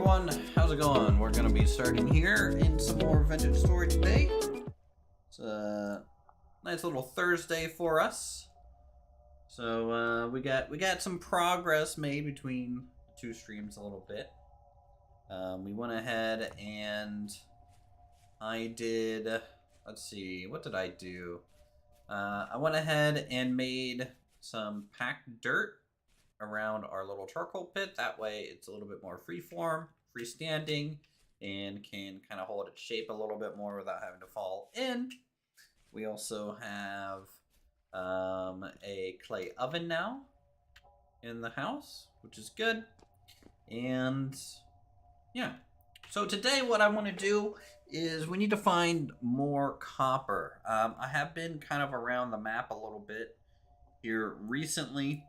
everyone, how's it going? We're gonna be starting here in some more vintage story today. It's a nice little Thursday for us. So we got some progress made between the two streams a little bit. We went ahead and I did, let's see, what did I do? I went ahead and made some packed dirt around our little charcoal pit. That way it's a little bit more freeform, freestanding, and can kind of hold its shape a little bit more without having to fall in. We also have a clay oven now in the house, which is good. And yeah, so today what I want to do is we need to find more copper. I have been kind of around the map a little bit here recently,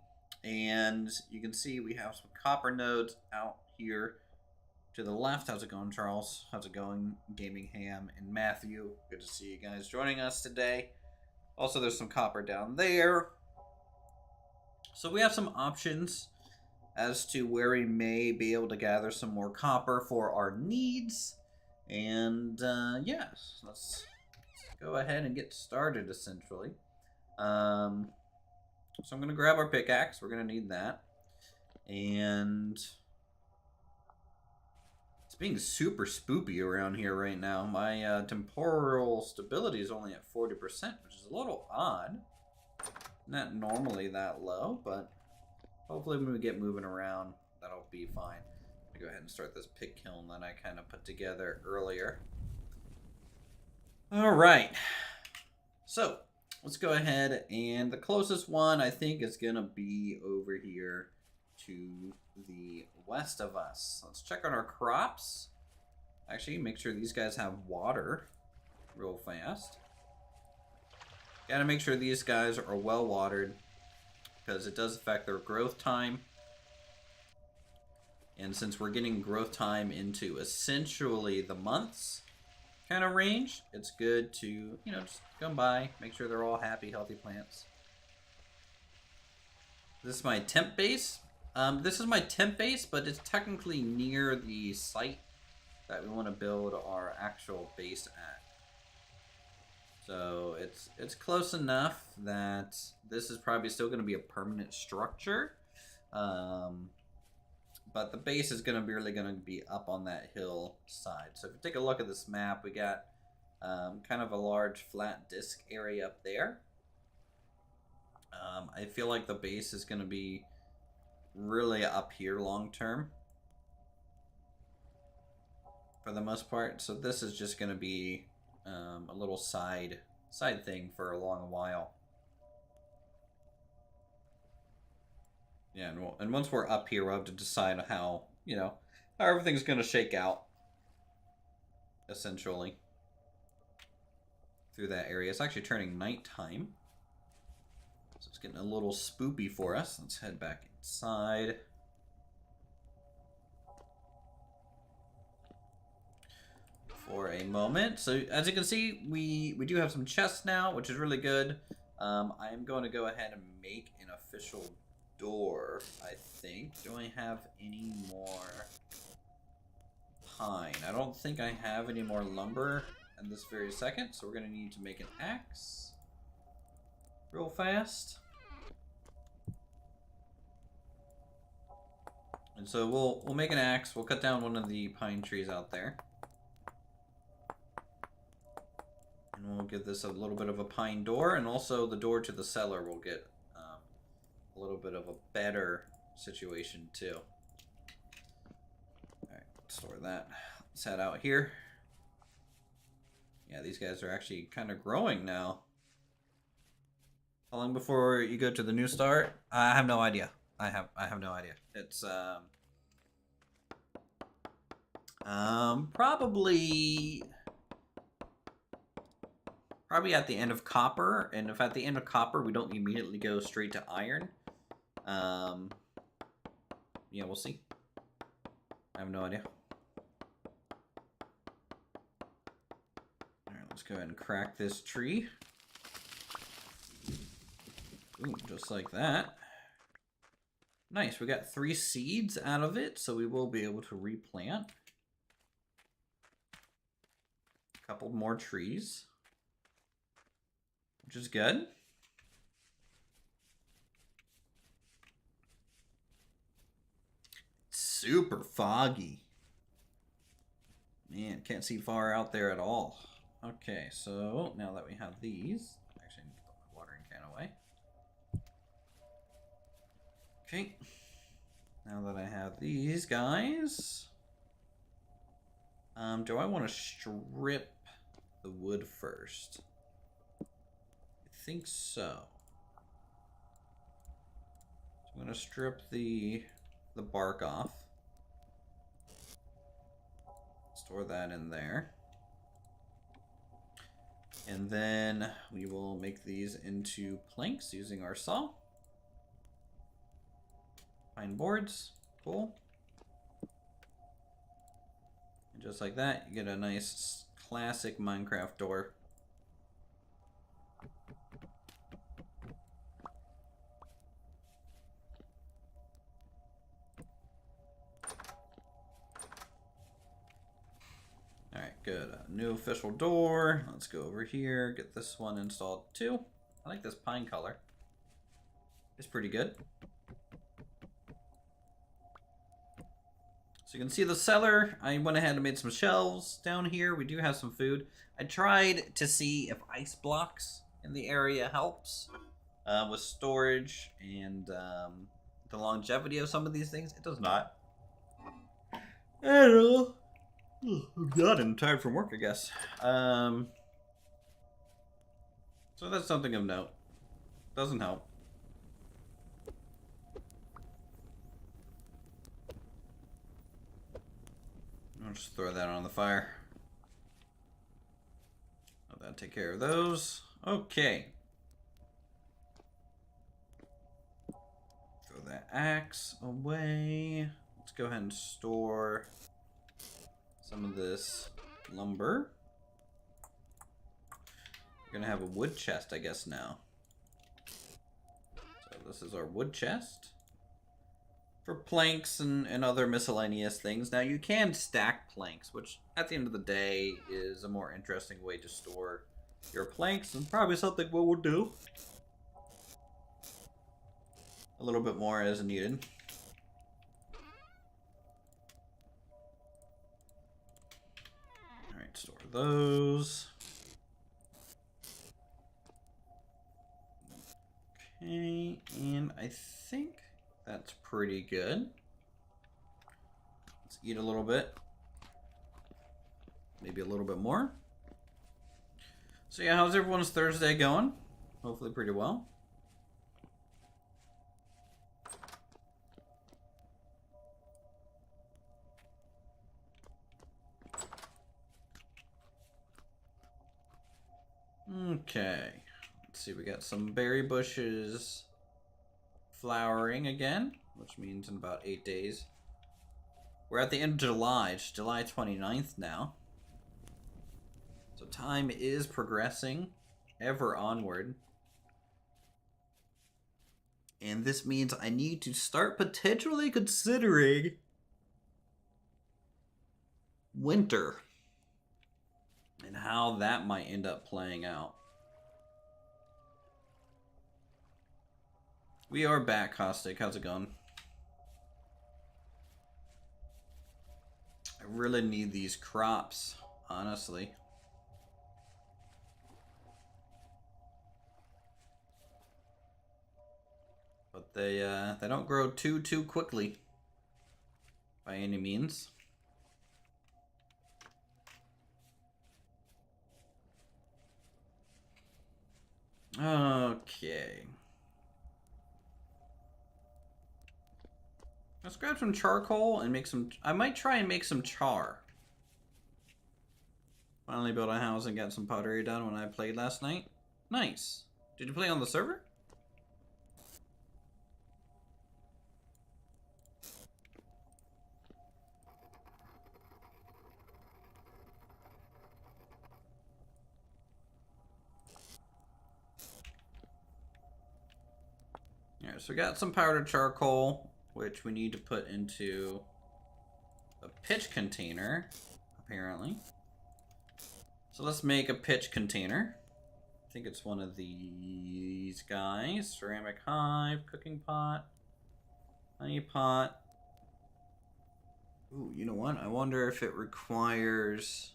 and you can see we have some copper nodes out here to the left. How's it going, Charles? How's it going, Gaming Ham and Matthew? Good to see you guys joining us today. Also, there's some copper down there. So we have some options as to where we may be able to gather some more copper for our needs. And yes, let's go ahead and get started, essentially. So I'm going to grab our pickaxe. We're going to need that. And it's being super spoopy around here right now. My temporal stability is only at 40%, which is a little odd. Not normally that low, but hopefully when we get moving around, that'll be fine. I'll go ahead and start this pig kiln that I kind of put together earlier. All right. So let's go ahead, and the closest one I think is gonna be over here to the west of us. Let's check on our crops. Actually, make sure these guys have water real fast. Gotta make sure these guys are well watered because it does affect their growth time. And since we're getting growth time into essentially the months kind of range, it's good to, you know, just come by, make sure they're all happy, healthy plants. This is my temp base. This is my temp base, but it's technically near the site that we want to build our actual base at. So it's close enough that this is probably still going to be a permanent structure. But the base is going to be really going to be up on that hill side. So if you take a look at this map, we got kind of a large flat disk area up there. I feel like the base is going to be really up here long term for the most part. So this is just going to be a little side thing for a long while. Yeah, and once we're up here, we'll have to decide how, you know, how everything's going to shake out, essentially, through that area. It's actually turning nighttime, so it's getting a little spoopy for us. Let's head back inside. For a moment. So, as you can see, we do have some chests now, which is really good. I am going to go ahead and make an official door, I think. Do I have any more pine? I don't think I have any more lumber in this very second, so we're going to need to make an axe real fast. And so we'll make an axe. We'll cut down one of the pine trees out there. And we'll give this a little bit of a pine door, and also the door to the cellar will get a little bit of a better situation too. Alright, store that. Let's head out here. Yeah, these guys are actually kind of growing now. How long before you go to the new start? I have no idea. I have no idea. It's probably at the end of copper, and if at the end of copper we don't immediately go straight to iron, yeah, we'll see. I have no idea. Alright, let's go ahead and crack this tree. Ooh, just like that. Nice, we got 3 seeds out of it, so we will be able to replant. A couple more trees, which is good. Super foggy. Man, can't see far out there at all. Okay, so now that we have these, actually I need to put my watering can away. Okay, now that I have these guys, do I want to strip the wood first? I think so. So I'm going to strip the bark off. Store that in there. And then we will make these into planks using our saw. Pine boards, cool. And just like that, you get a nice classic Minecraft door. Alright, good. New official door. Let's go over here, get this one installed too. I like this pine color. It's pretty good. So you can see the cellar. I went ahead and made some shelves down here. We do have some food. I tried to see if ice blocks in the area helps with storage and the longevity of some of these things. It does not. I don't know. I'm done and tired from work, I guess. So that's something of note. Doesn't help. I'll just throw that on the fire. Let that take care of those. Okay. Throw that axe away. Let's go ahead and store some of this lumber. We're gonna have a wood chest, I guess, now. So this is our wood chest for planks and other miscellaneous things. Now you can stack planks, which at the end of the day is a more interesting way to store your planks, and probably something we'll do a little bit more as needed. Alright, store those. Okay, and I think that's pretty good. Let's eat a little bit. Maybe a little bit more. So yeah, how's everyone's Thursday going? Hopefully pretty well. Okay. Let's see, we got some berry bushes flowering again, which means in about 8 days. We're at the end of July. It's July 29th now. So time is progressing ever onward. And this means I need to start potentially considering winter and how that might end up playing out. We are back, Caustic. How's it going? I really need these crops, honestly. But they don't grow too quickly by any means. Okay. Let's grab some charcoal and make some... I might try and make some char. Finally built a house and got some pottery done when I played last night. Nice. Did you play on the server? Alright, so we got some powdered charcoal. which we need to put into a pitch container, apparently. So let's make a pitch container. I think it's one of these guys. Ceramic hive, cooking pot, honey pot. Ooh, you know what? I wonder if it requires...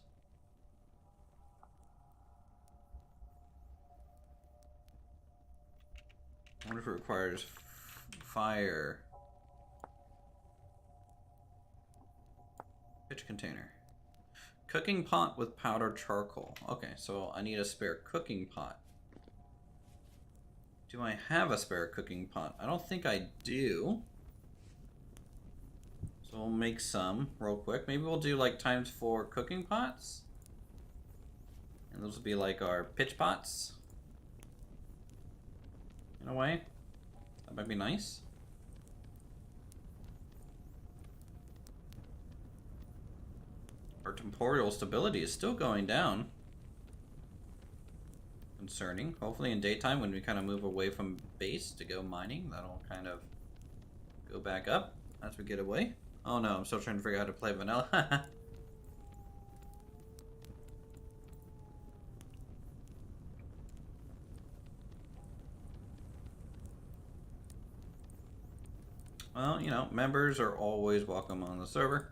I wonder if it requires fire. Pitch container. Cooking pot with powdered charcoal. Okay, so I need a spare cooking pot. Do I have a spare cooking pot? I don't think I do. So we'll make some real quick. Maybe we'll do like ×4 cooking pots. And those will be like our pitch pots. In a way. That might be nice. Our temporal stability is still going down. Concerning. Hopefully in daytime when we kind of move away from base to go mining, that'll kind of go back up as we get away. Oh no, I'm still trying to figure out how to play vanilla. Well, you know, members are always welcome on the server.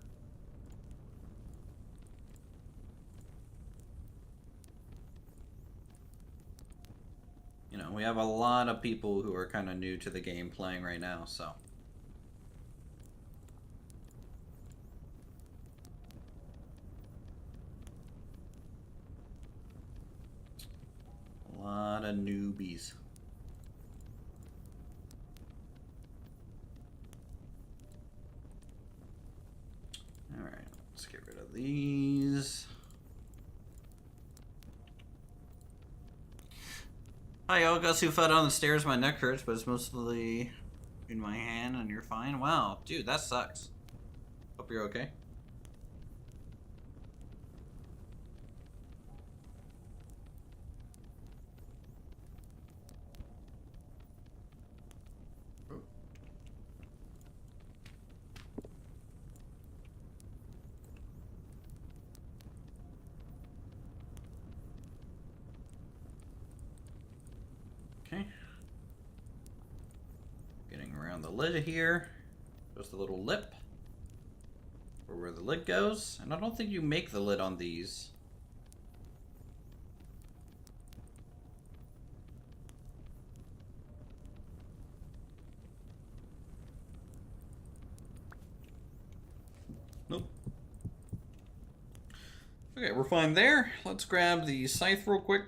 You know, we have a lot of people who are kind of new to the game playing right now, so. A lot of newbies. Alright, let's get rid of these. Hi, y'all. Guess who fell down the stairs? My neck hurts, but it's mostly in my hand, and you're fine. Wow, dude, that sucks. Hope you're okay. Okay. Getting around the lid here. Just a little lip. For where the lid goes. And I don't think you make the lid on these. Nope. Okay, we're fine there. Let's grab the scythe real quick.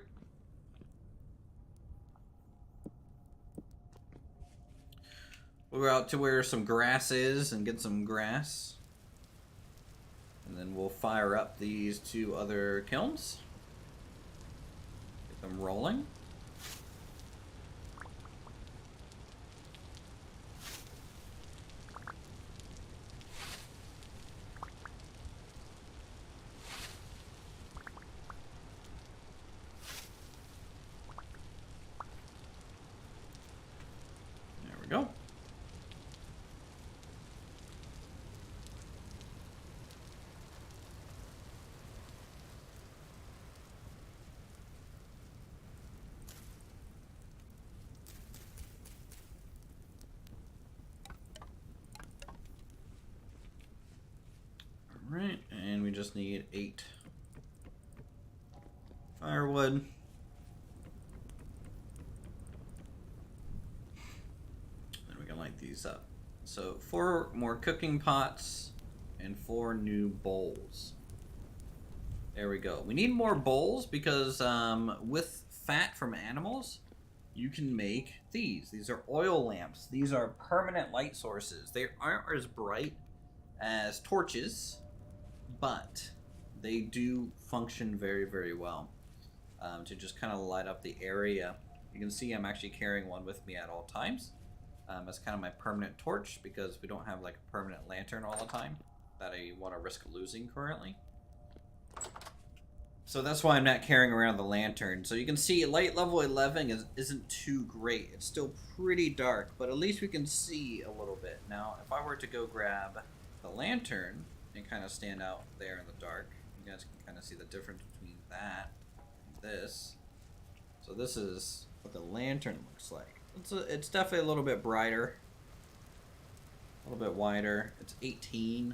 We'll go out to where some grass is and get some grass. And then we'll fire up these two other kilns. Get them rolling. There we go. Alright, and we just need 8 firewood. Then we can light these up. So 4 more cooking pots and 4 new bowls. There we go. We need more bowls because with fat from animals, you can make these. These are oil lamps. These are permanent light sources. They aren't as bright as torches, but they do function very, very well to just kind of light up the area. You can see I'm actually carrying one with me at all times. It's kind of my permanent torch because we don't have like a permanent lantern all the time that I want to risk losing currently. So that's why I'm not carrying around the lantern. So you can see light level 11 isn't too great. It's still pretty dark, but at least we can see a little bit. Now, if I were to go grab the lantern and kind of stand out there in the dark, you guys can kind of see the difference between that and this. So this is what the lantern looks like. It's definitely a little bit brighter, a little bit wider. It's 18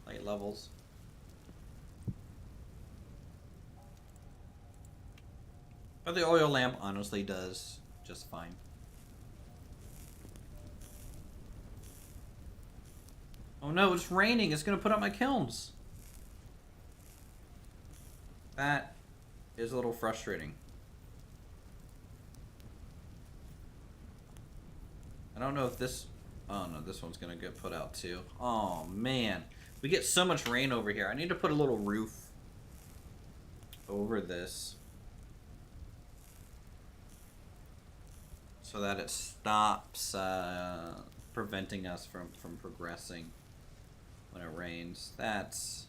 light levels. But the oil lamp honestly does just fine. Oh no, it's raining. It's going to put out my kilns. That is a little frustrating. I don't know if this... Oh no, this one's going to get put out too. Oh man. We get so much rain over here. I need to put a little roof over this, so that it stops preventing us from progressing when it rains. It's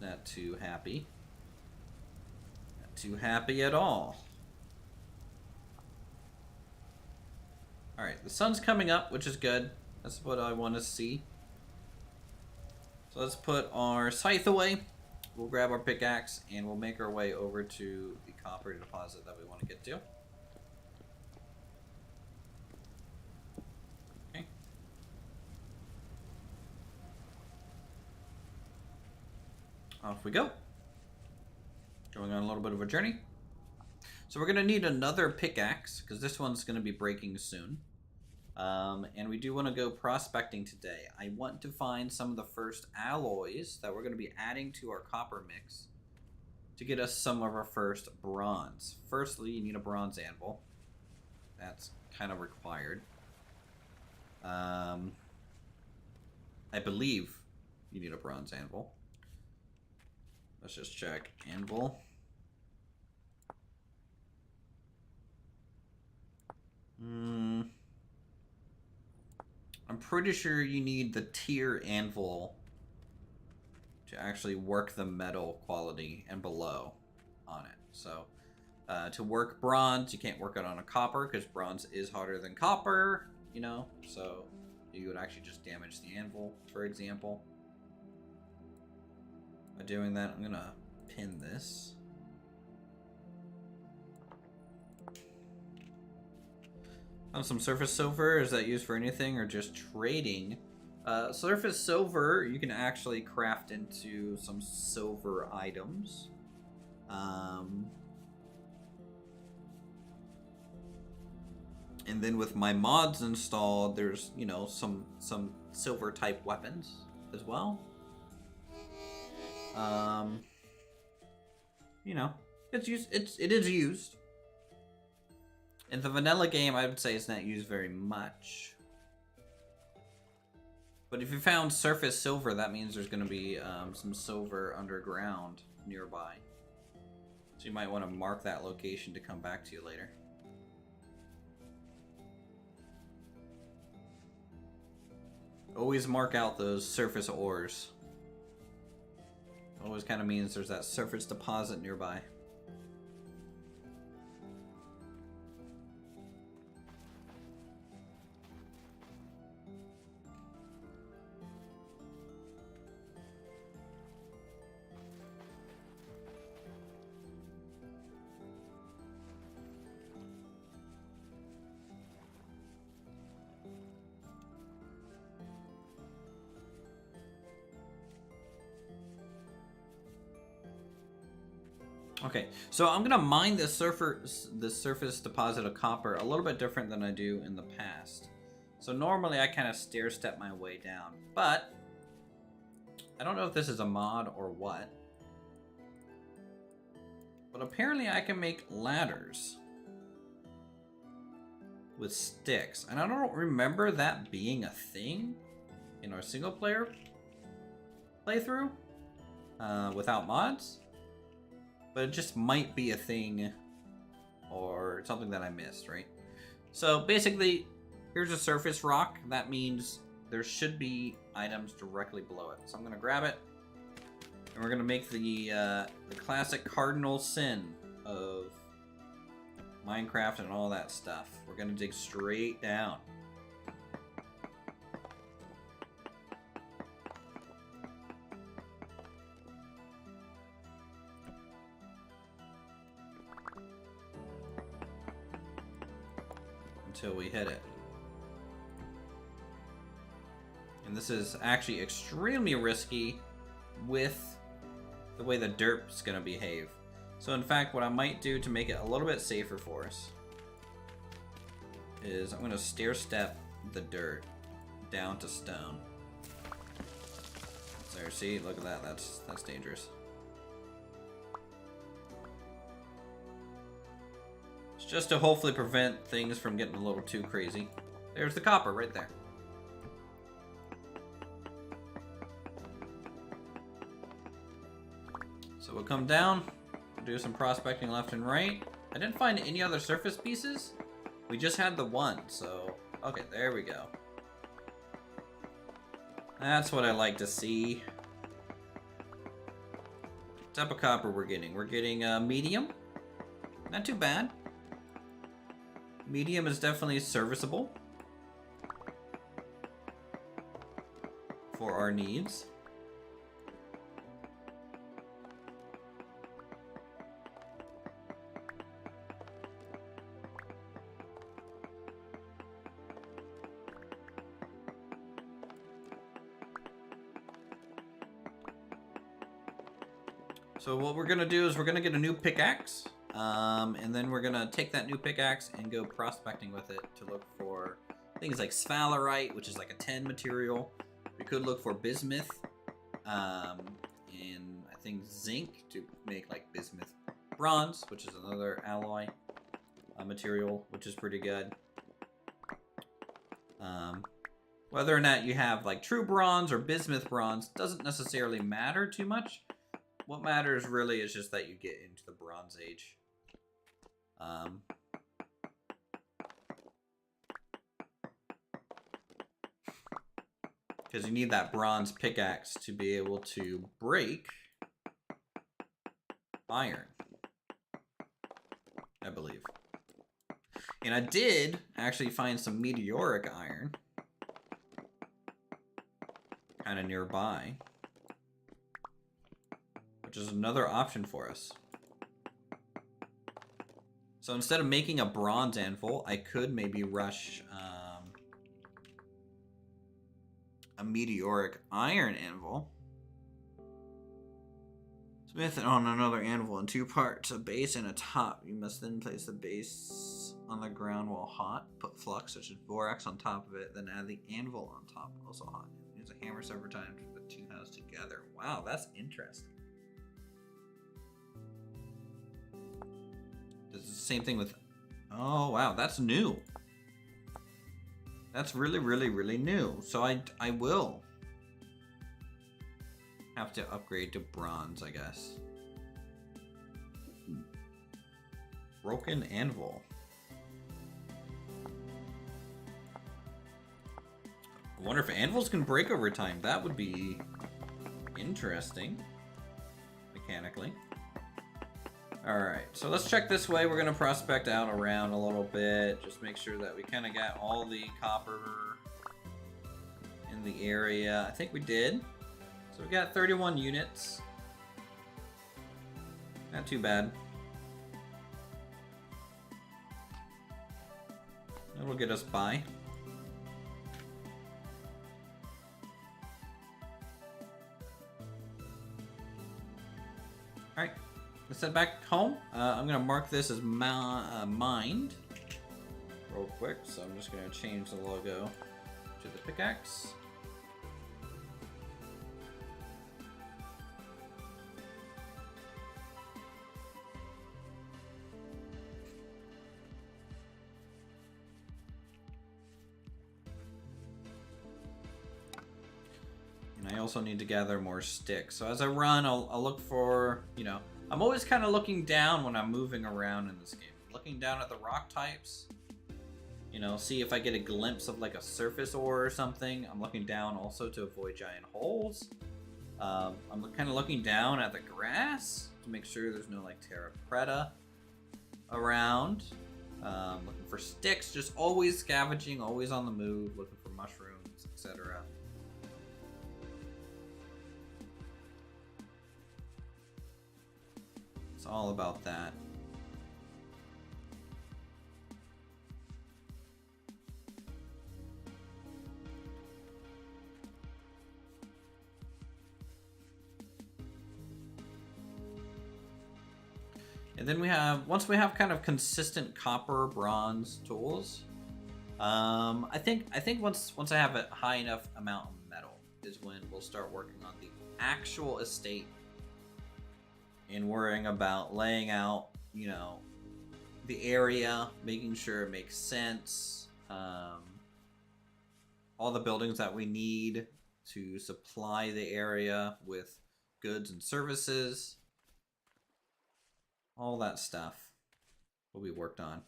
not too happy. Not too happy at all. Alright, the sun's coming up, which is good. That's what I want to see. So let's put our scythe away. We'll grab our pickaxe and we'll make our way over to the copper deposit that we want to get to. Okay. Off we go. Going on a little bit of a journey. So we're going to need another pickaxe because this one's going to be breaking soon. And we do want to go prospecting today. I want to find some of the first alloys that we're going to be adding to our copper mix to get us some of our first bronze. Firstly, you need a bronze anvil. That's kind of required. I believe you need a bronze anvil. Let's just check. Anvil. I'm pretty sure you need the tier anvil to actually work the metal quality and below on it. So to work bronze, you can't work it on a copper because bronze is harder than copper, you know, so you would actually just damage the anvil, for example. By doing that, I'm gonna pin this. Some surface silver, is that used for anything or just trading? Surface silver you can actually craft into some silver items. And then with my mods installed, there's, you know, some silver type weapons as well. You know, it is used. In the vanilla game, I would say it's not used very much. But if you found surface silver, that means there's going to be some silver underground nearby. So you might want to mark that location to come back to you later. Always mark out those surface ores. Always kind of means there's that surface deposit nearby. Okay, so I'm gonna mine this surface deposit of copper a little bit different than I do in the past. So normally I kind of stair step my way down, but I don't know if this is a mod or what. But apparently I can make ladders with sticks, and I don't remember that being a thing in our single player playthrough without mods. But it just might be a thing or something that I missed, right? So basically, here's a surface rock. That means there should be items directly below it. So I'm going to grab it, And we're gonna make the classic cardinal sin of Minecraft and all that stuff. We're gonna dig straight down. Until we hit it. And this is actually extremely risky with the way the dirt's gonna behave. So in fact, what I might do to make it a little bit safer for us is I'm gonna stair step the dirt down to stone. There, see, look at that, that's dangerous. It's just to hopefully prevent things from getting a little too crazy. There's the copper right there. So we'll come down, do some prospecting left and right. I didn't find any other surface pieces. We just had the one, so okay, there we go. That's what I like to see. What type of copper we're getting? We're getting medium. Not too bad. Medium is definitely serviceable for our needs. So what we're gonna do is we're gonna get a new pickaxe, and then we're gonna take that new pickaxe and go prospecting with it to look for things like sphalerite, which is like a 10 material. We could look for bismuth, and I think zinc to make like bismuth bronze, which is another alloy material, which is pretty good. Whether or not you have like true bronze or bismuth bronze doesn't necessarily matter too much. What matters really is just that you get into the Bronze Age. Because you need that bronze pickaxe to be able to break iron, I believe. And I did actually find some meteoric iron kind of nearby, which is another option for us. So instead of making a bronze anvil, I could maybe rush a meteoric iron anvil. Smith it on another anvil in 2 parts, a base and a top. You must then place the base on the ground while hot. Put flux such as borax on top of it, then add the anvil on top, also hot. Use a hammer several times to put 2 halves together. Wow, that's interesting. This is the same thing with... Oh, wow, that's new. That's really, really, really new. So I will have to upgrade to bronze, I guess. Broken anvil. I wonder if anvils can break over time. That would be interesting, mechanically. Alright, so let's check this way. We're going to prospect out around a little bit. Just make sure that we kind of got all the copper in the area. I think we did. So we got 31 units. Not too bad. That'll get us by. Alright. Let's head back home. I'm going to mark this as mined real quick. So I'm just going to change the logo to the pickaxe. And I also need to gather more sticks. So as I run, I'll look for, you know, I'm always kind of looking down when I'm moving around in this game. Looking down at the rock types. You know, see if I get a glimpse of like a surface ore or something. I'm looking down also to avoid giant holes. I'm kind of looking down at the grass to make sure there's no like terra preta around. Looking for sticks, just always scavenging, always on the move, looking for mushrooms, etc. It's all about that. And then we have, once we have kind of consistent copper, bronze tools, I think once I have a high enough amount of metal is when we'll start working on the actual estate and worrying about laying out, you know, the area, making sure it makes sense, all the buildings that we need to supply the area with goods and services. All that stuff will be worked on.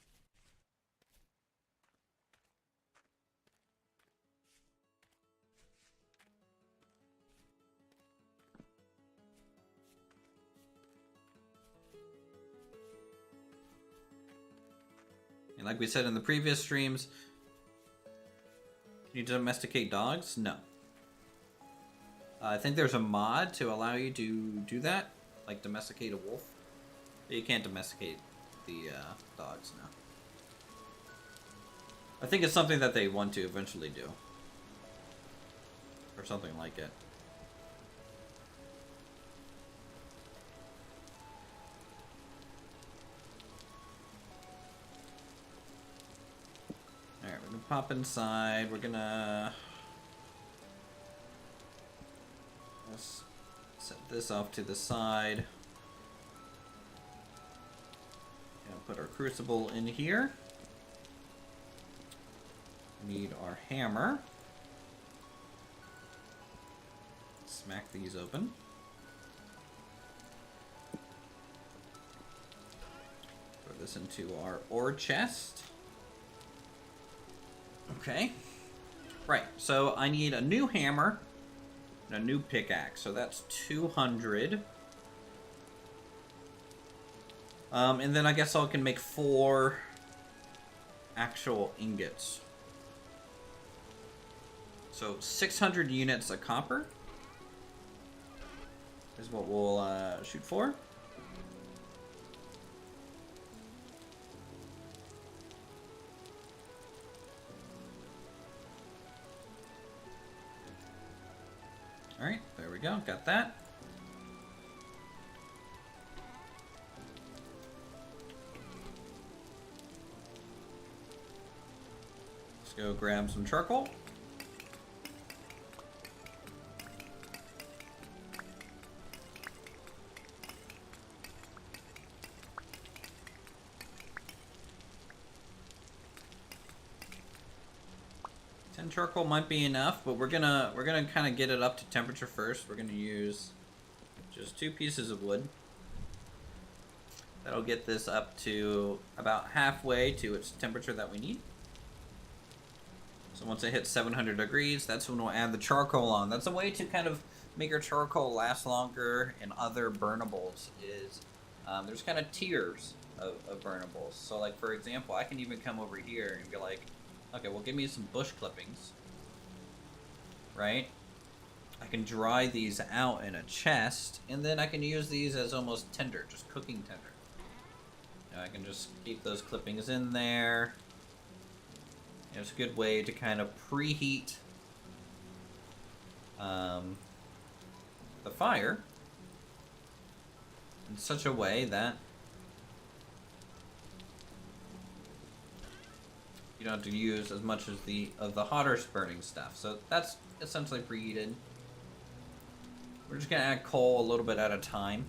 And like we said in the previous streams, can you domesticate dogs? No. I think there's a mod to allow you to do that, like domesticate a wolf. But you can't domesticate the dogs now. I think it's something that they want to eventually do. Or something like it. Alright, we're gonna pop inside. We're gonna... let's set this off to the side. Put our crucible in here. We need our hammer. Smack these open. Throw this into our ore chest. Okay. Right, so I need a new hammer and a new pickaxe. So that's 200. And then I guess I can make 4 actual ingots. So 600 units of copper is what we'll shoot for. Alright, there we go, got that. Go grab some charcoal. Charcoal might be enough, but we're gonna kind of get it up to temperature first. We're gonna use just 2 pieces of wood. That'll get this up to about halfway to its temperature that we need. So once it hits 700 degrees, that's when we'll add the charcoal on. That's a way to kind of make our charcoal last longer in other burnables is there's kind of tiers of burnables. So like, for example, I can even come over here and be like, okay, well, give me some bush clippings, right? I can dry these out in a chest, and then I can use these as almost tinder, just cooking tinder. I can just keep those clippings in there. It's a good way to kind of preheat the fire in such a way that you don't have to use as much as of the hotter burning stuff. So that's essentially preheated. We're just gonna add coal a little bit at a time.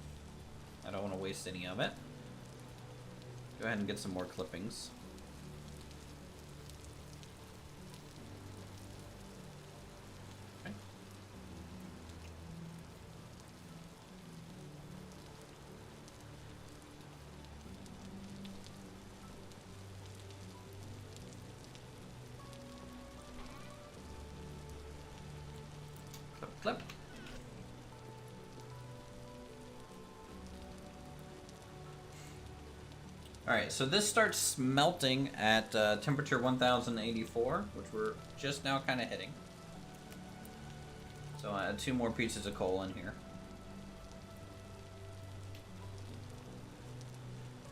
I don't want to waste any of it. Go ahead and get some more clippings. Okay. Clip, clip. Alright, so this starts smelting at temperature 1084, which we're just now kind of hitting. So I add 2 more pieces of coal in here.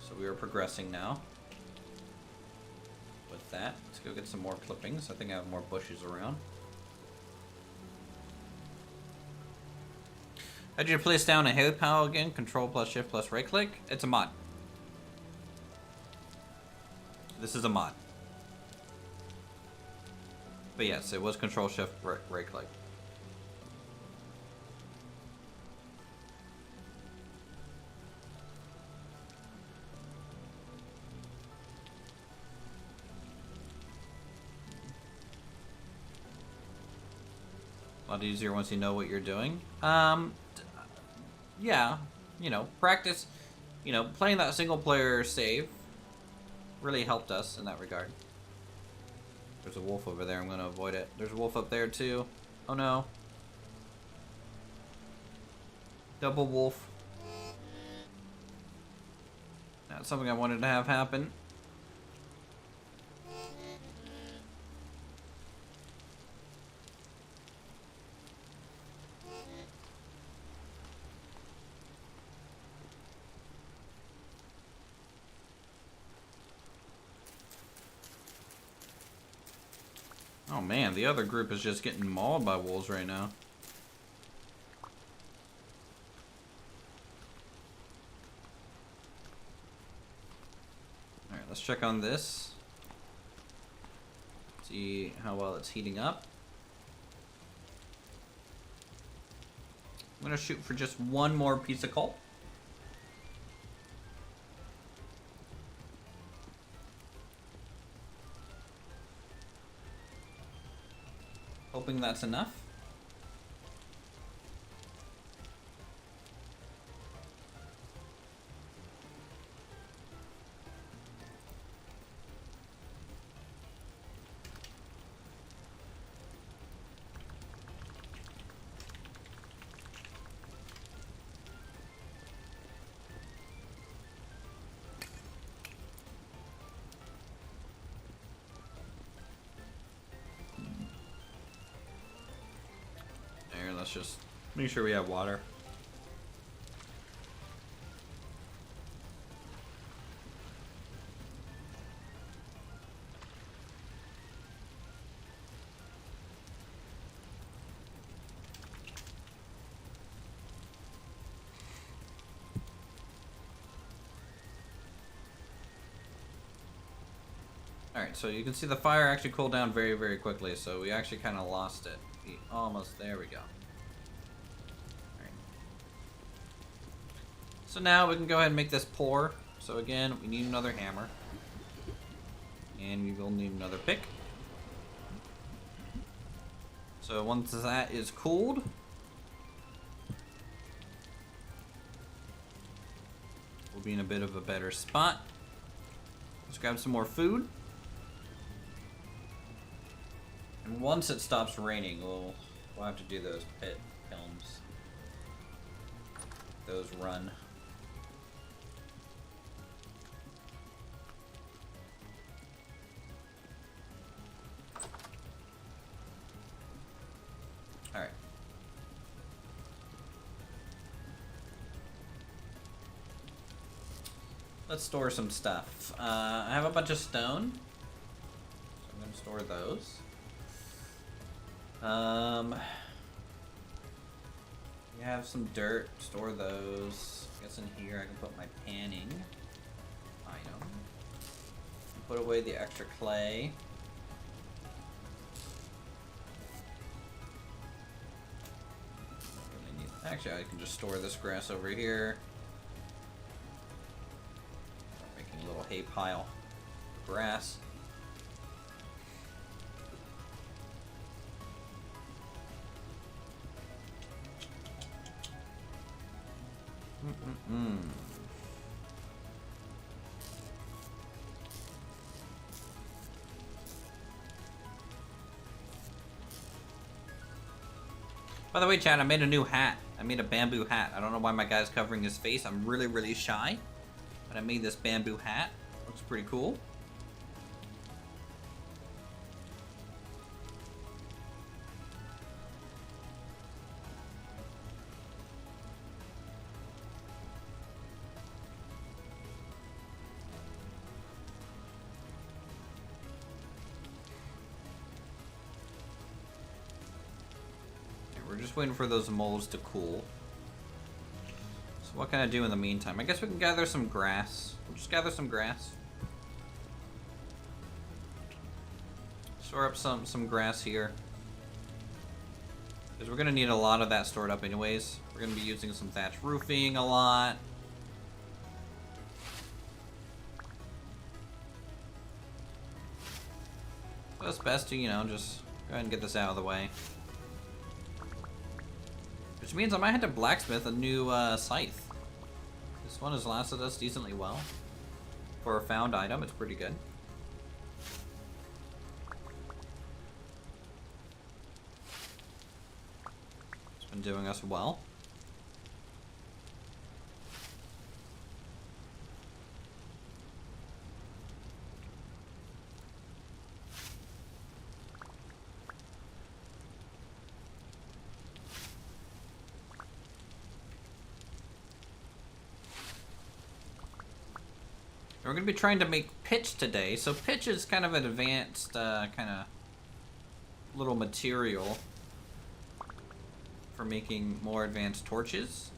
So we are progressing now with that. Let's go get some more clippings. I think I have more bushes around. I need to place down a hay pile again. Control plus shift plus right click. It's a mod. This is a mod. But yes, it was control shift right click. A lot easier once you know what you're doing. Yeah, you know, practice, you know, playing that single player save really helped us in that regard. There's a wolf over there, I'm gonna avoid it. There's a wolf up there too. Oh no. Double wolf. Not something I wanted to have happen. Oh man, the other group is just getting mauled by wolves right now. Alright, let's check on this. See how well it's heating up. I'm gonna shoot for just 1 more piece of coal. Hoping that's enough. Let's just make sure we have water. Alright, so you can see the fire actually cooled down very, very quickly, so we actually kind of lost it. Almost, there we go. So now we can go ahead and make this pour. So again, we need another hammer. And we will need another pick. So once that is cooled, we'll be in a bit of a better spot. Let's grab some more food. And once it stops raining, we'll have to do those pit kilns. Those run. Alright. Let's store some stuff. I have a bunch of stone, so I'm going to store those. We have some dirt, store those. I guess in here I can put my panning item. Put away the extra clay. Actually, I can just store this grass over here. Making a little hay pile of grass. By the way, chat, I made a new hat. I made a bamboo hat. I don't know why my guy's covering his face. I'm really, really shy. But I made this bamboo hat. Looks pretty cool. We're just waiting for those molds to cool. So what can I do in the meantime? I guess we can gather some grass. We'll just gather some grass. Store up some grass here. Because we're going to need a lot of that stored up anyways. We're going to be using some thatch roofing a lot. So it's best to, you know, just go ahead and get this out of the way. Which means I might have to blacksmith a new scythe. This one has lasted us decently well. For a found item, it's pretty good. It's been doing us well. We're going to be trying to make pitch today. So pitch is kind of an advanced kind of little material for making more advanced torches.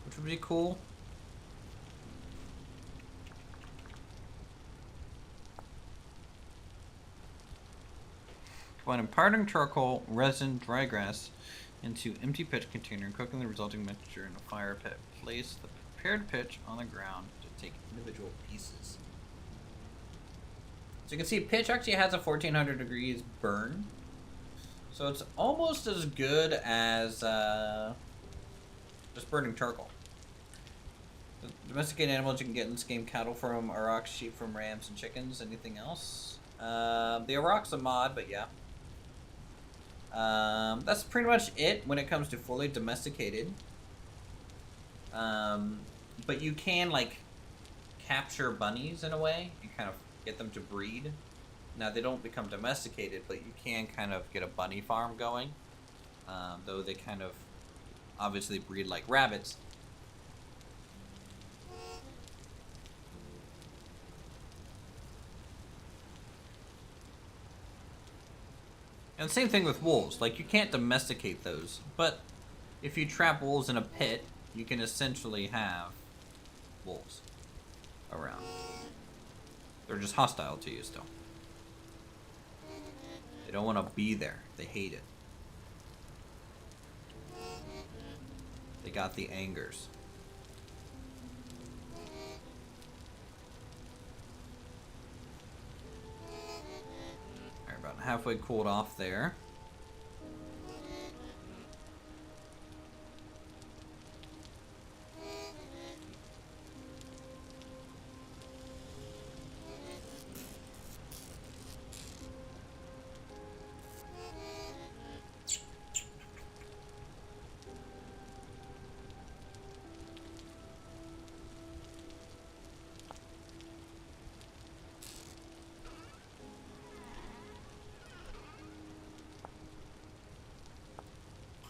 Which would be cool. When imparting charcoal, resin, dry grass into empty pitch container and cooking the resulting mixture in a fire pit. Place the prepared pitch on the ground to take individual pieces. So you can see pitch actually has a 1400 degrees burn. So it's almost as good as just burning charcoal. The domesticated animals you can get in this game: cattle from aurochs, sheep from rams, and chickens. Anything else? The auroch's a mod, but yeah. That's pretty much it when it comes to fully domesticated. But you can, like, capture bunnies in a way. You kind of get them to breed. Now, they don't become domesticated, but you can kind of get a bunny farm going. Though they kind of obviously breed like rabbits. And the same thing with wolves. Like, you can't domesticate those, but if you trap wolves in a pit, you can essentially have wolves around. They're just hostile to you still. They don't want to be there. They hate it. They got the angers. Alright, about halfway cooled off there.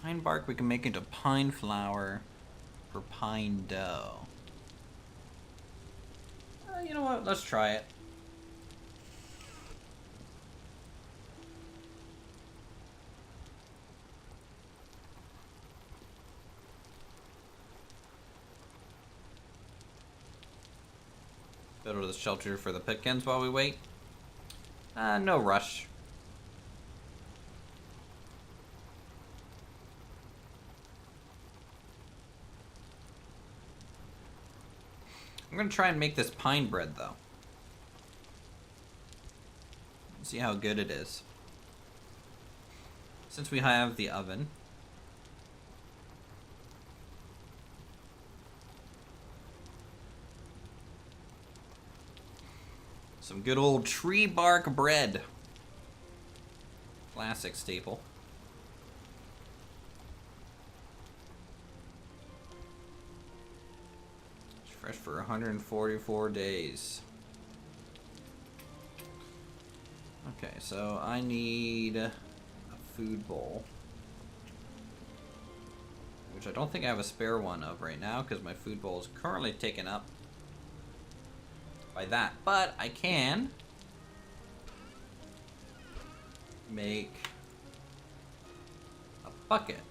Pine bark we can make into pine flour for pine dough. You know what? Let's try it. Go to the shelter for the pitkins while we wait. No rush. I'm gonna try and make this pine bread though. See how good it is. Since we have the oven. Some good old tree bark bread. Classic staple. Fresh for 144 days. Okay, so I need a food bowl. Which I don't think I have a spare one of right now because my food bowl is currently taken up by that. But I can make a bucket.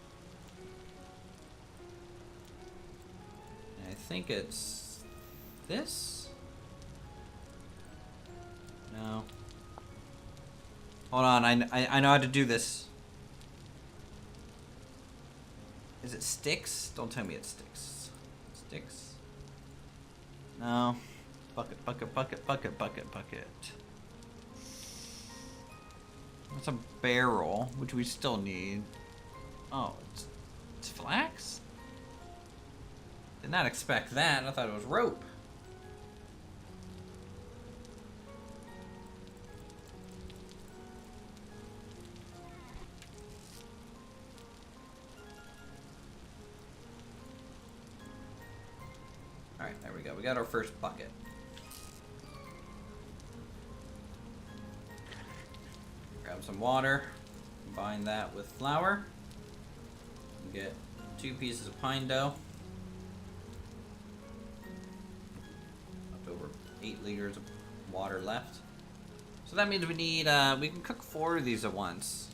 And I think it's this? No. Hold on, I know how to do this. Is it sticks? Don't tell me it's sticks. Sticks? No. Bucket, bucket, bucket, bucket, bucket, bucket. That's a barrel, which we still need. Oh, it's flax? Did not expect that. I thought it was rope. Alright, there we go. We got our first bucket. Grab some water, combine that with flour, and get 2 pieces of pine dough. Left over 8 liters of water left. So that means we need, we can cook 4 of these at once,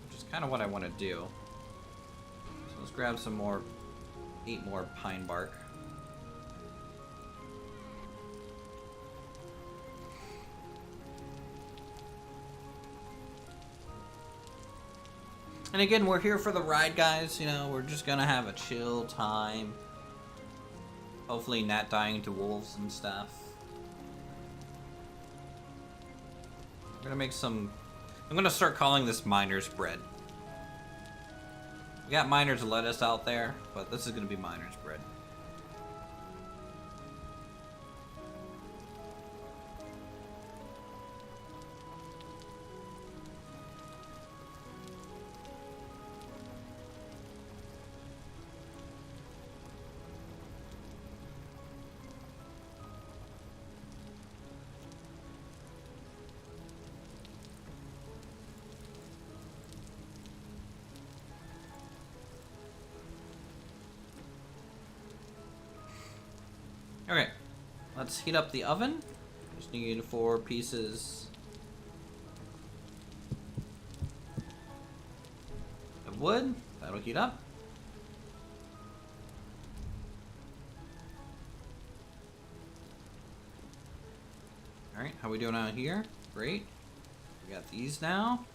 which is kind of what I want to do. So let's grab some more, 8 more pine bark. And again, we're here for the ride, guys. You know, we're just gonna have a chill time. Hopefully not dying to wolves and stuff. I'm gonna make some... I'm gonna start calling this miner's bread. We got miner's lettuce out there, but this is gonna be miner's bread. Okay, let's heat up the oven. Just need 4 pieces of wood. That'll heat up. Alright, how we doing out here? Great. We got these now.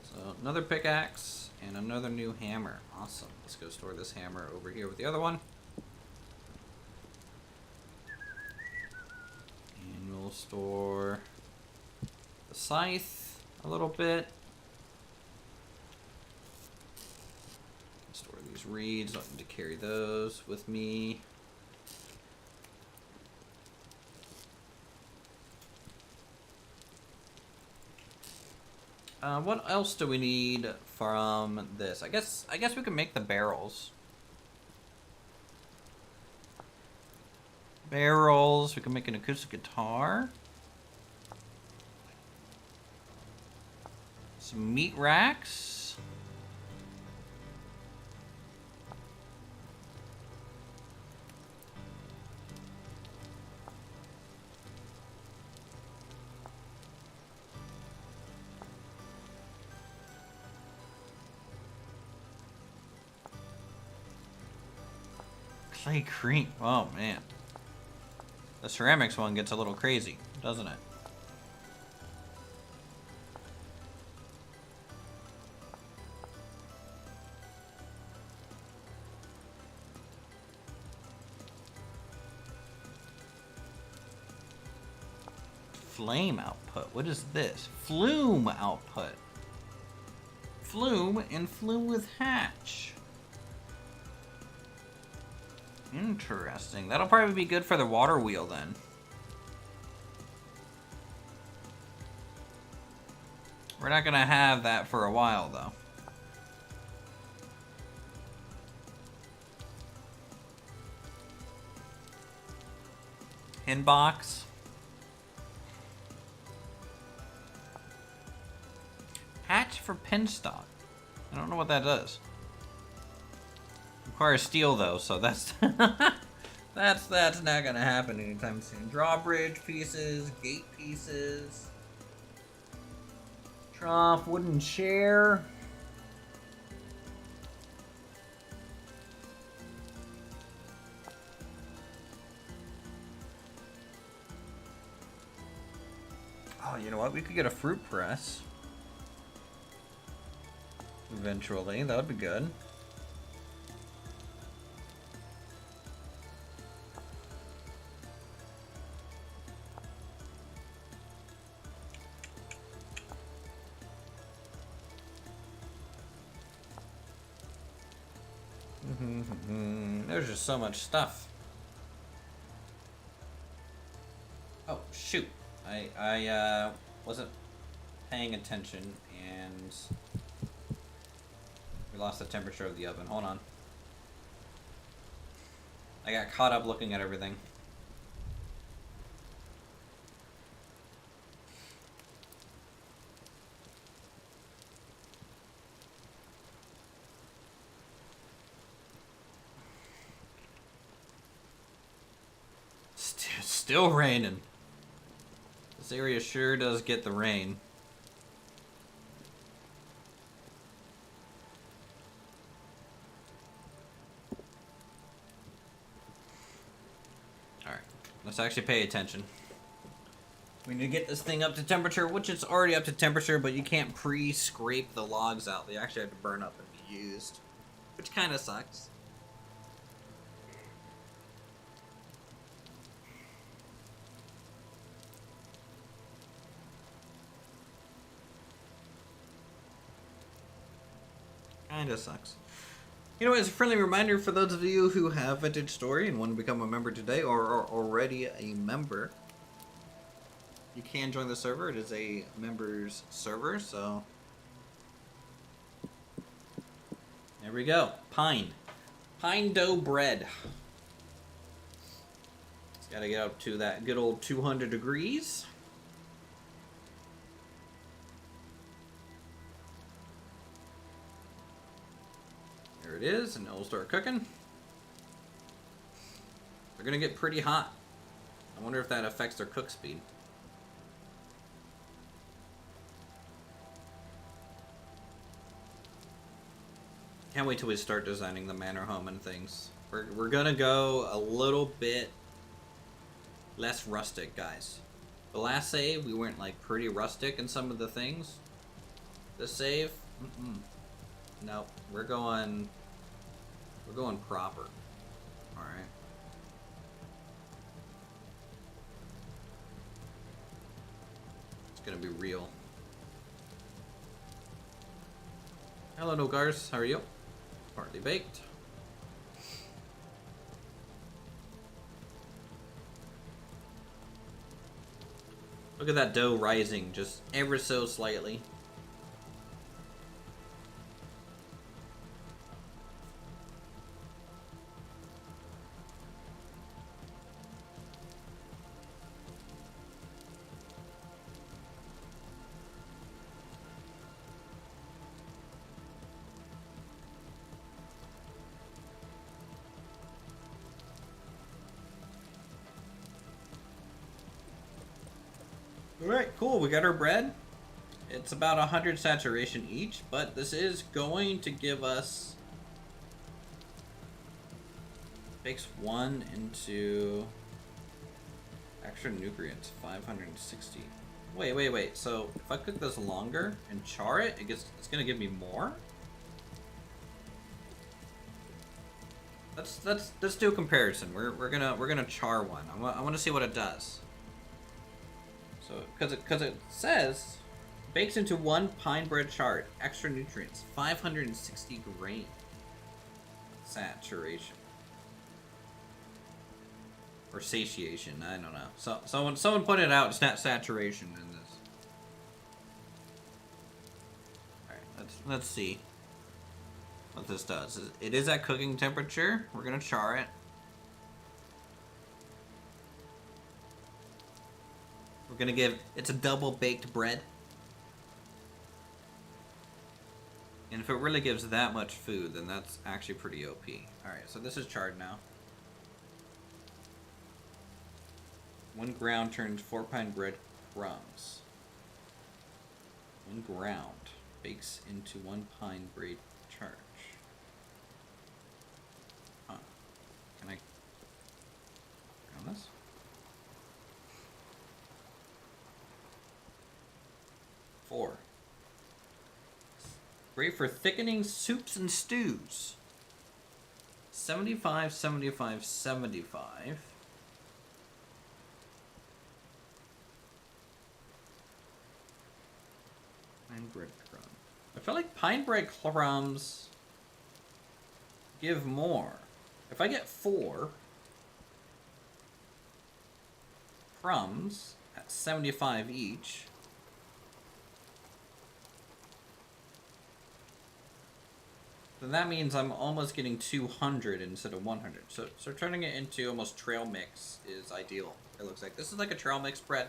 So another pickaxe and another new hammer. Awesome. Let's go store this hammer over here with the other one. Store the scythe a little bit. Store these reeds. Don't need to carry those with me. What else do we need from this? I guess we can make the barrels. Barrels. We can make an acoustic guitar. Some meat racks. Clay cream. Oh man. The ceramics one gets a little crazy, doesn't it? Flame output. What is this? Flume output. Flume and flume with hatch. Interesting. That'll probably be good for the water wheel then. We're not gonna have that for a while though. Pin box. Hatch for pin stock. I don't know what that does. Requires steel though, so that's that's not gonna happen anytime soon. Drawbridge pieces, gate pieces. Trough, wooden chair. Oh, you know what? We could get a fruit press. Eventually, that would be good. There's just so much stuff. Oh, shoot. I wasn't paying attention and we lost the temperature of the oven. Hold on. I got caught up looking at everything. Still raining. This area sure does get the rain. Alright, let's actually pay attention. We need to get this thing up to temperature, which it's already up to temperature, but you can't pre-scrape the logs out. They actually have to burn up and be used, which kind of sucks. Kinda sucks. You know, as a friendly reminder for those of you who have Vintage Story and want to become a member today or are already a member, you can join the server. It is a members server, so there we go. Pine dough bread. It's got to get up to that good old 200 degrees. There it is, and it'll start cooking. They're gonna get pretty hot. I wonder if that affects their cook speed. Can't wait till we start designing the manor home and things. We're gonna go a little bit less rustic, guys. The last save, we went like pretty rustic in some of the things. This save, no, we're going proper. All right. It's gonna be real. Hello, Nogars. How are you? Partly baked. Look at that dough rising just ever so slightly. Alright, cool. We got our bread. It's about 100 saturation each, but this is going to give us... Bakes 1 into... extra nutrients, 560. Wait. So, if I cook this longer and char it, it's going to give me more? Let's do a comparison. We're gonna char one. I want to see what it does. So, because it says, bakes into 1 pine bread chard, extra nutrients, 560 grain saturation. Or satiation, I don't know. So, someone pointed out it's not saturation in this. Alright, let's see what this does. It is at cooking temperature. We're gonna char it. We're gonna give, it's a double baked bread. And if it really gives that much food, then that's actually pretty OP. Alright, so this is charred now. 1 ground turns 4 pine bread crumbs. 1 ground bakes into 1 pine bread charge. Huh. Can I ground this? Four. Great for thickening soups and stews. 75, 75, 75. Pine bread crumb. I feel like pine bread crumbs give more. If I get 4 crumbs at 75 each, then that means I'm almost getting 200 instead of 100. So turning it into almost trail mix is ideal. It looks like this is like a trail mix bread.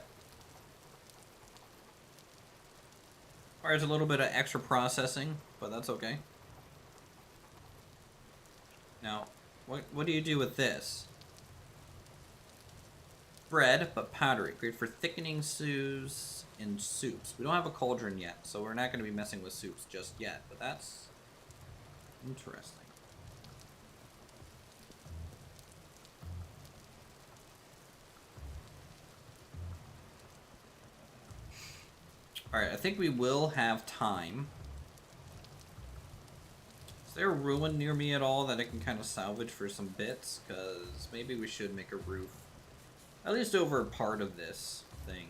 Requires a little bit of extra processing, but that's okay. Now, what do you do with this? Bread, but powdery. Great for thickening stews and soups. We don't have a cauldron yet, so we're not going to be messing with soups just yet, but that's interesting. Alright, I think we will have time. Is there a ruin near me at all that I can kind of salvage for some bits? Because maybe we should make a roof. At least over part of this thing.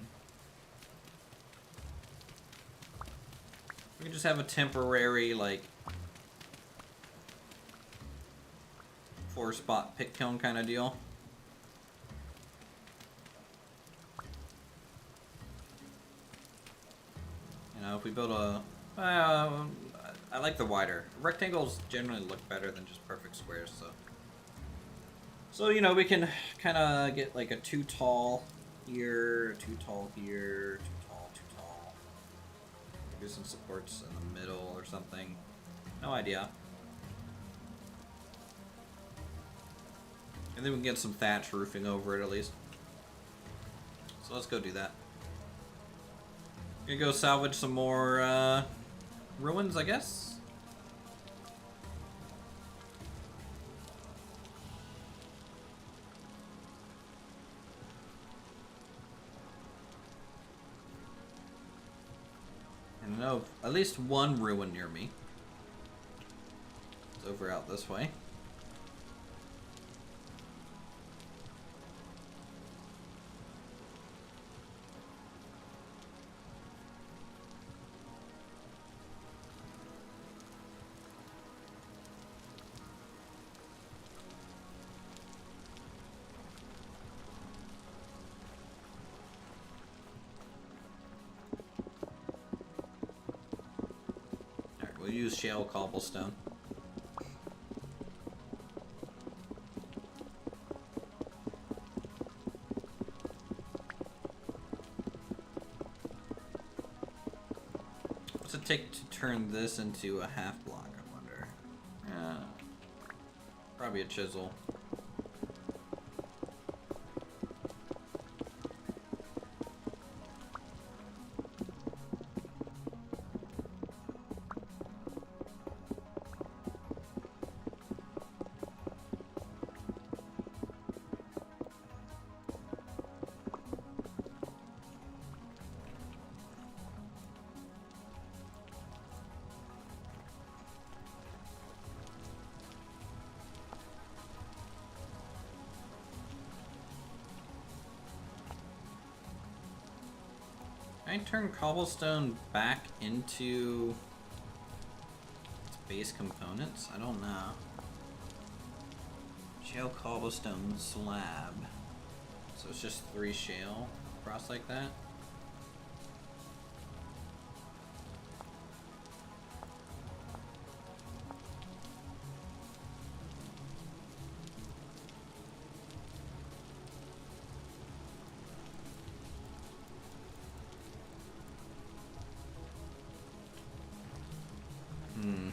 We can just have a temporary, like, 4-spot pit kiln kind of deal. You know, if we build a... I like the wider. Rectangles generally look better than just perfect squares, so... So, you know, we can kind of get like a 2 tall here, 2 tall here, 2 tall, 2 tall. Maybe some supports in the middle or something. No idea. And then we can get some thatch roofing over it at least. So let's go do that. Gonna go salvage some more ruins, I guess. And I know of at least one ruin near me. It's over out this way. Use shale cobblestone. What's it take to turn this into a half block, I wonder? Probably a chisel. Can I turn cobblestone back into its base components? I don't know. Shale cobblestone slab. So it's just 3 shale across like that? Hmm.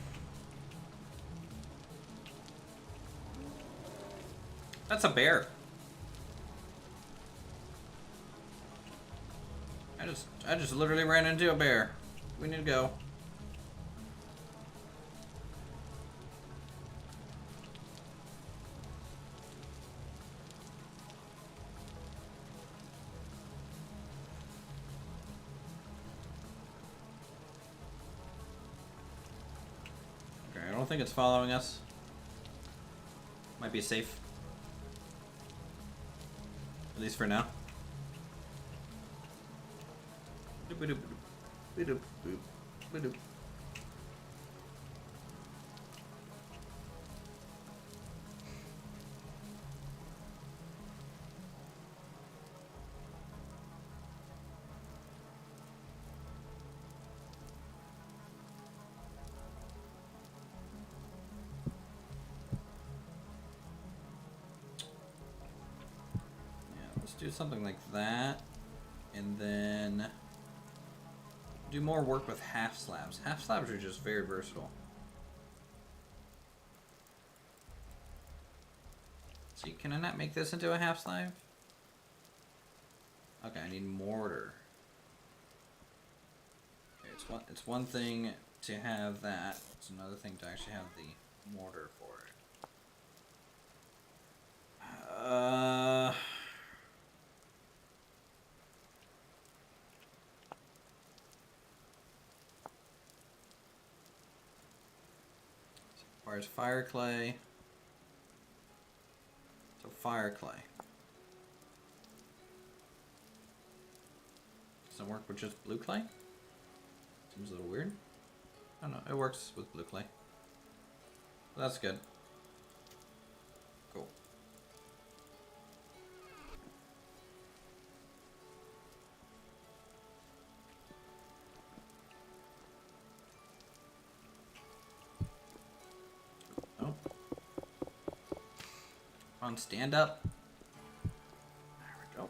That's a bear. I just literally ran into a bear. We need to go. Okay, I don't think it's following us. Might be safe. At least for now. Let's do something like that, and then do more work with half slabs. Half slabs are just very versatile. See, can I not make this into a half slab? Okay, I need mortar. Okay, it's one thing to have that. It's another thing to actually have the mortar for it. Requires fire clay. So fire clay. Doesn't work with just blue clay? Seems a little weird. I don't know, it works with blue clay. That's good. Cool. Oh. Come on, stand up. There we go.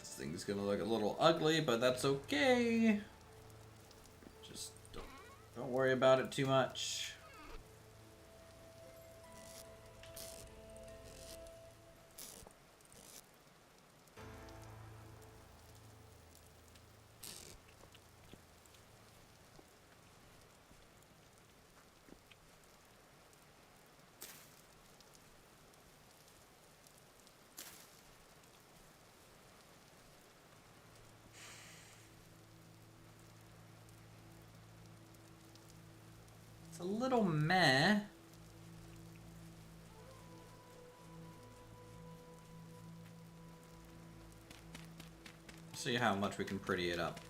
Thing's gonna look a little ugly, but that's okay. Just don't worry about it too much. A little meh. See how much we can pretty it up.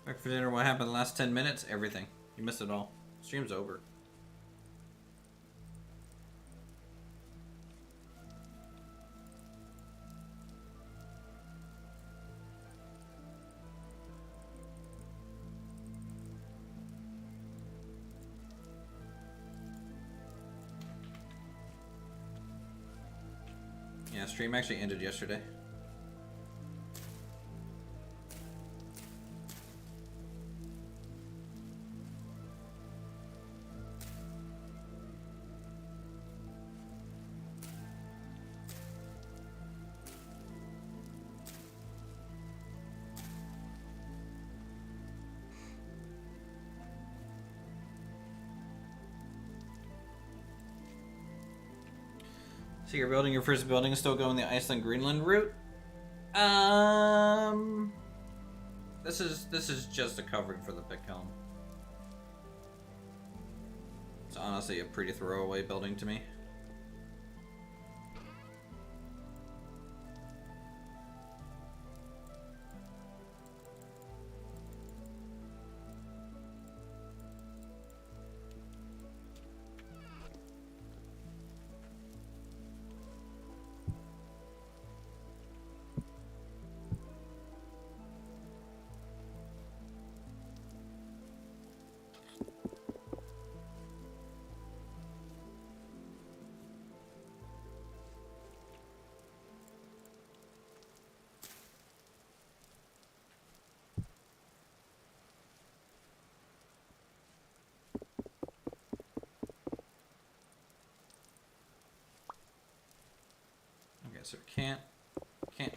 Back for dinner, what happened in the last 10 minutes? Everything. You missed it all. Stream's over. Yeah, stream actually ended yesterday. So you're building your first building, still going the Iceland-Greenland route? This is just a covering for the pick helm. It's honestly a pretty throwaway building to me. So can't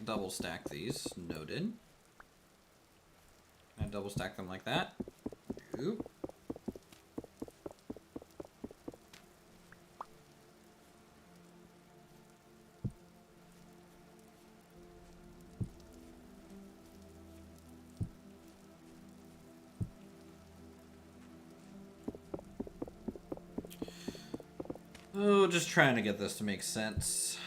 double stack these. Noted. Can I double stack them like that? Oop. Oh, just trying to get this to make sense.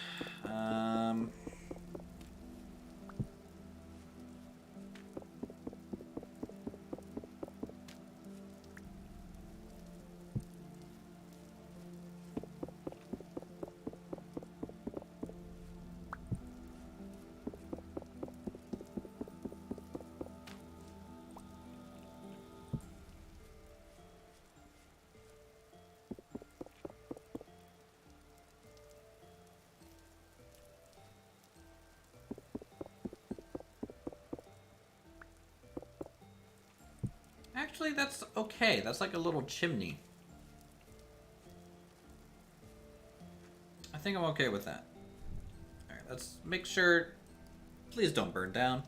Actually, that's okay. That's like a little chimney. I think I'm okay with that. Alright, let's make sure... Please don't burn down.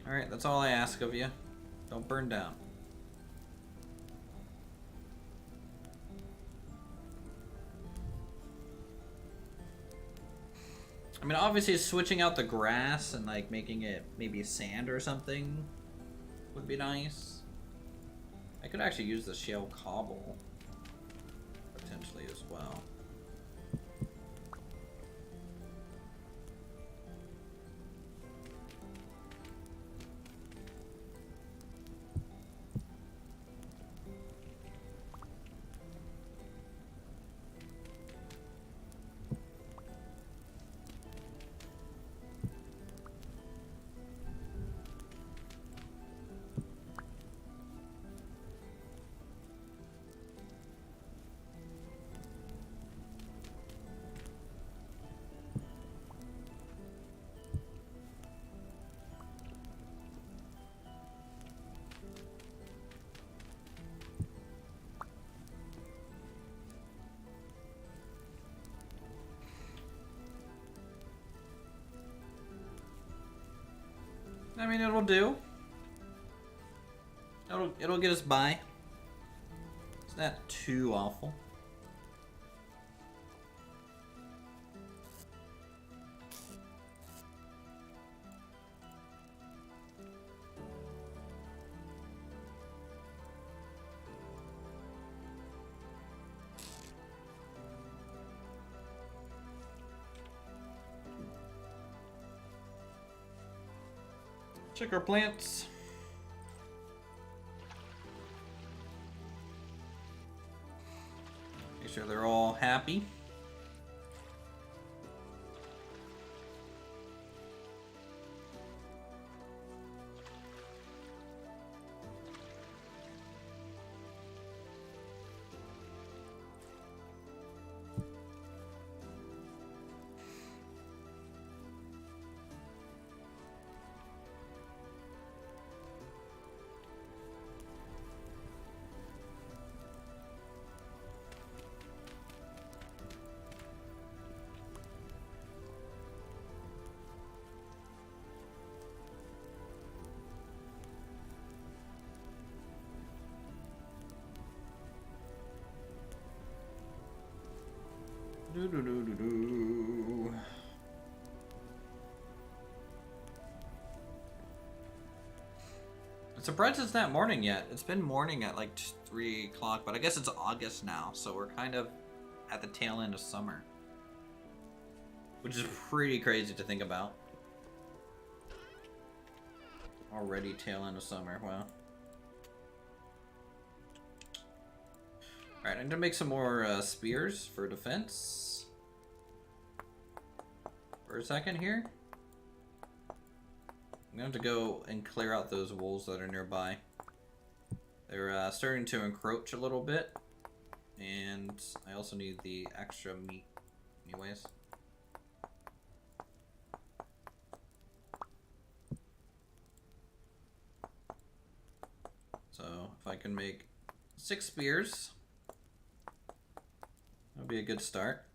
Alright, that's all I ask of you. Don't burn down. I mean, obviously switching out the grass and like making it maybe sand or something would be nice. I could actually use the shale cobble potentially as well. I mean, it'll do. It'll get us by. It's not too awful. Check our plants. Make sure they're all happy. Do do do do do. I'm surprised it's not morning yet. It's been morning at like 3 o'clock, but I guess it's August now, so we're kind of at the tail end of summer. Which is pretty crazy to think about. Already tail end of summer, wow. Alright, I'm gonna make some more spears for defense. For a second here. I'm gonna have to go and clear out those wolves that are nearby. They're starting to encroach a little bit. And I also need the extra meat anyways. So if I can make 6 spears, that'll be a good start.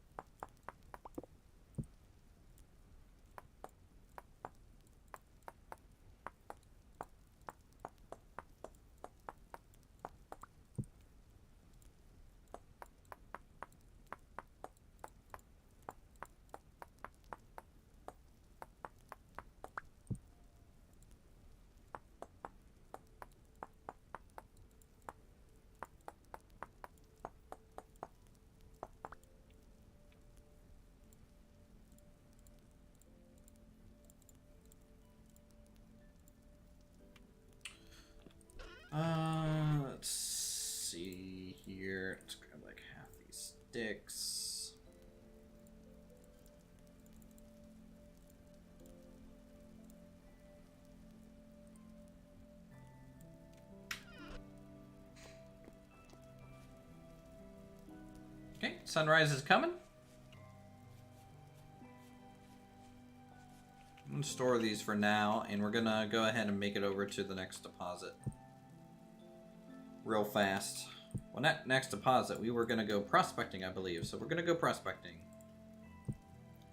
Let's see here. Let's grab like half these sticks. Okay, sunrise is coming. I'm gonna store these for now, and we're gonna go ahead and make it over to the next deposit. Real fast. Well, not next deposit. We were gonna go prospecting, I believe. So we're gonna go prospecting.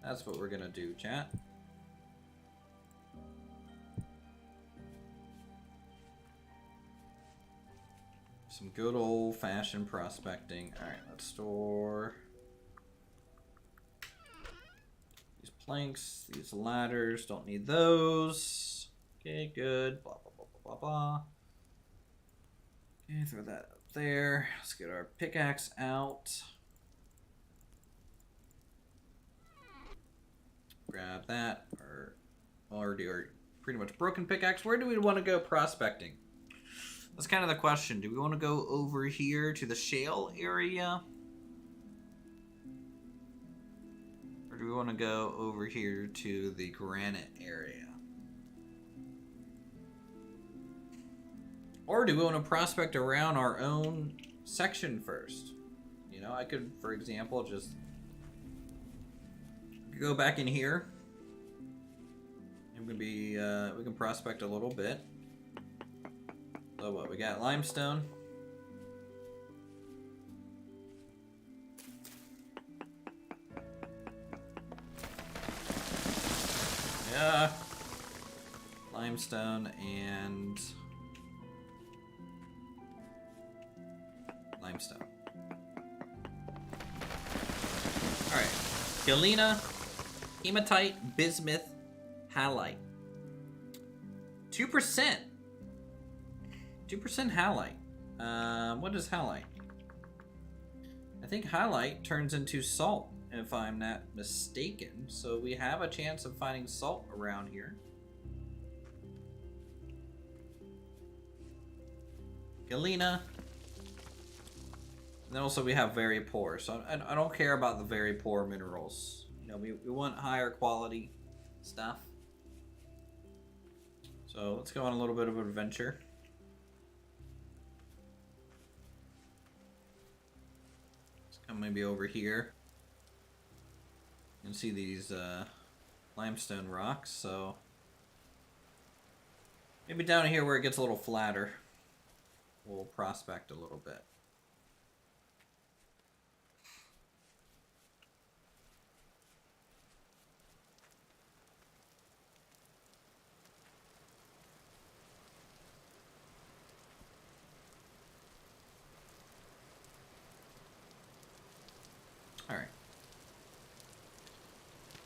That's what we're gonna do, chat. Some good old-fashioned prospecting. All right, let's store these planks, these ladders. Don't need those. Okay, good. Blah blah blah blah blah blah. Okay, throw that up there. Let's get our pickaxe out. Grab that. Our already pretty much broken pickaxe. Where do we want to go prospecting? That's kind of the question. Do we want to go over here to the shale area? Or do we want to go over here to the granite area? Or do we want to prospect around our own section first? You know, I could, for example, just go back in here. And we can prospect a little bit. So what, we got limestone. Yeah. Limestone and limestone. Alright. Galena, hematite, bismuth, halite. 2%. 2% halite. What is halite? I think halite turns into salt, if I'm not mistaken. So we have a chance of finding salt around here. Galena. And then also we have very poor. So I don't care about the very poor minerals. You know, we want higher quality stuff. So let's go on a little bit of an adventure. Let's come maybe over here. You can see these limestone rocks. So maybe down here where it gets a little flatter, we'll prospect a little bit. Alright.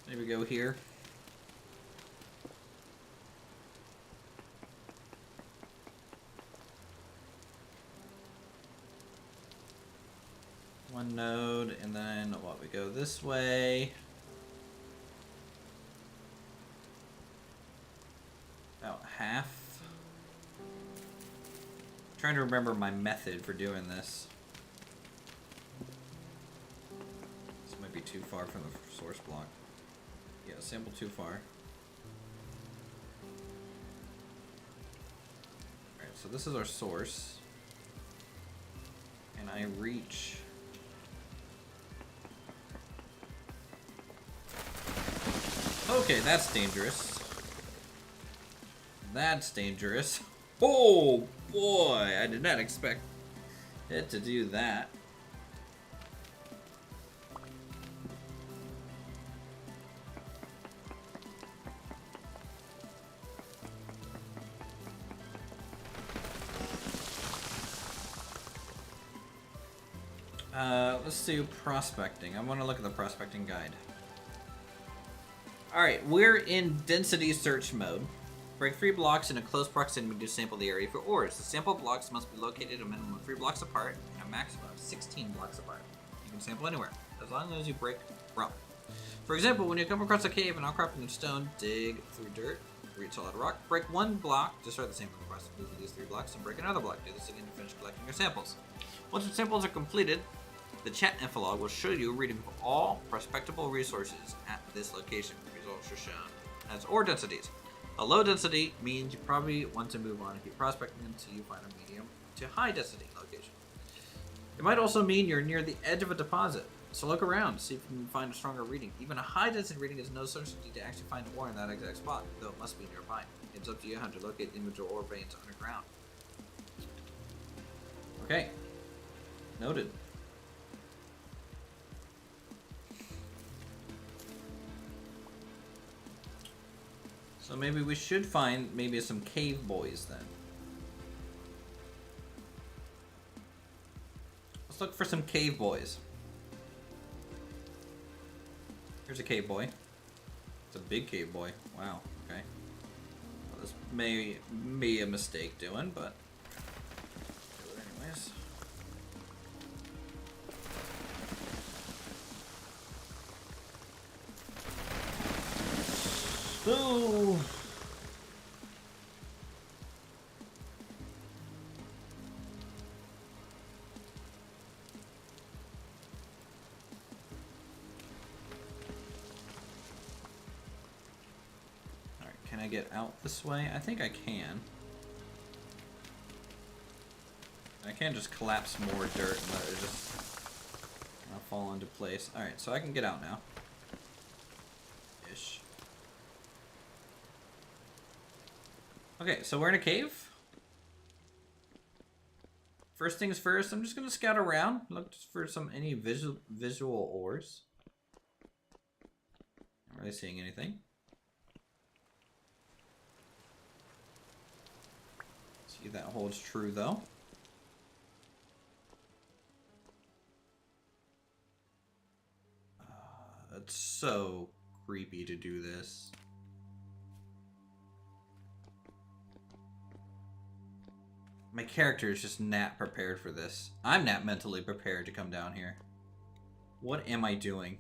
Maybe go here. One node, and then what? We go this way. About half. I'm trying to remember my method for doing this. This might be too far from the source block. Yeah, sample too far. Alright, so this is our source. And I reach... Okay, that's dangerous. That's dangerous. Oh boy, I did not expect it to do that. Let's do prospecting. I want to look at the prospecting guide. Alright, we're in density search mode. Break 3 blocks in a close proximity to sample the area for ores. The sample blocks must be located a minimum of 3 blocks apart and a maximum of 16 blocks apart. You can sample anywhere, as long as you break rock. For example, when you come across a cave and outcropping of stone, dig through dirt, read solid rock, break 1 block to start the sampling process. Move through these 3 blocks and break another block. Do this again to finish collecting your samples. Once your samples are completed, the chat info log will show you a reading of all prospectable resources at this location. Results are shown as ore densities. A low density means you probably want to move on and keep prospecting until you find a medium to high density location. It might also mean you're near the edge of a deposit, so look around, see if you can find a stronger reading. Even a high density reading is no certainty to actually find ore in that exact spot, though it must be nearby. It's up to you how to locate individual ore veins underground. Okay, noted. So maybe we should find maybe some cave boys then. Let's look for some cave boys. Here's a cave boy. It's a big cave boy. Wow, okay. Well, this may be a mistake doing, but do it anyways. Ooh. Alright, can I get out this way? I think I can. I can't just collapse more dirt and let it just fall into place. Alright, so I can get out now. Ish. Okay, so we're in a cave. First things first, I'm just gonna scout around, look for any visual ores. Not really seeing anything. See if that holds true though. It's so creepy to do this. My character is just not prepared for this. I'm not mentally prepared to come down here. What am I doing?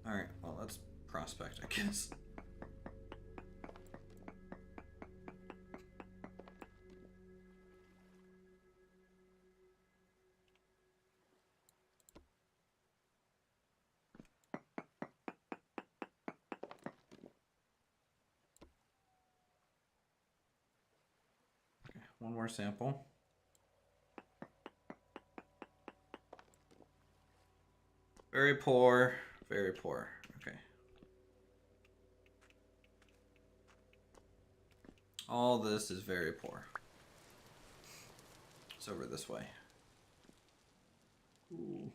Alright, well, let's prospect, I guess. One more sample. Very poor, very poor. Okay. All this is very poor. It's over this way. Ooh.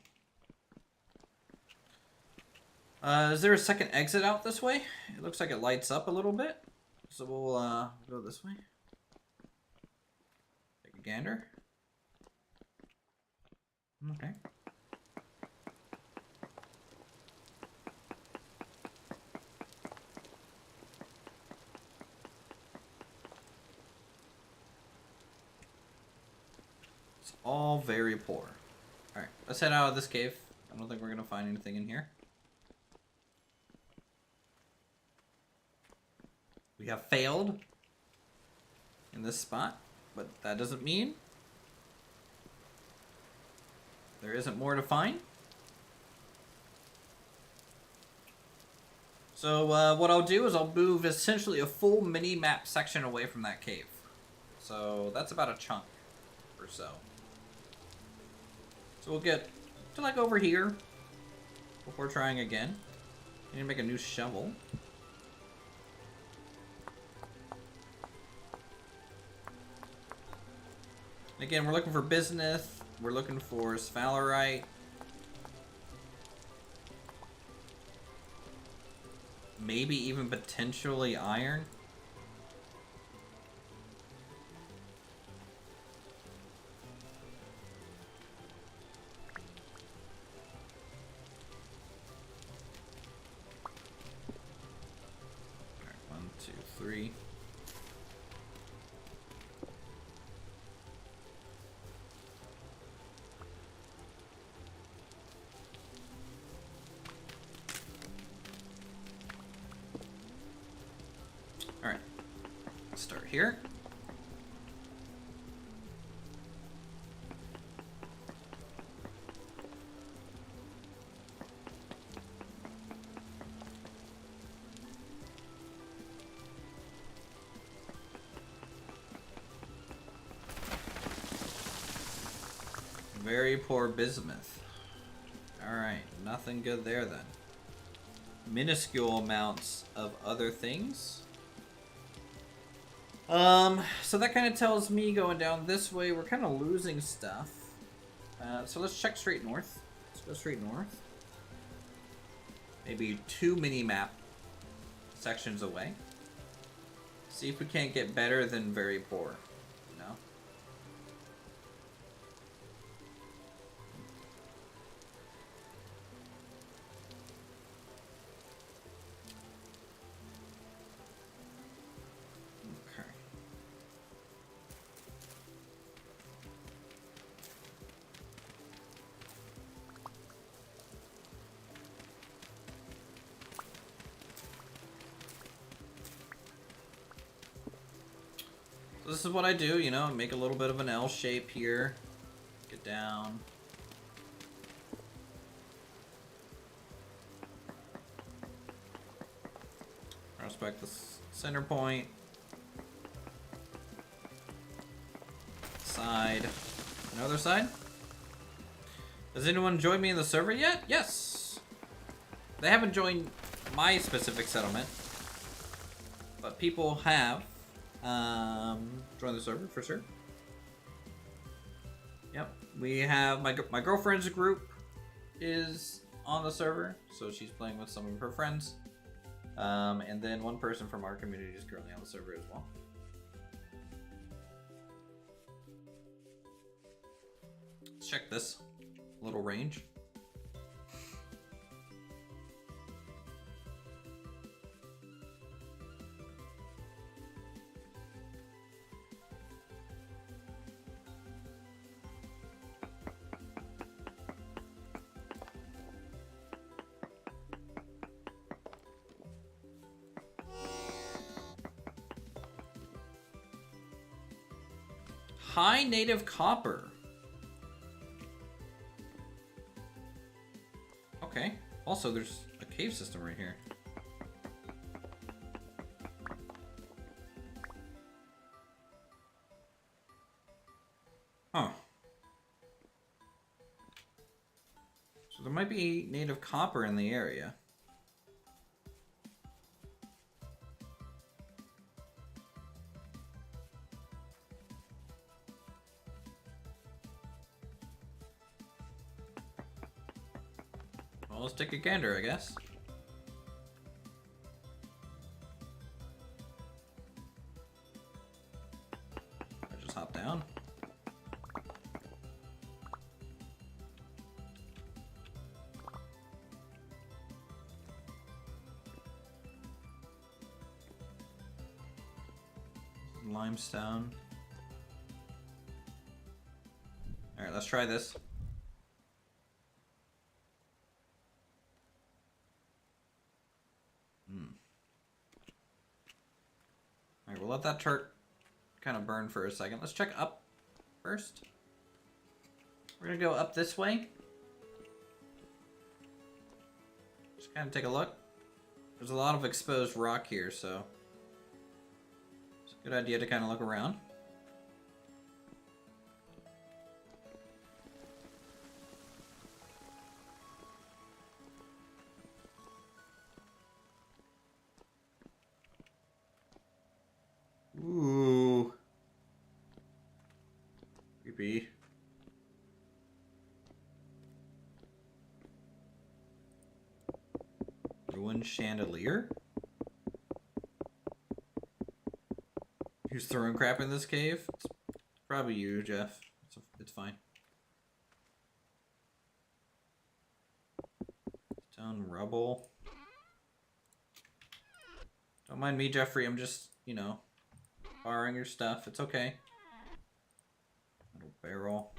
Is there a second exit out this way? It looks like it lights up a little bit. So we'll go this way. Gander. Okay. It's all very poor. Alright, let's head out of this cave. I don't think we're gonna find anything in here. We have failed in this spot, but that doesn't mean there isn't more to find. So what I'll do is I'll move essentially a full mini-map section away from that cave. So that's about a chunk or so. So we'll get to like over here before trying again. I need to make a new shovel. Again, we're looking for bismuth. We're looking for sphalerite. Maybe even potentially iron. All right, 1, 2, 3. Alright, let's start here. Very poor bismuth. Alright, nothing good there then. Minuscule amounts of other things. So that kind of tells me going down this way, we're kind of losing stuff. So let's check straight north. Let's go straight north. Maybe 2 mini-map sections away. See if we can't get better than very poor, you know? This is what I do, you know, make a little bit of an L shape here. Get down. Prospect the center point. Side. Another side. Has anyone joined me in the server yet? Yes! They haven't joined my specific settlement, but people have. Join the server for sure. Yep, we have my girlfriend's group is on the server, so she's playing with some of her friends. And then one person from our community is currently on the server as well. Let's check this little range. High native copper. Okay. Also, there's a cave system right here. Huh. So there might be native copper in the area. Well, let's take a gander, I guess. I just hop down. limestone. Alright, let's try this. Alright, we'll let that chart kind of burn for a second. Let's check up first. We're gonna go up this way. Just kind of take a look. There's a lot of exposed rock here, so it's a good idea to kind of look around. Ooh. Creepy. Ruined chandelier? Who's throwing crap in this cave? It's probably you, Jeff. It's fine. Stone rubble. Don't mind me, Jeffrey. I'm just, you know, borrowing your stuff. It's okay. Metal barrel.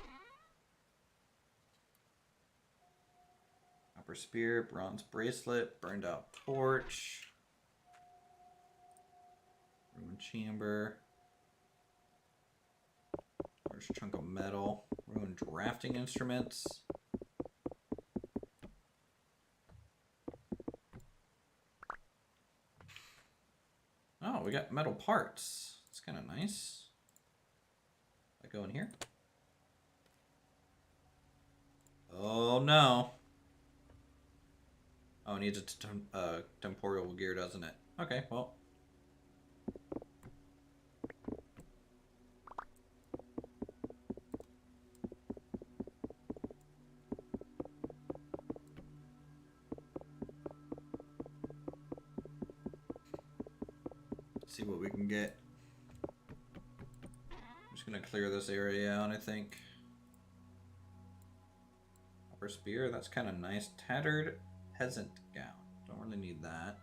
Copper spear, bronze bracelet, burned out torch. Ruined chamber. Large chunk of metal. Ruined drafting instruments. Oh, we got metal parts. It's kind of nice. I go in here. Oh no. Oh, it needs a temporal gear, doesn't it? Okay, well. Let's see what we can get. I'm just gonna clear this area out, I think. Copper spear, that's kind of nice. Tattered peasant gown. Don't really need that.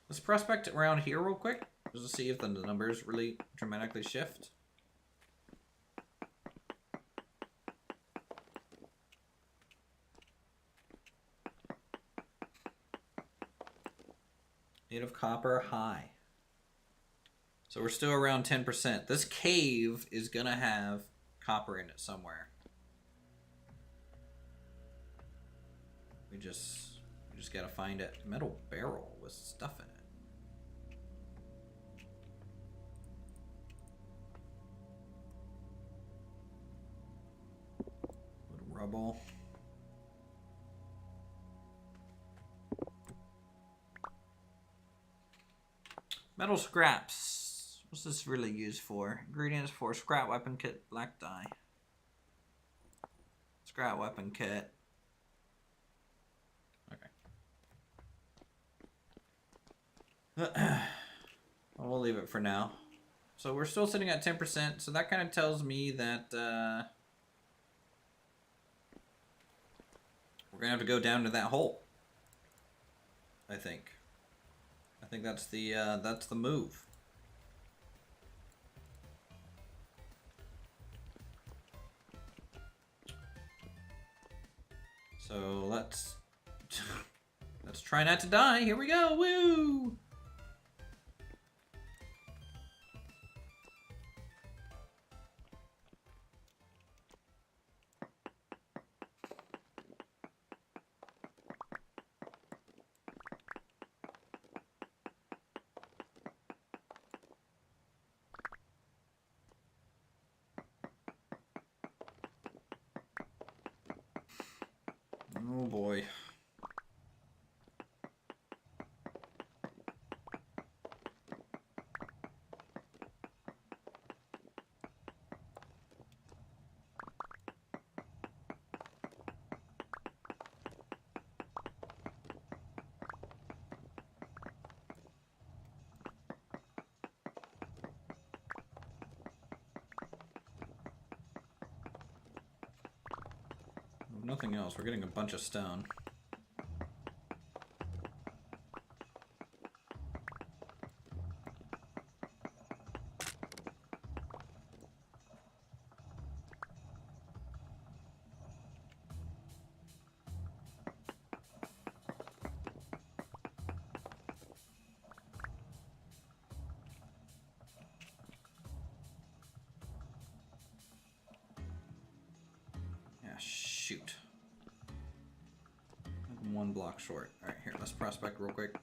Let's prospect around here real quick, just to see if the numbers really dramatically shift. Native copper high. So we're still around 10%. This cave is gonna have copper in it somewhere. We just gotta find it. Metal barrel with stuff in it. Wood rubble. Metal scraps. What's this really used for? Ingredients for scrap weapon kit, black dye. Scrap weapon kit. Okay. We'll leave it for now. So we're still sitting at 10%, so that kind of tells me that we're gonna have to go down to that hole. I think that's the move. So let's try not to die. Here we go. Woo! Oh boy. nothing else. We're getting a bunch of stone. Shoot. I'm 1 block short. Alright, here, let's prospect real quick.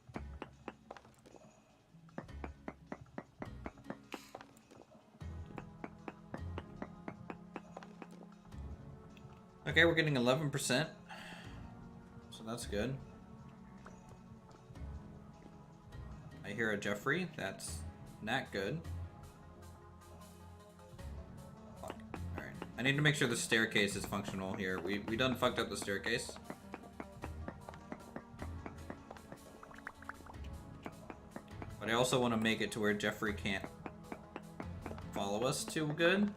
Okay, we're getting 11%. So that's good. I hear a Jeffrey. That's not good. I need to make sure the staircase is functional here. We done fucked up the staircase. But I also want to make it to where Jeffrey can't follow us too good.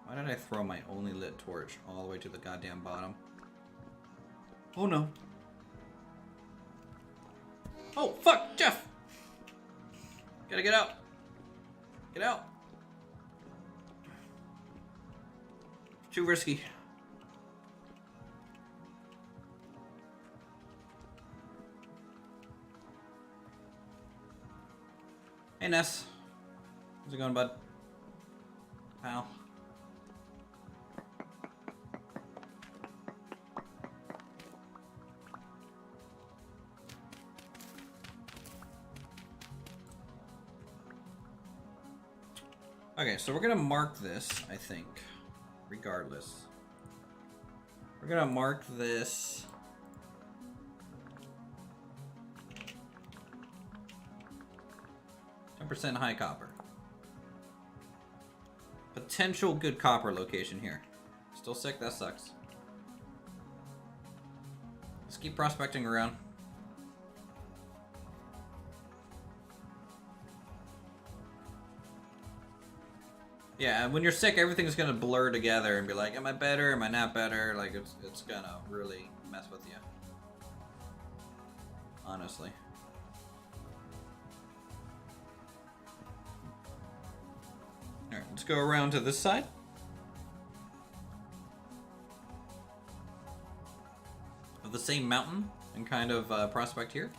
Why did I throw my only lit torch all the way to the goddamn bottom? Oh no. Oh, fuck, Jeff! Gotta get out. Get out. Too risky. Hey, Ness. How's it going, bud? Pal. Okay, so we're gonna mark this, I think, regardless. We're gonna mark this 10% high copper. Potential good copper location here. Still sick? That sucks. Let's keep prospecting around. Yeah, when you're sick, everything's gonna blur together and be like, am I better? Am I not better? Like, it's gonna really mess with you. Honestly. Alright, let's go around to this side. Of the same mountain and kind of prospect here.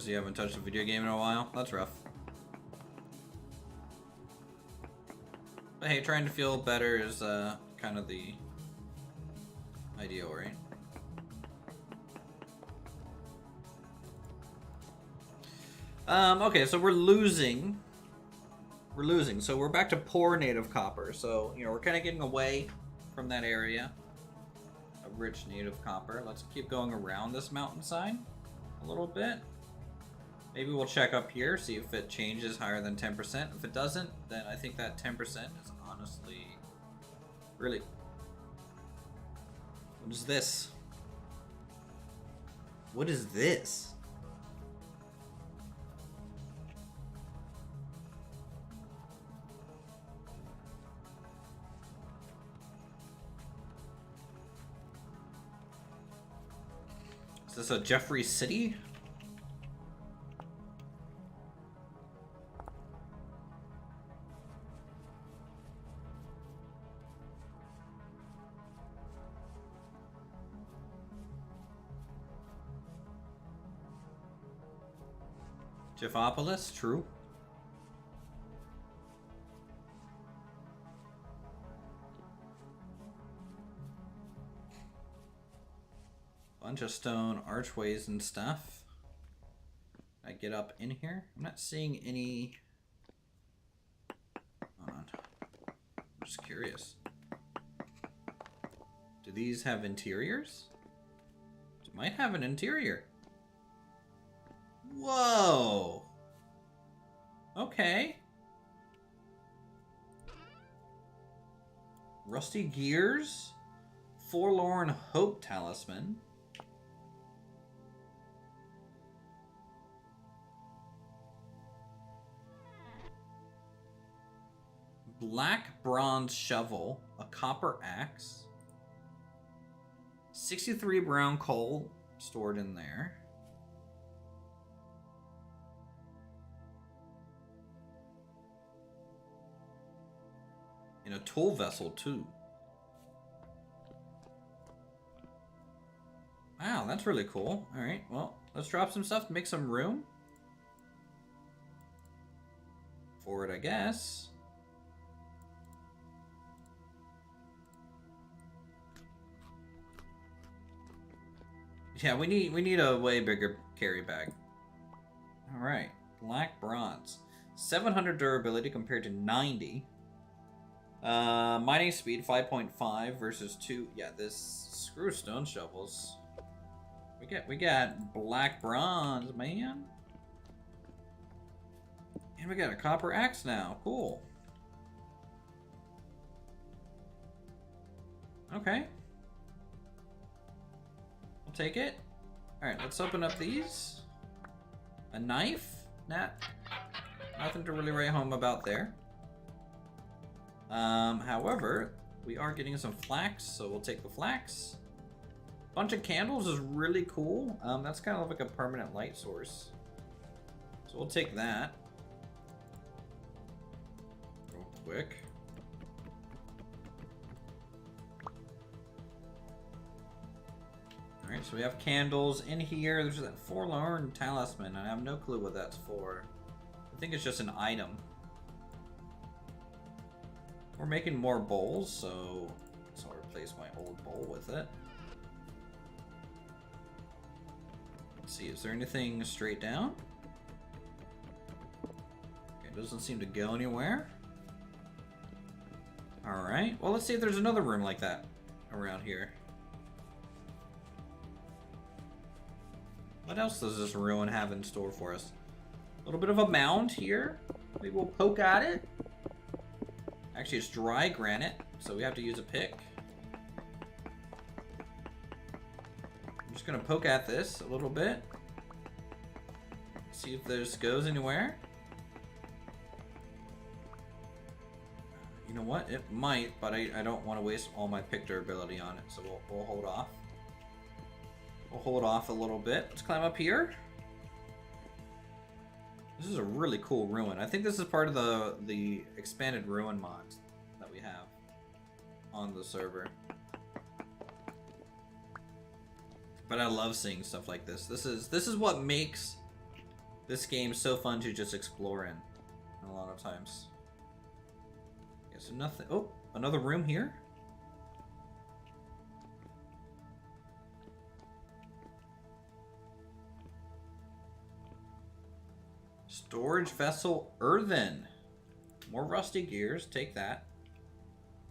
You haven't touched a video game in a while? That's rough. But hey, trying to feel better is kind of the ideal, right? Okay, so we're losing. We're losing. So we're back to poor native copper. So, you know, we're kind of getting away from that area of rich native copper. Let's keep going around this mountainside a little bit. Maybe we'll check up here, see if it changes higher than 10%. If it doesn't, then I think that 10% is honestly... Really? What is this? What is this? Is this a Jeffrey City? Gephopolis, true. Bunch of stone archways and stuff. I get up in here. I'm not seeing any. Hold on. I'm just curious. Do these have interiors? Might have an interior. Whoa. Okay. Rusty Gears. Forlorn Hope Talisman. Black Bronze Shovel. A Copper Axe. 63 brown coal stored in there. In a tool vessel, too. Wow, that's really cool. Alright, well, let's drop some stuff to make some room for it, I guess. Yeah, we need a way bigger carry bag. Alright, black bronze. 700 durability compared to 90. Mining speed 5.5 versus 2. Yeah, this screw stone shovels. We got black bronze, man. And we got a copper axe now. Cool. Okay. We'll take it. Alright, let's open up these. A knife? Nothing to really write home about there. However, we are getting some flax, so we'll take the flax. Bunch of candles is really cool. That's kind of like a permanent light source. So we'll take that. Real quick. Alright, so we have candles in here. There's that Forlorn Talisman. I have no clue what that's for. I think it's just an item. We're making more bowls, so I'll replace my old bowl with it. Let's see, is there anything straight down? Okay, it doesn't seem to go anywhere. Alright, well, let's see if there's another room like that around here. What else does this ruin have in store for us? A little bit of a mound here. Maybe we'll poke at it. Actually, it's dry granite, so we have to use a pick. I'm just gonna poke at this a little bit. See if this goes anywhere. You know what? It might, but I don't want to waste all my pick durability on it, so we'll hold off. We'll hold off a little bit. Let's climb up here. This is a really cool ruin. I think this is part of the expanded ruin mods that we have on the server. But I love seeing stuff like this. This is what makes this game so fun to just explore in a lot of times. Okay, so nothing. Oh, another room here. Storage vessel earthen. More rusty gears. Take that.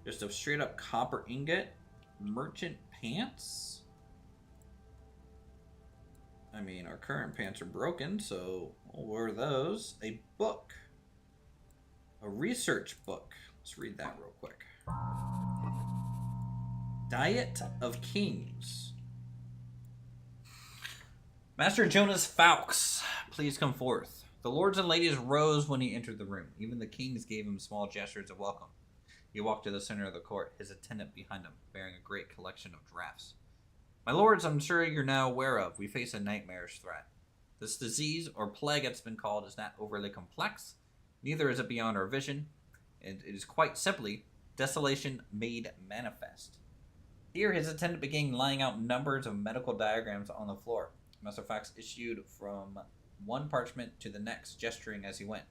Just a straight up copper ingot. Merchant pants. I mean, our current pants are broken, so we'll wear those. A book. A research book. Let's read that real quick. Diet of Kings. Master Jonas Fawkes, please come forth. The lords and ladies rose when he entered the room. Even the kings gave him small gestures of welcome. He walked to the center of the court, his attendant behind him, bearing a great collection of drafts. My lords, I'm sure you're now aware of, we face a nightmarish threat. This disease, or plague it's been called, is not overly complex, neither is it beyond our vision, and it is quite simply desolation made manifest. Here his attendant began laying out numbers of medical diagrams on the floor. Master Fawkes issued from one parchment to the next, gesturing as he went.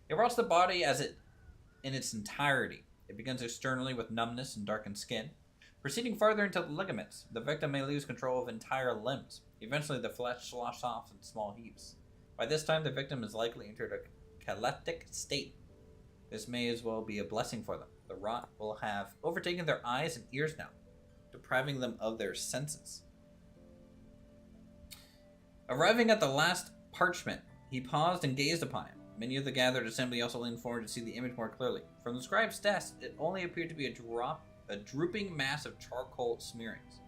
He watched the body in its entirety. It begins externally with numbness and darkened skin. Proceeding farther into the ligaments, the victim may lose control of entire limbs. Eventually, the flesh sloshs off in small heaps. By this time, the victim is likely entered a cataleptic state. This may as well be a blessing for them. The rot will have overtaken their eyes and ears now, depriving them of their senses. Arriving at the last parchment, he paused and gazed upon it. Many of the gathered assembly also leaned forward to see the image more clearly. From the scribe's desk, it only appeared to be a drooping mass of charcoal smearings.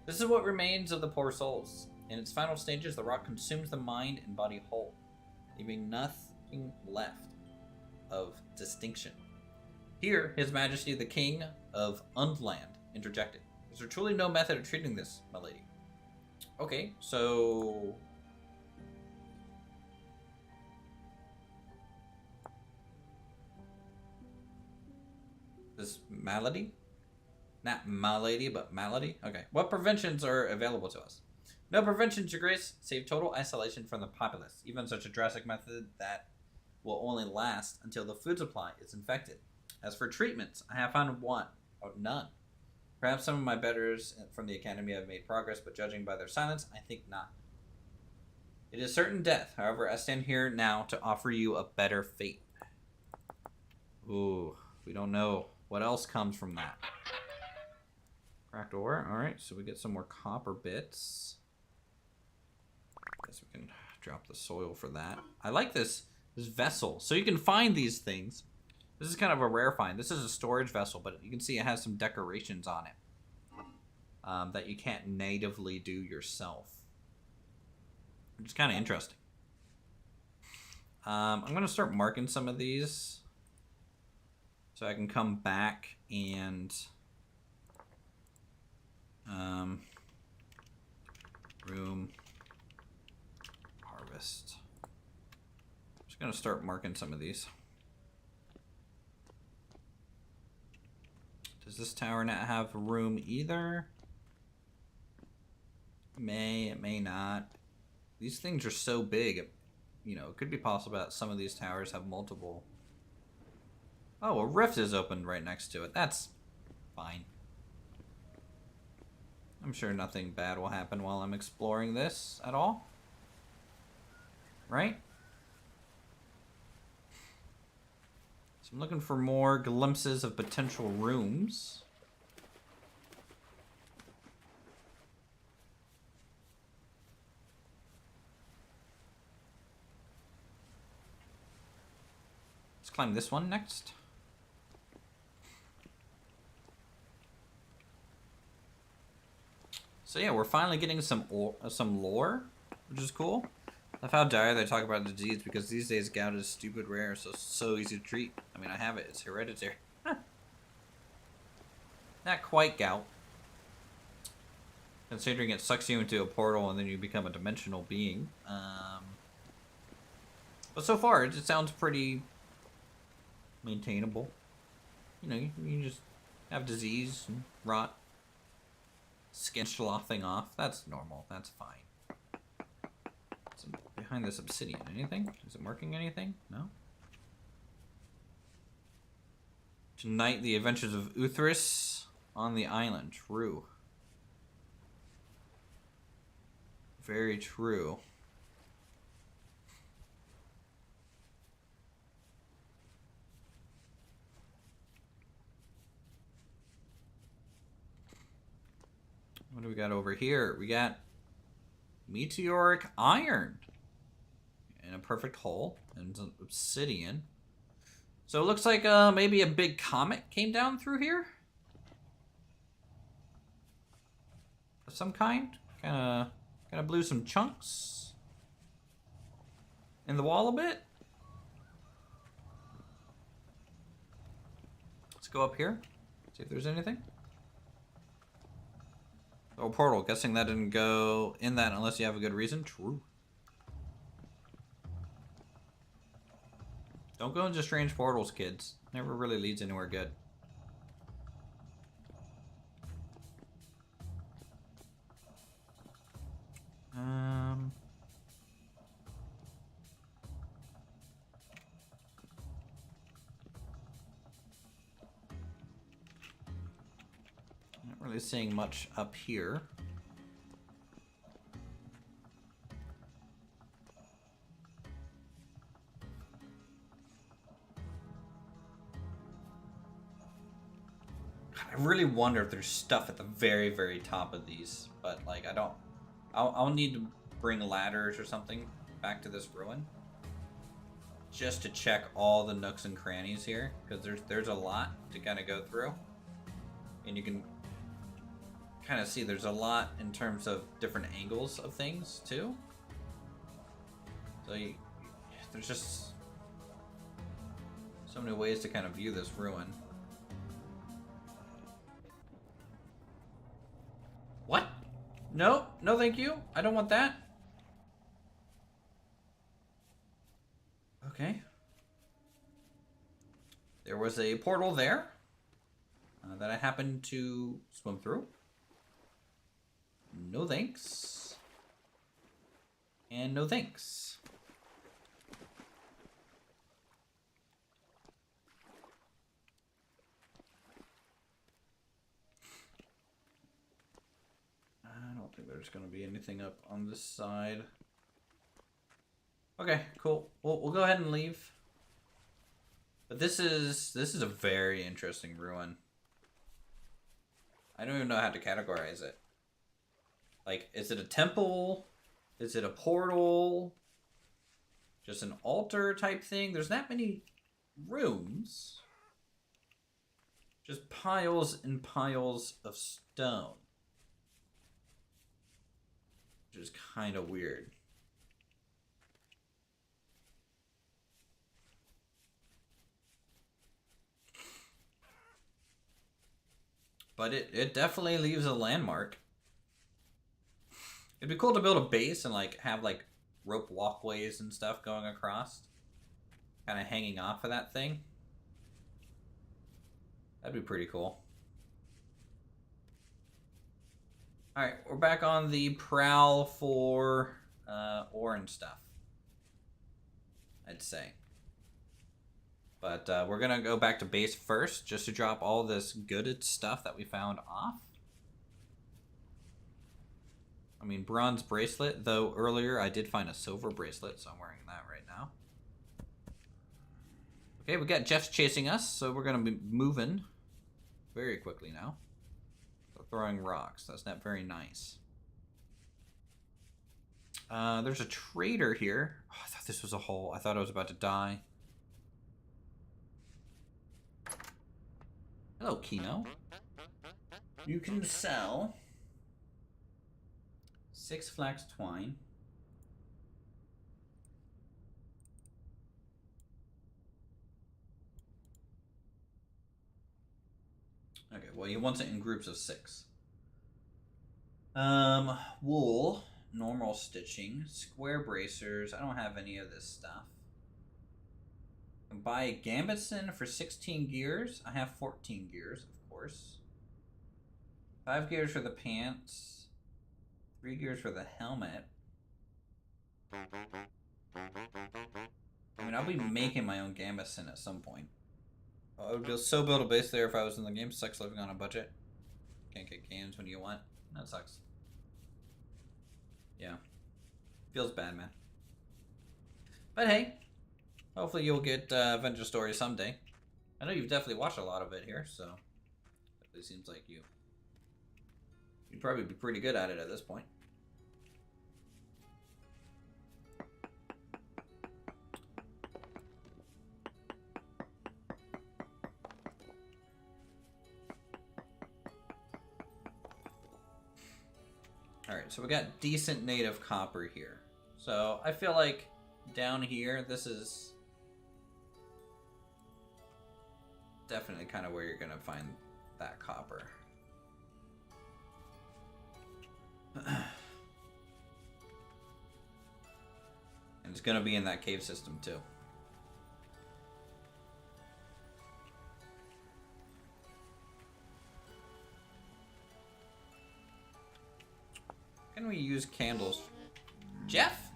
This is what remains of the poor souls. In its final stages, the rot consumes the mind and body whole, leaving nothing left of distinction. Here, His Majesty the King of Undland interjected. Is there truly no method of treating this, my lady? Okay, so... this malady? Not malady, but malady? Okay. What preventions are available to us? No preventions, Your Grace, save total isolation from the populace. Even such a drastic method that will only last until the food supply is infected. As for treatments, I have found none. Perhaps some of my betters from the Academy have made progress, but judging by their silence, I think not. It is certain death. However, I stand here now to offer you a better fate. Ooh, we don't know what else comes from that. Cracked ore. Alright, so we get some more copper bits. Guess we can drop the soil for that. I like this vessel. So you can find these things. This is kind of a rare find. This is a storage vessel, but you can see it has some decorations on it that you can't natively do yourself. Which is kind of interesting. I'm going to start marking some of these so I can come back and room harvest. I'm just going to start marking some of these. Does this tower not have room either? It may not. These things are so big, you know, it could be possible that some of these towers have multiple. Oh, a rift is opened right next to it. That's fine. I'm sure nothing bad will happen while I'm exploring this at all. Right? So I'm looking for more glimpses of potential rooms. Let's climb this one next. So yeah, we're finally getting some lore, which is cool. I love how dire they talk about the disease because these days gout is stupid rare, so easy to treat. I mean, I have it; it's hereditary. Not quite gout, considering it sucks you into a portal and then you become a dimensional being. But so far, it just sounds pretty maintainable. You know, you just have disease and rot. Skin sloughing off. That's normal. That's fine. So behind this obsidian, anything? Is it marking anything? No? Tonight, the adventures of Uthris on the island. True. Very true. What do we got over here? We got meteoric iron and a perfect hole and some obsidian. So it looks like maybe a big comet came down through here of some kind. Kind of blew some chunks in the wall a bit. Let's go up here, see if there's anything. Oh, portal. Guessing that didn't go in that unless you have a good reason. True. Don't go into strange portals, kids. Never really leads anywhere good. Not really seeing much up here. I really wonder if there's stuff at the very, very top of these, but like I don't. I'll need to bring ladders or something back to this ruin. Just to check all the nooks and crannies here, because there's a lot to kind of go through. And you can kind of see there's a lot in terms of different angles of things, too. So there's just so many ways to kind of view this ruin. What? No, no thank you. I don't want that. Okay. There was a portal there that I happened to swim through. No thanks. And no thanks. I don't think there's going to be anything up on this side. Okay, cool. We'll go ahead and leave. But this is a very interesting ruin. I don't even know how to categorize it. Like, is it a temple? Is it a portal? Just an altar type thing? There's that many rooms. Just piles and piles of stone. Which is kind of weird. But it definitely leaves a landmark. It'd be cool to build a base and like have like rope walkways and stuff going across. Kind of hanging off of that thing. That'd be pretty cool. Alright, we're back on the prowl for ore and stuff. I'd say. But we're going to go back to base first, just to drop all this good stuff that we found off. I mean, bronze bracelet, though earlier I did find a silver bracelet, so I'm wearing that right now. Okay, we got Jeff's chasing us, so we're going to be moving very quickly now. So throwing rocks, that's not very nice. There's a trader here. Oh, I thought this was a hole. I thought I was about to die. Hello, Kino. You can sell 6 flax twine. Okay, well, he wants it in groups of 6. Wool, normal stitching, square bracers. I don't have any of this stuff. Buy a gambesson for 16 gears. I have 14 gears, of course. 5 gears for the pants. 3 gears for the helmet. I mean, I'll be making my own gambesson at some point. I would so build a base there if I was in the game. Sucks living on a budget. Can't get games when you want. That sucks. Yeah. Feels bad, man. But hey. Hopefully you'll get Adventure Story someday. I know you've definitely watched a lot of it here, so it seems like you'd probably be pretty good at it at this point. Alright, so we got decent native copper here. So I feel like down here, this is definitely kind of where you're gonna find that copper. And it's gonna be in that cave system too. Can we use candles? Jeff?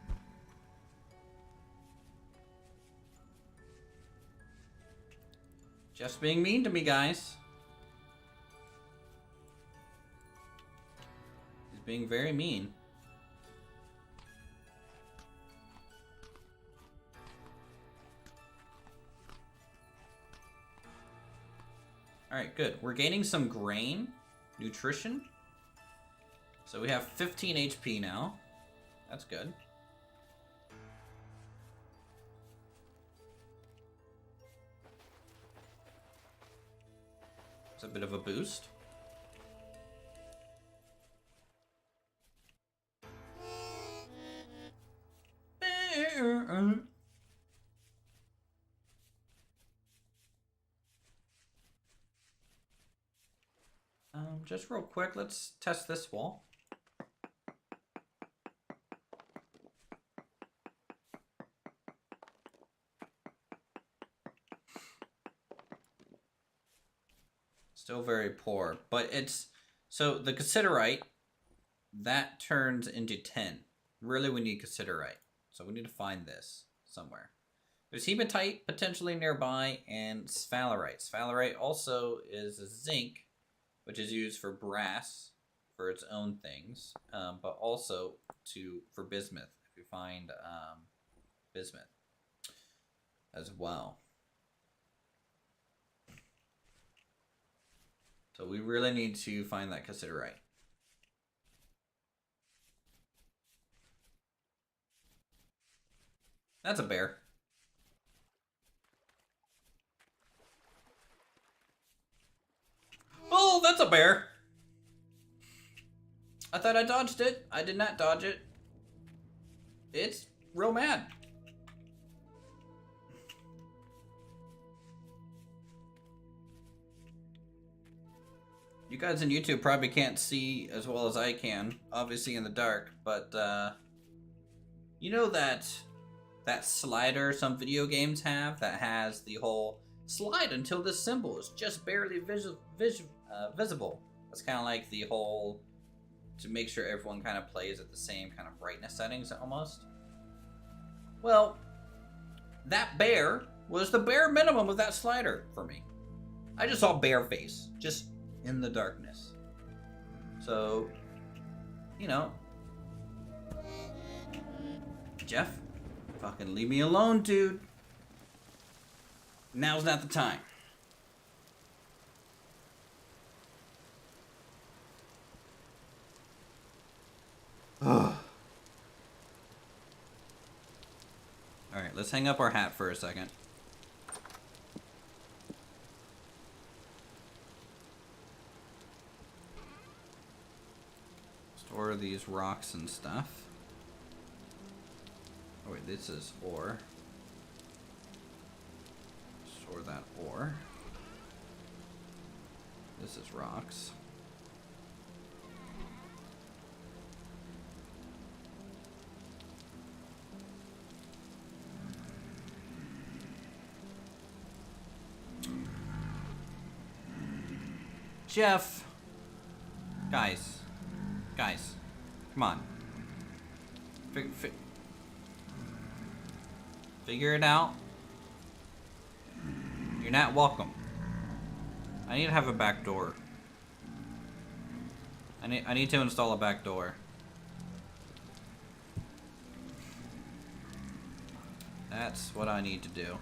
Jeff's being mean to me, guys. He's being very mean. Alright, good. We're gaining some grain, nutrition. So we have 15 HP now. That's good. It's a bit of a boost. Just real quick, let's test this wall. Still very poor, but it's... So the cassiterite, that turns into tin. Really, we need cassiterite. So we need to find this somewhere. There's hematite potentially nearby, and sphalerite. Sphalerite also is a zinc, which is used for brass for its own things, but also for bismuth, if you find bismuth as well. So we really need to find that cassiterite. That's a bear. Oh, that's a bear. I thought I dodged it. I did not dodge it. It's real mad. You guys in YouTube probably can't see as well as I can, obviously in the dark, but you know that slider some video games have that has the whole slide until this symbol is just barely visible. That's kind of like the whole, to make sure everyone kind of plays at the same kind of brightness settings almost. Well, that bear was the bare minimum of that slider for me. I just saw bear face, just in the darkness. So, you know, Jeff, fucking leave me alone, dude. Now's not the time. Alright, let's hang up our hat for a second. Store these rocks and stuff. Oh wait, this is ore. Store that ore. This is rocks. Jeff! Guys, come on. Figure it out. You're not welcome. I need to have a back door. I need to install a back door. That's what I need to do.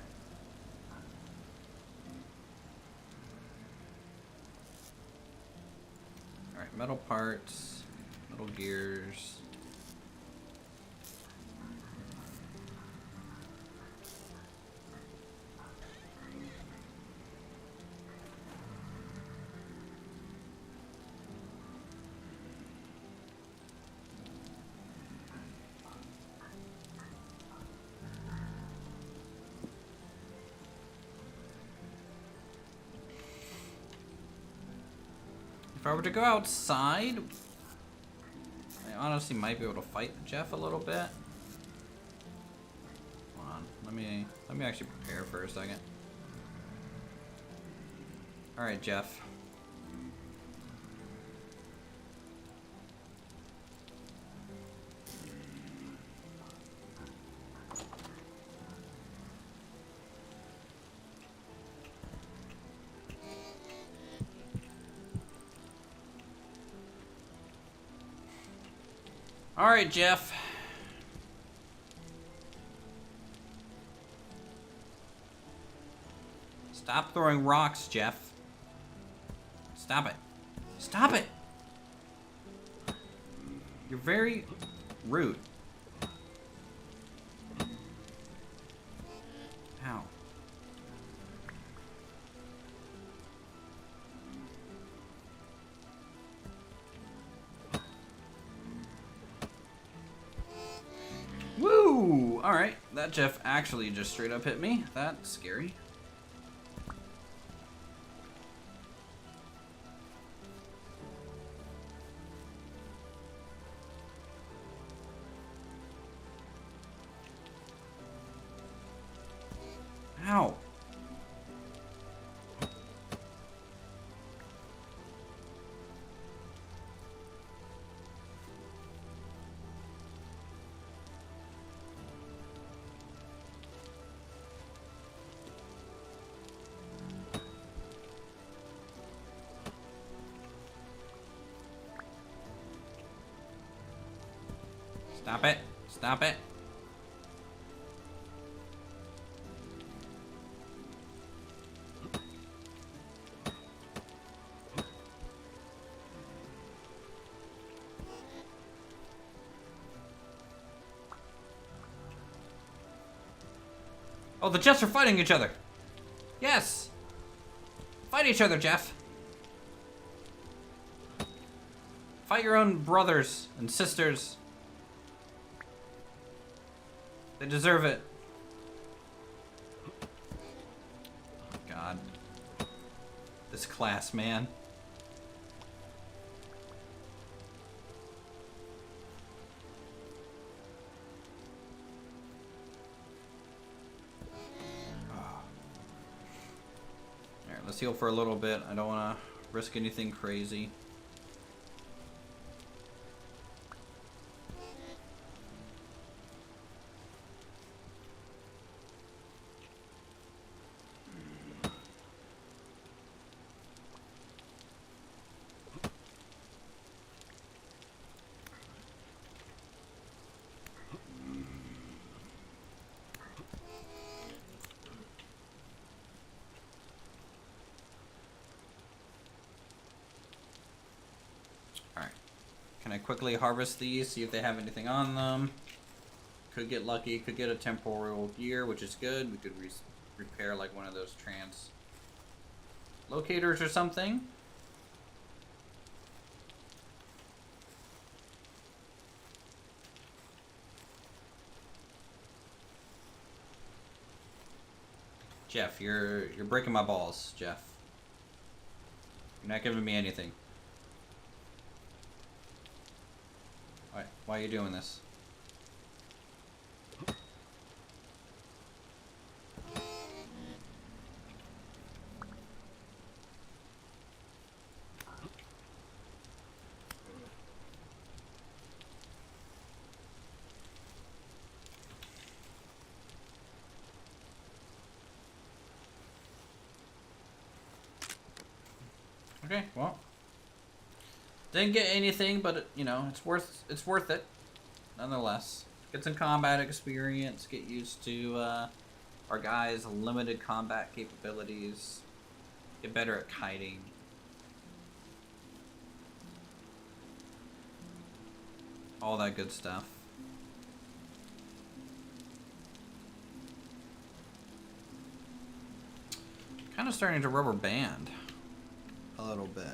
Alright, metal parts, metal gears. If I were to go outside, I honestly might be able to fight Jeff a little bit. Hold on, let me actually prepare for a second. All right, Jeff. All right, Jeff. Stop throwing rocks, Jeff. Stop it. Stop it! You're very rude. Woo! Alright, that Jeff actually just straight up hit me. That's scary. Ow. Stop it. Stop it. Oh, the Jeffs are fighting each other. Yes. Fight each other, Jeff. Fight your own brothers and sisters. They deserve it. God. This class, man. Alright, let's heal for a little bit. I don't want to risk anything crazy. Can I quickly harvest these, see if they have anything on them? Could get lucky, could get a temporal gear, which is good. We could repair like one of those trans locators or something. Jeff, you're breaking my balls, Jeff. You're not giving me anything. Why are you doing this? Okay, well. Didn't get anything, but you know, it's worth it, nonetheless. Get some combat experience, get used to our guys' limited combat capabilities, get better at kiting. All that good stuff. Kind of starting to rubber band a little bit.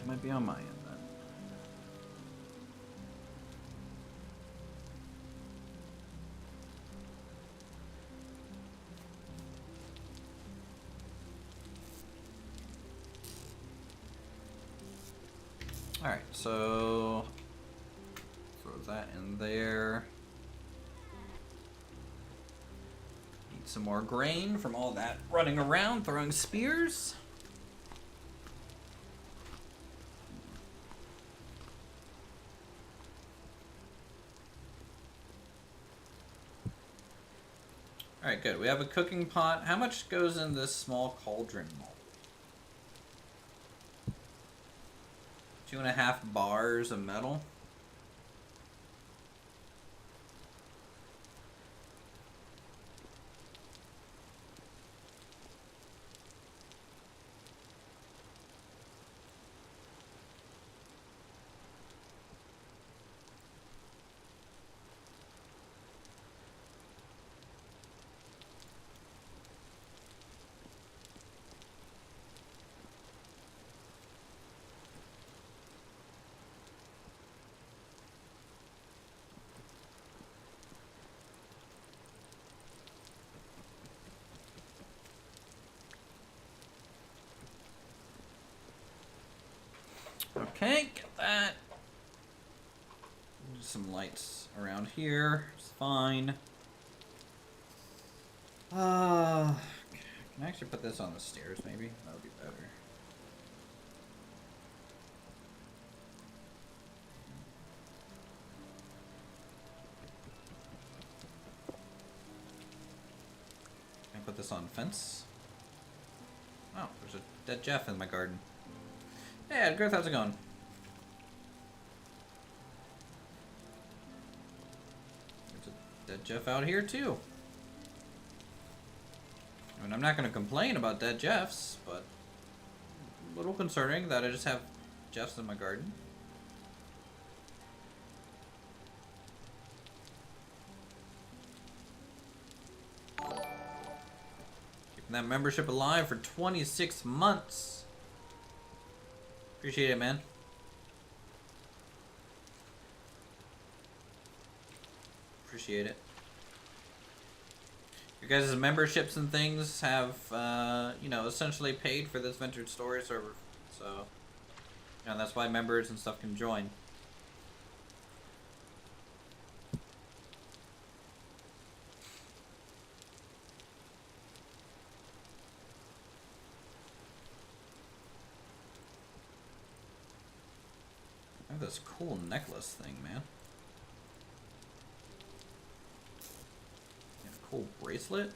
Might be on my end then. Alright, so throw that in there. Need some more grain from all that running around, throwing spears. Alright, good. We have a cooking pot. How much goes in this small cauldron mold? 2.5 bars of metal. Okay, get that. Some lights around here. It's fine. Can I actually put this on the stairs, maybe? That would be better. Can I put this on fence? Oh, there's a dead Jeff in my garden. Hey, Edgar, how's it going? There's a dead Jeff out here, too. I mean, I'm not going to complain about dead Jeffs, but a little concerning that I just have Jeffs in my garden. Keeping that membership alive for 26 months. Appreciate it, man. Appreciate it. Your guys' memberships and things have, you know, essentially paid for this vintage story server. So, you know, that's why members and stuff can join. I have this cool necklace thing, man. And a cool bracelet.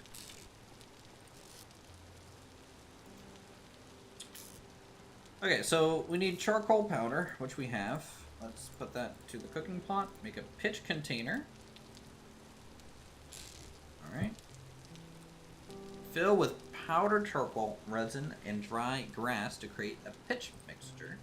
Okay, so we need charcoal powder, which we have. Let's put that to the cooking pot. Make a pitch container. Alright. Fill with powdered charcoal, resin, and dry grass to create a pitch mixture.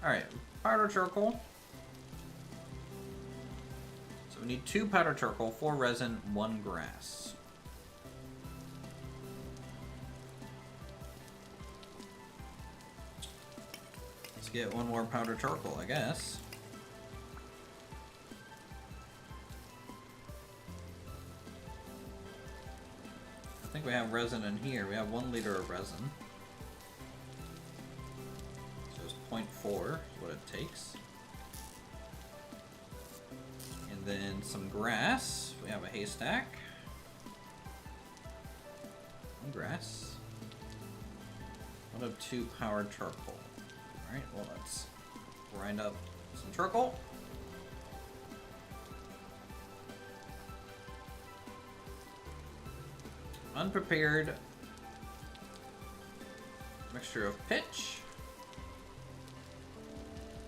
Alright, powder charcoal. So we need 2 powder charcoal, 4 resin, 1 grass. Let's get 1 more powder charcoal, I guess. I think we have resin in here. We have 1 liter of resin. 0.4 is what it takes. And then some grass. We have a haystack. 1 grass. 1 of 2 powdered charcoal. Alright, well let's grind up some charcoal. Unprepared mixture of pitch.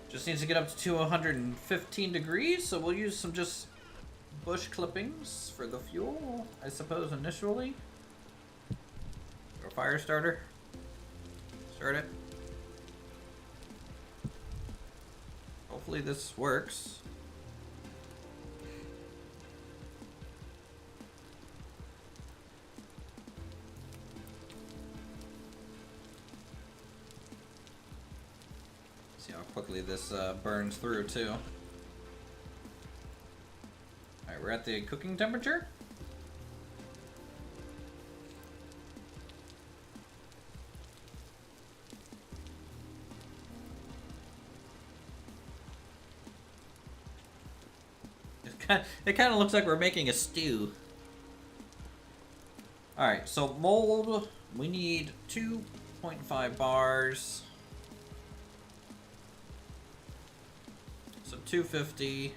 Just needs to get up to 115 degrees, so we'll use some just bush clippings for the fuel, I suppose, initially. A fire starter. Start it. Hopefully this works. Quickly this burns through too. Alright, we're at the cooking temperature. It kind of looks like we're making a stew. Alright, so mold, we need 2.5 bars. So 250.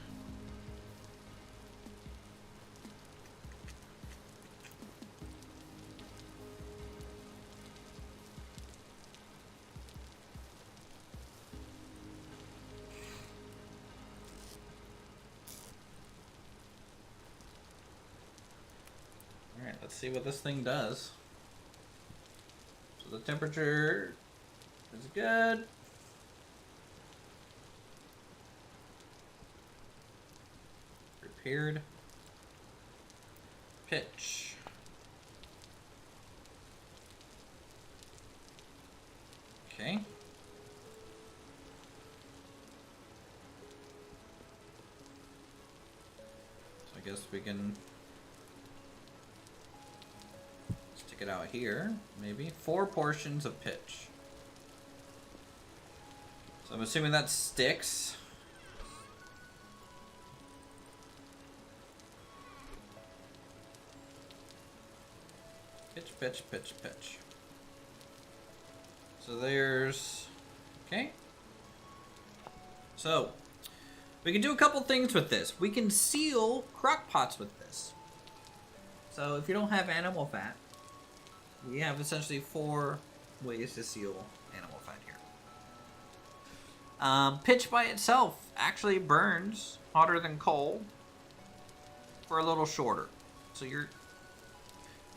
Alright, let's see what this thing does. So the temperature is good. Repaired. Pitch. Okay. So I guess we can stick it out here, maybe. 4 portions of pitch. So I'm assuming that sticks. Pitch, pitch, pitch, pitch. So there's... Okay. So, we can do a couple things with this. We can seal crock pots with this. So if you don't have animal fat, we have essentially 4 ways to seal animal fat here. Pitch by itself actually burns hotter than coal for a little shorter. So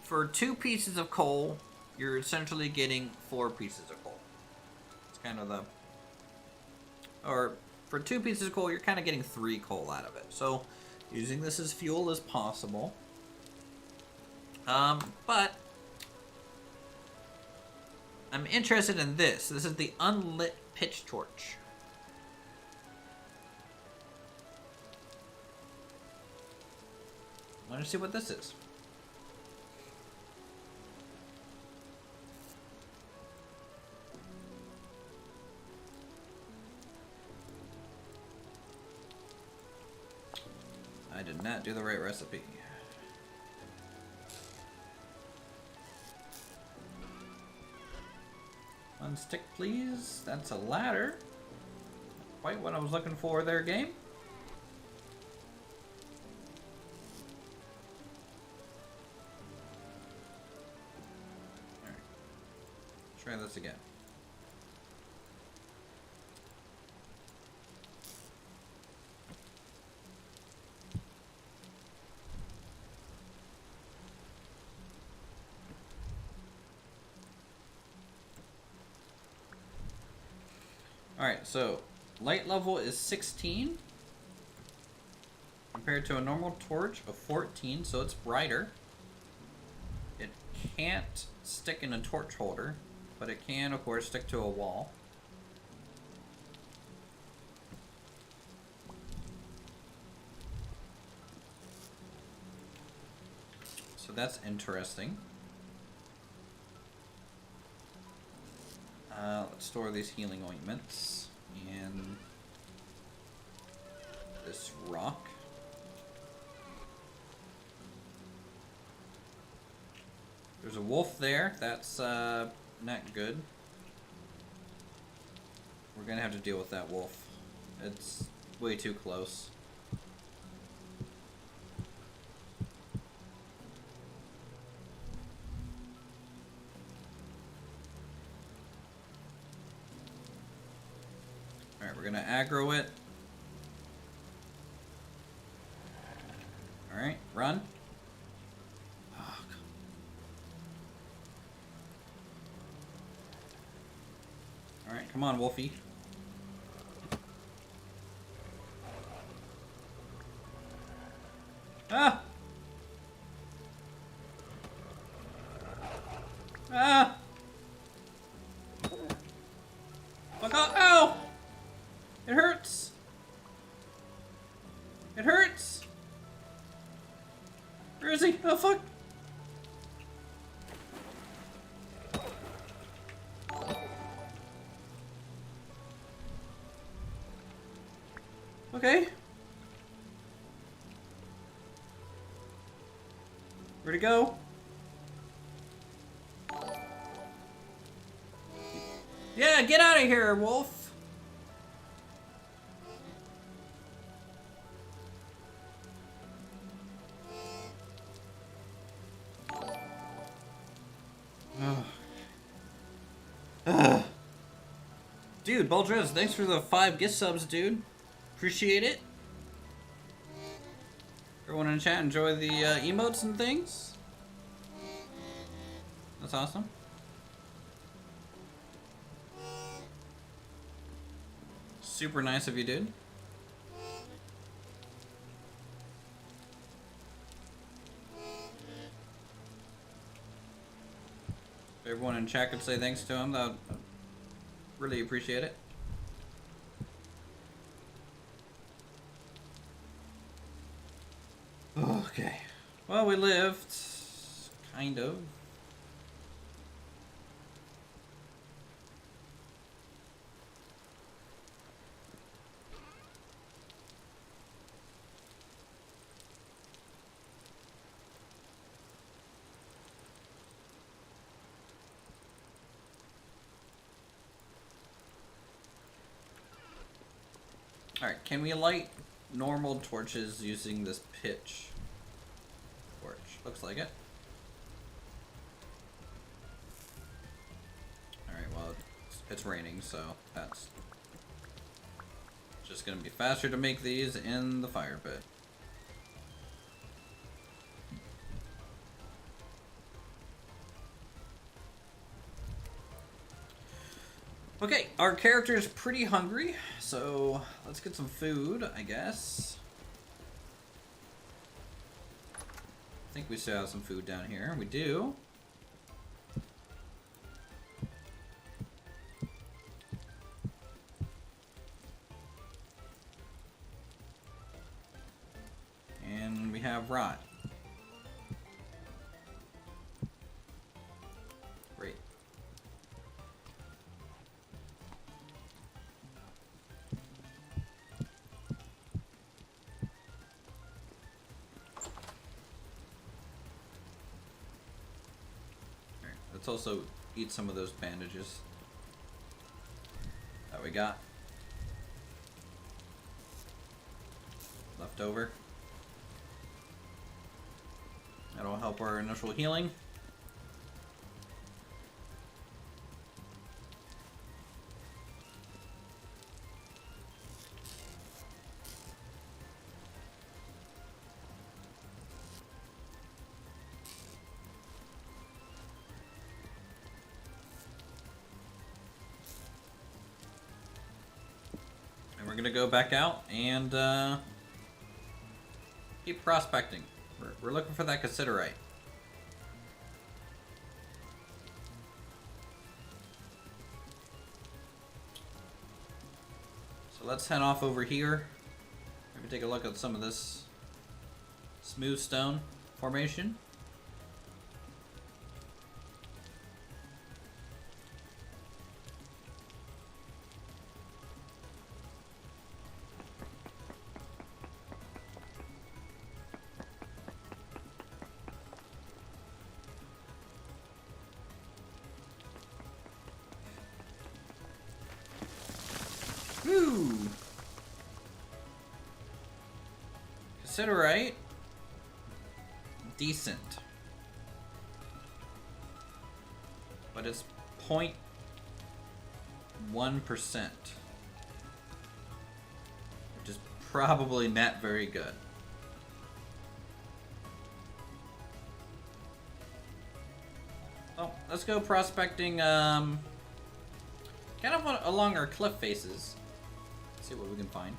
for 2 pieces of coal, you're essentially getting 4 pieces of coal. It's kind of or for 2 pieces of coal, you're kind of getting 3 coal out of it. So using this as fuel is possible. But I'm interested in this. This is the unlit pitch torch. I want to see what this is. I did not do the right recipe. One stick, please. That's a ladder. Quite what I was looking for there, game. Alright. Try this again. Alright, so light level is 16 compared to a normal torch of 14, so it's brighter. It can't stick in a torch holder, but it can, of course, stick to a wall. So that's interesting. Let's store these healing ointments in this rock. There's a wolf there. That's not good. We're gonna have to deal with that wolf. It's way too close. We're gonna aggro it. Alright, run. Oh, alright, come on, Wolfie. Ah! Ah! Fuck off! Ow! It hurts! It hurts! Where is he? Oh, fuck! Okay. Where'd he go? Yeah, get out of here, wolf! Dude, Baldrez, thanks for the 5 gift subs, dude. Appreciate it. Everyone in chat enjoy the emotes and things. That's awesome. Super nice of you, dude. If everyone in chat could say thanks to him, that would really appreciate it. Okay. Well, we lived, kind of. Alright, can we light normal torches using this pitch torch? Looks like it. Alright, well, it's raining, so that's just gonna be faster to make these in the fire pit. Okay, our character is pretty hungry, so let's get some food, I guess. I think we still have some food down here. We do. And we have rot. Great. Let's also eat some of those bandages that we got left over. That'll help our initial healing. We're gonna go back out and keep prospecting. We're looking for that cassiterite. So let's head off over here. Maybe take a look at some of this smooth stone formation. Woo! Cassiterite. Decent. But it's 0.1%. Which is probably not very good. Well, let's go prospecting kind of along our cliff faces. See what we can find.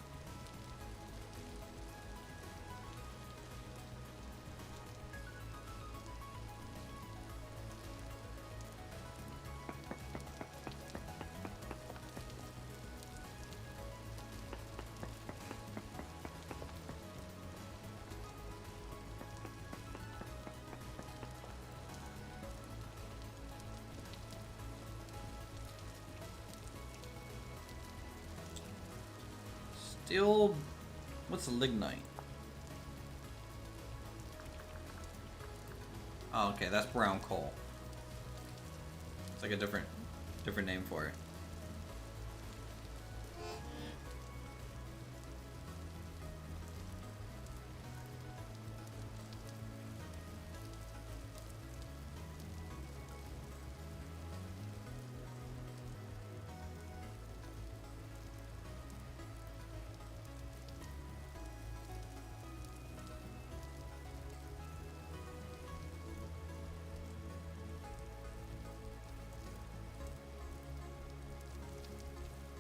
Still, what's lignite? Oh, okay, that's brown coal. It's like a different name for it.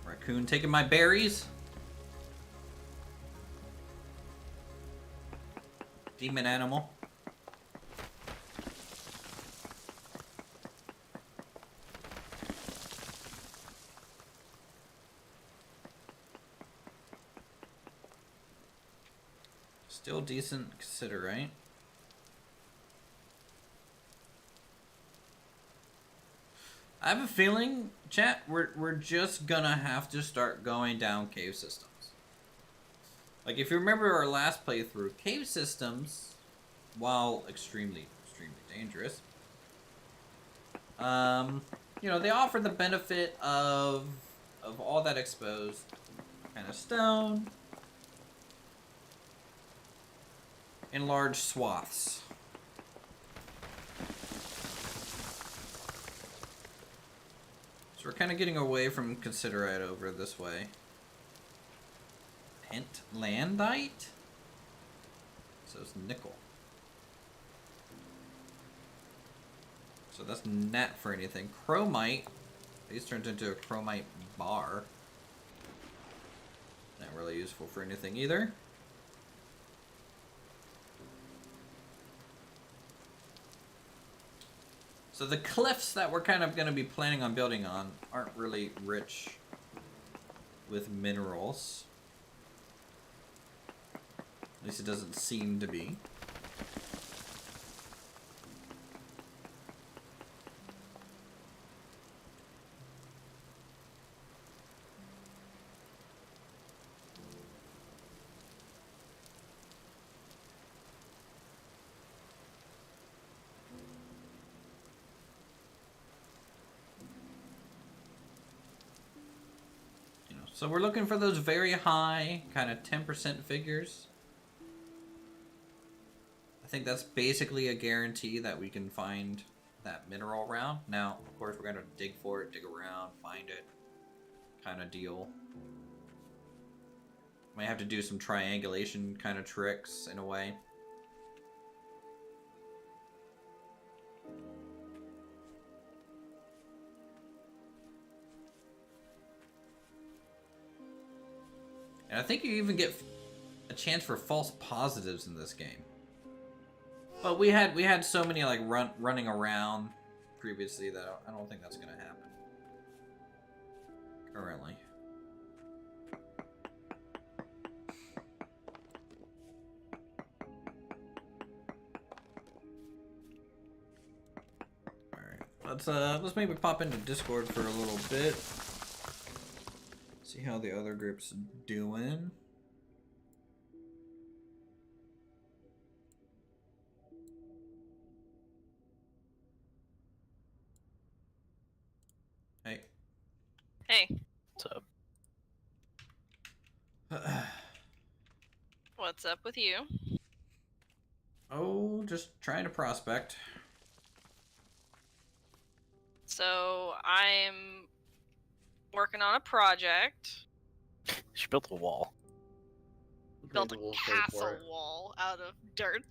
Raccoon taking my berries. Demon animal. Still decent, consider, right? I have a feeling, chat, we're just gonna have to start going down cave systems. Like, if you remember our last playthrough, cave systems, while extremely dangerous, you know, they offer the benefit of all that exposed kind of stone in large swaths. So we're kind of getting away from considerite over this way. Pentlandite? So it's nickel. So that's not for anything. Chromite. These turns into a chromite bar. Not really useful for anything either. So the cliffs that we're kind of going to be planning on building on aren't really rich with minerals. At least it doesn't seem to be. So we're looking for those very high, kind of 10% figures. I think that's basically a guarantee that we can find that mineral around. Now, of course, we're going to dig for it, dig around, find it, kind of deal. Might have to do some triangulation kind of tricks in a way. And I think you even get a chance for false positives in this game. But we had so many like running around previously that I don't think that's gonna happen currently. All right, let's maybe pop into Discord for a little bit. See how the other group's doing. Hey. Hey. What's up? What's up with you? Oh, just trying to prospect. So, I'm working on a project. She built a wall. Built a castle wall out of dirt.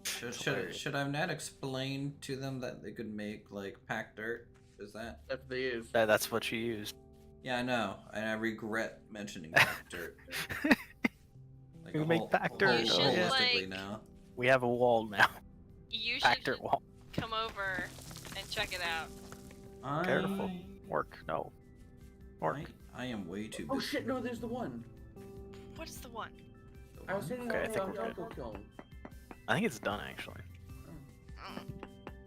Should I not explain to them that they could make like packed dirt? Is that? That's what they use. That's what you used. Yeah, I know, and I regret mentioning packed dirt. Like We make packed dirt. You should, holistically like, now. We have a wall now. You Packed should dirt wall. come over and check it out. Careful. Work. No. Work. I am way too busy. Oh shit! No, there's the one. What is the one? I was hitting Okay, I on think the we're good. Uncle Kiln. I think it's done actually. Mm.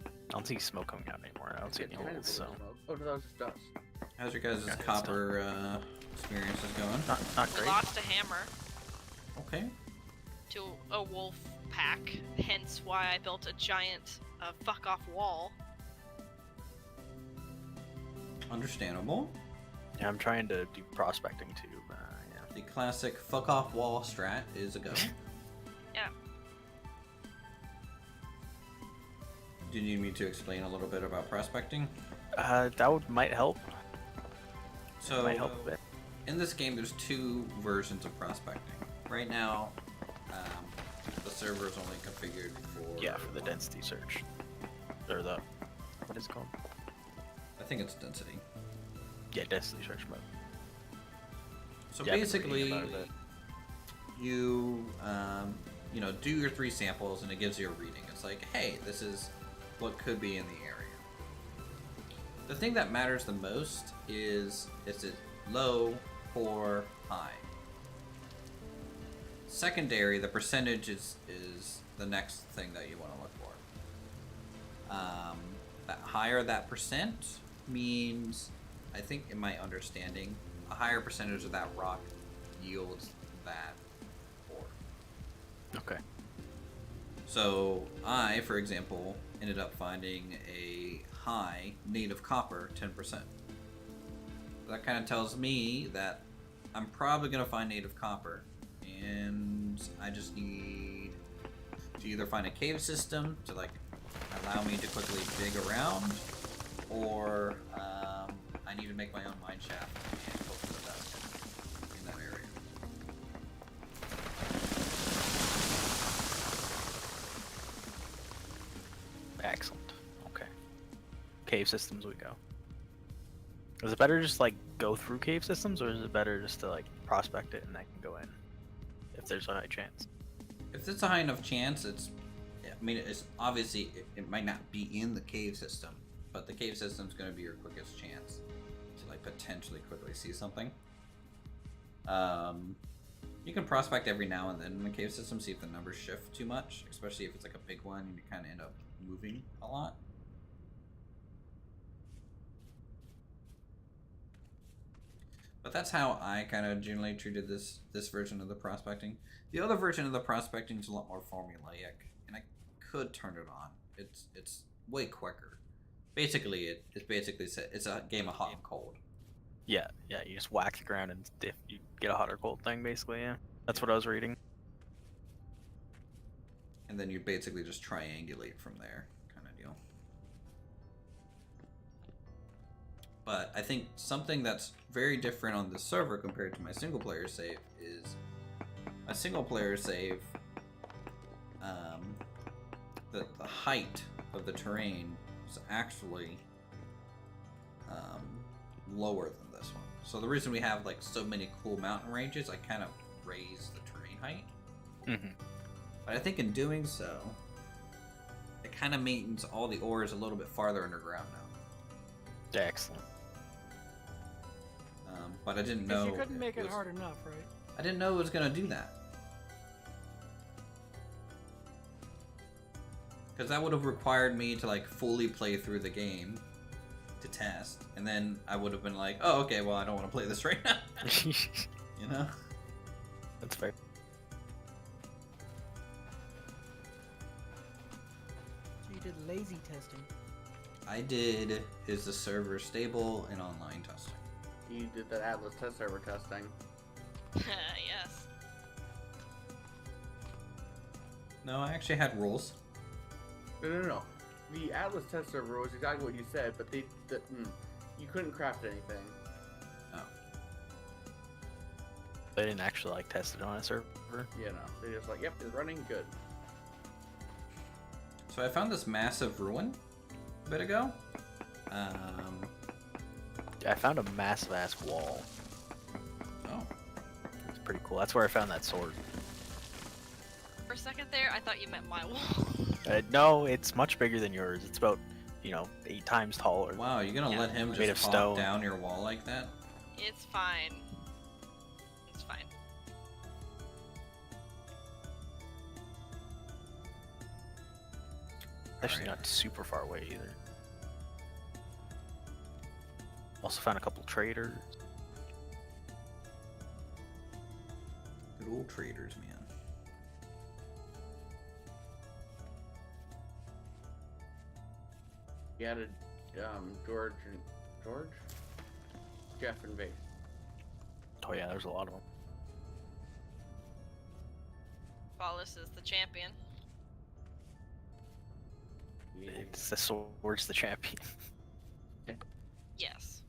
I don't see smoke coming out anymore. I don't see any Kind of holes, so Oh no, that was just dust. How's your guys' Yeah, it's copper experiences going? not We great. lost a hammer. Okay. to a wolf pack, hence why I built a giant fuck off wall. Understandable. Yeah, I'm trying to do prospecting too. Yeah. The classic fuck off wall strat is a go. Yeah. Do you need me to explain a little bit about prospecting? Might help. So, Might help a bit. in this game, there's two versions of prospecting. Right now, the server is only configured for... Yeah, for the density search. Or the... What is it called? I think it's density. Yeah, density search mode. So Yeah, I've been reading basically, about it. you do your 3 samples and it gives you a reading. It's like, hey, this is what could be in the area. The thing that matters the most is it low, poor, high. Secondary, the percentage is the next thing that you want to look for. That higher that percent means, I think in my understanding, a higher percentage of that rock yields that ore. Okay. So I, for example, ended up finding a high native copper 10%. That kind of tells me that I'm probably going to find native copper, and I just need to either find a cave system to like allow me to quickly dig around, or I need to make my own mine shaft and hope for the best in that area. Excellent. Okay. Cave systems we go. Is it better just like go through cave systems, or is it better just to like prospect it and I can go in if there's a high chance? If it's a high enough chance, it's obviously it might not be in the cave system, but the cave system's going to be your quickest chance to like potentially quickly see something. You can prospect every now and then in the cave system, see if the numbers shift too much, especially if it's like a big one and you kind of end up moving a lot. But that's how I kind of generally treated this version of the prospecting. The other version of the prospecting is a lot more formulaic, and I could turn it on. It's way quicker. Basically, it's a game of hot and cold. Yeah, you just whack the ground and if you get a hot or cold thing, basically, yeah. That's what I was reading. And then you basically just triangulate from there, kind of deal. But I think something that's very different on this server compared to my single player save is my single player save, the height of the terrain is actually lower than this one. So the reason we have like so many cool mountain ranges, I kind of raise the terrain height. Mm-hmm. But I think in doing so, it kind of maintains all the ores a little bit farther underground now. Excellent. But I didn't know. You couldn't make it hard enough, right? I didn't know it was gonna do that. Because that would have required me to like fully play through the game to test, and then I would have been like, oh, okay, well, I don't want to play this right now. You know? That's fair. So you did lazy testing. I did. Is the server stable in online testing? You did that Atlas test server testing. Yes. No, I actually had rules. No. The Atlas test server was exactly what you said, but you couldn't craft anything. Oh. They didn't actually like test it on a server. You know, they just like, yep, it's running good. So I found this massive ruin a bit ago. I found a massive ass wall. Oh. It's pretty cool. That's where I found that sword. For a second there, I thought you meant my wall. No, it's much bigger than yours. It's about, 8 times taller. Wow, you're gonna Yeah. let him Made just of pop stone. down your wall like that? It's fine. It's fine. Actually, Alright. not super far away either. Also found a couple traders. Good old traders, man. You added George, Jeff, and Vase. Oh yeah, there's a lot of them. Gephopolis is the champion. It's the sword's the champion. Yes.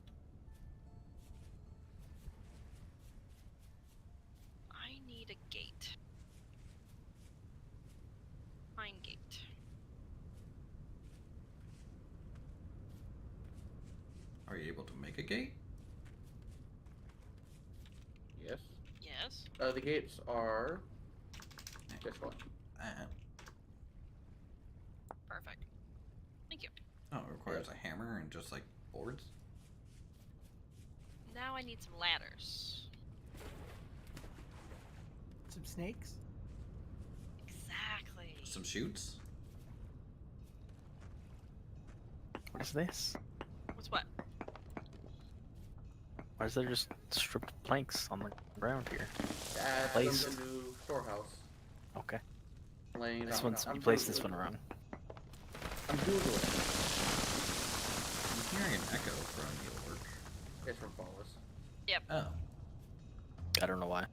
I need a gate. Pine gate. Are you able to make a gate? Yes. Yes. The gates are this one. Perfect. Thank you. Oh, it requires a hammer and just like boards. Now I need some ladders. Some snakes? Exactly. Some chutes. What is this? What's what? Why is there just stripped planks on the ground here? That's Place. the new storehouse. Okay. Laying This out. one's I'm you placed this doodling. one wrong. I'm doodling. I'm hearing an echo from your work. It's from Paulus. Oh. I don't know why.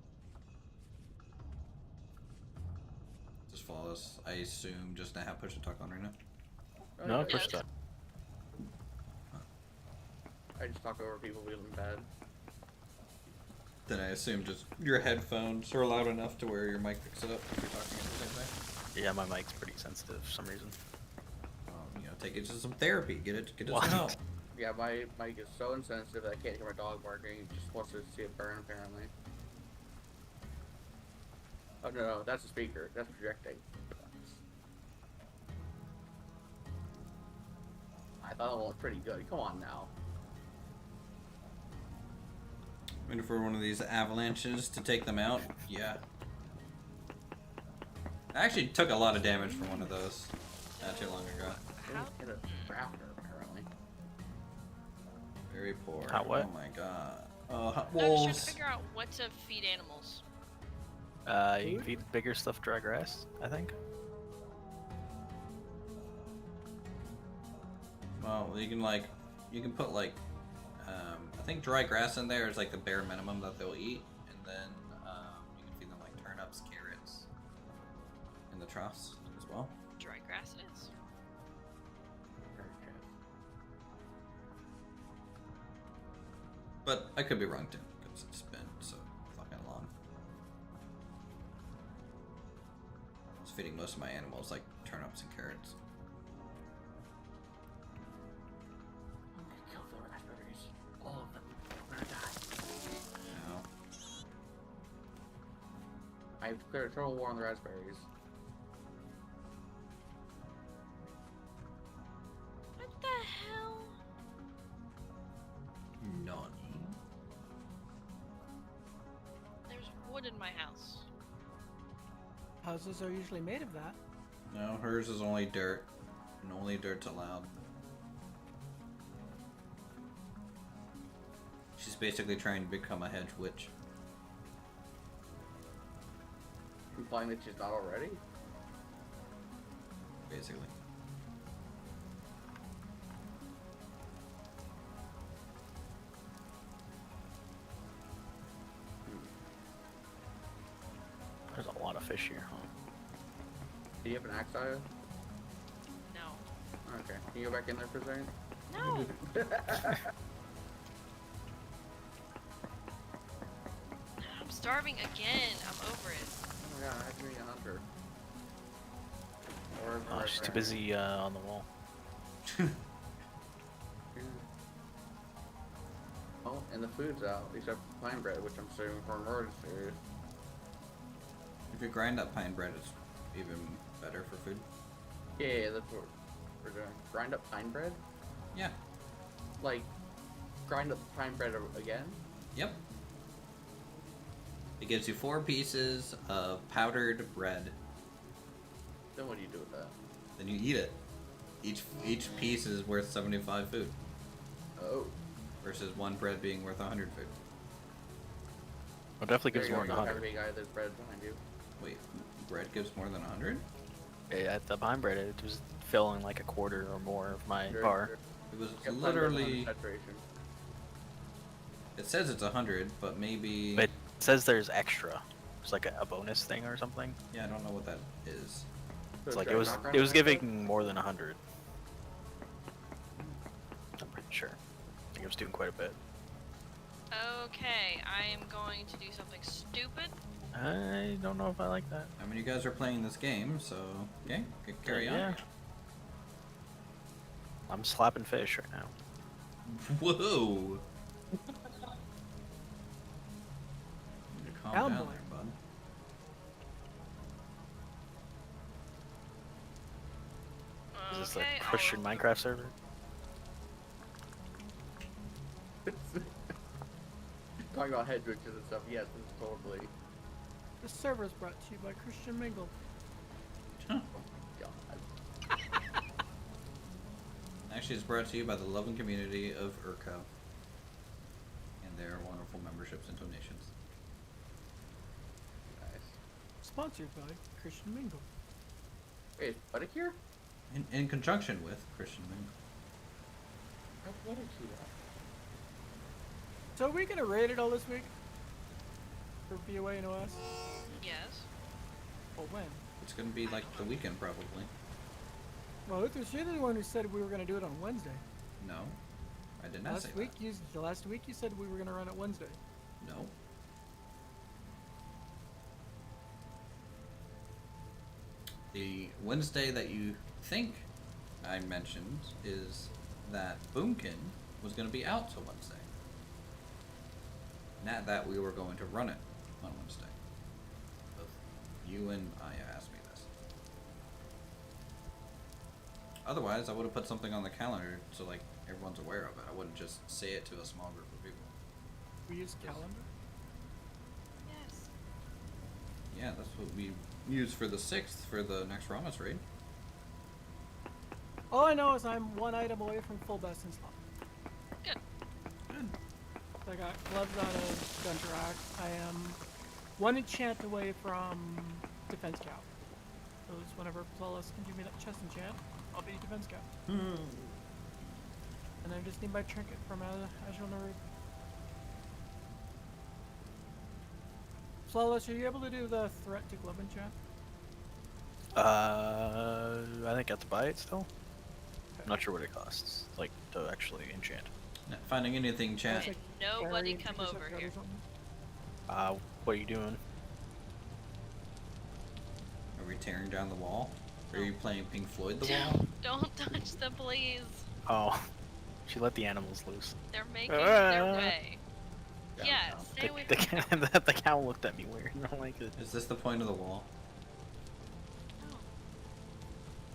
Just follow us. I assume just to have push to talk on right now. Oh, No, yeah. push Yes. that. I just talk over people feeling bad. Then I assume just your headphones are loud enough to where your mic picks it up if you're talking at the same time. Yeah, my mic's pretty sensitive for some reason. Take it to some therapy. Get it to What? some help. Yeah, my mic is so insensitive that I can't hear my dog barking. He just wants to see it burn, apparently. Oh no, that's a speaker. That's projecting. I thought it looked pretty good. Come on now. Waiting for one of these avalanches to take them out. Yeah. I actually took a lot of damage from one of those not too long ago. How? Hit a rafter, apparently. Very poor. Hot what? Oh my god. I'm just trying to Wolves. figure out what to feed animals. You can feed bigger stuff dry grass, I think. Well, you can put like, I think dry grass in there is like the bare minimum that they'll eat, and then you can feed them like turnips, carrots, in the troughs as well. Dry grass it is. But I could be wrong too, because it's been so fucking long. I was feeding most of my animals like turnips and carrots. Kill the raspberries. All of them. We're gonna die. No. I've declared a total war on the raspberries. What the hell? None. There's wood in my house. Houses are usually made of that. No, hers is only dirt, and only dirt's allowed. She's basically trying to become a hedge witch. Implying that she's not already? Basically. There's a lot of fish here, huh? Do you have an axe, Aya? No. Okay. Can you go back in there for a second? No! I'm starving again. I'm over it. Oh my god, I have to be a hunter. Or Oh, she's too busy on the wall. Oh, and the food's out, except for pine bread, which I'm saving for emergencies. If you grind up pine bread, it's even better for food. Yeah, that's what we're doing. Grind up pine bread? Yeah. Like, grind up pine bread again? Yep. It gives you 4 pieces of powdered bread. Then what do you do with that? Then you eat it. Each piece is worth 75 food, Oh. versus one bread being worth 100 food. It definitely There gives you more go, than you 100. big guy, there's bread behind you. Wait, bread gives more than 100? At the behind bread, it was filling like a quarter or more of my Sure, bar. sure. It was Yep, literally. saturation. It says it's 100, but maybe. But it says there's extra. It's like a bonus thing or something. Yeah, I don't know what that is. It's So like should it I knock on was that? giving more than 100. I'm pretty sure. I think it was doing quite a bit. Okay, I am going to do something stupid. I don't know if I like that. I mean, you guys are playing this game, so okay, carry on. Yeah. I'm slapping fish right now. Whoa! Need to calm Down, down boy. there, bud. Is this Okay, a Christian I'll- Minecraft server? Talking about head glitches and stuff. Yes, it's totally. This server is brought to you by Christian Mingle. Huh. God. Actually, it's brought to you by the loving community of Urco and their wonderful memberships and donations. Nice. Sponsored by Christian Mingle. Wait, is Buddy here? In conjunction with Christian Mingle. What did you that? So are we gonna rate it all this week? For BOA and OS? Yes. Or when? It's gonna be like the weekend, probably. Well, Uthris, you're the one who said we were gonna do it on Wednesday. No, I did not say Last week you said we were gonna run it Wednesday. that. No. The Wednesday that you think I mentioned is that Boomkin was going to be out till Wednesday. Not that we were going to run it on Wednesday. Both you and Aya asked me this. Otherwise, I would have put something on the calendar so like everyone's aware of it. I wouldn't just say it to a small group of people. We use calendar. Yes. Yeah, that's what we use for the 6th for the next Ramas raid. All I know is I'm one item away from full best in slot. Good. I got gloves out of Gunter Axe. I am one enchant away from Defense Cap. So it's whenever Flawless can give me that chest enchant, I'll be Defense Cap. And I just need my trinket from Azure Nerve. Flawless, are you able to do the threat to glove enchant? I think I have to buy it still. I'm not sure what it costs, like, to actually enchant. Not finding anything, chat. It's like Nobody carry come intercept over guard or here. something? What are you doing? Are we tearing down the wall? Are you playing Pink Floyd the wall? Don't touch them, please. Oh, she let the animals loose. They're making their Ah. way. Down, Yeah, down. stay away from The cow looked at me weird. I don't like it. Is this the point of the wall? No.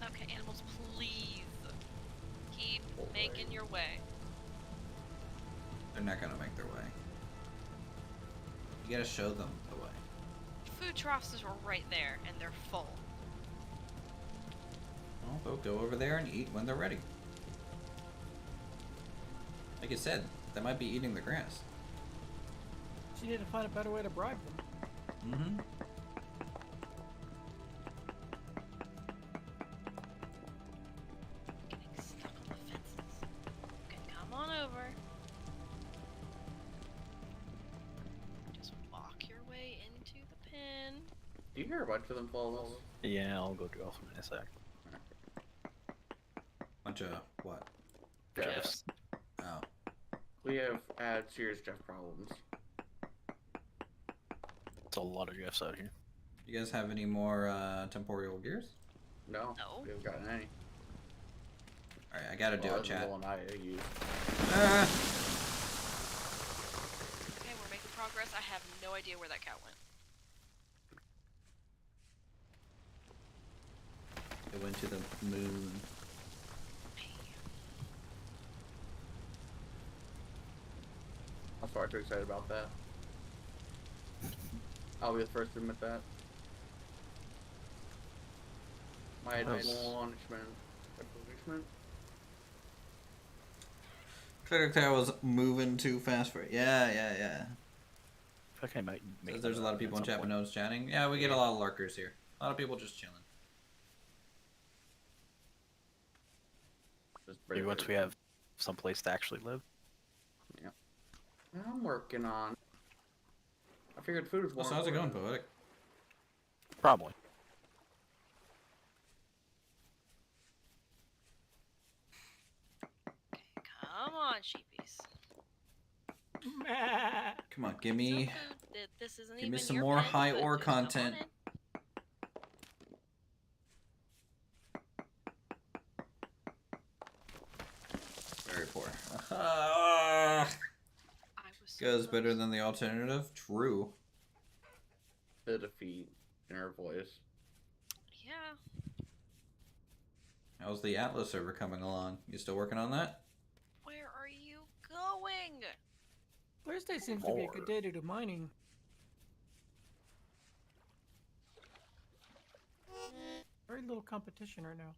Okay, animals, please. Keep Alright. making your way. They're not gonna make their way. You gotta show them the way. Food troughs are right there, and they're full. Well, they'll go over there and eat when they're ready. Like you said, they might be eating the grass. So you need to find a better way to bribe them. Mm-hmm. Getting stuck on the fences. Okay, come on over. Just walk your way into the pen. Do you hear a bunch of them follow? Yeah, I'll go do off in a sec. Bunch of what? Jeffs. Oh. We have had serious Jeff problems. It's a lot of Jeffs out here. You guys have any more temporal gears? No. No. We haven't gotten any. Alright, I gotta do Well, it, other than chat. the one I use. Ah! Okay, we're making progress. I have no idea where that cow went. It went to the moon. I'm sorry, too excited about that. I'll be the first to admit that. My Nice. admonishment. Cleric was moving too fast for it. Yeah. I feel like I might make Says there's a lot of people in at some chat but point. no one's chatting. Yeah, we get a lot of lurkers here. A lot of people just chilling. Just Maybe very, once very we have some place to actually live. I'm working on. I figured food was more. So how's it going, important. Poetic? Probably. Come on, sheepies. Come on, give Some me food. This isn't give even me some your more pen, high but ore just come on content. in. Very poor. I was so Goes better close. than the alternative. True. The defeat in her voice. Yeah. How's the Atlas server coming along? You still working on that? Where are you going? Thursday seems to be a good day to do mining. Very little competition right now.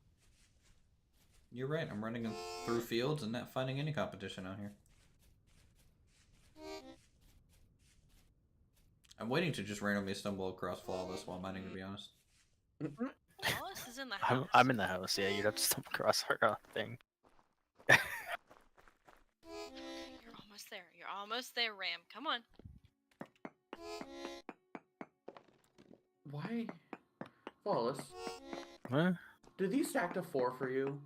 You're right. I'm running through fields and not finding any competition out here. I'm waiting to just randomly stumble across flawless while mining, to be honest. Wallace is in the house. I'm in the house. Yeah, you'd have to stumble across our thing. You're almost there. You're almost there, Ram. Come on. Why? Wallace, Huh? did these stack to 4 for you?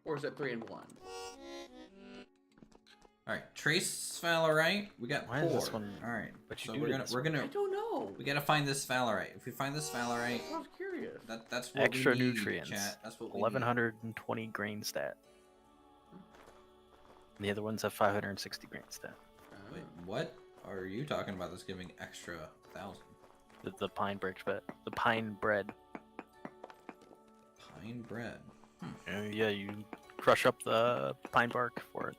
Or is it 3 and 1? Alright, trace sphalerite. We got Why 4. is this one- Alright, But you so do we're it gonna this we're way. gonna I don't know. we gotta find this sphalerite. If we find this sphalerite, I was curious. that's what Extra we need, nutrients. chat. That's what we need. 1120 grain stat. And the other ones have 560 grain stat. Wait, what are you talking about? That's giving extra 1,000. The pine bread. The pine bread. Pine bread. Yeah, you crush up the pine bark for it.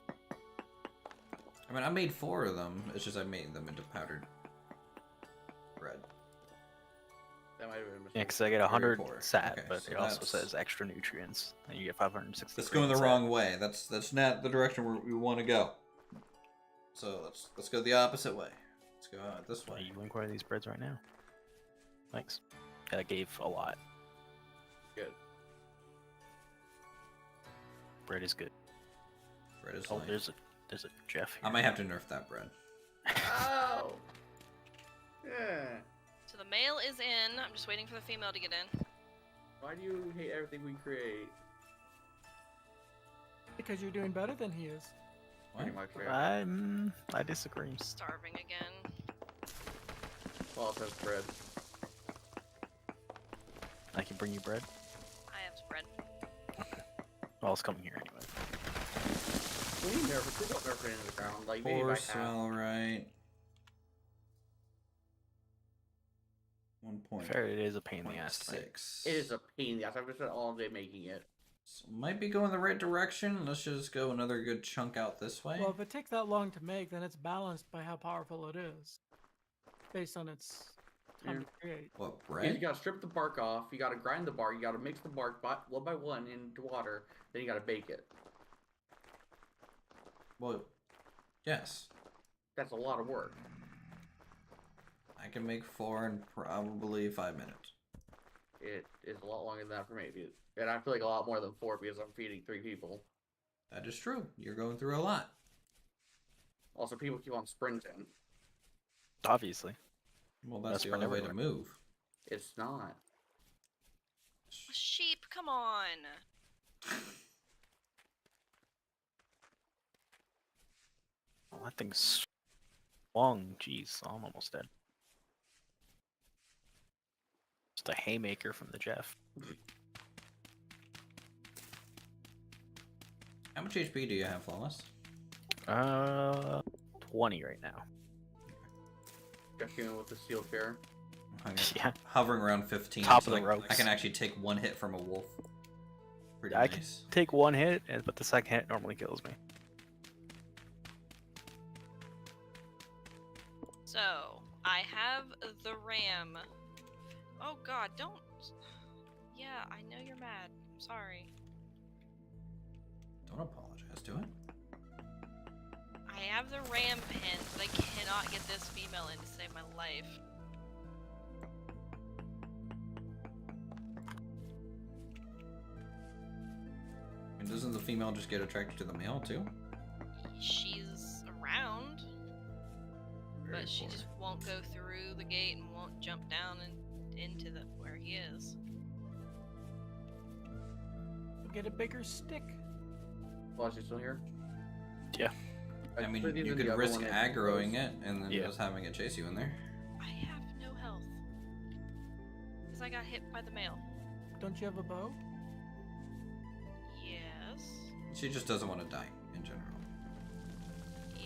I mean, I made 4 of them. It's just I made them into powdered bread. That might have been a Yeah, mistake. because I get 100 poor. sat, Okay, but so it also that's- says extra nutrients, and you get 560. That's going the grain stat. wrong way. That's not the direction we want to go. So let's go the opposite way. Let's go this Are way. you inquiring these breads right now? Thanks. That gave a lot. Good. Bread is good. Bread is Oh, life. there's a Jeff here. I might have to nerf that bread. Oh! Yeah. So the male is in. I'm just waiting for the female to get in. Why do you hate everything we create? Because you're doing better than he is. What? Pretty much, yeah. I disagree. I'm starving again. Wallace has bread. I can bring you bread. I have spread. Well, it's coming here anyway. We need nerf it. We don't nerf it into the ground. Like, maybe 4 by half. sphalerite. 1 point. Fair, it is a pain in the ass to make. 6. It is a pain in the ass. I've spent all day making it. So might be going the right direction. Let's just go another good chunk out this way. Well, if it takes that long to make, then it's balanced by how powerful it is, based on its time to create. What, You bread? gotta strip the bark off. You gotta grind the bark. You gotta mix the bark one by one into water. Then you gotta bake it. Well, yes. That's a lot of work. I can make 4 in probably 5 minutes. It is a lot longer than that for me. And I feel like a lot more than 4 because I'm feeding 3 people. That is true. You're going through a lot. Also, people keep on sprinting. Obviously. Well, that's That's the for only way to everywhere. move. It's not. Sheep, come on. Oh, that thing's long. Jeez, I'm almost dead. Just a haymaker from the Jeff. How much HP do you have, Flawless? 20 right now. Just in with the steel chair. Yeah. Hovering around 15. Top so of the like, ropes. I can actually take 1 hit from a wolf. Pretty I can nice. take 1 hit, but the second hit normally kills me. So, I have the ram. Oh god, don't. Yeah, I know you're mad. I'm sorry. Don't apologize to it. I have the ram pin, but I cannot get this female in to save my life. And doesn't the female just get attracted to the male too? She's around, Very but she poor. just won't go through the gate and won't jump down and into the where he is. Get a bigger stick. Well, is she still here? Yeah. I mean, put these you in the could other risk one that aggroing goes- it and then Yeah. just having it chase you in there. I have no health. Because I got hit by the male. Don't you have a bow? Yes. She just doesn't want to die in general.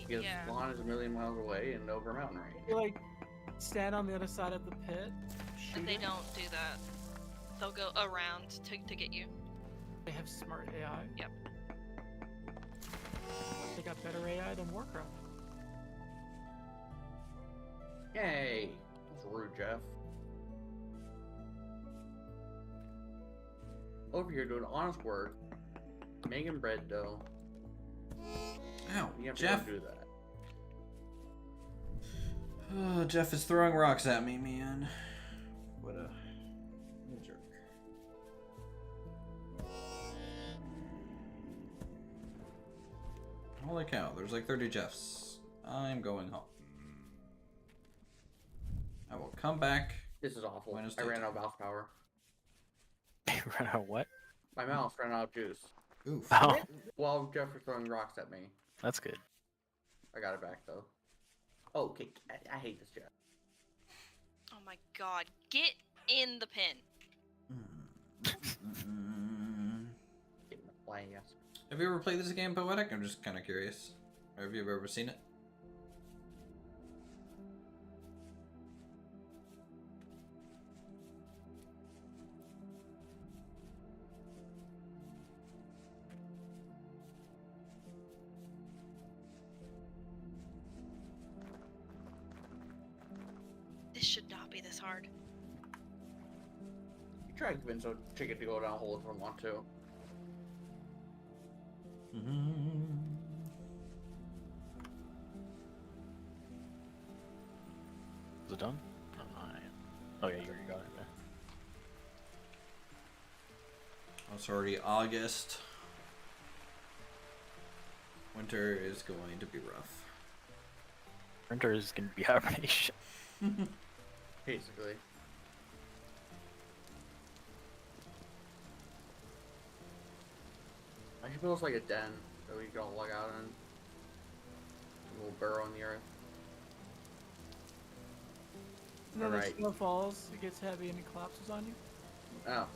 Because Yeah. spawn is a million miles away and over mountain range. You like stand on the other side of the pit. But Shoot they it. don't do that. They'll go around to get you. They have smart AI. Yep. They got better AI than Warcraft. Yay! That's rude, Jeff. Over here doing honest work, making bread dough. Ow, You have to Jeff. go do that. Oh, Jeff is throwing rocks at me, man. What a jerk. Holy cow, there's like 30 Jeffs. I'm going home. I will come back. This is awful. When is I ran daytime? out of mouse power. You ran out of what? My mouse ran out of juice. Oof. Oh, While Jeff was throwing rocks at me. that's good. I got it back though. Oh, okay, I hate this Jeff. Oh my god. Get in the pen. Get in the flying ass. Have you ever played this game, Poetic? I'm just kind of curious. Or have you ever seen it? This should not be this hard. You try to convince a chicken to go down a hole if I want to. Is it done? Oh yeah, you already got it. Yeah. It's already August. Winter is going to be rough. Winter is gonna be hibernation. Basically. I should build us like a den that we can all lug out in. A little burrow in the earth. And then Alright. the snow falls, it gets heavy and it collapses on you. Oh,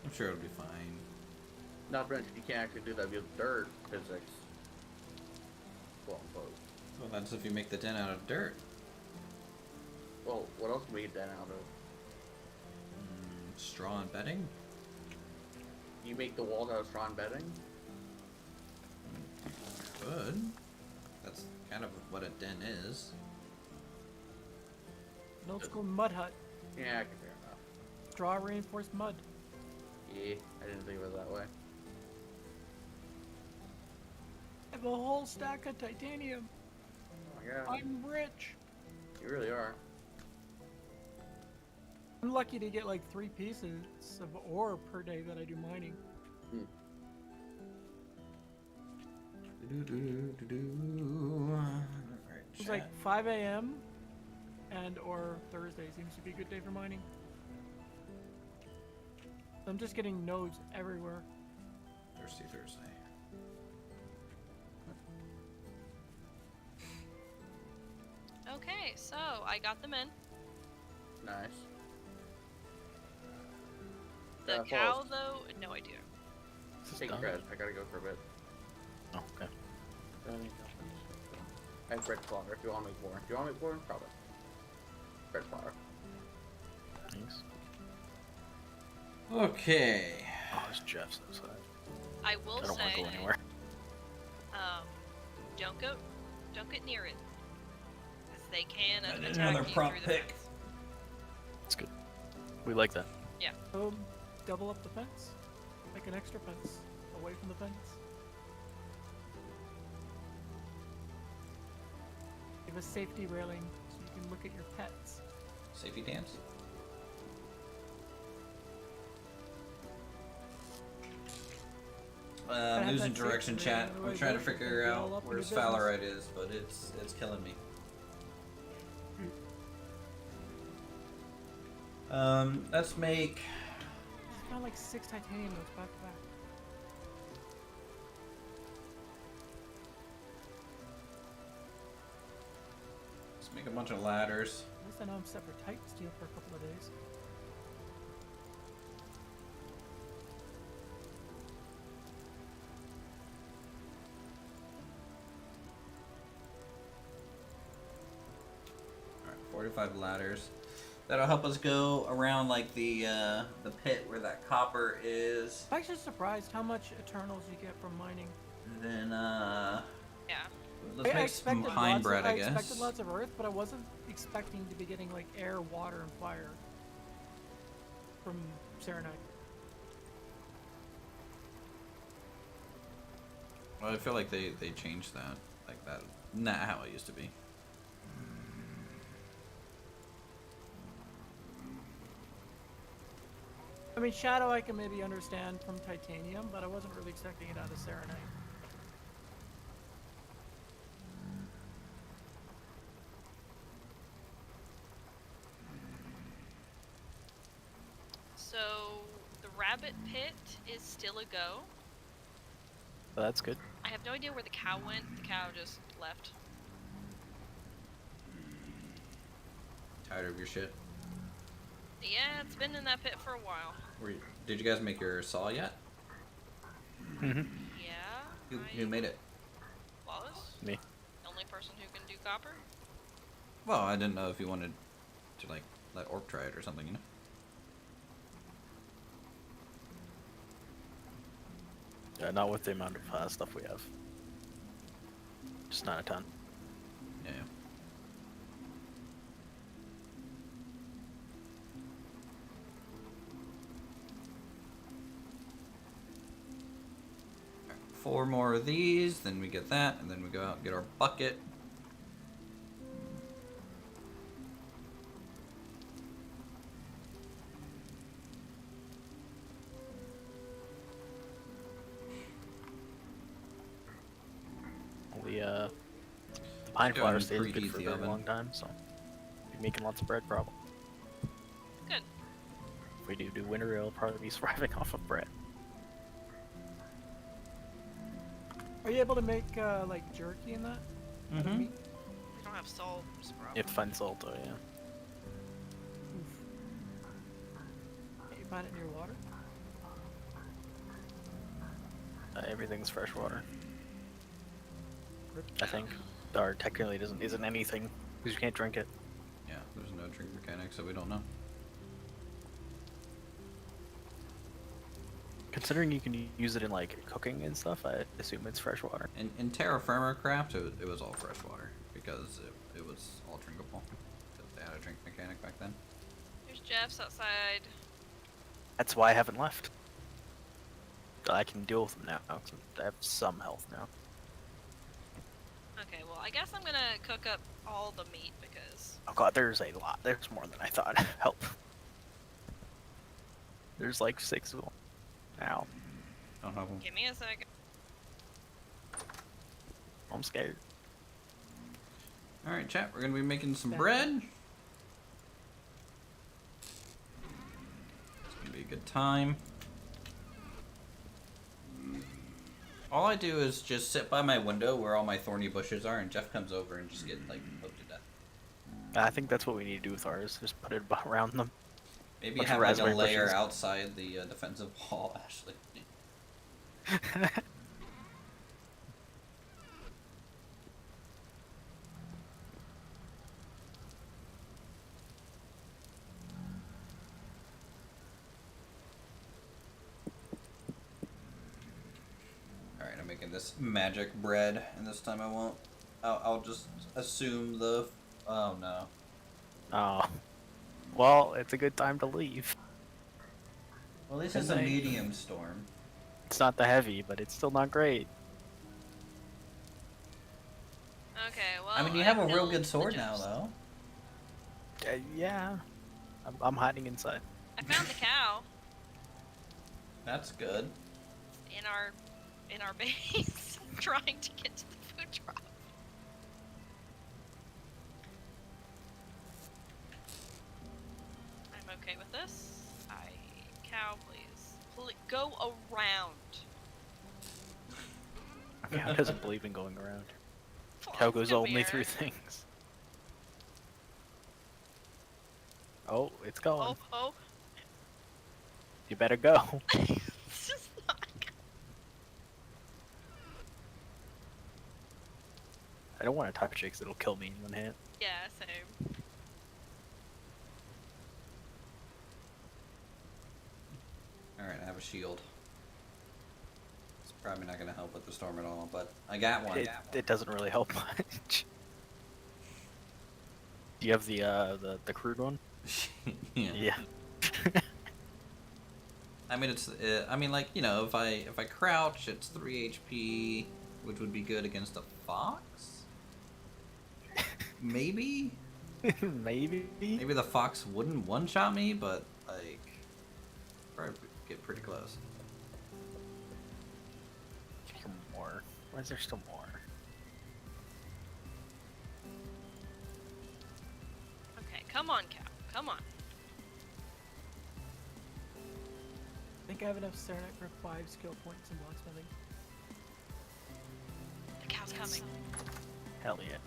I'm sure it'll be fine. Not to mention you can't actually do that with dirt physics. Well, unquote. Well, that's if you make the den out of dirt. Well, what else can we get den out of? Straw and bedding? You make the walls out of straw and bedding? Good. That's kind of what a den is. An old school mud hut. Yeah, I can figure it out. Straw reinforced mud. Yeah, I didn't think of it that way. I have a whole stack of titanium. Oh my god. I'm rich. You really are. I'm lucky to get like 3 pieces of ore per day that I do mining. It's like 5 a.m. and or Thursday seems to be a good day for mining. I'm just getting nodes everywhere. Thirsty Thursday. Okay, so I got them in. Nice. The Falls. cow, though, no idea. Is this Take done? credit. I gotta go for a bit. Oh, okay. I have bread flour if you want to make more. Do you want to make more? Probably. Bread flour. Thanks. Okay. Oh, it's Jeff's outside. I will I don't want to say, go anywhere. don't get near it, because they can attack Another you prompt through the pick. fence. It's good. We like that. So double up the fence. Like an extra fence. Away from the fence. Give a safety railing so you can look at your pets. Safety dance. have losing that direction, safe chat. trade, I'm otherwise trying to you'll figure be all out up in where your business. Sphalerite is, but it's killing me. Let's make. It's got like 6 titanium notes back to back. Let's make a bunch of ladders. At least I know I'm set for Titan steel for a couple of days. Alright, 45 ladders. That'll help us go around like the pit where that copper is. I'm actually surprised how much Eternals you get from mining. And then Yeah. let's make some pine bread, I guess. I expected lots of earth, but I wasn't expecting to be getting like air, water, and fire from Serenite. Well, I feel like they changed that. Like that. Not how it used to be. I mean, Shadow I can maybe understand from titanium, but I wasn't really expecting it out of Serenite. So the rabbit pit is still a go. But that's good. I have no idea where the cow went. The cow just left. Tired of your shit. Yeah, it's been in that pit for a while. Did you guys make your saw yet? Mm-hmm. Yeah. Who made it? Wallace? Me. The only person who can do copper? Well, I didn't know if you wanted to like let Orc try it or something, you know? Yeah, not with the amount of stuff we have. Just not a ton. Yeah. Alright, 4 more of these, then we get that, and then we go out and get our bucket. The pine Go flower and stays good preheat for a the very oven. long time, so be making lots of bread probably. Good. If we do winter, it'll probably be surviving off of bread. Are you able to make like jerky in that? Out of Mhm. meat? We don't have salt. It's a problem. You have to find salt though, yeah. Oof. Can't you find it near water? Everything's fresh water, Rip. I think. Or technically isn't anything because you can't drink it. Yeah, there's no drink mechanics, so we don't know. Considering you can use it in like cooking and stuff, I assume it's fresh water. In Terra Firma Craft, it was all fresh water because it was all drinkable. Because they had a drink mechanic back then. There's Jeff's outside. That's why I haven't left. I can deal with them now, 'cause I have some health now. Okay, well, I guess I'm gonna cook up all the meat because Oh god, there's a lot. There's more than I thought. Help. There's like 6 of them. Ow. Don't have them. give me a second. I'm scared. Alright, chat, we're gonna be making some Yeah. bread. It's gonna be a good time. All I do is just sit by my window where all my thorny bushes are, and Jeff comes over and just get like poked to death. I think that's what we need to do with ours. Just put it around them. Maybe Bunch of have like a raspberry layer bushes. outside the defensive wall, Ashley. Alright, I'm making this magic bread, and this time I won't. I'll just assume the. Oh no. Oh. Well, it's a good time to leave. Well, this Good is a night. medium storm. It's not the heavy, but it's still not great. Okay, well. I mean, you have a real killed good the sword now, Jeffs. though. Yeah. I'm hiding inside. I found the cow That's good. in our in our base trying to get to the food drop. I'm okay with this. Cow, please. Go around. Cow doesn't believe in going around. Come Cow on, goes come only here. through things. Oh, it's going. Oh. You better go. It's just not. I don't want to touch it 'cause it'll kill me in one hit. Yeah, same. Alright, I have a shield. It's probably not gonna help with the storm at all, but I got one. It doesn't really help much. Do you have the crude one? Yeah. I mean, it's. I mean, like, you know, if I crouch, it's 3 HP, which would be good against a fox. Maybe. Maybe. Maybe the fox wouldn't one-shot me, but like, probably get pretty close. More. Why is there still more? Okay, come on, cow. Come on. I think I have enough Saranac for 5 skill points in blacksmithing. The cow's coming. Hell yeah.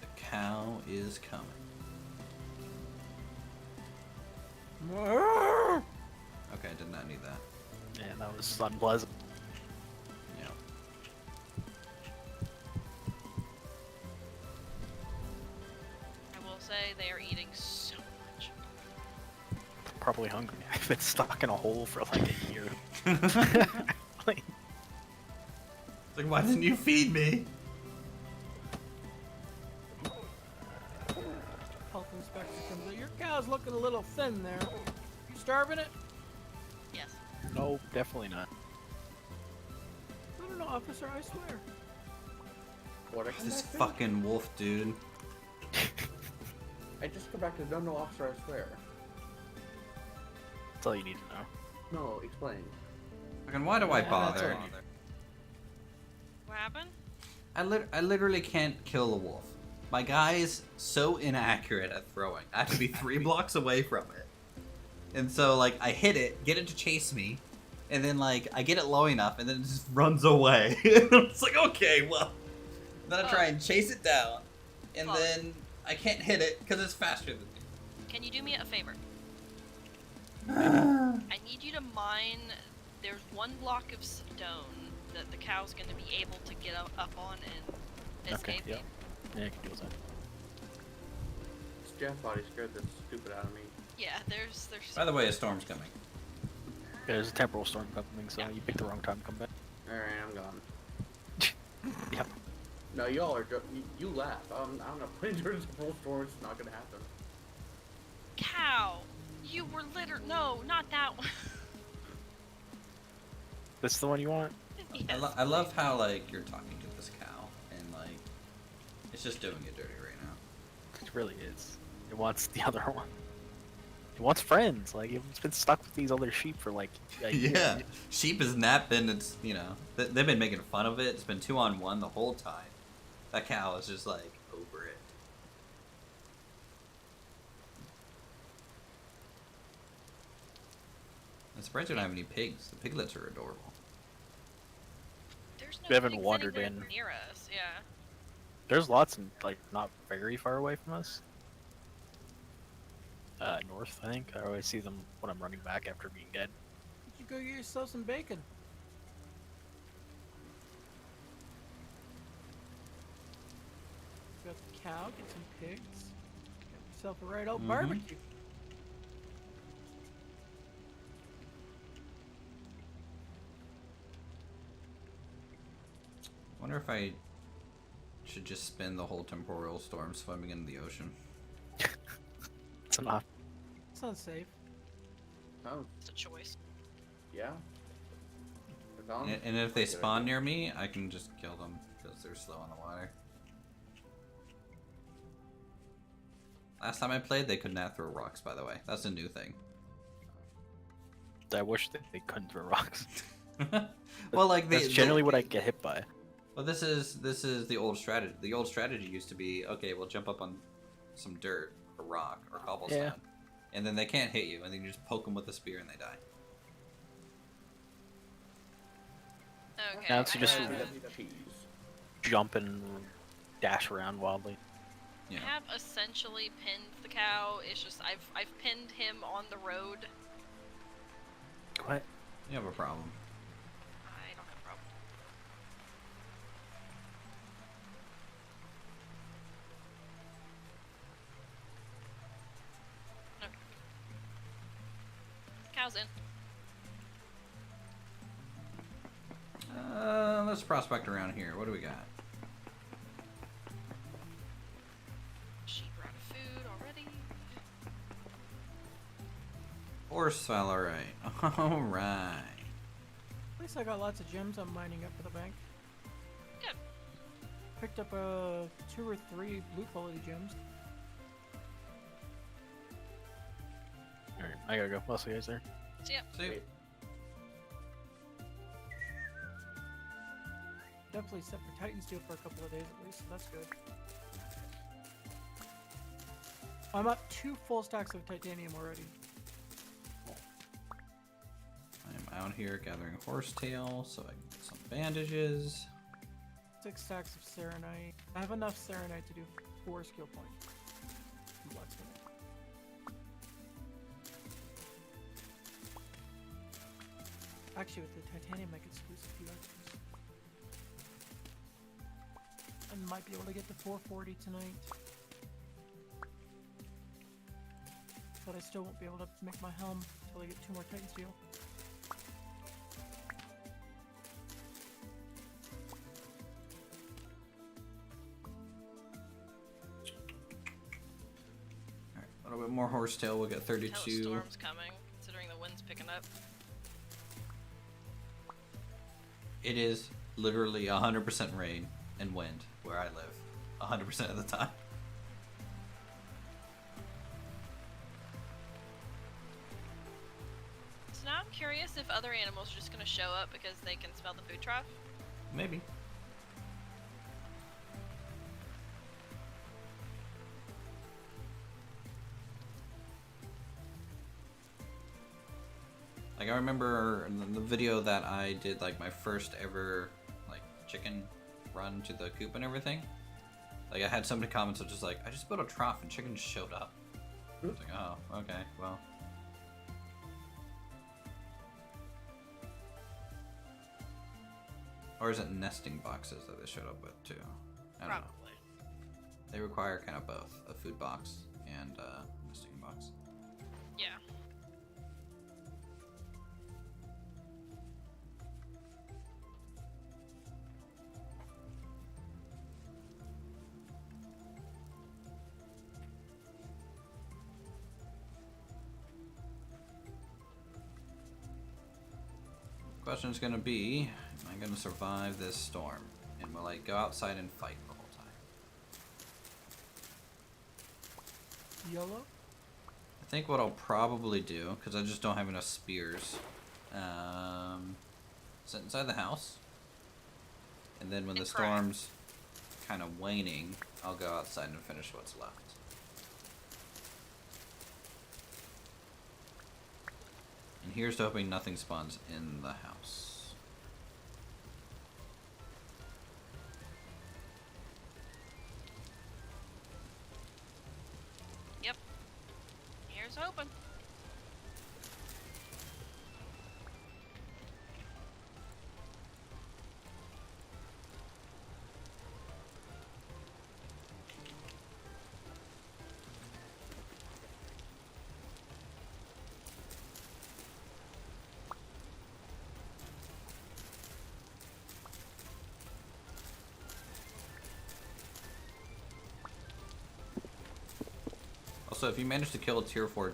The cow is coming. Okay, I did not need that. Yeah, that was unpleasant. Yeah. I will say they are eating so much. Probably hungry. I've been stuck in a hole for like a year. Like, Like, why didn't you feed me? Health inspector comes in. Your cow's looking a little thin there. You starving it? Yes. no, definitely not. I don't know, officer, I swear. What? This fucking wolf, dude. I just go back to don't know, officer, I swear. That's all you need to know. No, explain. Fucking, why do I Yeah, bother? that's all. What happened? I literally can't kill a wolf. My guy's so inaccurate at throwing. I have to be 3 blocks away from it. And so, like, I hit it, get it to chase me, and then, like, I get it low enough, and then it just runs away. It's like, okay, well. Then I try and chase it down, and Fuck. then I can't hit it because it's faster than me. Can you do me a favor? I need you to mine. There's 1 block of stone that the cow's going to be able to get up on and escape. Okay, yeah, I can deal with that. This Jeff body scared the stupid out of me. Yeah, there's. By the way, a storm's coming. There's a temporal storm coming, so Yeah. you picked the wrong time to come back. Alright, I'm gone. Yep. No, y'all are you laugh. I'm not putting towards a full storm. It's not gonna happen. Cow, you were no, not that one. This is the one you want? Yes. I love how, like, you're talking to this cow, and, like, it's just doing it dirty right now. It really is. It wants the other one. It wants friends. Like, it's been stuck with these other sheep for, like, a year. Yeah, sheep has not been. It's, you know, they've been making fun of it. It's been 2-on-1 the whole time. That cow is just like over it. I'm surprised you don't have any pigs. The piglets are adorable. There's no We haven't pigs wandered anywhere in. near us. Yeah. There's lots, and like not very far away from us. North, I think. I always see them when I'm running back after being dead. You go get yourself some bacon. Got the cow, get some pigs. Get yourself a right old barbecue. Wonder if I should just spend the whole temporal storm swimming in the ocean. It's an option. Sounds safe. Oh, It's a choice. yeah. It's on. And if they spawn near me, I can just kill them because they're slow on the water. Last time I played, they could not throw rocks, by the way. That's a new thing. I wish that they couldn't throw rocks. Well, like That's generally what I get hit by. Well, this is the old strategy. The old strategy used to be, okay, we'll jump up on some dirt or rock or cobblestone, Yeah. and then they can't hit you, and then you just poke them with a spear and they die. Okay. Now it's I just- have, Cheese. Jump and dash around wildly. Yeah. I have essentially pinned the cow. It's just I've pinned him on the road. What? You have a problem. I don't have a problem. Okay. Cow's in. Let's prospect around here. What do we got? She brought food already. Horse fell, alright. Alright. At least I got lots of gems I'm mining up for the bank. Good. Picked up 2 or 3 blue quality gems. Alright, I gotta go. I'll see you guys there. So yeah. See? Wait. Definitely set for Titan Steel for a couple of days at least, so that's good. I'm up 2 full stacks of titanium already. I'm out here gathering horsetail so I can get some bandages. 6 stacks of serenite. I have enough serenite to do 4 skill points. Blacksmith. Actually, with the titanium, I could squeeze a few extras. And might be able to get to 440 tonight. But I still won't be able to make my helm until I get 2 more Titan Steel. Alright, a little bit more horsetail. We'll get Tell 32. storm's coming, considering the wind's picking up. It is literally 100% rain and wind where I live. 100% of the time. So now I'm curious if other animals are just gonna show up because they can smell the food trough. Maybe. Like, I remember in the video that I did, like, my first ever, like, chicken run to the coop and everything. Like, I had somebody comment such as, like, I just built a trough and chicken just showed up. I was like, oh, okay, well. Or is it nesting boxes that they showed up with, too? I don't know. Probably. They require kind of both, a food box and a nesting box. Yeah. Question is gonna be, am I gonna survive this storm? And will I go outside and fight the whole time? YOLO? I think what I'll probably do, because I just don't have enough spears, sit inside the house, and then when the And cry. storm's kind of waning, I'll go outside and finish what's left. And here's to hoping nothing spawns in the house. Yep. Here's hoping. Also, if you manage to kill a tier 4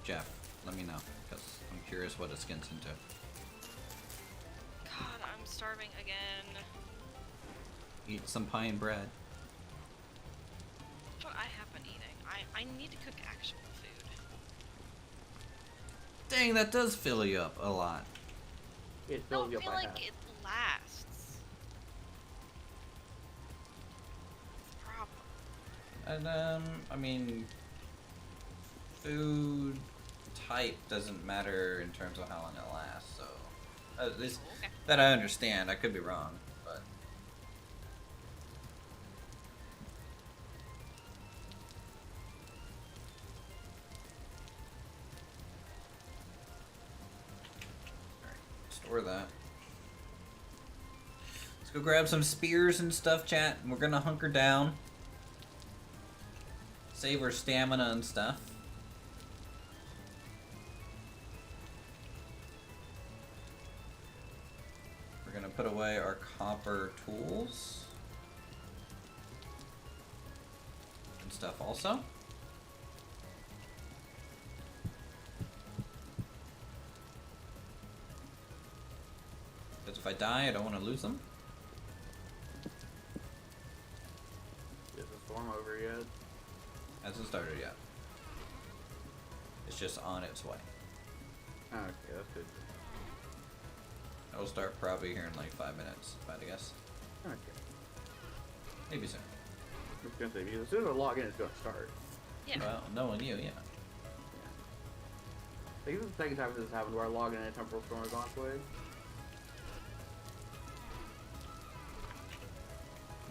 Jeff, let me know, because I'm curious what it skins into. God, I'm starving again. Eat some pie and bread. That's what I have been eating. I need to cook actual food. Dang, that does fill you up a lot. It I fills don't you up feel by like half. it lasts. That's the problem. And I mean, food type doesn't matter in terms of how long it lasts. So, at least Okay. that I understand. I could be wrong, but alright, store that. Let's go grab some spears and stuff, chat. We're gonna hunker down. Save our stamina and stuff. We're gonna put away our copper tools and stuff also. Because if I die, I don't want to lose them. Is the storm over yet? Hasn't started yet. It's just on its way. Oh, okay, that's good. It'll start probably here in like 5 minutes, if I had to guess. Okay. Maybe soon. I was gonna say, because as soon as I log in, it's gonna start. Yeah. Well, knowing you, yeah. Like, this is the second time this has happened where I log in and a temporal storm is on its way.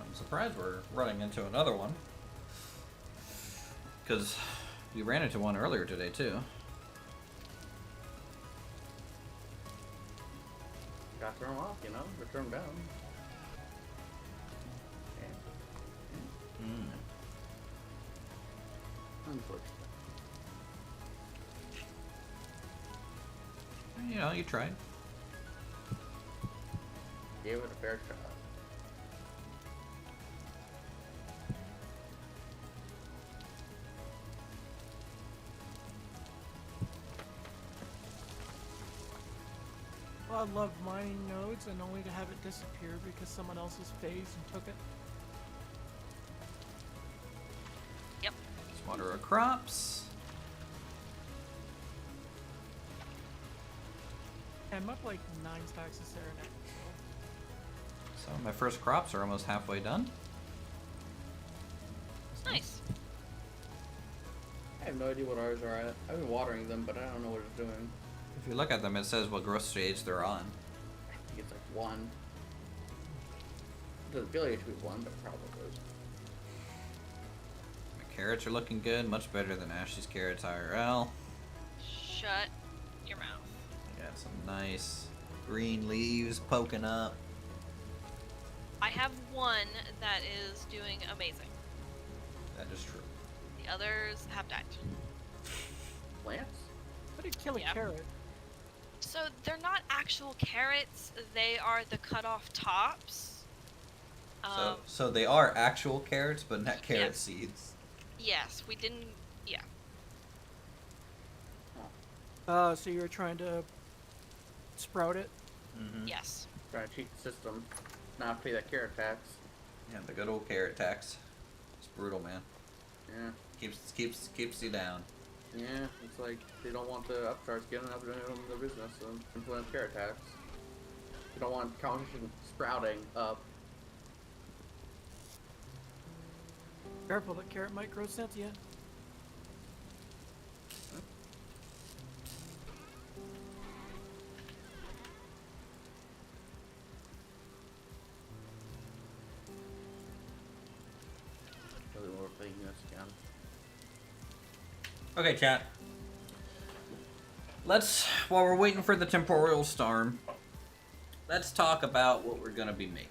I'm surprised we're running into another one. Because we ran into one earlier today, too. Gotta turn them off, you know? Or turn them down. Mm. Unfortunate. You know, you tried. Gave it a fair shot. Well, I love mining nodes and only to have it disappear because someone else has phased and took it. Yep. Let's water our crops. And I'm up like 9 stacks of Serenade. So my first crops are almost halfway done. Nice. I have no idea what ours are at. I've been watering them, but I don't know what it's doing. If you look at them, it says what growth stage they're on. I think it's like 1. It doesn't feel like it should be 1, but it probably is. My carrots are looking good, much better than Ashley's carrots IRL. Shut your mouth. Got some nice green leaves poking up. I have one that is doing amazing. That is true. The others have died. Plants? How do you kill a Yeah. carrot? So they're not actual carrots. They are the cut off tops. So they are actual carrots, but not carrot Yes. seeds. Yes, we didn't. Yeah. So you were trying to sprout it? Mm-hmm. Yes. Trying to cheat the system. Not pay that carrot tax. Yeah, the good old carrot tax. It's brutal, man. Yeah. Keeps you down. Yeah, it's like they don't want the upstarts getting up in the business and implement carrot tax. They don't want competition sprouting up. Careful, that carrot might grow sentient. Really overthinking this again. Okay, chat. While we're waiting for the temporal storm, let's talk about what we're gonna be making.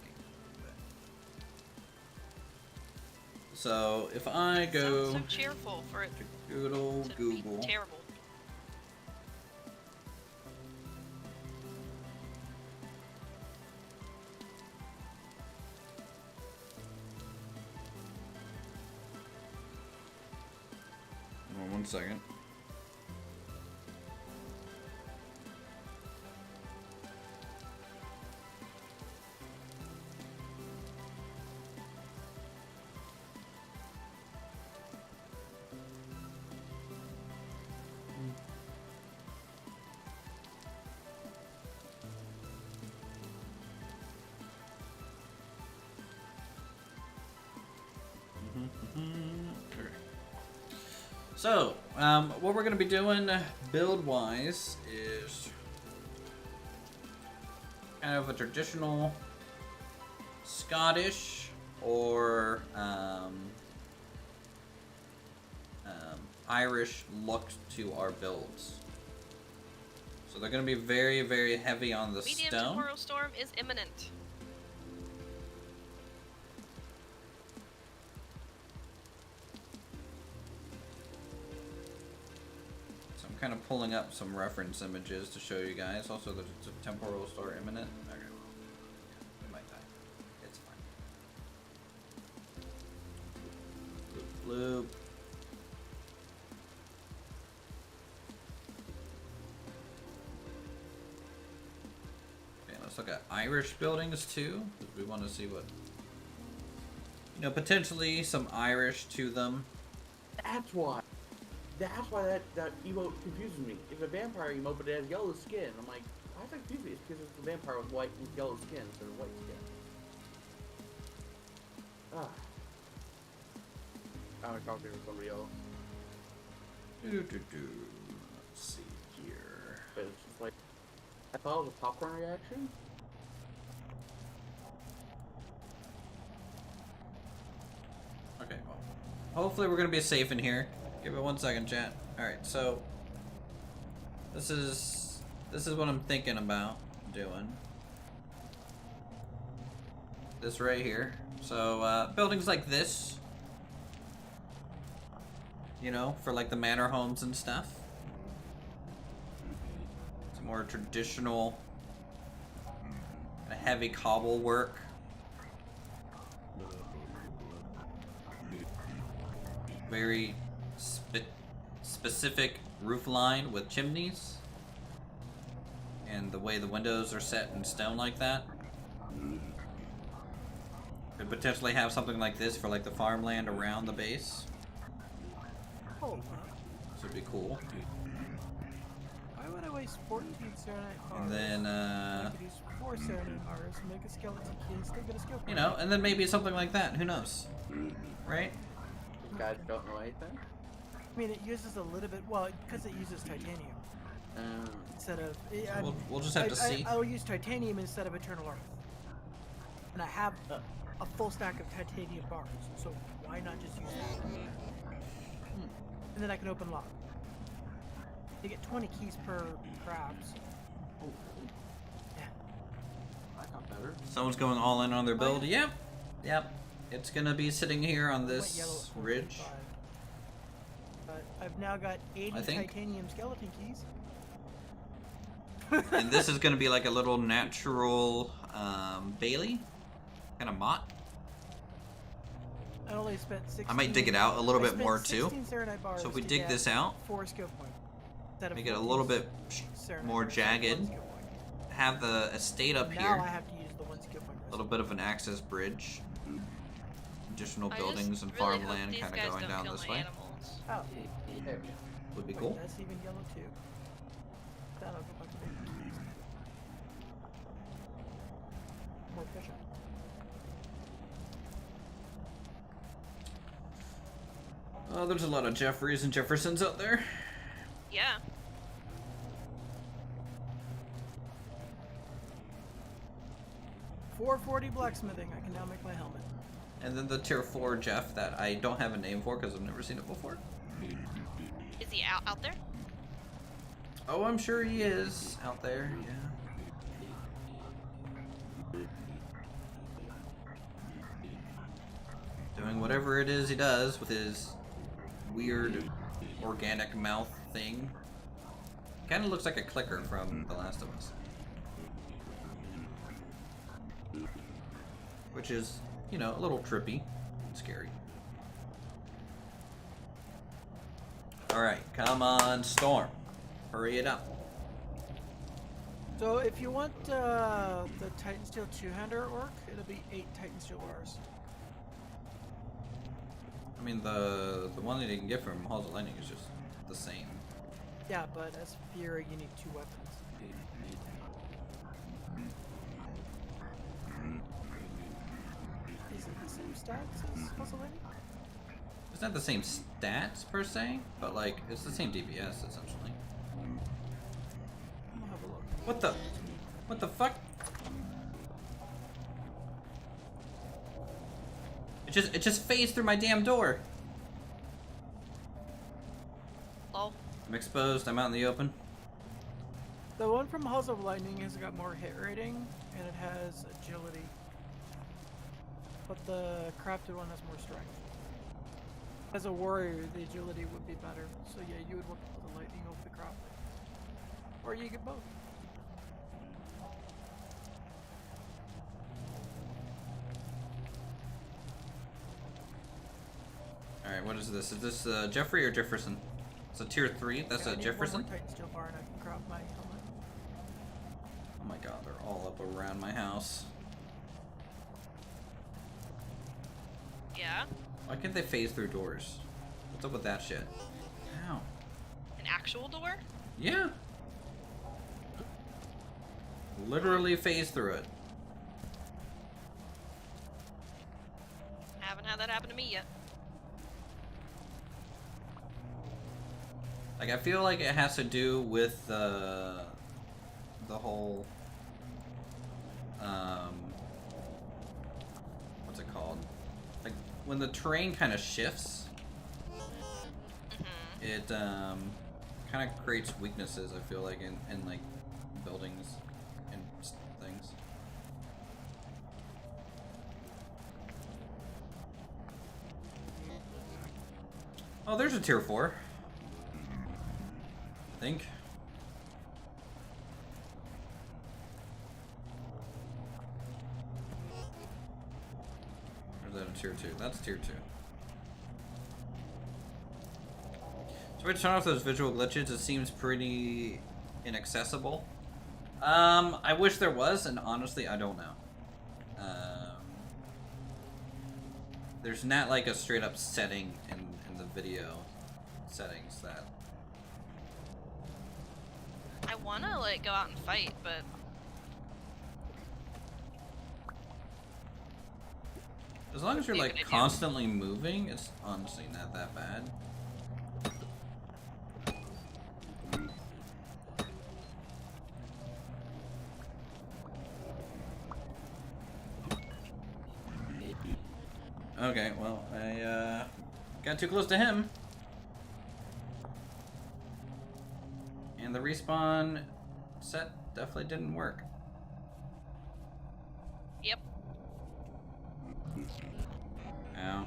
So, if I go Sounds so cheerful for it to good old to Google, be terrible. hold on 1 second. So, what we're gonna be doing build-wise is kind of a traditional Scottish or Irish look to our builds. So they're gonna be very, very heavy on the Medium stone. temporal storm is imminent. So I'm kind of pulling up some reference images to show you guys. Also, there's a temporal storm imminent. Okay, well, yeah, we might die. It's fine. Bloop, bloop. Okay, let's look at Irish buildings too, because we want to see what, you know, potentially some Irish to them. That's why. That's why that emote confuses me. It's a vampire emote, but it has yellow skin. I'm like, why is that confusing? It's because it's a vampire with white and yellow skin instead of white skin. Ah. I'm gonna copy with somebody else. Let's see here. But it's just like, I thought it was a popcorn reaction. Okay, well, hopefully we're gonna be safe in here. Give it 1 second, chat. All right, so this is what I'm thinking about doing. This right here. So buildings like this, you know, for like the manor homes and stuff. It's more traditional, heavy cobble work. Very specific roof line with chimneys, and the way the windows are set in stone like that. Could potentially have something like this for like the farmland around the base. Hold on. This would be cool. Why would I waste 14 Serenite bars? And then I could use 4 Serenite bars and make a skeleton key and still get a skill point. you know, and then maybe something like that. Who knows, right? You guys don't know anything? I mean, it uses a little bit, well, because it uses titanium. Instead of... We'll just have to see. I will use titanium instead of Eternal Earth. And I have a full stack of titanium bars, so why not just use that? And then I can open lock. You get 20 keys per crabs. Oh, Yeah. that got better. Someone's going all in on their build. Oh, Yep, yep. It's gonna be sitting here on I went yellow this at ridge. 4.5. But I've now got 80 I think. titanium skeleton keys. And this is gonna be like a little natural Bailey, kind of motte. I only spent 16. I might dig it out a little I bit spent more too. 16 Serenite bars So if we to dig get this out, 4 skill points. Instead of make it a 14 little bit Serenite more bars to get 1 jagged. skill point. Have the estate up Now here. I have to use the 1 skill point. A little bit of an access bridge. Additional I buildings just and really hope farmland these kind guys of going don't down kill this my way. animals. Oh, Would be wait, cool. that's even yellow too. Then I'll go back to making keys. More efficient. Oh, there's a lot of Jeffreys and Jeffersons out there. Yeah. $440 blacksmithing. I can now make my helmet. And then the tier 4 Jeff that I don't have a name for because I've never seen it before. Is he out there? Oh, I'm sure he is out there, yeah. Doing whatever it is he does with his weird organic mouth thing. Kind of looks like a clicker from The Last of Us. Which is, you know, a little trippy and scary. Alright, come on, Storm. Hurry it up. So if you want the Titan Steel 2-hander orc, it'll be 8 Titan Steel bars. I mean, the one that you can get from Halls of Lightning is just the same. Yeah, but as Fury, you need 2 weapons. Is it the same stats as Halls of Lightning? It's not the same stats per se, but like it's the same DPS essentially. I'll have a look. What the fuck? It just phased through my damn door. Lol. I'm exposed. I'm out in the open. The one from Halls of Lightning has got more hit rating and it has agility. But the crafted one has more strength. As a warrior, the agility would be better. So yeah, you would want the lightning over the crafted. Or you get both. Alright, what is this? Is this Jeffrey or Jefferson? It's a tier 3. That's Yeah, I a need Jefferson? one more Titan Steel Bar and I can craft my helmet. Oh my god, they're all up around my house. Yeah. Why can't they phase through doors? What's up with that shit? Ow. An actual door? Yeah. Literally phase through it. I haven't had that happen to me yet. Like, I feel like it has to do with the whole, what's it called? Like, when the terrain kind of shifts, it, kind of creates weaknesses, I feel like, in like, buildings and things. Oh, there's a tier 4. I think. Or is that a tier 2? That's tier 2. So we turn off those visual glitches. It seems pretty inaccessible. I wish there was, and honestly, I don't know. There's not like a straight up setting in the video settings that. I wanna like go out and fight, but As long as you're Be a like good idea. constantly moving, it's honestly not that bad. Okay, well, I got too close to him. And the respawn set definitely didn't work. yep. Ow.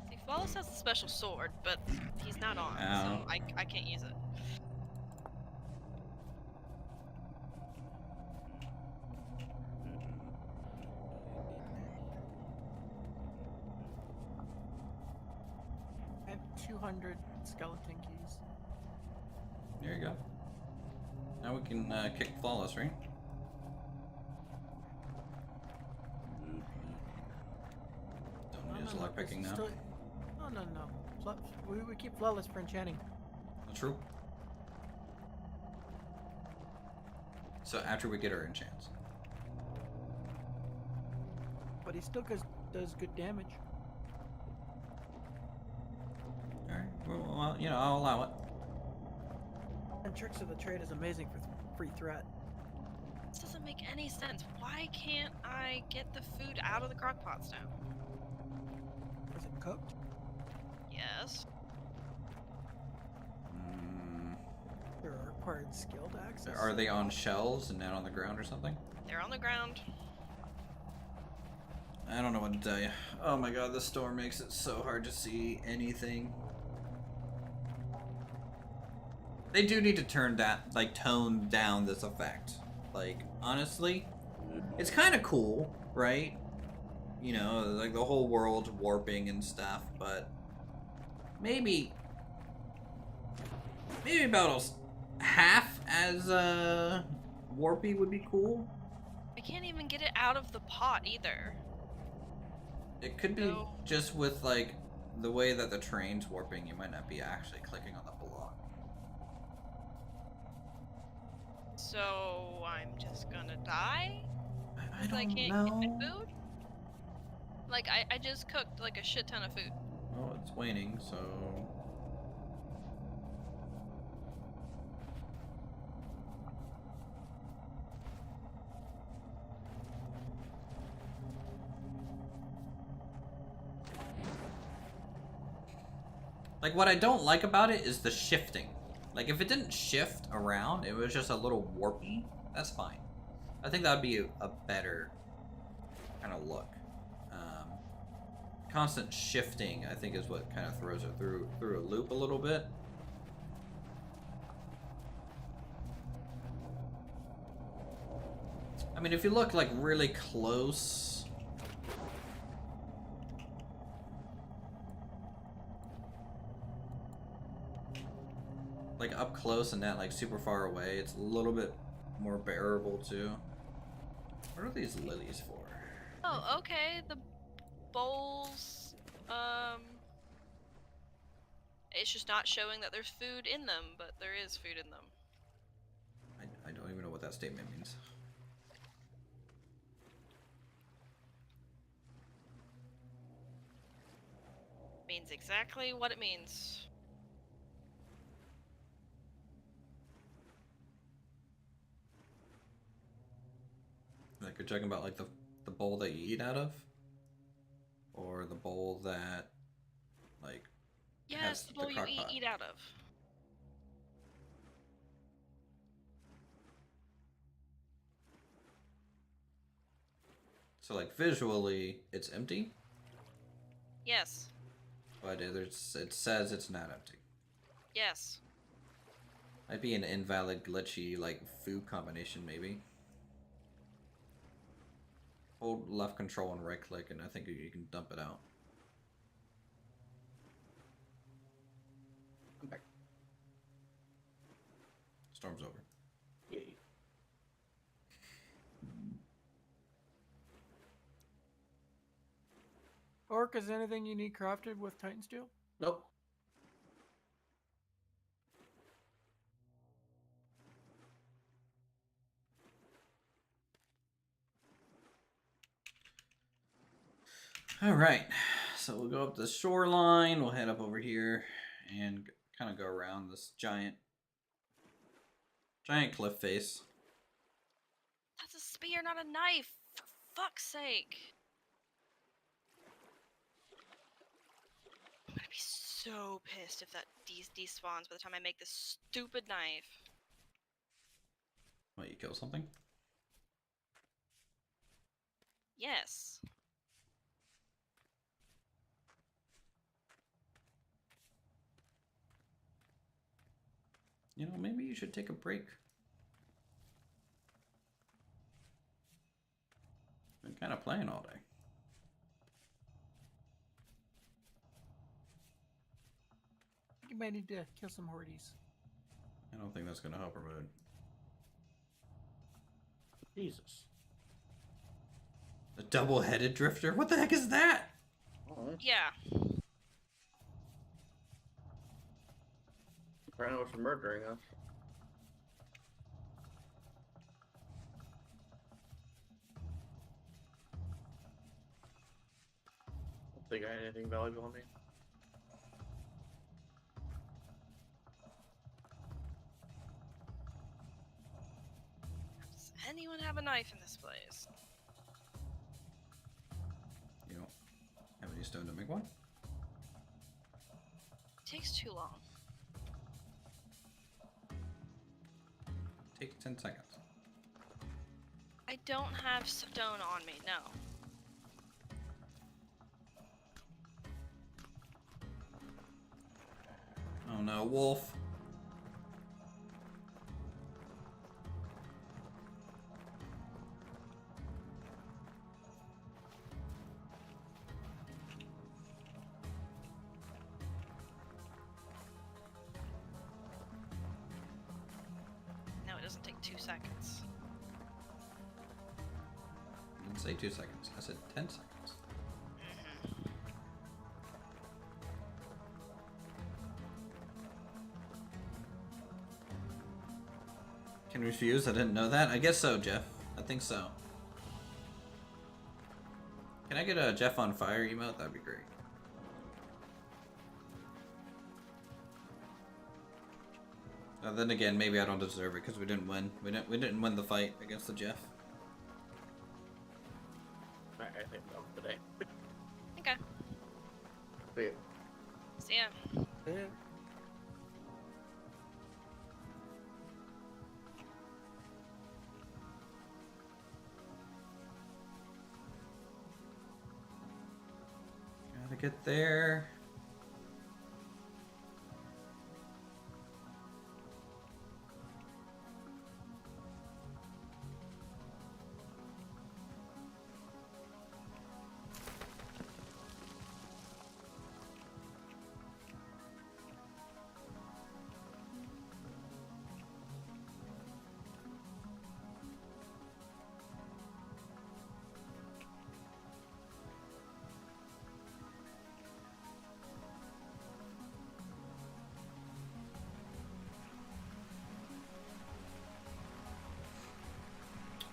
See, Flawless has a special sword, but he's not on, Ow. so I can't use it. I have 200 skeleton keys. There you go. Now we can kick Flawless, right? Don't need his luck picking now. No. We keep Flawless for enchanting. True. So after we get our enchants. But he still does good damage. Alright, well, you know, I'll allow it. And Tricks of the Trade is amazing for free threat. This doesn't make any sense. Why can't I get the food out of the crock pots now? Is it cooked? Yes. There are required skill to access. Are they on shelves and not on the ground or something? They're on the ground. I don't know what to tell you. Oh my god, this storm makes it so hard to see anything. They do need to tone down this effect. Like, honestly, it's kind of cool, right? You know, like the whole world warping and stuff, but maybe about half as warpy would be cool. I can't even get it out of the pot either. It could be No. just with like the way that the terrain's warping, you might not be actually clicking on the block. So I'm just gonna die? I Because I don't can't know. get my food? Like, I just cooked, like, a shit ton of food. Oh, it's waning, so... Like, what I don't like about it is the shifting. Like, if it didn't shift around, it was just a little warpy, that's fine. I think that would be a better kind of look. Constant shifting, I think, is what kind of throws it through a loop a little bit. I mean, if you look, like, really close... Like, up close and not, like, super far away, it's a little bit more bearable, too. What are these lilies for? Oh, okay, the bowls, it's just not showing that there's food in them, but there is food in them. I don't even know what that statement means. Means exactly what it means. Like, you're talking about, like, the bowl that you eat out of? Or the bowl that, like, Yes, has the bowl the you crock pot? eat out of. So, like, visually, it's empty, Yes. but it says it's not empty. Yes. Might be an invalid, glitchy, like, food combination, maybe. Hold left control and right click, and I think you can dump it out. I'm back. Storm's over. Yay. Orc, is anything you need crafted with Titan Steel? Nope. Alright, so we'll go up the shoreline, we'll head up over here, and kind of go around this giant cliff face. That's a spear, not a knife. For fuck's sake. I'm gonna be so pissed if that despawns by the time I make this stupid knife. What, you kill something? Yes. You know, maybe you should take a break. Been kind of playing all day. You might need to kill some hordes. I don't think that's going to help her mood. Jesus. A double-headed drifter? What the heck is that? Oh. Yeah. Kranos for murdering us. Don't think I had anything valuable on me. Does anyone have a knife in this place? You don't have any stone to make one? It takes too long. Take 10 seconds. I don't have stone on me, no. Oh no, wolf. No, it doesn't take 2 seconds. I didn't say 2 seconds. I said 10 seconds. Can refuse? I didn't know that. I guess so, Jeff. I think so. Can I get a Jeff on fire emote? That'd be great. Then again, maybe I don't deserve it because we didn't win. We didn't win the fight against the Jeff. Alright, I think that was today. Okay. See ya. See ya. Yeah. Gotta get there.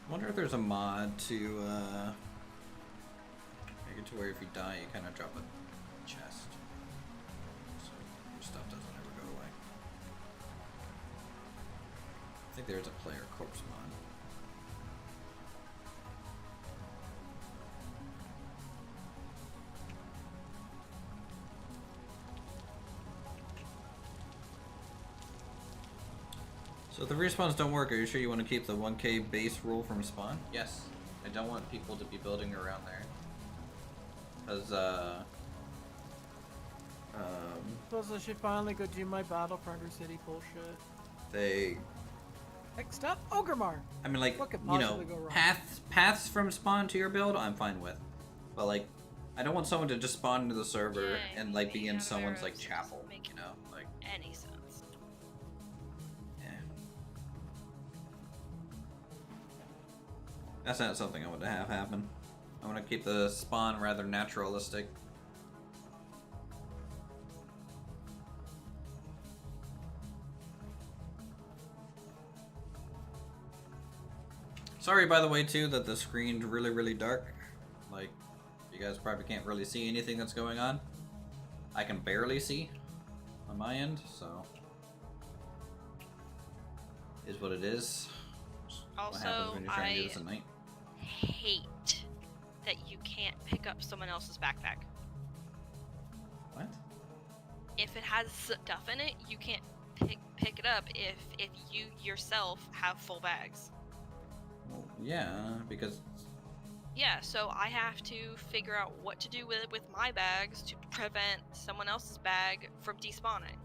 I wonder if there's a mod to make it to where if you die, you kind of drop a chest, so your stuff doesn't ever go away. I think there's a player corpse mod. So if the respawns don't work, are you sure you want to keep the 1k base rule from spawn? Yes. I don't want people to be building around there. Because, Suppose I should finally go do my Battlefront City bullshit. they... Next up, Ogremar! I mean, like, What could you know, possibly go wrong? paths from spawn to your build, I'm fine with. But, like, I don't want someone to just spawn into the server Yeah, and, like, be anything in out of someone's, arrows like, doesn't chapel, make you know? Like, Any sense. yeah. That's not something I want to have happen. I want to keep the spawn rather naturalistic. Sorry, by the way, too, that the screen's really, really dark. Like, you guys probably can't really see anything that's going on. I can barely see on my end, so is what it is. What happens Also, when you're trying to do I this at night? hate that you can't pick up someone else's backpack. What? If it has stuff in it, you can't pick it up if you yourself have full bags. Well, yeah, because Yeah, so I have to figure out what to do with my bags to prevent someone else's bag from despawning.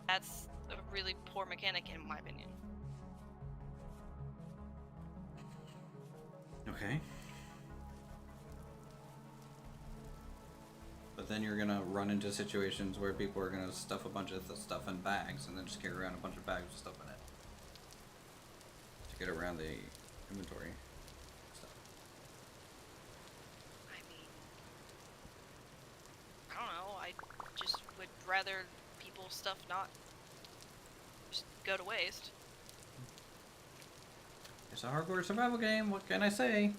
That's a really poor mechanic in my opinion. okay. But then you're gonna run into situations where people are gonna stuff a bunch of stuff in bags and then just carry around a bunch of bags with stuff in it to get around the inventory stuff. I mean, I don't know, I just would rather people's stuff not just go to waste. It's a hardcore survival game, what can I say?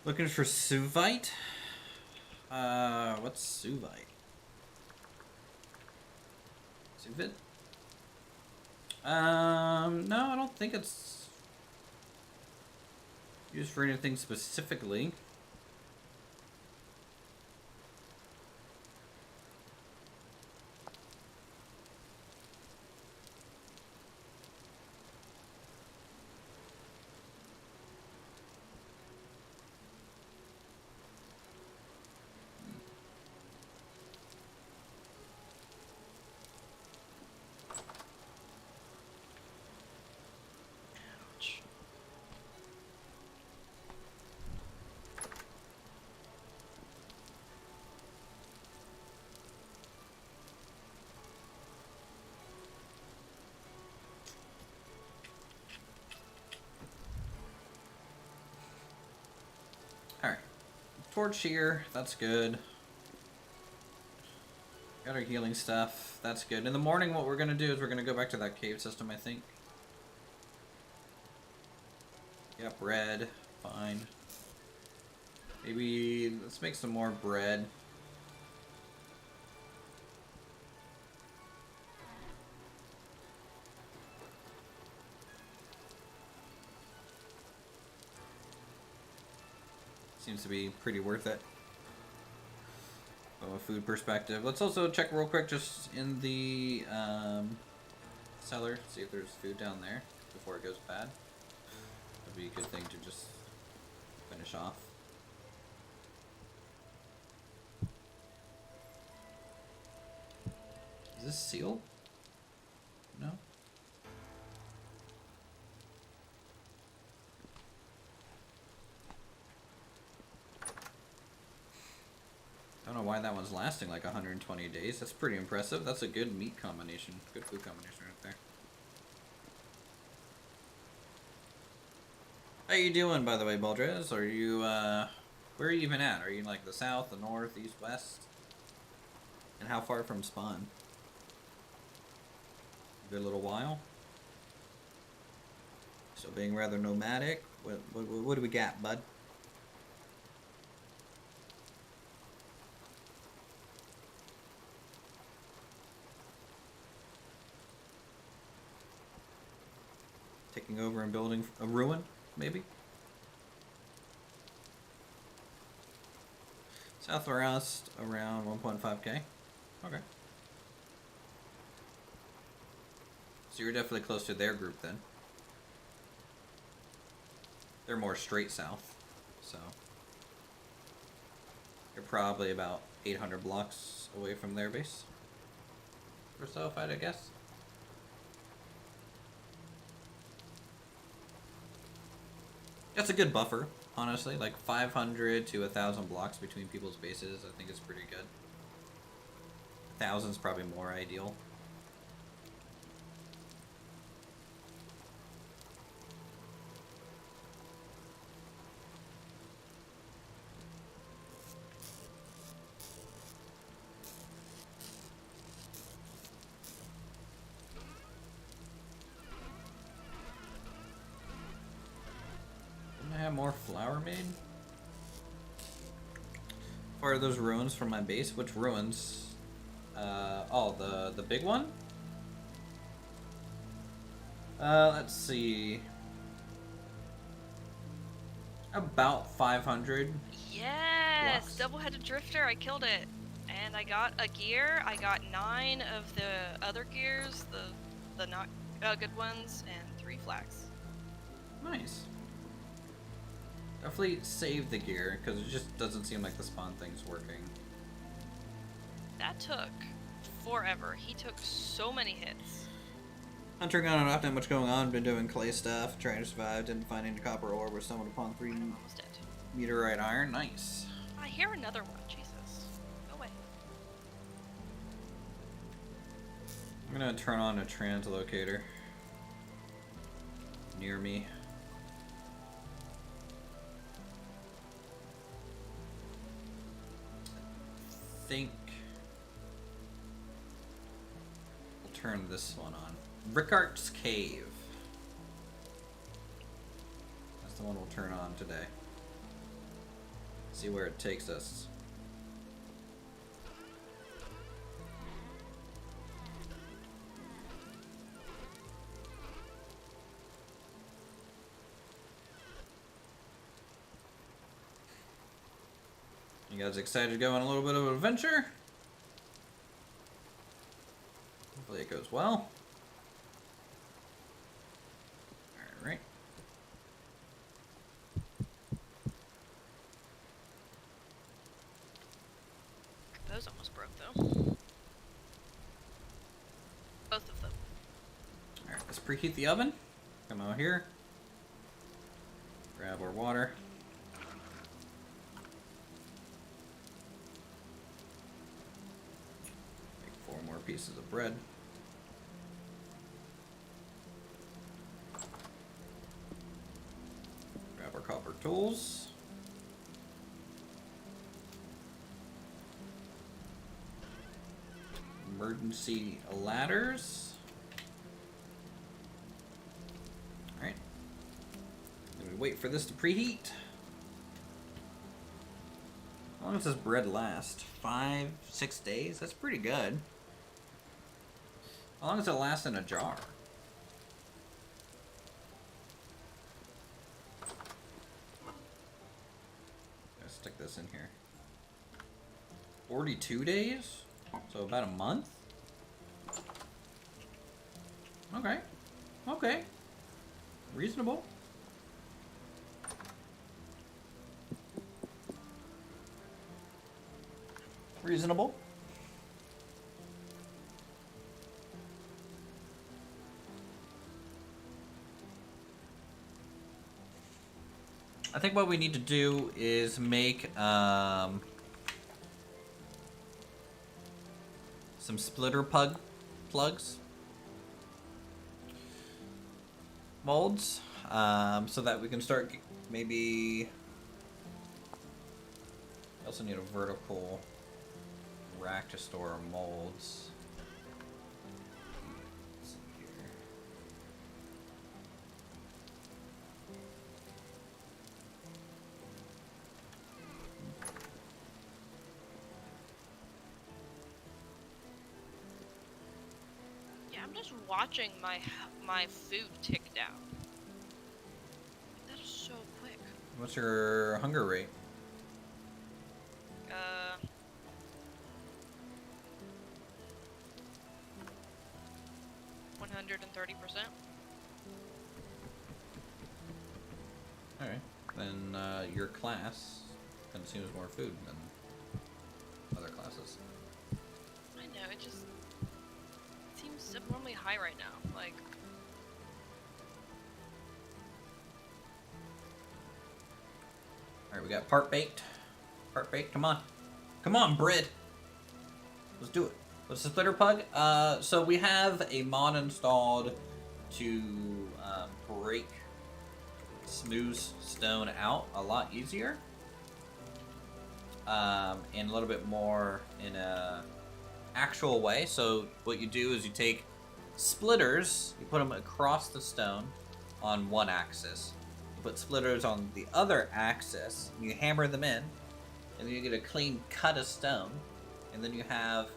Looking for Suvite? What's Suvite? Suvit? No, I don't think it's used for anything specifically. torch here. That's good. Got our healing stuff. That's good. In the morning, what we're gonna do is we're gonna go back to that cave system, I think. Yep, bread. Fine. Maybe let's make some more bread. Seems to be pretty worth it from a food perspective. Let's also check real quick just in the cellar, see if there's food down there before it goes bad. That'd be a good thing to just finish off. Is this sealed? No? I don't know why that one's lasting like 120 days. That's pretty impressive. That's a good meat combination. Good food combination right there. How you doing, by the way, Baldrez? Are you, where are you even at? Are you in, like, the south, the north, east, west? And how far from spawn? A good little while? So being rather nomadic. What do we got, bud? Taking over and building a ruin, maybe? Southwest around 1.5k. Okay. So you're definitely close to their group then. They're more straight south, so you're probably about 800 blocks away from their base. Or so, if I had to guess. That's a good buffer, honestly. Like 500 to 1,000 blocks between people's bases, I think is pretty good. 1,000's probably more ideal. More flour made? Part of those ruins from my base? Which ruins? Oh, the big one? Let's see. About 500. Yes! blocks. Double-headed drifter, I killed it. And I got a gear. I got 9 of the other gears, the not good ones, and 3 flax. Nice. Definitely save the gear, because it just doesn't seem like the spawn thing's working. That took forever. He took so many hits. Hunter gun, not that much going on, been doing clay stuff, trying to survive, didn't find any copper ore, was stumbled upon 3 I'm almost dead. meteorite iron, nice. I hear another one, Jesus. Go away. I'm gonna turn on a translocator near me. I think we'll turn this one on. Rickart's Cave. That's the one we'll turn on today. See where it takes us. You guys excited to go on a little bit of an adventure? Hopefully it goes well. Alright. Those almost broke, though. Both of them. Alright, let's preheat the oven. Come out here. Grab our water. Make 4 more pieces of bread. Grab our copper tools. emergency ladders. Alright. Then we wait for this to preheat. How long does this bread last? 5, 6 days? That's pretty good. How long does it last in a jar? Let's stick this in here. 42 days? So about a month? Okay. Okay. Reasonable. Reasonable. I think what we need to do is make some splitter plugs molds so that we can start maybe. I also need a vertical rack to store our molds. Let's see here. Yeah, I'm just watching my food tick down. That is so quick. What's your hunger rate? 130%. Alright. Then your class consumes more food than other classes. I know, it just seems abnormally high right now. Like, Alright, we got part baked. Part baked, come on. Come on, bread. Let's do it. What's the splitter plug? So we have a mod installed to break smooth stone out a lot easier. And a little bit more in a actual way. So what you do is you take splitters, you put them across the stone on one axis. You put splitters on the other axis, and you hammer them in, and then you get a clean cut of stone, and then you have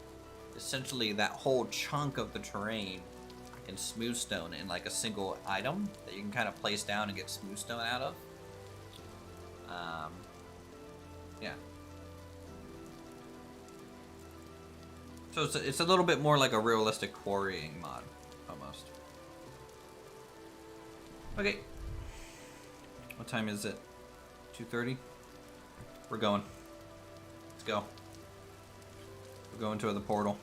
essentially that whole chunk of the terrain in smooth stone in like a single item that you can kind of place down and get smooth stone out of. Yeah. So it's a little bit more like a realistic quarrying mod, almost. Okay. What time is it? 2:30? We're going. Let's go. We're going to the portal.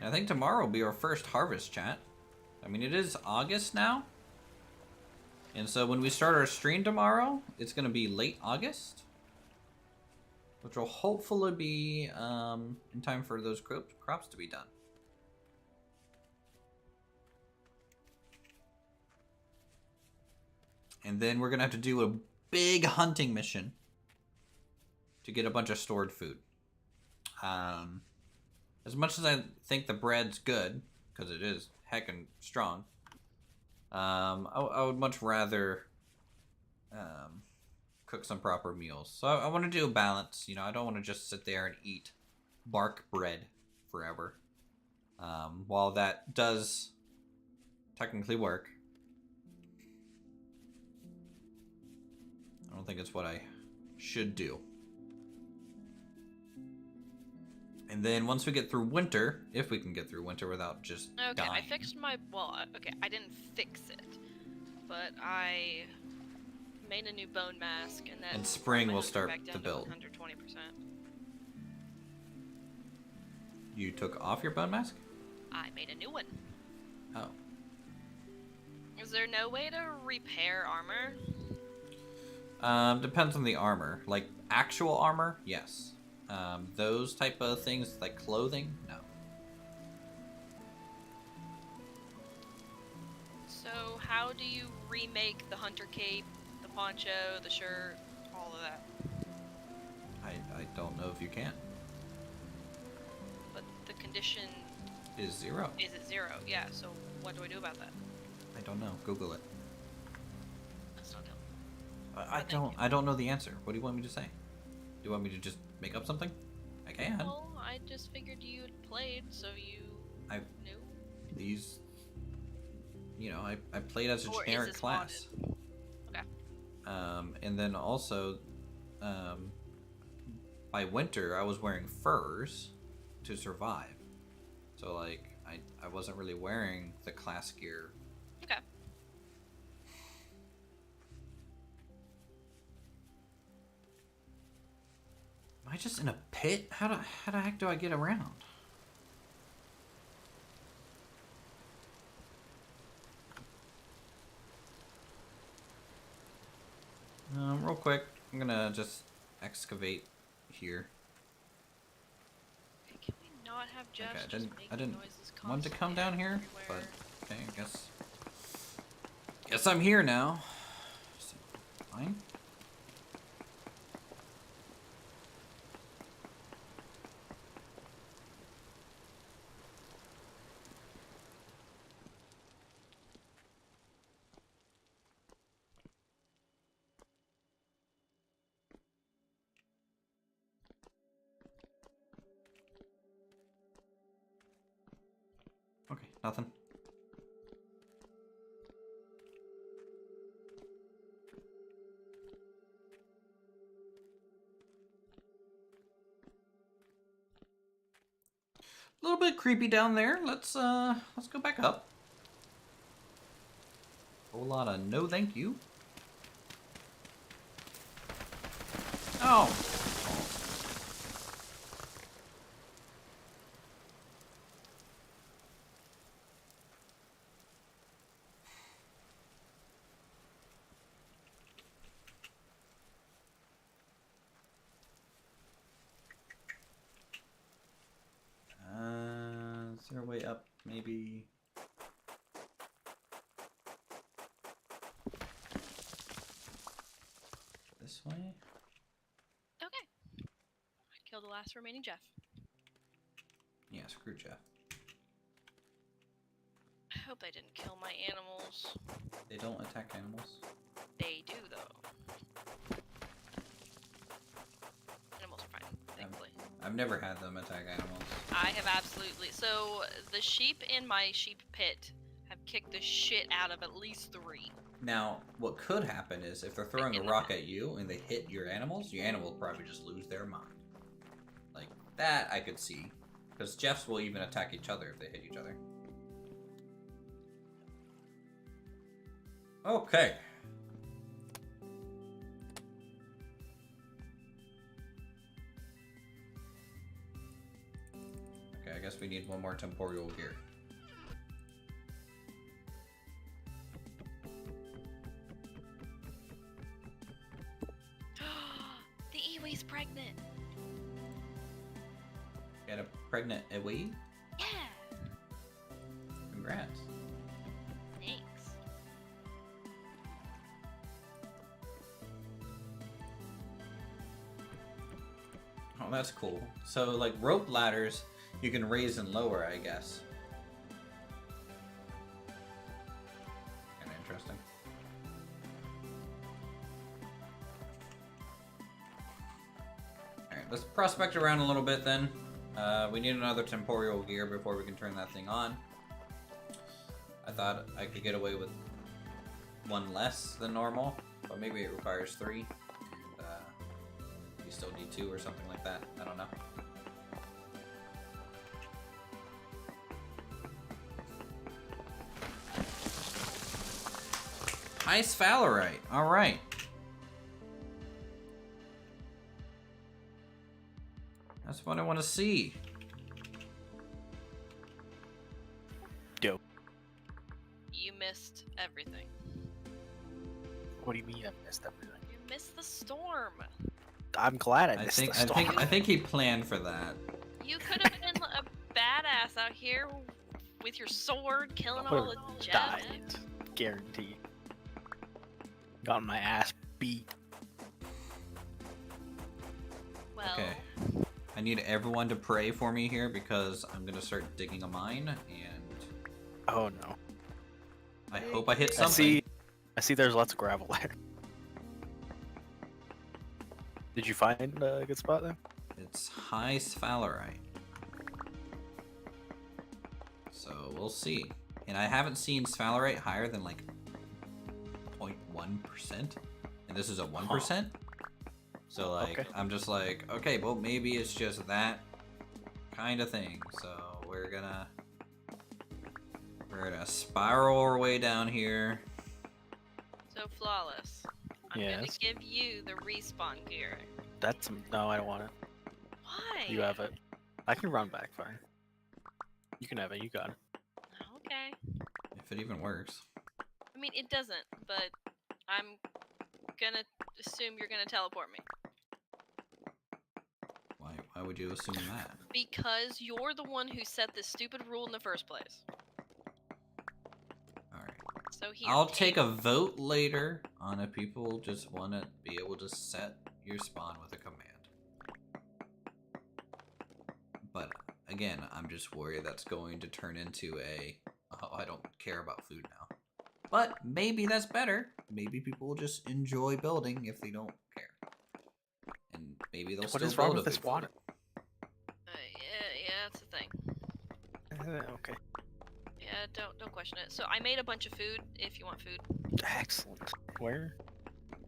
And I think tomorrow will be our first harvest, chat. I mean, it is August now. And so when we start our stream tomorrow, it's going to be late August. Which will hopefully be in time for those crops to be done. And then we're going to have to do a big hunting mission to get a bunch of stored food. As much as I think the bread's good, because it is heckin' strong, I would much rather cook some proper meals. So I want to do a balance. You know, I don't want to just sit there and eat bark bread forever. While that does technically work, I don't think it's what I should do. And then once we get through winter, if we can get through winter without just okay, dying. I fixed my, well, okay, I didn't fix it, but I made a new bone mask, and then And spring brought my will hunger start back down the to build. 120%. You took off your bone mask? I made a new one. Oh. Is there no way to repair armor? Depends on the armor. Like, actual armor, yes. Those type of things, like clothing, no. So how do you remake the hunter cape, the poncho, the shirt, all of that? I don't know if you can. But the condition Is 0. is at 0. Yeah, so what do I do about that? I don't know. Google it. That's not good. I don't know the answer. What do you want me to say? Do you want me to just make up something? I can. Well, I just figured you'd played, so you I knew. these I played as a Or is generic this class. modded? Okay. And then also by winter I was wearing furs to survive. So like I wasn't really wearing the class gear. Okay. Am I just in a pit? How the heck do I get around? Real quick, I'm gonna just excavate here. Okay, can we not have Jeff Okay, just I didn't noises want to come down constantly here, but everywhere? okay, guess I'm here now. So, fine. Okay, nothing. A little bit creepy down there. Let's go back up. Whole lot of no thank you. Oh. Is there a way up? Maybe. This way? Okay. I killed the last remaining Jeff. Yeah, screw Jeff. I hope they didn't kill my animals. They don't attack animals. They do, though. Animals are fine, thankfully. I've never had them attack animals. I have absolutely. So, the sheep in my sheep pit have kicked the shit out of at least 3. Now, what could happen is if they're throwing a rock at you and they hit your animal will probably just lose their mind. Like, that I could see. Because Jeffs will even attack each other if they hit each other. Okay. Okay, I guess we need one more temporal gear. The Iwi's pregnant. Got a pregnant Iwi? Yeah. Congrats. Thanks. Oh, that's cool. So, like, rope ladders, you can raise and lower, I guess. Kinda interesting. Alright, let's prospect around a little bit then. We need another temporal gear before we can turn that thing on. I thought I could get away with one less than normal, but maybe it requires 3. You still need 2 or something like that. I don't know. High sphalerite. All right. That's what I want to see. Dope. You missed everything. What do you mean I missed everything? You missed the storm. I'm glad I I missed think the storm. I think he planned for that. You could have been a badass out here with your sword, killing all the Would've Jets. died. Guaranteed. Got my ass beat. Well, Okay. I need everyone to pray for me here because I'm gonna start digging a mine, and Oh no. I hope I hit something. I see there's lots of gravel there. Did you find a good spot then? It's high sphalerite. So we'll see. And I haven't seen sphalerite higher than like 0.1%. And this is a 1%. So like, Okay. I'm just like, okay, well maybe it's just that kind of thing. So we're gonna spiral our way down here. so flawless. I'm gonna Yes. give you the respawn gear. No, I don't want it. Why? You have it. I can run back, fine. You can have it, you got it. Okay. If it even works. I mean, it doesn't, but I'm gonna assume you're gonna teleport me. Why would you assume that? Because you're the one who set this stupid rule in the first place. Alright. So here. I'll take a vote later on if people just want to be able to set your spawn with a command. But again, I'm just worried that's going to turn into oh, I don't care about food now. But maybe that's better. Maybe people will just enjoy building if they don't care. And maybe they'll What still is wrong build with if this they water? Yeah, that's the thing. Okay. Yeah, don't question it. So I made a bunch of food. If you want food, Excellent. Where?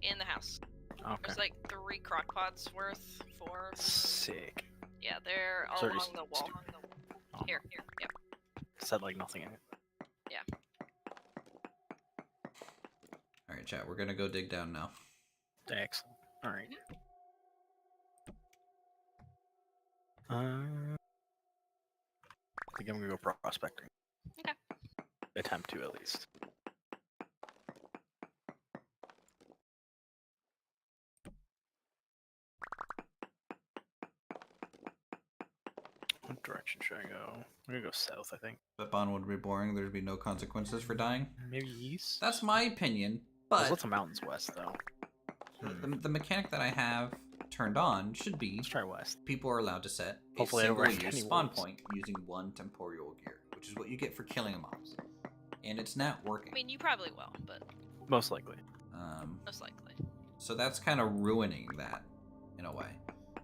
in the house. Okay. There's like 3 crock pots worth, 4. Sick. Yeah, they're all Sorry, along the wall. Oh, Here, yep. said like nothing in it. Alright, chat, we're gonna go dig down now. Excellent. Alright. I think I'm gonna go prospecting. Okay. Attempt to, at least. What direction should I go? I'm gonna go south, I think. But Bond would be boring, there'd be no consequences for dying. Maybe east? That's my opinion, There's but lots of mountains west, though. the mechanic that I have turned on should be Let's try west. people are allowed to set a Hopefully I don't run single into use any spawn wolves. point using 1 temporal gear, which is what you get for killing mobs. And it's not I working. mean, you probably will, but Most likely. most likely. So that's kind of ruining that, in a way.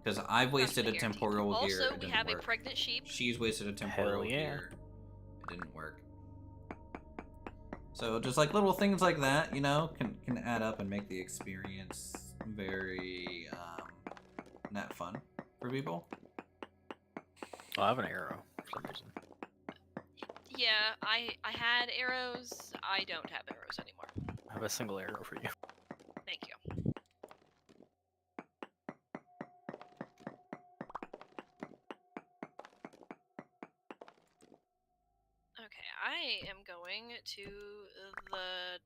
Because I've wasted a Not guaranteed. temporal gear, Also, it we didn't have work. a pregnant sheep. She's wasted a temporal yeah. gear, it didn't work. So just like little things like that, you know, can add up and make the experience very not fun for people. Oh, I have an arrow for some reason. Yeah, I had arrows. I don't have arrows anymore. I have a single arrow for you. Thank you. Okay, I am going to the... What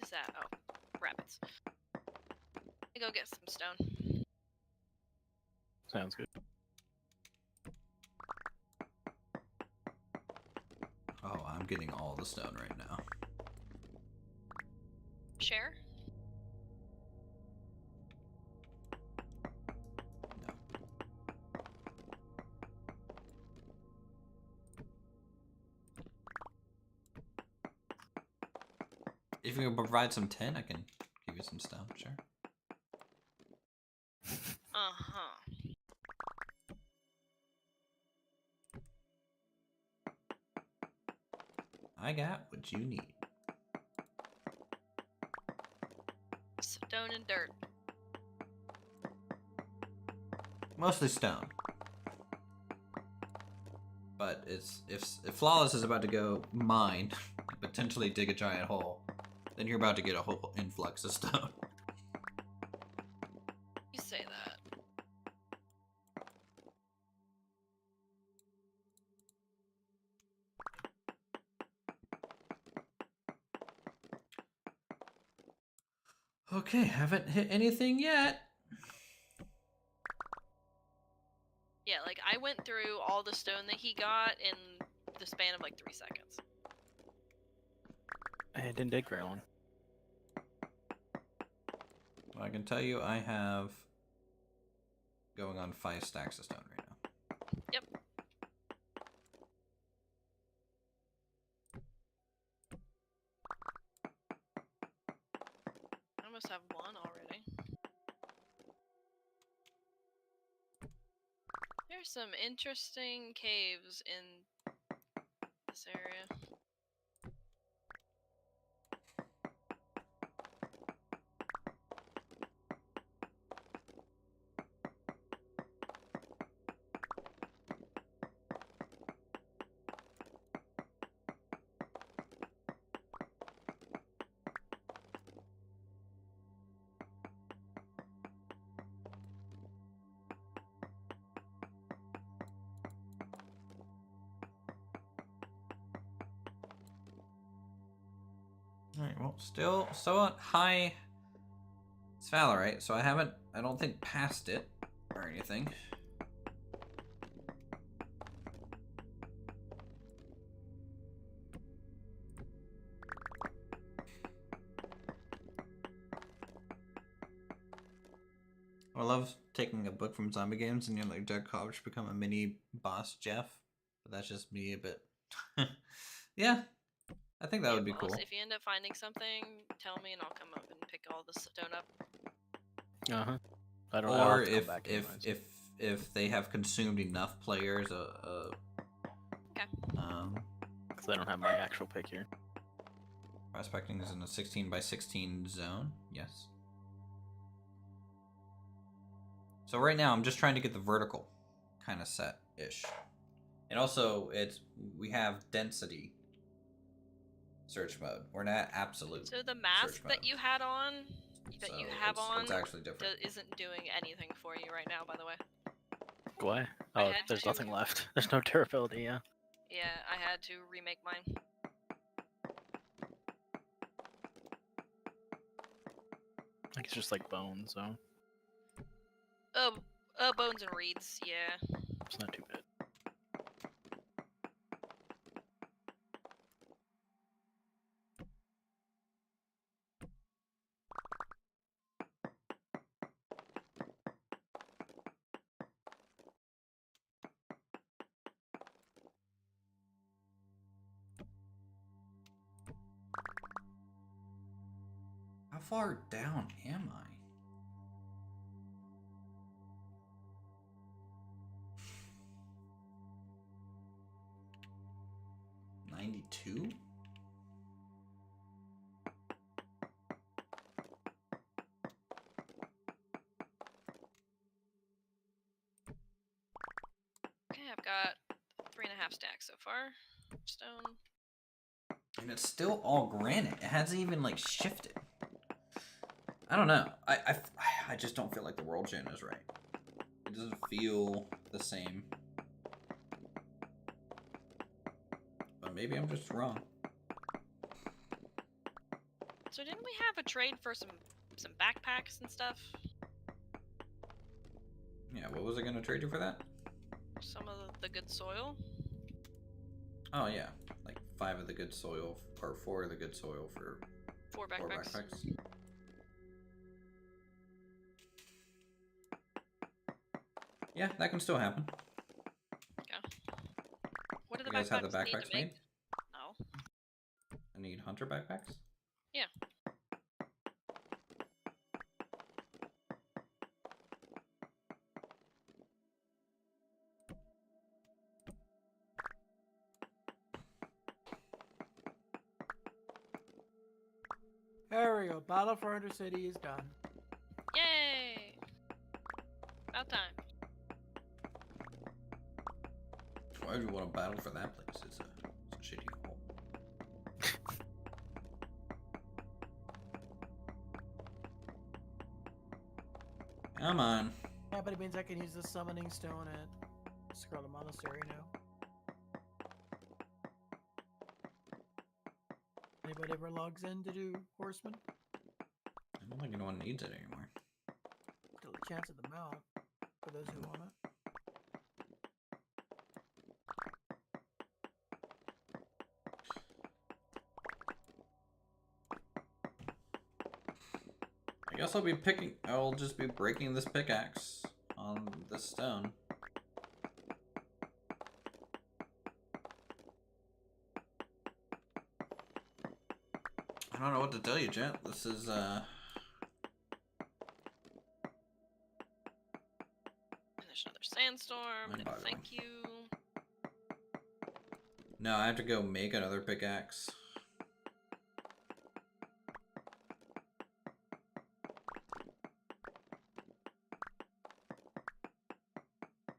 is that? Oh, rabbits. Let me go get some stone. Sounds good. Oh, I'm getting all the stone right now. Share? No. If you can provide some tin, I can give you some stone, sure. Uh-huh. I got what you need. Stone and dirt. Mostly stone. But it's if Flawless is about to go mine and potentially dig a giant hole, then you're about to get a whole influx of stone. You say that. Okay, haven't hit anything yet. Yeah, like I went through all the stone that he got in the span of like 3 seconds. I didn't dig very long. Well, I can tell you I have going on 5 stacks of stone right now. Yep. I must have 1 already. There's some interesting caves in this area. Alright, well, still so high. It's Valorite, so I don't think passed it or anything. I love taking a book from zombie games and you're like, Jack Cobbs become a mini boss Jeff. But that's just me a bit. Yeah, I think that would be Boss, cool. if you end up finding something, tell me and I'll come up and pick all the stone up. Uh-huh. I don't know. I'll Or have to come if back anyways. if they have consumed enough players, Okay. Because I don't have my actual pick here. prospecting is in a 16 by 16 zone. Yes. So right now I'm just trying to get the vertical kind of set ish, and also we have density search mode. We're not absolute. So the mask search that mode. you had on, that So you have it's actually different. isn't doing anything for you right now, by the way. Why? I Oh, had there's to- nothing left. There's no durability, yeah. Yeah, I had to remake mine. Like it's just like bones, so Bones and reeds, yeah. it's not too bad. How far down am I? $92? Okay, I've got 3.5 stacks so far. Stone. And it's still all granite. It hasn't even like shifted. I don't know. I just don't feel like the world gen is right. It doesn't feel the same. But maybe I'm just wrong. So didn't we have a trade for some backpacks and stuff? Yeah, what was I gonna trade you for that? Some of the good soil? Oh yeah, like 5 of the good soil, or 4 of the good soil for 4 4 backpacks. backpacks. Yeah, that can still happen. What do the You guys have the backpacks need to backpacks make? made? No. I need hunter backpacks? Yeah. There we go. Battle for Undercity is done. Yay! About time. Why would you want to battle for that place? It's a shitty hole. Come on. Yeah, but it means I can use the summoning stone at Scarlet Monastery now. Anybody ever logs in to do Horseman? I don't think anyone needs it anymore. Still a chance at the mount for those who want it. I guess I'll just be breaking this pickaxe on this stone. I don't know what to tell you, gent. This is, Finish another sandstorm, and Mind-boggling. thank you. No, I have to go make another pickaxe.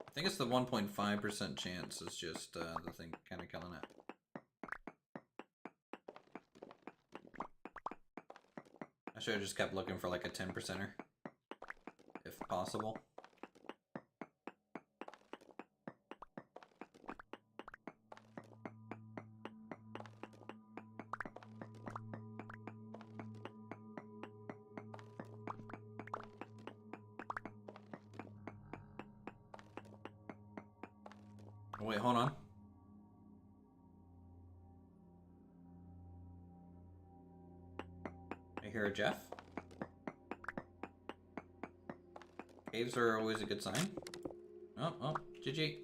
I think it's the 1.5% chance is just the thing kind of killing it. I should have just kept looking for like a 10%er, if possible. Wait, hold on. I hear a Jeff. Caves are always a good sign. Oh, GG.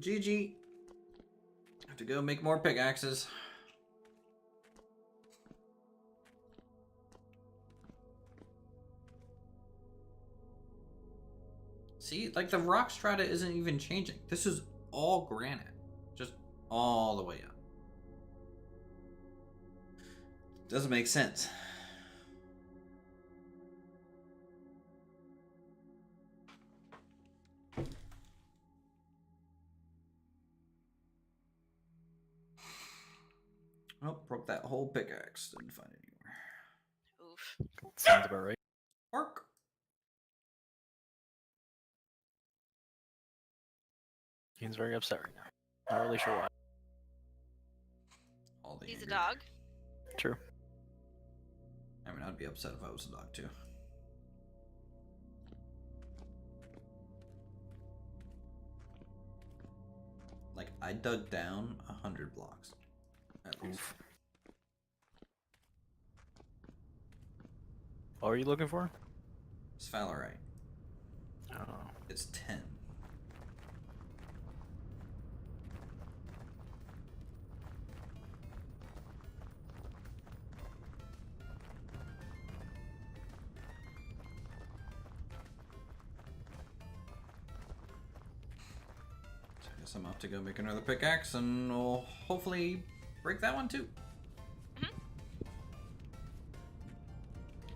GG. Have to go make more pickaxes. See, like the rock strata isn't even changing. This is all granite. Just all the way up. Doesn't make sense. Oh, broke that whole pickaxe. Didn't find it anywhere. Oof. Sounds about right. Work. He's very upset right now. Not really sure why. All the He's a anger. dog. True. I mean, I'd be upset if I was a dog too. Like, I dug down 100 blocks. At least. Oof. What are you looking for? Sphalerite. Oh. It's 10. So I guess I'm off to go make another pickaxe and we'll hopefully break that one too.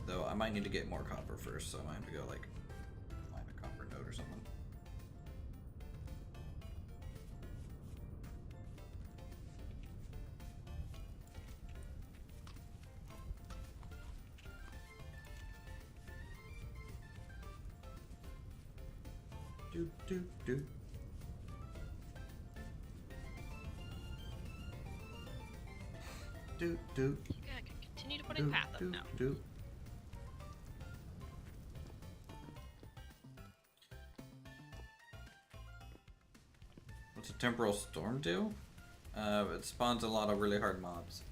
Though I might need to get more copper first, so I might have to go like find a copper node or something. Do do do. Do do Yeah, I can continue to put in do path up do now. do. What's a temporal storm do? It spawns a lot of really hard mobs.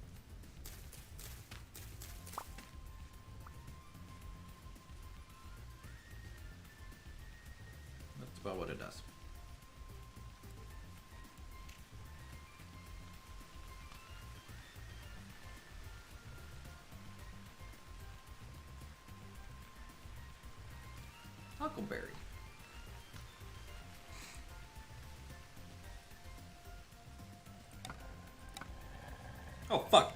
That's about what it does. Huckleberry. Oh fuck.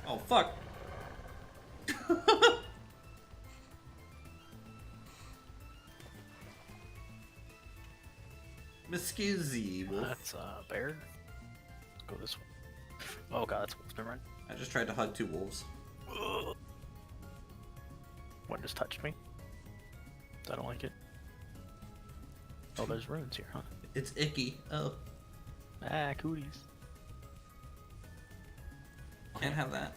Oh fuck. Excuse me, wolf. That's bear. Let's go this way. Oh god, that's wolf's been right. I just tried to hug 2 wolves. One just touched me. I don't like it. Oh, there's runes here, huh? It's icky. Oh, Ah, cooties. can't have that.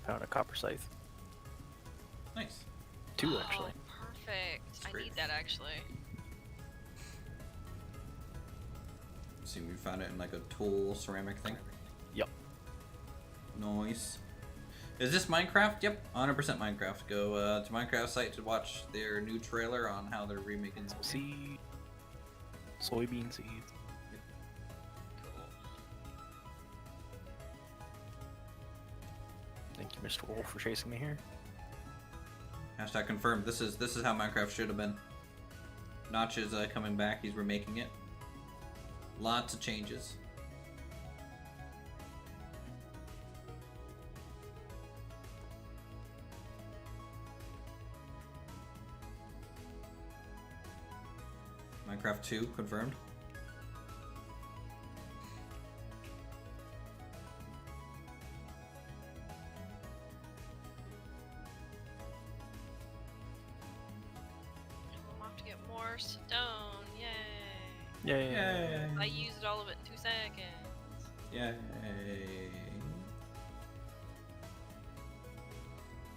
Found a copper scythe. Nice. 2 actually. Oh, perfect. I Great. need that actually. See, we found it in like a tool ceramic thing. Yep. Nice. Is this Minecraft? Yep, 100% Minecraft. Go to Minecraft site to watch their new trailer on how they're remaking the Seed. Soybean seeds. Cool. Thank you, Mr. Wolf, for chasing me here. Hashtag confirmed. This is how Minecraft should have been. Notch is coming back. He's remaking it. Lots of changes. Minecraft 2 confirmed. I'm off to get more stone. Yay. Yay. Yay! I used all of it in 2 seconds. Yay!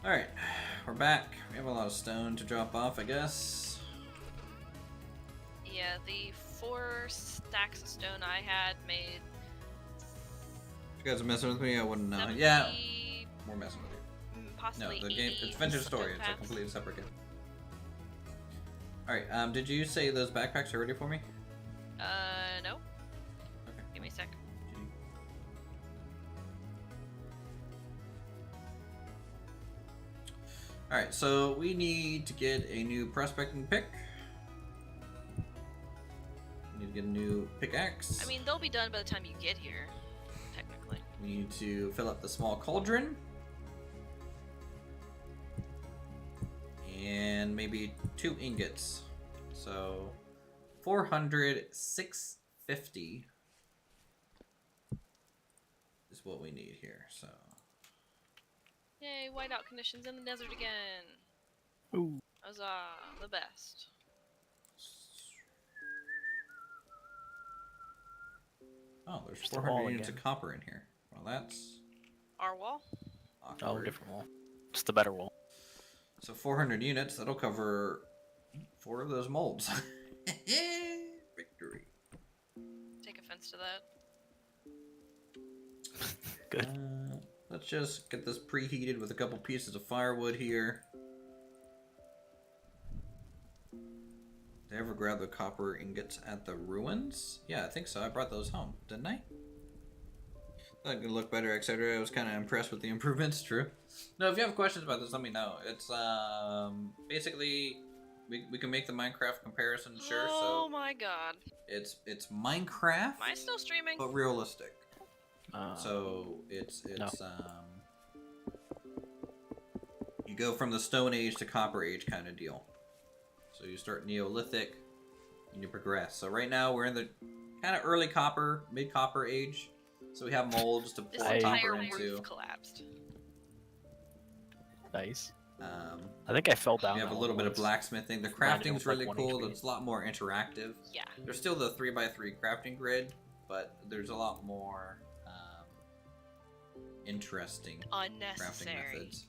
Alright, we're back. We have a lot of stone to drop off, I guess. Yeah, the 4 stacks of stone I had made. If you guys are messing with me, I wouldn't know. 70, Yeah, we're messing with you. No, possibly the game, 80 it's Vintage stone Story. It's a paths. completely separate game. Alright, did you say those backpacks are ready for me? No. Okay. Give me a sec. Alright, so we need to get a new prospecting pick. We need to get a new pickaxe. I mean, they'll be done by the time you get here, technically. We need to fill up the small cauldron. And maybe 2 ingots. So 400, 650 is what we need here. So Yay, whiteout conditions in the desert again. Ooh. Huzzah, the best. oh, there's Just a 400 wall units again. of copper in here. Well, that's Our wall? Oh, awkward. different wall. Just the better wall. So 400 units, that'll cover 4 of those molds. Victory. Take offense to that. Good. Let's just get this preheated with a couple pieces of firewood here. Did I ever grab the copper ingots at the ruins? Yeah, I think so. I brought those home, didn't I? That could look better, etc. I was kind of impressed with the improvements. True. No, if you have questions about this, let me know. It's basically we can make the Minecraft comparison, sure. Oh So my god. it's Minecraft, Am I still streaming? but realistic. Uh, So it's No. You go from the Stone Age to Copper Age kind of deal. So you start Neolithic and you progress. So right now we're in the kind of early Copper, mid Copper Age. So we have molds to This pour I- entire copper roof into. collapsed. nice. Um, I think I fell down. we have a that little one bit of once. blacksmithing. The Landed crafting's with, like, really 1 cool. HP. It's a lot more interactive. Yeah. There's still the 3x3 crafting grid, but there's a lot more interesting crafting Unnecessary. methods.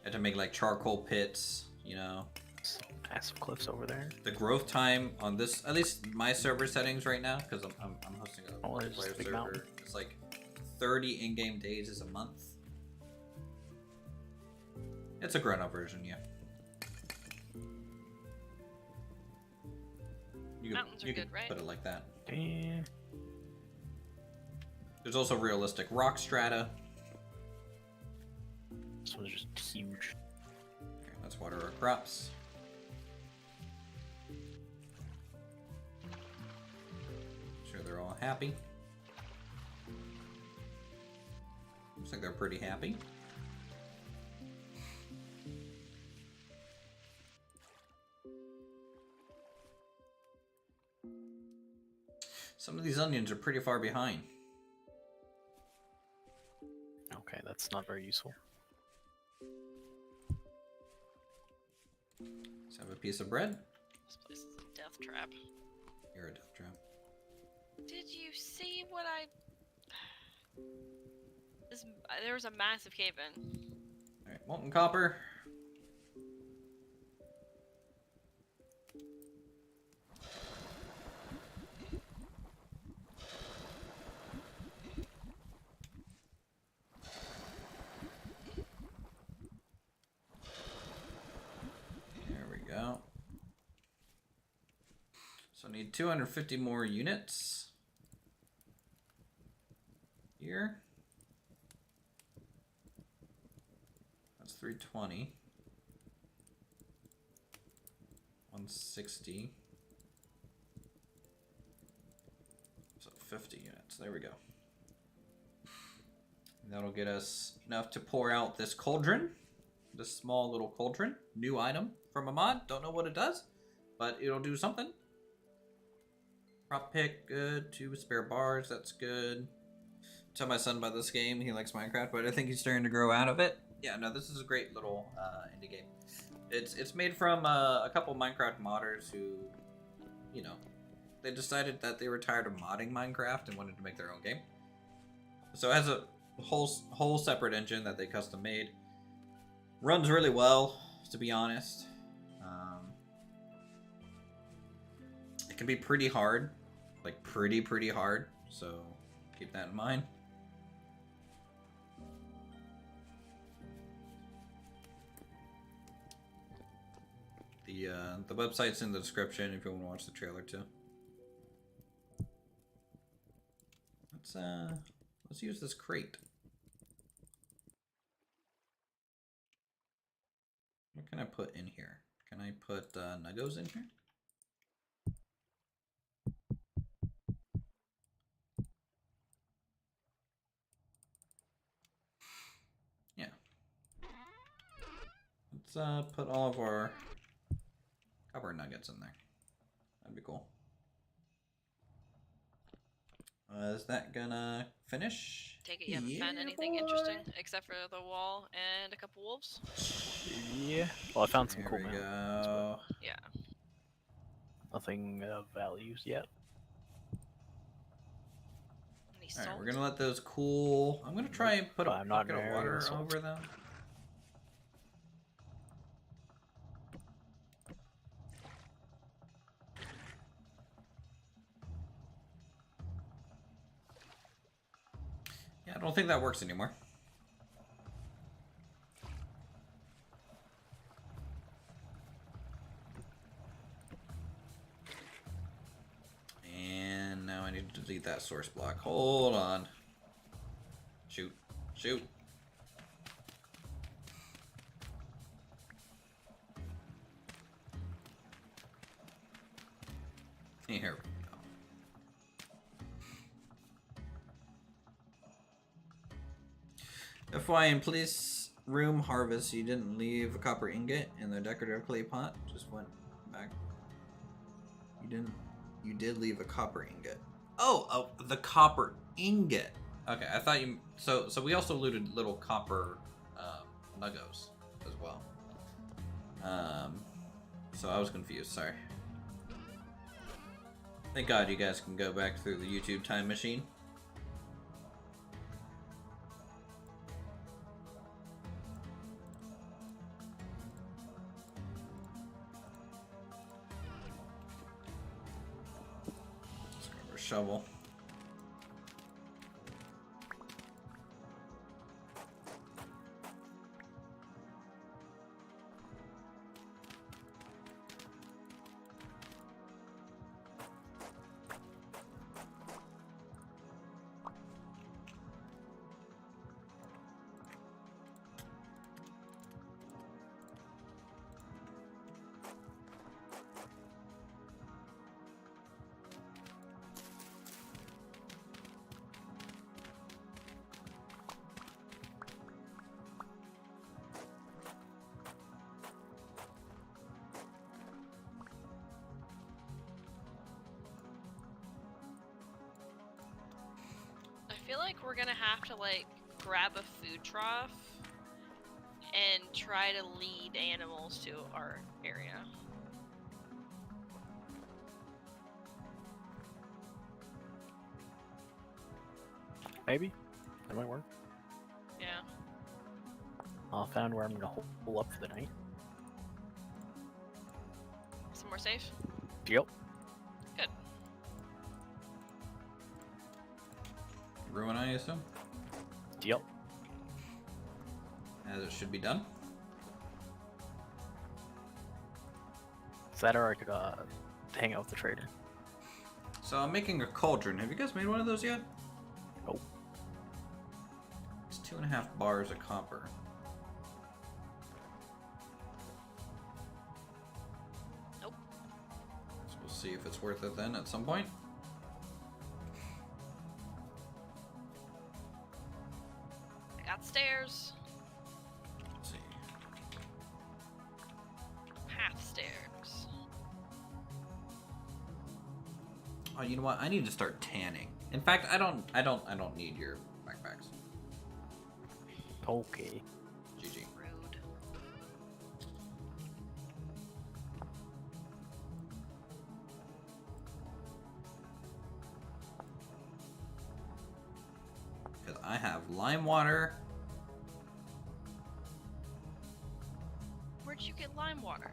I had to make like charcoal pits, you know. Some massive cliffs over there. The growth time on this, at least my server settings right now, because I'm hosting a Oh, there's multiplayer a big server. mountain. It's like 30 in-game days is a month. It's a grown-up version, yeah. Mountains are you good, could right? put it like that. Yeah. There's also realistic rock strata. This one's just huge. Okay, let's water our crops. Sure they're all happy. Looks like they're pretty happy. Some of these onions are pretty far behind. Okay, that's not very useful. Let's have a piece of bread. This place is a death trap. You're a death trap. Did you see what I... there was a massive cave-in. Alright, molten copper. There we go. So I need 250 more units. Here. That's 320. 160. So 50 units. There we go. That'll get us enough to pour out this cauldron. This small little cauldron. New item from a mod. Don't know what it does, but it'll do something. Prop pick, good. 2 spare bars, that's good. Tell my son about this game. He likes Minecraft, but I think he's starting to grow out of it. Yeah, no, this is a great little indie game. It's made from a couple Minecraft modders who, you know, they decided that they were tired of modding Minecraft and wanted to make their own game. So it has a whole separate engine that they custom made. Runs really well, to be honest. It can be pretty hard, like pretty hard. So keep that in mind. The website's in the description if you want to watch the trailer too. Let's use this crate. What can I put in here? Can I put nuggos in here? Yeah. Let's put all of our copper nuggets in there. That'd be cool. Is that gonna finish? Take it you haven't found anything interesting except for the wall and a couple wolves? Yeah. Well, I found some There cool we mountains, go. but Yeah. nothing of values yet. Any Alright, salt? we're gonna let those cool. I'm gonna try and put a I'm not bucket of very water salt. over them. Yeah, I don't think that works anymore. And now I need to delete that source block. Hold on. Shoot. Shoot. Here we go. FYI, in police room harvest, you didn't leave a copper ingot in the decorative clay pot. Just went back. You didn't. You did leave a copper ingot. Oh, the copper ingot. Okay, I thought you. So we also looted little copper nuggos as well. So I was confused. Sorry. Thank God you guys can go back through the YouTube time machine. Let's grab our shovel. feel like we're gonna have to like grab a food trough and try to lead animals to our area. Maybe that might work. Yeah. I found where I'm gonna hole up for the night. Somewhere safe? Yep. Good. Ruin, I assume? Yep. As it should be done. Is that or I could hang out with the trader? So I'm making a cauldron. Have you guys made one of those yet? Nope. It's 2.5 bars of copper. Nope. So we'll see if it's worth it then at some point. I got stairs. Let's see. Half stairs. Oh, you know what? I need to start tanning. In fact, I don't need your backpacks. Okay. GG. Rude. Because I have lime water. Where'd you get lime water?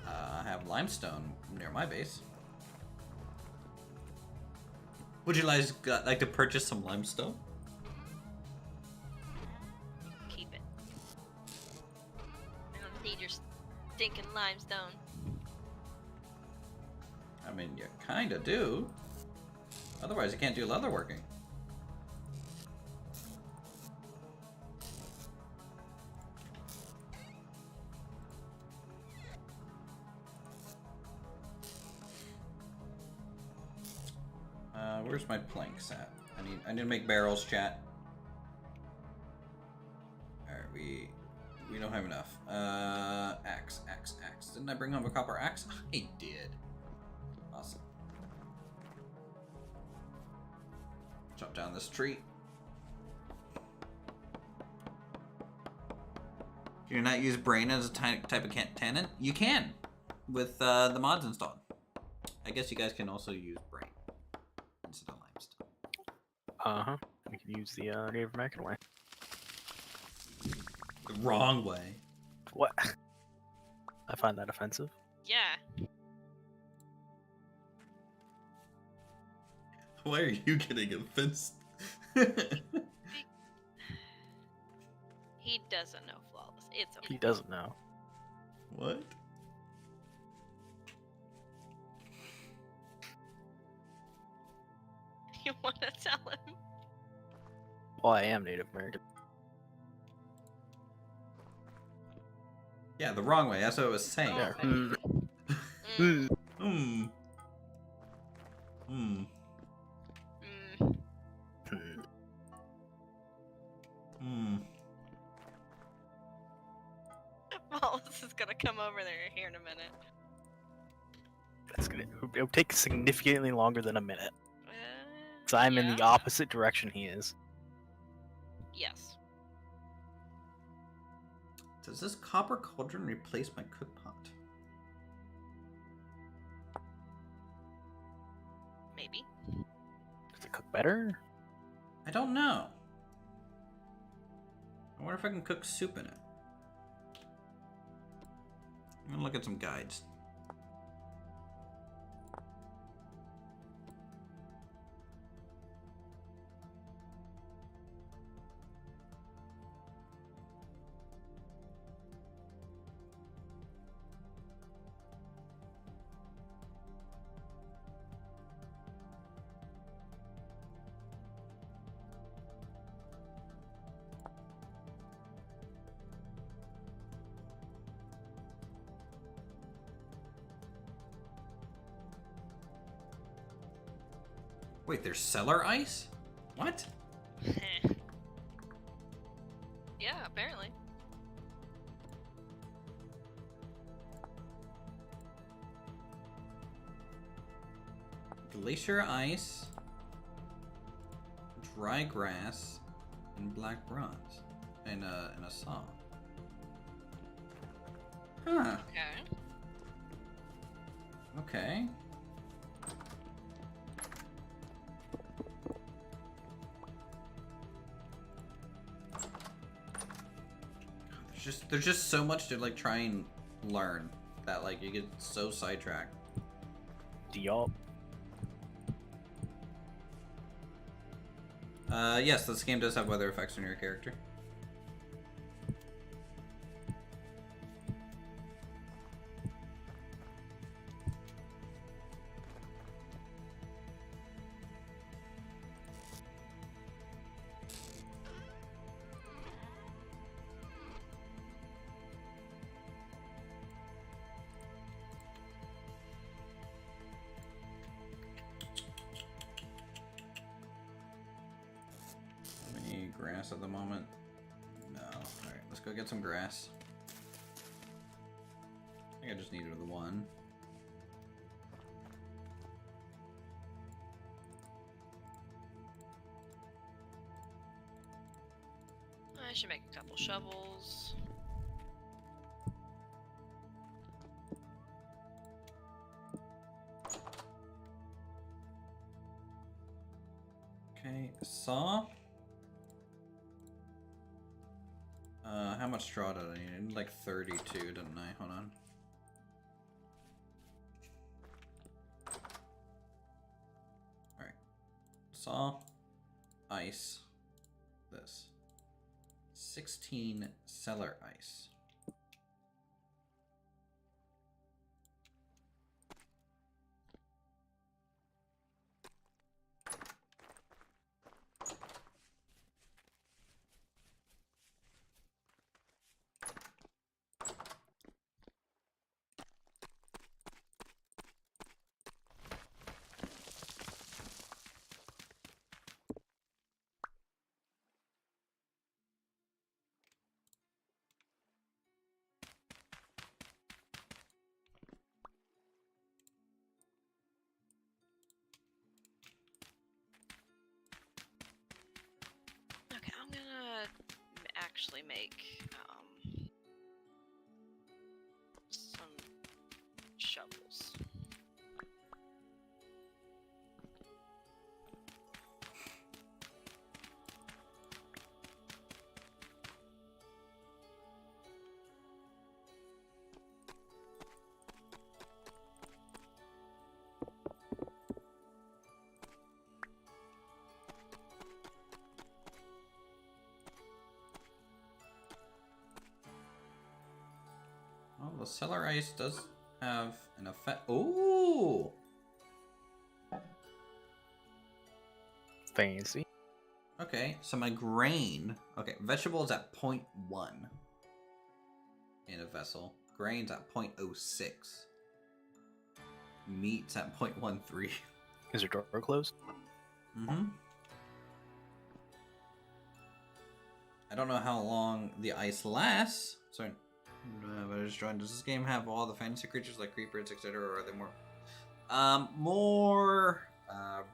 I have limestone near my base. Would you guys like to purchase some limestone? Keep it. I don't need your stinking limestone. I mean, you kind of do. Otherwise, you can't do leatherworking. Where's my planks at? I need to make barrels, chat. Alright, we don't have enough. Axe. Didn't I bring home a copper axe? I did. Awesome. Chop down this tree. Can you not use brain as a type of tannin? You can, with the mods installed. I guess you guys can also use brain instead of limestone. We can use the Native American way. The wrong way. What? I find that offensive. Yeah. Why are you getting offensive? He doesn't know flawless. It's okay. He doesn't know. What? You want to tell him? Well, I am Native American. Yeah, the wrong way. That's what I was saying. Yeah. Mm. Hmm. Mm. Flawless is gonna come over there here in a minute. It'll take significantly longer than a minute. Because I'm in the opposite direction he is. Yes. Does this copper cauldron replace my cook pot? Maybe. Does it cook better? I don't know. I wonder if I can cook soup in it. I'm gonna look at some guides. Wait, there's cellar ice? What? Yeah, apparently. Glacier ice. dry grass and black bronze and a saw. Huh. Okay. Okay. There's just so much to like try and learn that like you get so sidetracked. Yup. Yes, this game does have weather effects on your character. Any grass at the moment? No. Alright, let's go get some grass. I think I just needed the one. I should make a couple shovels. Okay, saw. How much straw did I need? I need like 32, didn't I? Hold on. Alright. Saw. Ice. This. 16 cellar ice. Okay, I'm gonna actually make some shovels. Oh, the cellar ice does have an effect. Ooh! Fancy. Okay, so my grain. Okay, vegetable is at 0.1 in a vessel. Grain's at 0.06. Meat's at 0.13. Is your door closed? Mm-hmm. I don't know how long the ice lasts. Sorry. But I just joined. Does this game have all the fantasy creatures like creepers, etc., or are they more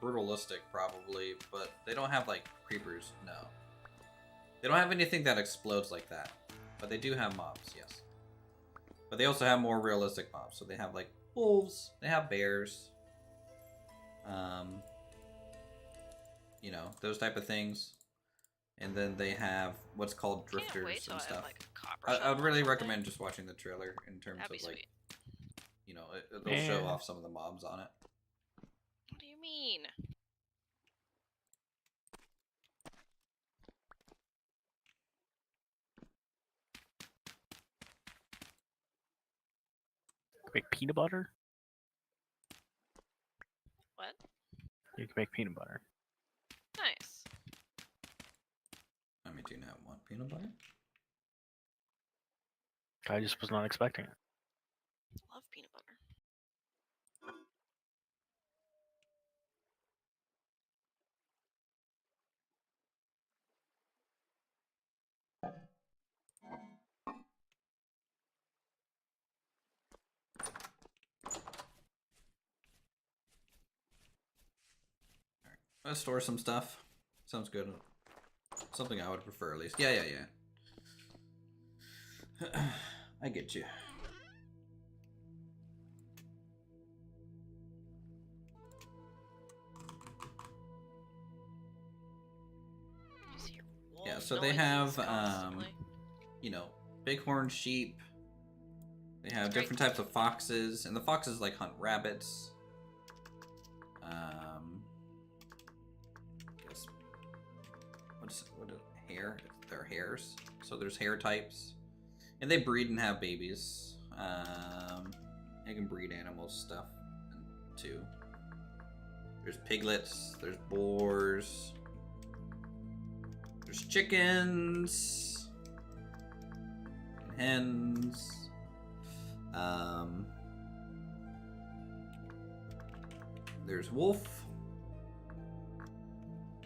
brutalistic probably, but they don't have like creepers, no. They don't have anything that explodes like that. But they do have mobs, yes. But they also have more realistic mobs. So they have like wolves, they have bears. You know, those type of things. And then they have what's called Can't wait drifters till and I have, stuff. like, a copper I would shovel or really something. recommend just watching the trailer in terms That'd be of like, sweet. you know, they'll show Yeah. off some of the mobs on it. What do you mean? Make peanut butter? What? You can make peanut butter. Nice. I mean, do you not want peanut butter? I just was not expecting it. Love peanut butter. Let's store some stuff. Sounds good. Something I would prefer at least. Yeah. I get you. Just hear Yeah, wolf so they noises have, constantly. you know, bighorn sheep. They have Great. different types of foxes, and the foxes like hunt rabbits. Guess what is hare? They're hares. So there's hare types, and they breed and have babies. They can breed animals stuff too. There's piglets. There's boars. There's chickens. And hens. There's wolf.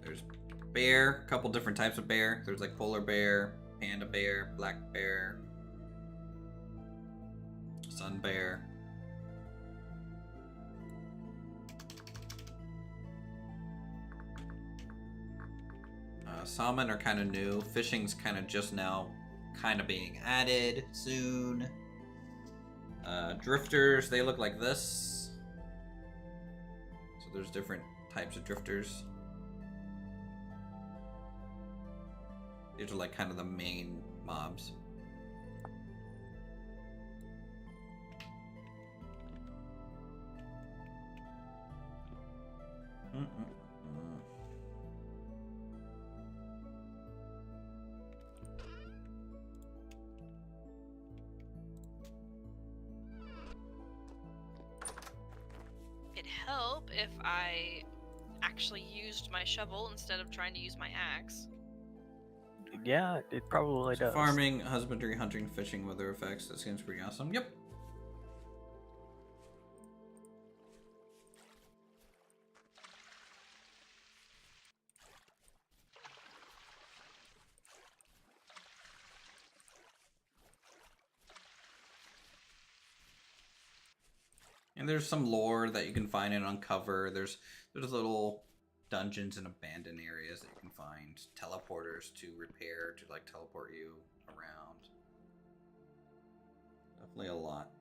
There's bear. A couple different types of bear. There's like polar bear, panda bear, black bear, sun bear. Salmon are kind of new. Fishing's kind of just now kind of being added soon. Drifters, they look like this. So there's different types of drifters. These are like kind of the main mobs. It'd help if I actually used my shovel instead of trying to use my axe. Yeah, it probably So does. farming, husbandry, hunting, fishing, weather effects. That seems pretty awesome. Yep. And there's some lore that you can find and uncover. There's little dungeons and abandoned areas that you can find. Teleporters to repair, to like teleport you around. Definitely a lot.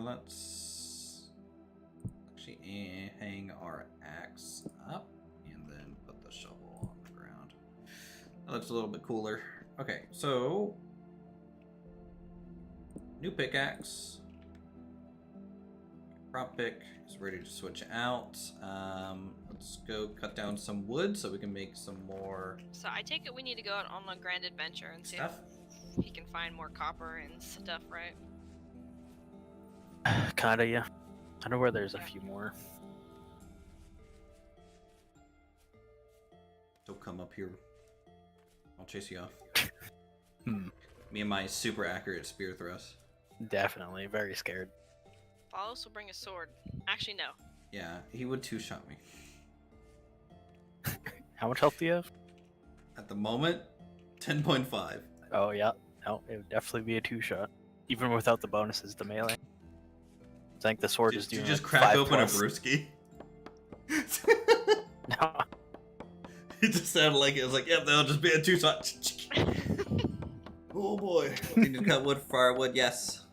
Let's actually hang our axe up and then put the shovel on the ground. That looks a little bit cooler. Okay, so new pickaxe. Prop pick is ready to switch out. Let's go cut down some wood so we can make some more So I take it we need to go out on a grand adventure and see stuff. if he can find more copper and stuff, right? Kinda, yeah. I know where there's a few more. Don't come up here. I'll chase you off. Hmm. Me and my super accurate spear thrust. Definitely. Very scared. Follows will bring a sword. Actually, no. Yeah, he would two-shot me. How much health do you have? At the moment, 10.5. Oh, yeah. No, it would definitely be a two-shot. Even without the bonuses to melee. I think the sword is Did you doing just like crack 5 open plus. a brewski? No. It just sounded like it was like, yep, that'll just be a two-shot. Oh boy. Need to cut wood for firewood, yes.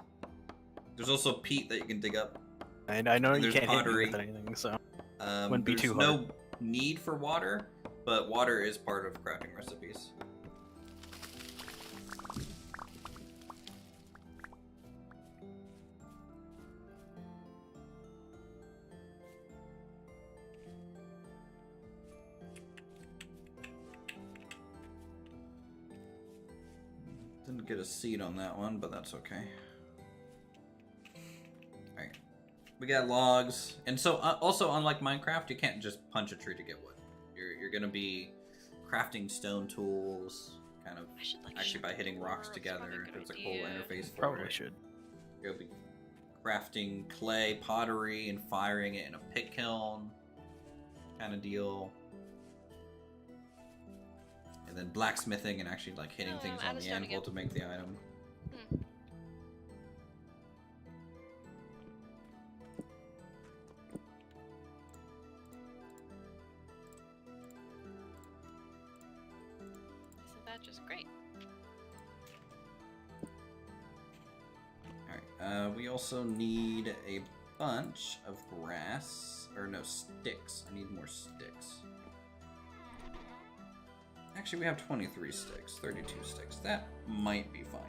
There's also peat that you can dig up. And I know And you there's can't hit me pottery. with anything, so wouldn't be There's too no hard. need for water, but water is part of crafting recipes. Didn't get a seed on that one, but that's okay. Alright. We got logs. And so, also, unlike Minecraft, you can't just punch a tree to get wood. You're gonna be crafting stone tools, kind of, I should, like, actually by hitting rocks it's probably together. a good There's a whole idea. interface for Probably it. should. You'll be crafting clay, pottery, and firing it in a pit kiln kind of deal. And then blacksmithing and actually like hitting things add on us the down anvil again. to make the item. just great. Alright, we also need a bunch of grass. Or no, sticks. I need more sticks. Actually, we have 23 sticks, 32 sticks. That might be fine.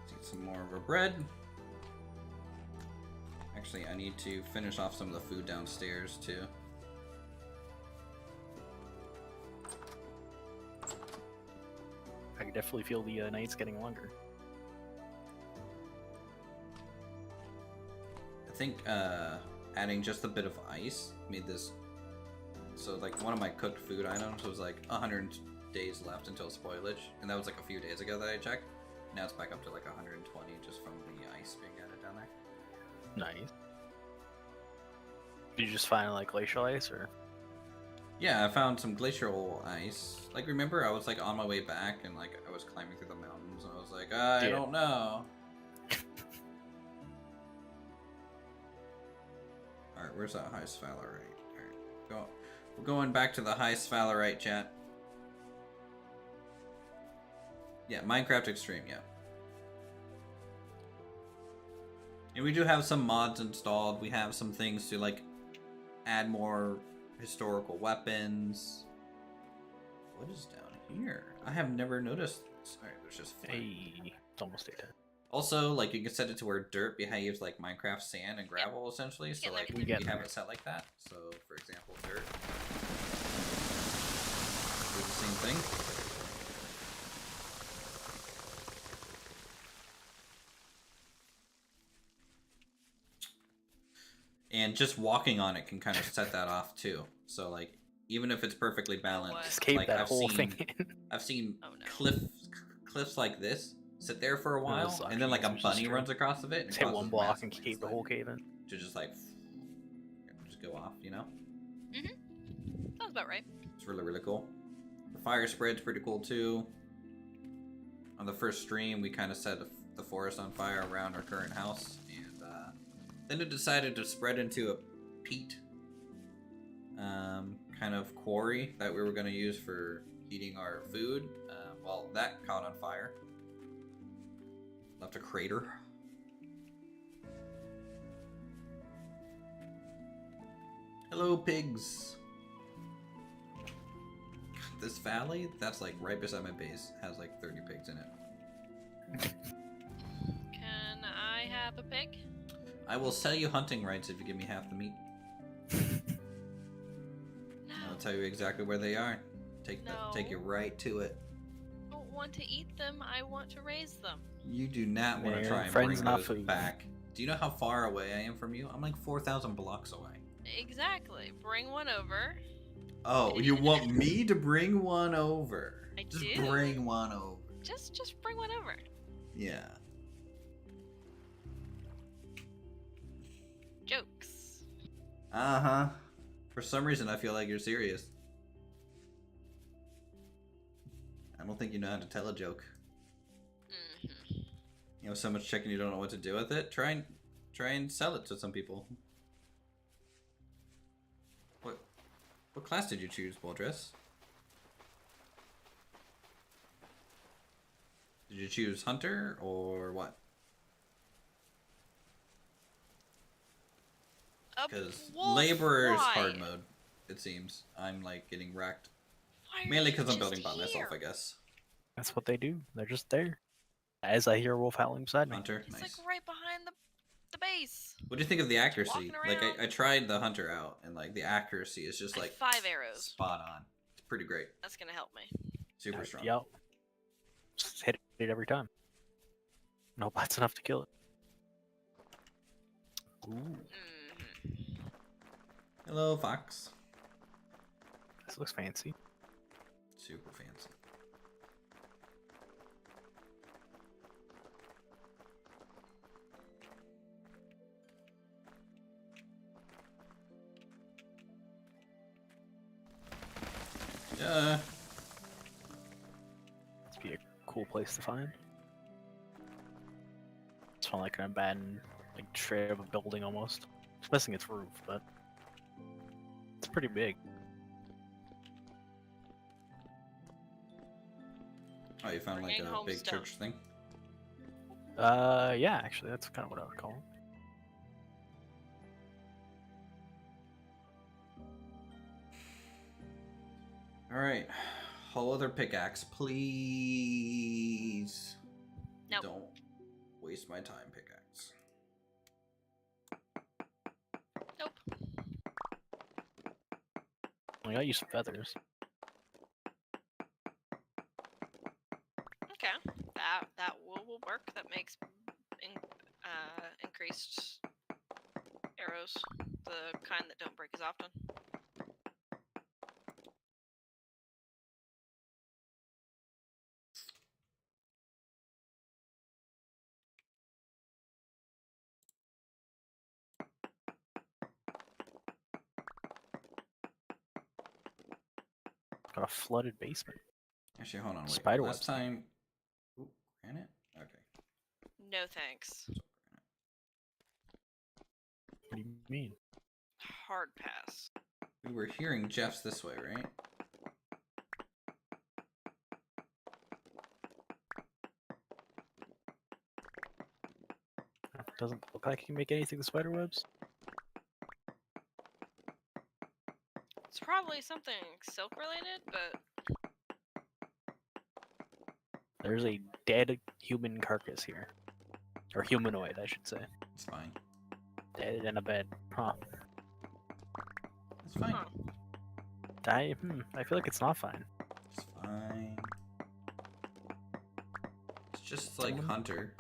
Let's eat some more of our bread. Actually, I need to finish off some of the food downstairs, too. I can definitely feel the nights getting longer. I think adding just a bit of ice made this... So, like, one of my cooked food items was, like, 100 days left until spoilage. And that was, like, a few days ago that I checked. Now it's back up to, like, 120 just from the ice being added down there. Nice. Did you just find, like, glacial ice, or...? Yeah, I found some glacial ice. Like, remember, I was, like, on my way back, and, like, I was climbing through the mountains, and I was like, I don't know. Alright, where's that high sphalerite? Alright, we're going back to the high sphalerite, chat. Yeah, Minecraft Extreme, yeah. And we do have some mods installed. We have some things to, like, add more historical weapons. What is down here? I have never noticed this. Alright, there's just flint. Hey, it's almost daytime. Also, like, you can set it to where dirt behaves like Minecraft sand and gravel, essentially. So, like, we have it set like that. So, for example, dirt. Do the same thing. And just walking on it can kind of set that off too. So like, even if it's perfectly balanced, Just cave like that whole thing in. I've seen Oh, no. cliffs like this sit there for a while, sucks. and then like a It's bunny just runs across of it. And Just hit causes one block massive and cave the landslide. whole cave in. To just like, just go off, you know? Sounds about right. It's really, really cool. The fire spread's pretty cool too. On the first stream, we kind of set the forest on fire around our current house, and then it decided to spread into a peat kind of quarry that we were going to use for heating our food. Well, that caught on fire. Left a crater. Hello, pigs. This valley, that's like right beside my base, has like 30 pigs in it. Can I have a pig? I will sell you hunting rights if you give me half the meat. No. I'll tell you exactly where they are. Take you right to it. I don't want to eat them. I want to raise them. You do not want to Man, try and friends bring not those food. back. Do you know how far away I am from you? I'm like 4,000 blocks away. Exactly. Bring one over. Oh, you want me to bring one over? I Just do. bring one over. Just bring one over. Yeah. Jokes. Uh-huh. For some reason, I feel like you're serious. I don't think you know how to tell a joke. Mm-hmm. You know, so much chicken you don't know what to do with it. Try and sell it to some people. What class did you choose, Boldress? Did you choose Hunter or what? Because Laborer is hard mode, it seems. I'm like getting wrecked. Mainly because I'm building by myself, I guess. That's what they do. They're just there. As I hear a wolf howling beside me. Hunter, It's nice. like right behind the base. What do you think of the accuracy? walking Like, around. I tried the Hunter out, and like the accuracy is just I like have 5 arrows. spot on. It's pretty great. That's gonna help me. Super strong. Yep. Just hit it every time. No, that's enough to kill it. Ooh, Mm-hmm. Hello, Fox. this looks fancy. Super fancy. Must be a cool place to find. It's on like an abandoned like tray of a building almost. It's missing its roof, but it's pretty big. Oh, you found like Bringing a home big stone. church thing? Yeah, actually, that's kind of what I would call it. Alright. Whole other pickaxe, please. Nope. Don't waste my time, pickaxe. Nope. I got you some feathers. Okay. That will work. That makes increased arrows, the kind that don't break as often. Got a flooded basement. Actually, hold on. Wait. Spider Last webs. time. Ooh, granite? Okay. No thanks. What do you mean? Hard pass. We were hearing Jeff's this way, right? Doesn't look like you can make anything with spider webs. It's probably something silk related, but There's a dead human carcass here. Or humanoid, I should say. It's fine. Dead in a bed. Huh. It's fine. huh. I feel like it's not fine. It's fine. It's just like Someone- Hunter.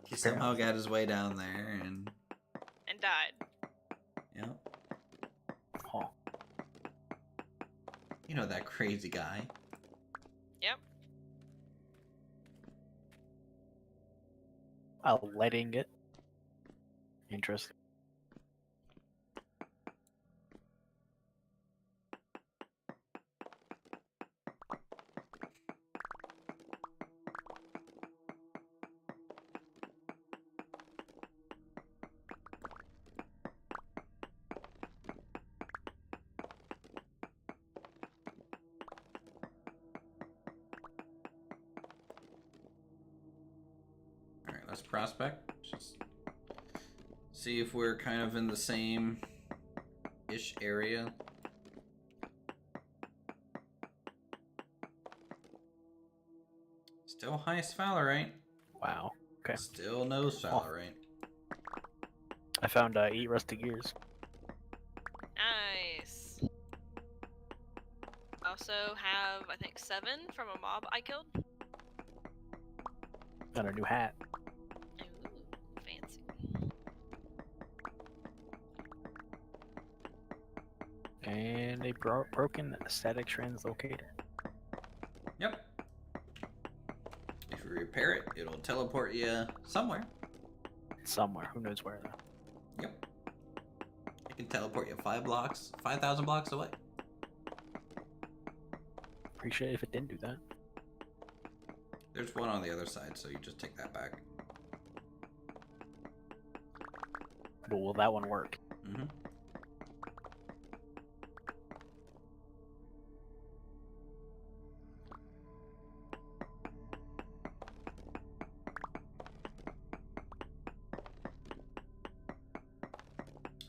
He somehow got his way down there and. And died. Yep. Huh. You know that crazy guy. Yep. Letting it. Interesting. Alright, let's prospect. Just see if we're kind of in the same-ish area. Still highest Valorite. Wow. Okay. Still no Valorite. I found 8 rusty gears. Nice. Also have, I think, 7 from a mob I killed. Got a new hat. Ooh, fancy. And a broken static translocator. Yep. If you repair it, it'll teleport you somewhere. Somewhere. Who knows where though. Yep. It can teleport you 5,000 blocks away. Appreciate it if it didn't do that. There's one on the other side, so you just take that back. But will that one work? Mm-hmm.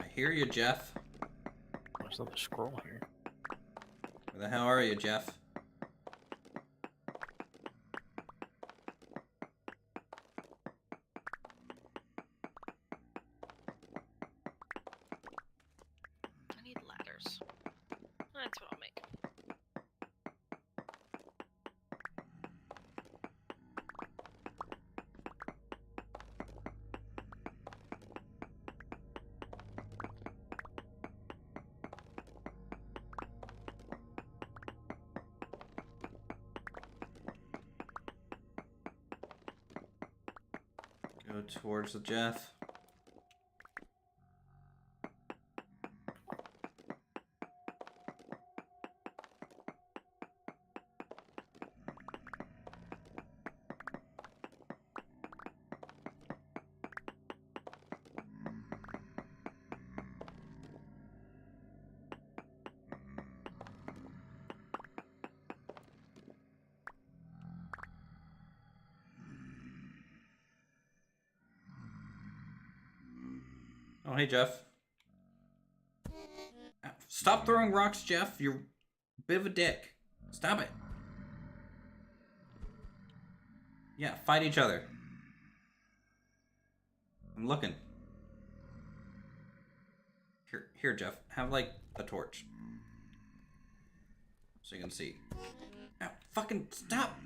I hear you, Jeff. There's another scroll here. Where the hell are you, Jeff? I need ladders. That's what I'll make. Go towards the Jeff. Oh, hey, Jeff. Stop throwing rocks, Jeff. You're a bit of a dick. Stop it. Yeah, fight each other. I'm looking. Here, Jeff. Have, like, a torch. So you can see. Ow, fucking stop!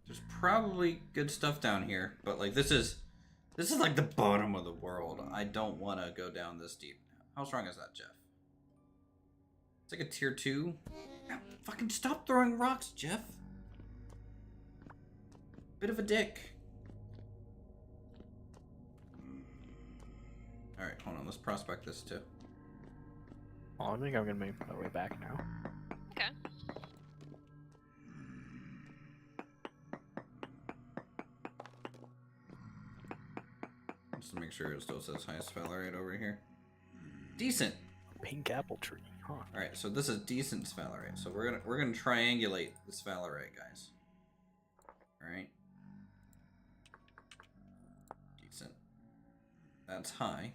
There's probably good stuff down here, but, like, this is like the bottom of the world. I don't want to go down this deep. How strong is that, Jeff? It's like a tier 2. Ow, fucking stop throwing rocks, Jeff. Bit of a dick. Alright, hold on. Let's prospect this too. Oh, I think I'm gonna make my way back now. Okay. Just to make sure it still says highest sphalerite over here. Decent. Pink apple tree, huh? Alright, so this is decent sphalerite. So we're gonna triangulate the sphalerite, guys. Alright. Decent. That's high.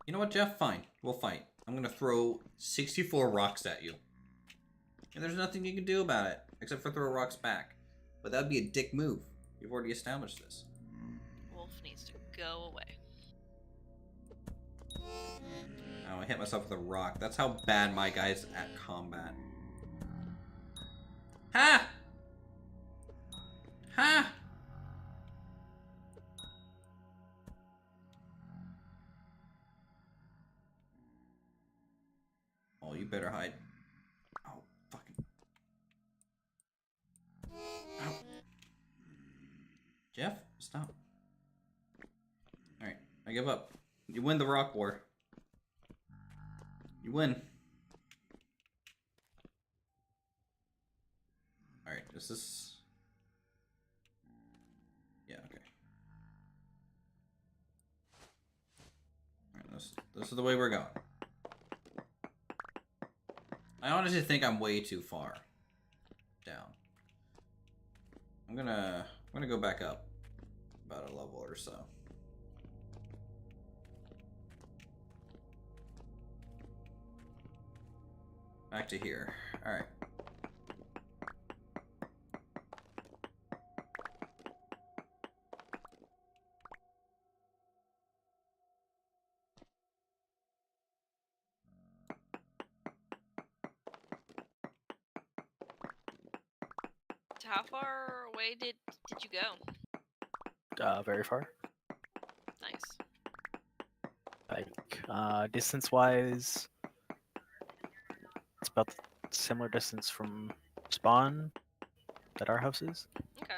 You know what, Jeff? Fine. We'll fight. I'm gonna throw 64 rocks at you. And there's nothing you can do about it, except for throw rocks back. But that'd be a dick move. We've already established this. Wolf needs to go away. Oh, I hit myself with a rock. That's how bad my guy's at combat. Ha! Ha! Oh, you better hide. Oh, fucking. Ow. Jeff, stop. Alright, I give up. You win the rock war. You win. Alright, is this... Yeah, okay. Alright, this is the way we're going. I honestly think I'm way too far down. I'm gonna go back up about a level or so. Back to here. All right. So how far away did you go? Very far. Nice. Like, distance-wise, it's about the similar distance from spawn that our house is. Okay.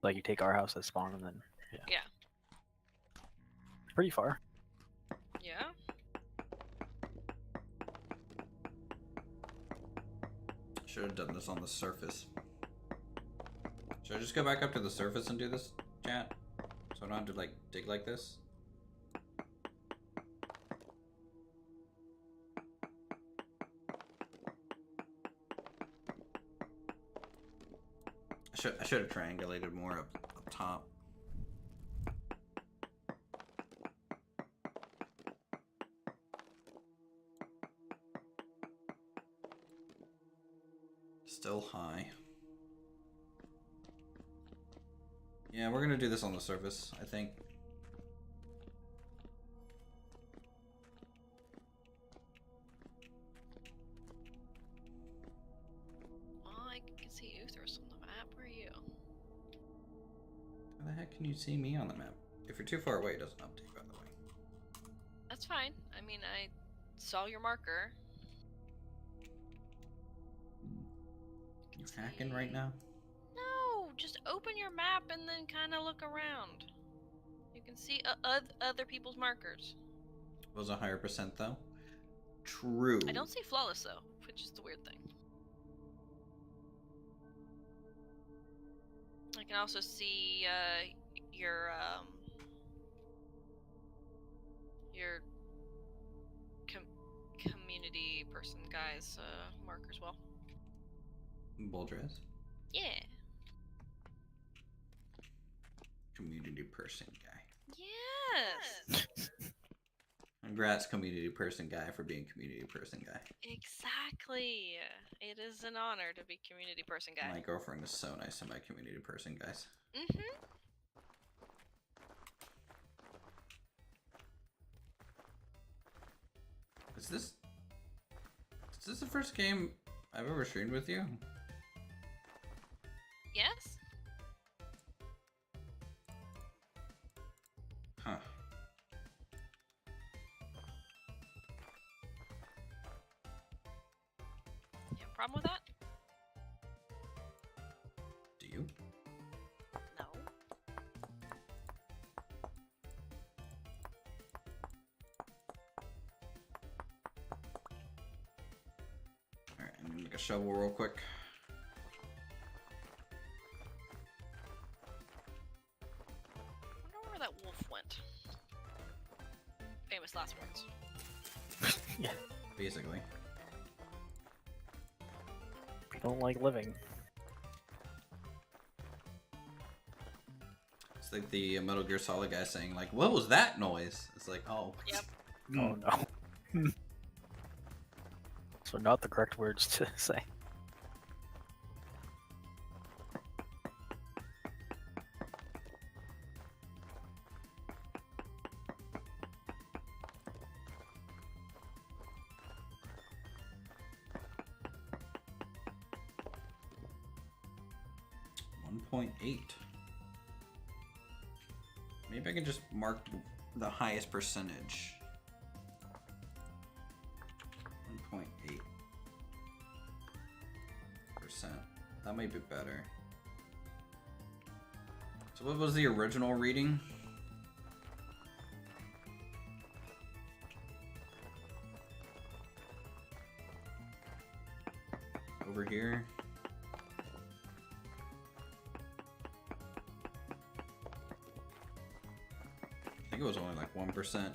Like, you take our house as spawn and then, yeah. Yeah. Pretty far. Yeah. Should have done this on the surface. Should I just go back up to the surface and do this, chat? So I don't have to, like, dig like this? I should have triangulated more up top. Still high. Yeah, we're gonna do this on the surface, I think. Well, I can see Uthris on the map. Where are you? How the heck can you see me on the map? If you're too far away, it doesn't update, by the way. That's fine. I mean, I saw your marker. You hacking right now? No, just open your map and then kind of look around. You can see other people's markers. Was a higher percent though? True. I don't see flawless though, which is the weird thing. I can also see your community person guy's mark as well. Bull dress. Yeah. Community person guy. Yes. Congrats, community person guy, for being community person guy. Exactly. It is an honor to be community person guy. My girlfriend is so nice to my community person guys. Mm-hmm. Is this the first game I've ever streamed with you? Yes. Huh. You have a problem with that? Do you? No. Alright, I need to make a shovel real quick. I wonder where that wolf went. Famous last words. Yeah. Basically. If you don't like living. It's like the Metal Gear Solid guy saying, like, what was that noise? It's like, oh. Yep. Oh no. So not the correct words to say. .8. Maybe I can just mark the highest percentage. 1.8%. That might be better. So what was the original reading? Over here. I think it was only like 1%. 1.5.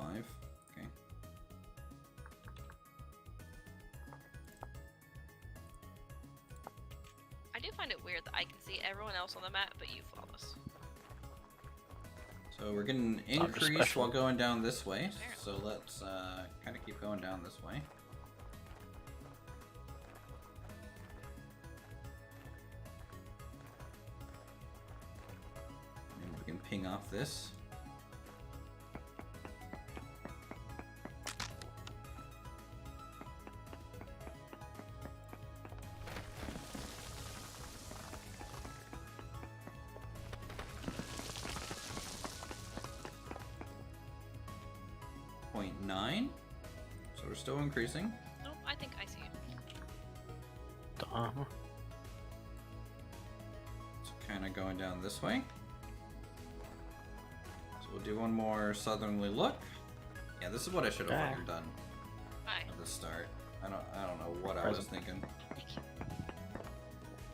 Okay. I do find it weird that I can see everyone else on the map, but you flawless. So we're getting I'm just increase special. while going down this way. Apparently. So let's kind of keep going down this way. And we can ping off this. .9. So we're still increasing. Nope, I think I see it. Uh-huh. So kind of going down this way. So we'll do one more southerly look. Yeah, this is what I should have Okay. fucking done Hi. at the start. I don't know what I was Present. thinking. Thank you.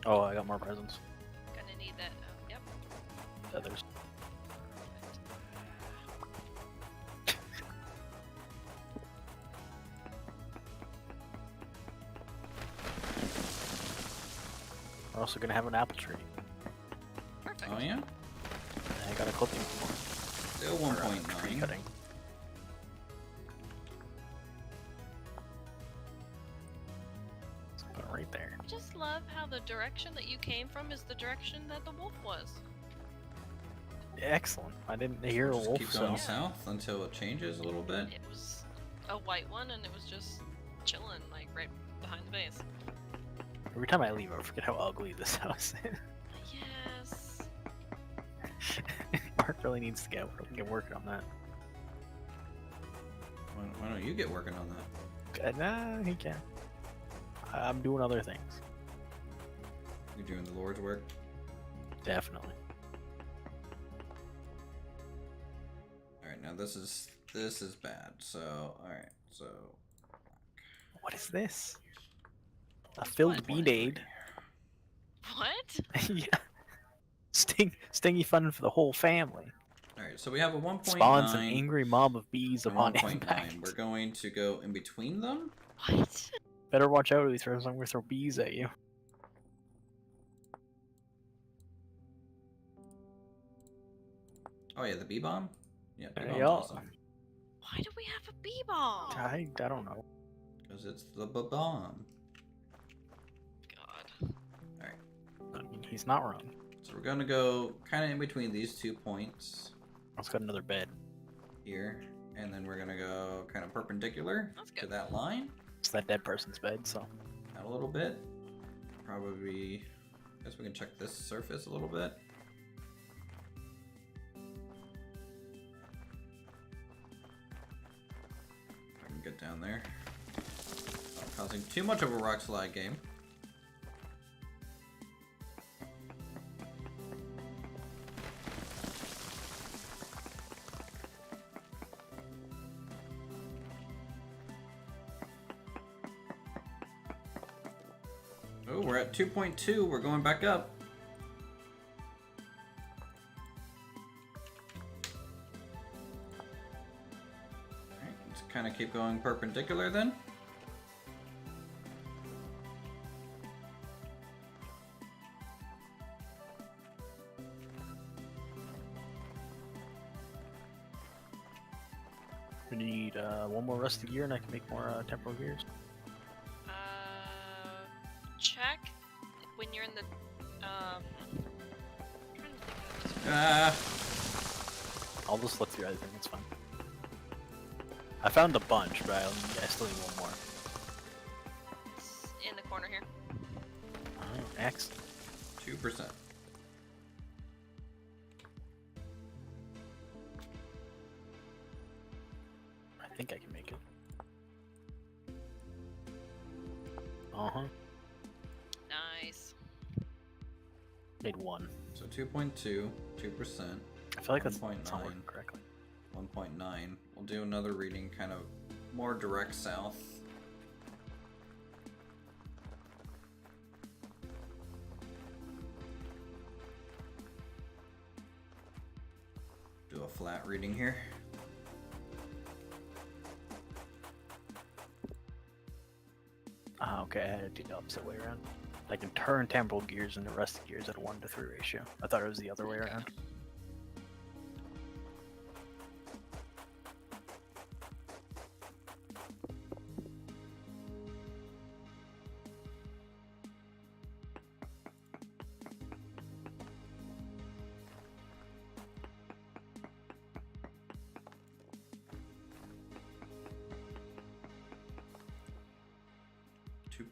Oh, I got more presents. Gonna need that. Yep. Feathers. We're also gonna have an apple tree. Perfect. Oh yeah? I got a clipping for Still tree 1.9. cutting. Let's put it right there. I just love how the direction that you came from is the direction that the wolf was. Excellent. I didn't hear a Just wolf, keep going so south until it changes a little bit. It was a white one, and it was just chilling, like right behind the base. every time I leave, I forget how ugly this house is. Yes. Mark really needs to get working on that. Why don't you get working on that? Nah, he can. I'm doing other things. You're doing the Lord's work. Definitely. Alright, now this is bad. So alright, so What is this? A filled What? bead aid. What? Yeah. Stingy fun for the whole family. Alright, so we have a 1.9 Spawns an angry mob of bees and upon 1.9. impact. We're going to go in between them. What? Better watch out, Uthris. I'm gonna throw bees at you. Oh yeah, the bee bomb? Yeah, bee There bomb's you go. awesome. Why do we have a bee bomb? I don't know. Because it's the bomb. God. I mean, he's not wrong. So we're gonna go kind of in between these 2 points Let's got another bed. here. And then we're gonna go kind of perpendicular That's to good. that line. It's that dead person's bed, so. Out a little bit. Probably, I guess we can check this surface a little bit. If I can get down there. Not causing too much of a rock slide game. Oh, we're at 2.2. We're going back up. Alright, let's kind of keep going perpendicular then. We need one more rusty gear and I can make more temporal gears. Check when you're in the I'm trying to think of this. I'll just look through everything, it's fine. I found a bunch, but I still need one more. It's in the corner here. Oh, excellent. 2%. I think I can make it. Uh-huh. Nice. Made one. So 2.2, 2%, I feel like that's 1.9. not working correctly. 1.9. We'll do another reading kind of more direct south. Do a flat reading here. Ah, okay, I had to do the opposite way around. I can turn temporal gears into rusty gears at a 1-to-3 ratio. I thought it was the other way around.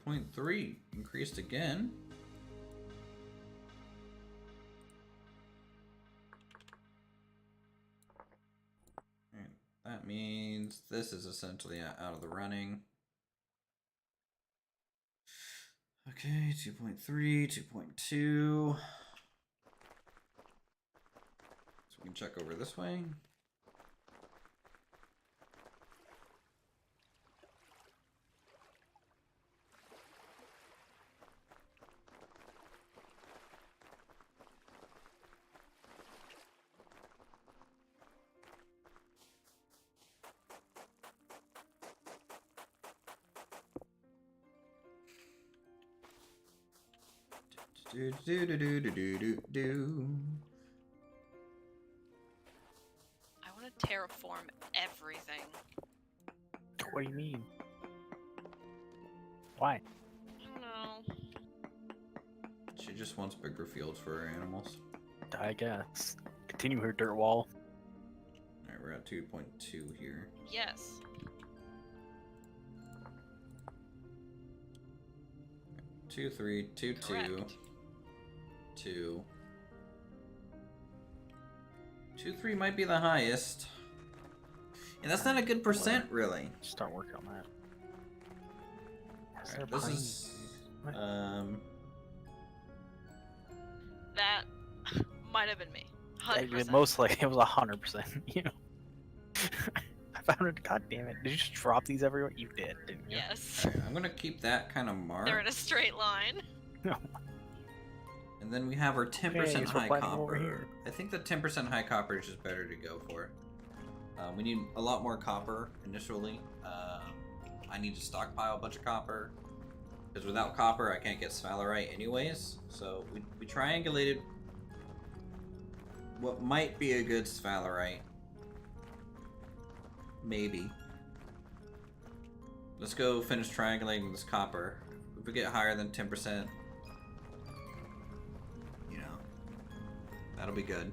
2.3 increased again. Alright, that means this is essentially out of the running. Okay, 2.3, 2.2. So we can check over this way. Do do do do do do do do. I want to terraform everything. What do you mean? Why? I don't know. She just wants bigger fields for her animals. I guess. Continue her dirt wall. Alright, we're at 2.2 here. Yes. 2, 3, 2, 2, Correct. 2. 2, 3 might be the highest. And that's not a good percent, really. Start working on that. Is there Alright, this pine? is What? That might have been me. 100%. Most likely it was 100%. You know. I found it. God damn it! Did you just drop these everywhere? You did, didn't you? Yes. Alright, I'm gonna keep that kind of marked. They're in a straight line. No. And then we have our 10% Okay, so we're high planting over copper. here. I think the 10% high copper is just better to go for. We need a lot more copper initially. I need to stockpile a bunch of copper. Because without copper, I can't get sphalerite anyways. So we triangulated what might be a good sphalerite. Maybe. Let's go finish triangulating this copper. If we get higher than 10%, you know, that'll be good.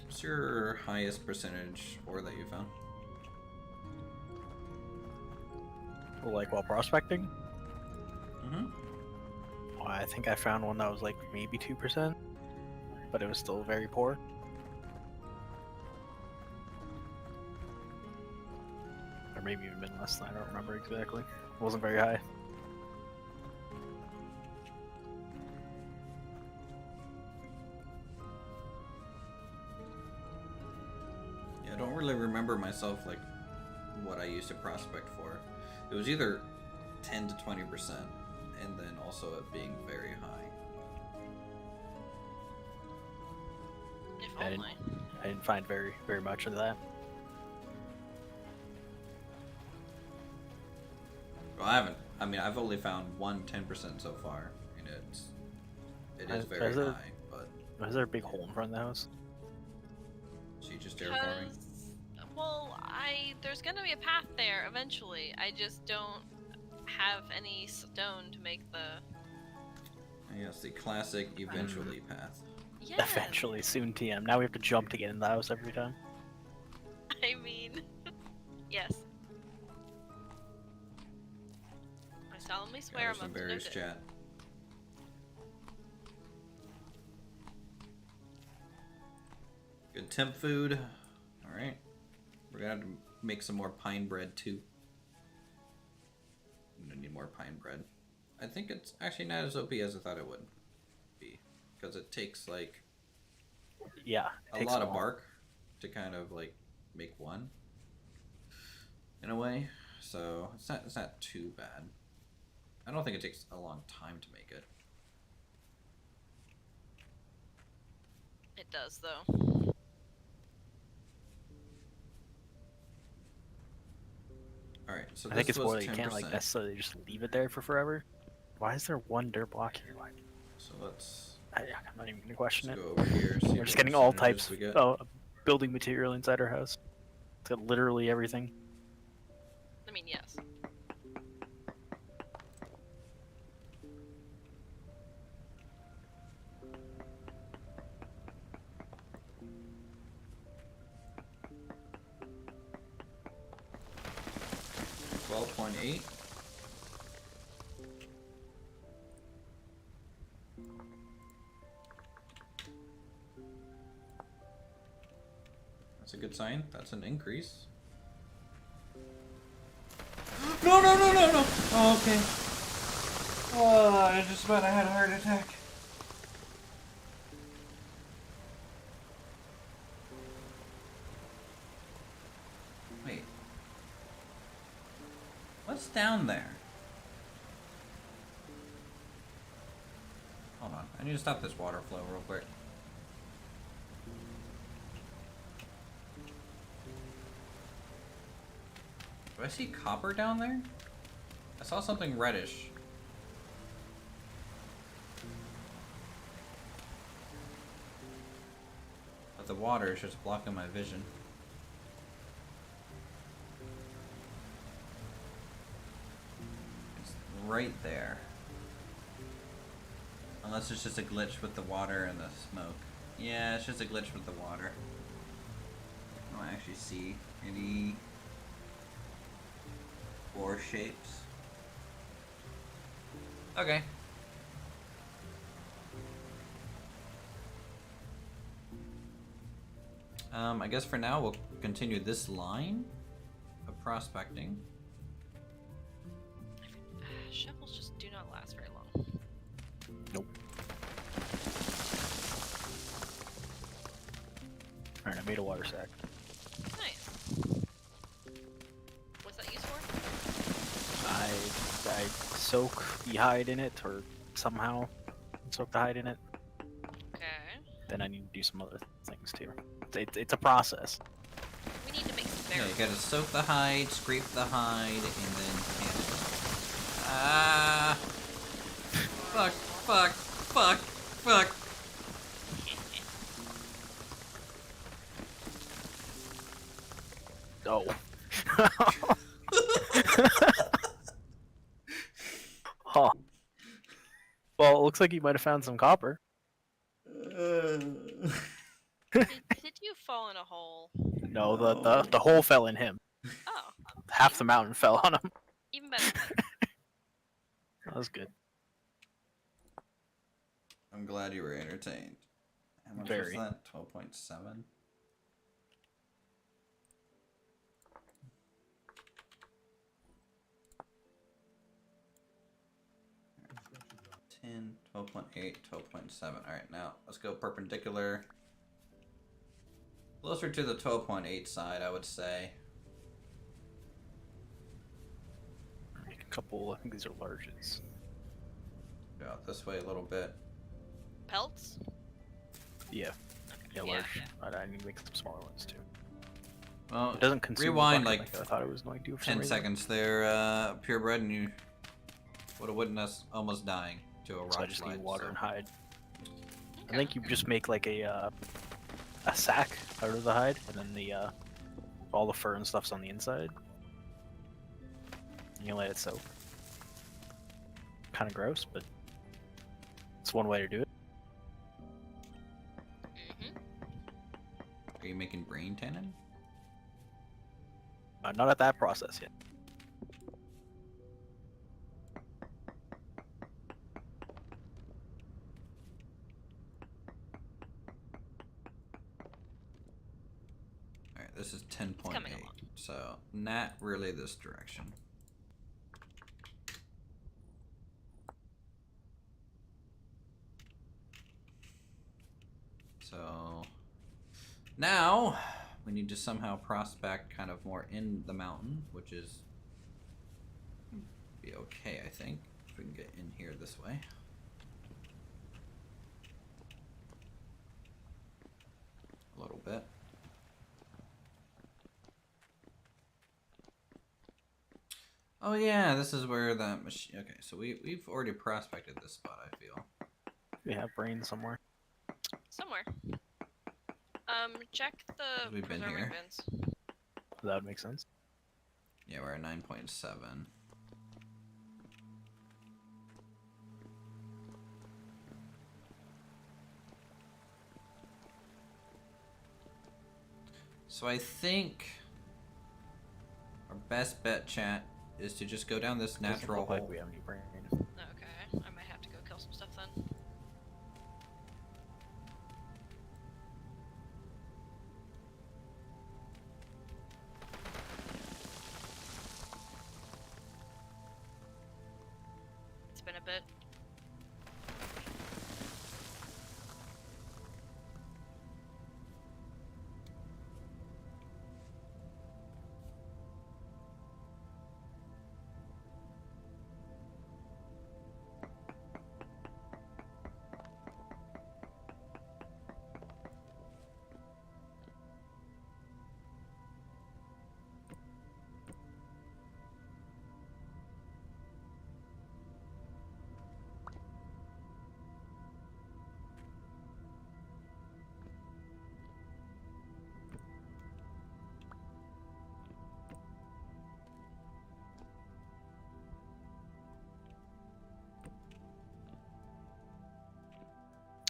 What's your highest percentage ore that you found? Like while prospecting? Mm-hmm. Well, I think I found one that was like maybe 2%, but it was still very poor. Or maybe even been less than, I don't remember exactly. It wasn't very high. Yeah, I don't really remember myself like what I used to prospect for. It was either 10 to 20%, and then also it being very high. If I didn't, only. I didn't find very much of that. Well, I haven't. I mean, I've only found 10% so far, and it is very Is it- high. But Was there a big hole in front of the house? she just terraforming. Well, there's gonna be a path there eventually. I just don't have any stone to make the. Yes, the classic eventually path. Yeah. Eventually, soon TM. Now we have to jump to get in the house every time. I mean, yes. I solemnly swear Gather I'm some up to no berries, good. chat. Good temp food. All right, we're gonna have to make some more pine bread too. I'm gonna need more pine bread. I think it's actually not as OP as I thought it would be, because it takes like Yeah, it a takes lot of while. bark to kind of like make one in a way. So it's not too bad. I don't think it takes a long time to make it. It does though. All right, so I think this it's more was that you 10%. can't like necessarily just leave it there for forever. Why is there one dirt block here? Why? So let's I'm not even gonna question go it. over here. See We're what just getting all percentages types we get. of building material inside our house. It's got literally everything. I mean, yes. 12.8. That's a good sign. That's an increase. No, no, no, no, no! Oh, okay. Oh, I just about had a heart attack. Wait. What's down there? Hold on. I need to stop this water flow real quick. Do I see copper down there? I saw something reddish. But the water is just blocking my vision. It's right there. Unless it's just a glitch with the water and the smoke. Yeah, it's just a glitch with the water. I don't actually see any ore shapes. Okay. I guess for now we'll continue this line of prospecting. Shovels just do not last very long. Nope. Alright, I made a water sack. Nice. What's that used for? I soak the hide in it, or somehow soak the hide in it. Okay. Then I need to do some other things too. It's a process. We need to make some Yeah, barrels. you gotta soak the hide, scrape the hide, and then can it. Ah! Fuck! Fuck! Fuck! Fuck! Oh. Huh. Well, it looks like you might have found some copper. Did you fall in a hole? No, the hole fell in him. Oh, Half the mountain fell on him. even better. That was good. I'm glad you were entertained. How much Very. was that? 12.7? Ten, 12.8, 12.7. Alright, now let's go perpendicular. Closer to the 12.8 side, I would say. Make a couple. I think these are larges. Go out this way a little bit. Pelts? Yeah. Yeah, Yeah, large. yeah. I need to make some smaller ones too. Well, It doesn't consume the rewind bucket like I thought it was going to. For some 10 reason. seconds there, purebred, and you would have witnessed almost dying to a rock So I just slide. need water so- and hide. Okay. I think you just make like a sack out of the hide, and then the all the fur and stuff's on the inside. And you let it soak. Kind of gross, but it's one way to do it. Mhm. Are you making brain tannin? Not at that process yet. Alright, this is 10.8, coming along. so not really this direction. So now we need to somehow prospect kind of more in the mountain, which is be okay, I think, if we can get in here this way. A little bit. Oh yeah, this is where the machine. Okay, so we've already prospected this spot. I feel. We have brain somewhere. Somewhere. Check the We've been preserving here. bins. That would make sense. Yeah, we're at 9.7. So I think our best bet, chat, is to just go down this Doesn't natural look like hole. we have any brain. Okay, I might have to go kill some stuff then. It's been a bit.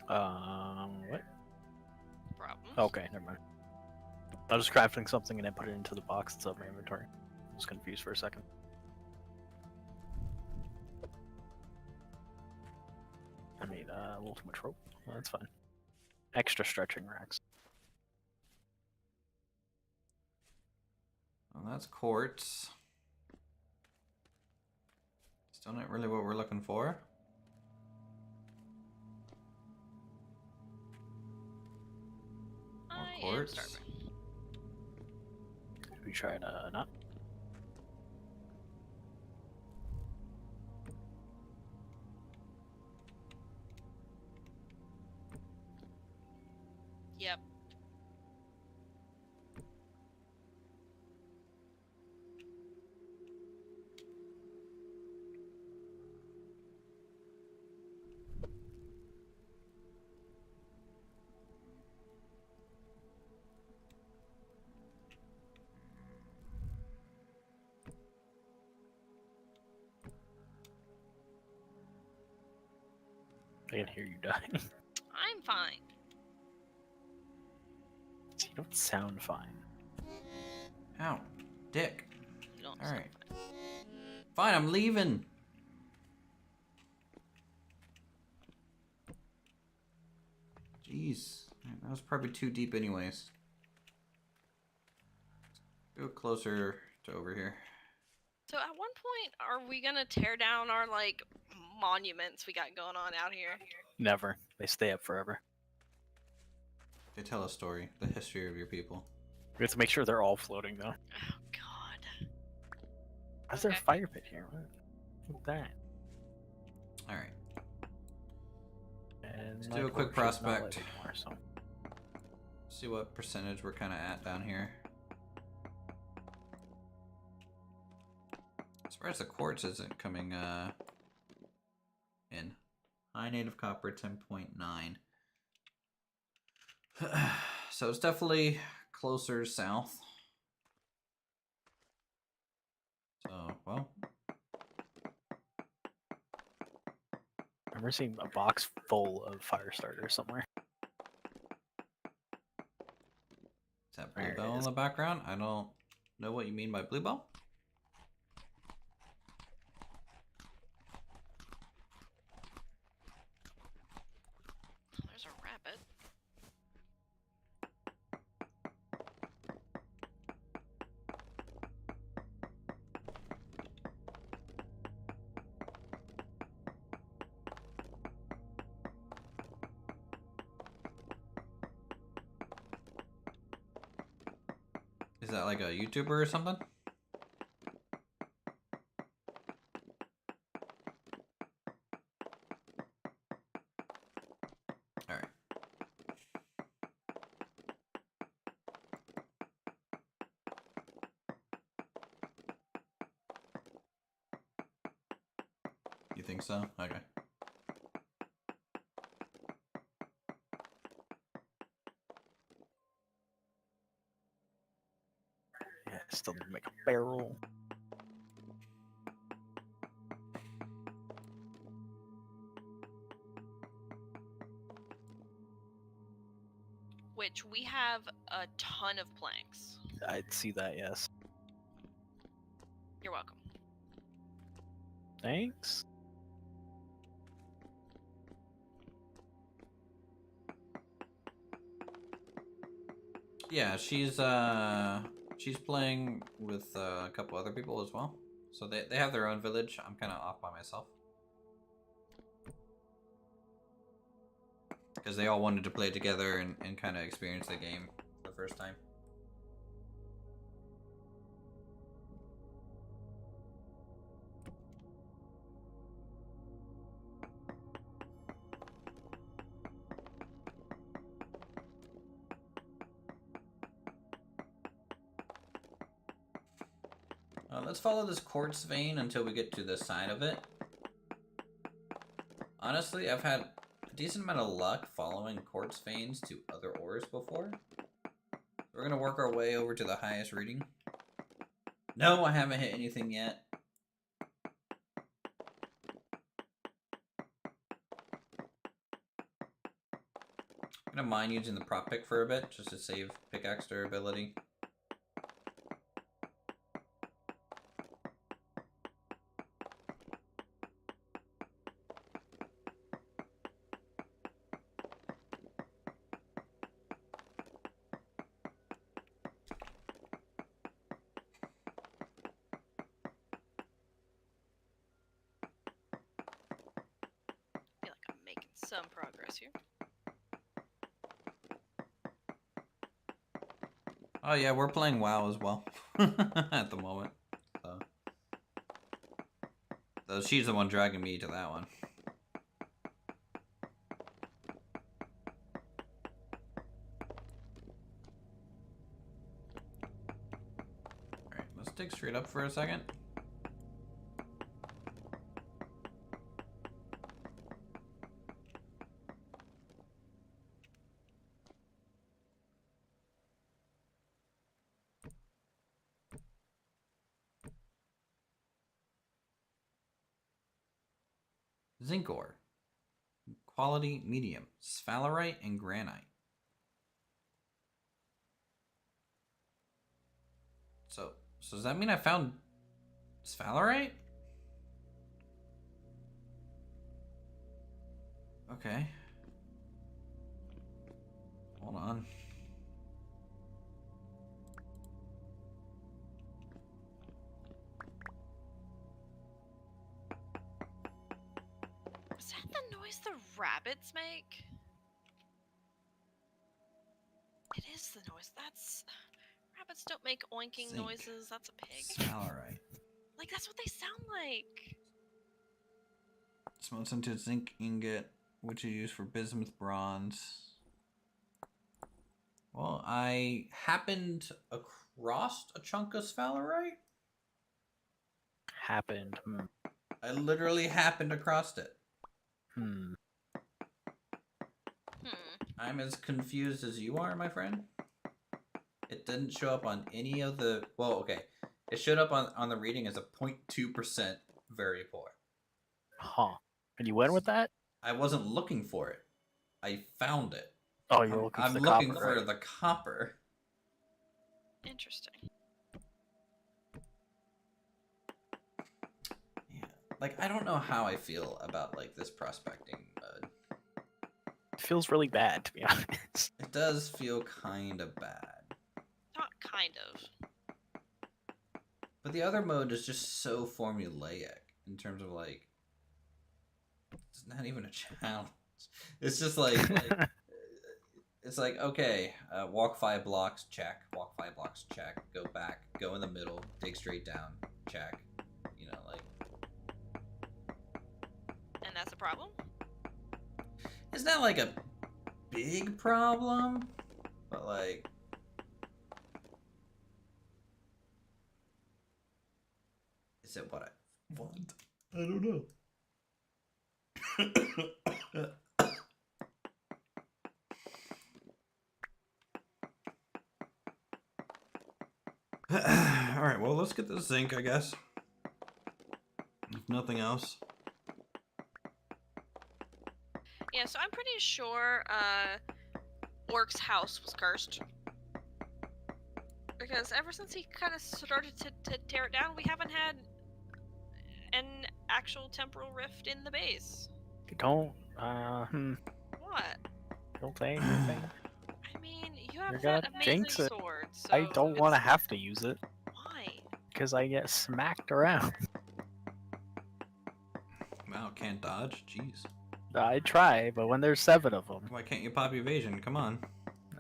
What? Problems. Okay, never mind. I was crafting something and I put it into the box that's of my inventory. I was confused for a second. I made a little too much rope. Well, that's fine. Extra stretching racks. Well, that's quartz. Still not really what we're looking for. I quartz. starving. We tried not. Yep. I can hear you dying. I'm fine. You don't sound fine. Ow, dick. You don't All sound right. fine. Fine, I'm leaving. Jeez, that was probably too deep anyways. Go closer to over here. So at one point, are we gonna tear down our like monuments we got going on out here? Never. They stay up forever. They tell a story, the history of your people. We have to make sure they're all floating though. Oh God. Why's there a Okay. fire pit here? What's that? All right. And Let's my do a quick torch is not lit prospect. anymore, so. See what percentage we're kind of at down here. As far as the quartz isn't coming in. High native copper 10.9. So it's definitely closer south. So, well. I remember seeing a box full of fire starters somewhere. Is that There it bluebell in is. the background? I don't know what you mean by bluebell. There's a rabbit. Is that like a YouTuber or something? Alright. You think so? Okay. Yeah, still need to make a barrel. Which we have a ton of planks. I'd see that, yes. You're welcome. Thanks. Yeah, she's playing with a couple other people as well. So they have their own village. I'm kind of off by myself. Because they all wanted to play together and kind of experience the game for the first time. Let's follow this quartz vein until we get to the side of it. Honestly, I've had a decent amount of luck following quartz veins to other ores before. We're gonna work our way over to the highest reading. No, I haven't hit anything yet. I'm gonna mind using the prop pick for a bit, just to save pickaxe durability. I feel like I'm making some progress here. Oh yeah, we're playing WoW as well at the moment. So. Though she's the one dragging me to that one. Alright, let's dig straight up for a second. Zinc ore. Quality medium. Sphalerite and granite. So does that mean I found sphalerite? Okay. Hold on. Is that the noise the rabbits make? It is the noise. That's... Rabbits don't make oinking Zinc. noises. That's a pig. Sphalerite. Like, that's what they sound like. Smelts into zinc ingot, which is used for bismuth bronze. Well, I happened across a chunk of sphalerite. Happened. I literally happened across it. Hmm. I'm as confused as you are, my friend. It didn't show up on any of the... Well, okay. It showed up on the reading as a 0.2% very poor. Huh. And you went with that? I wasn't looking for it. I found it. Oh, you're looking for I'm the looking copper, for right? the copper. Interesting. Yeah. Like, I don't know how I feel about, like, this prospecting mode. It feels really bad, to be honest. It does feel kind of bad. Not kind of. But the other mode is just so formulaic in terms of, like, it's not even a challenge. It's just like it's like, okay, walk 5 blocks, check. Walk 5 blocks, check. Go back, go in the middle, dig straight down, check. You know, like... And that's a problem? It's not like a big problem, but like... Is it what I want? I don't know. Alright, well, let's get the zinc, I guess. If nothing else. Yeah, so I'm pretty sure Orc's house was cursed. Because ever since he kind of started to tear it down, we haven't had an actual temporal rift in the base. Don't, What? don't say anything. I mean, you have You're that gonna amazing jinx it. sword, so I don't want to it's- have to use it, Why? because I get smacked around. Wow, can't dodge? Jeez. I try, but when there's 7 of them, Why can't you pop evasion? Come on.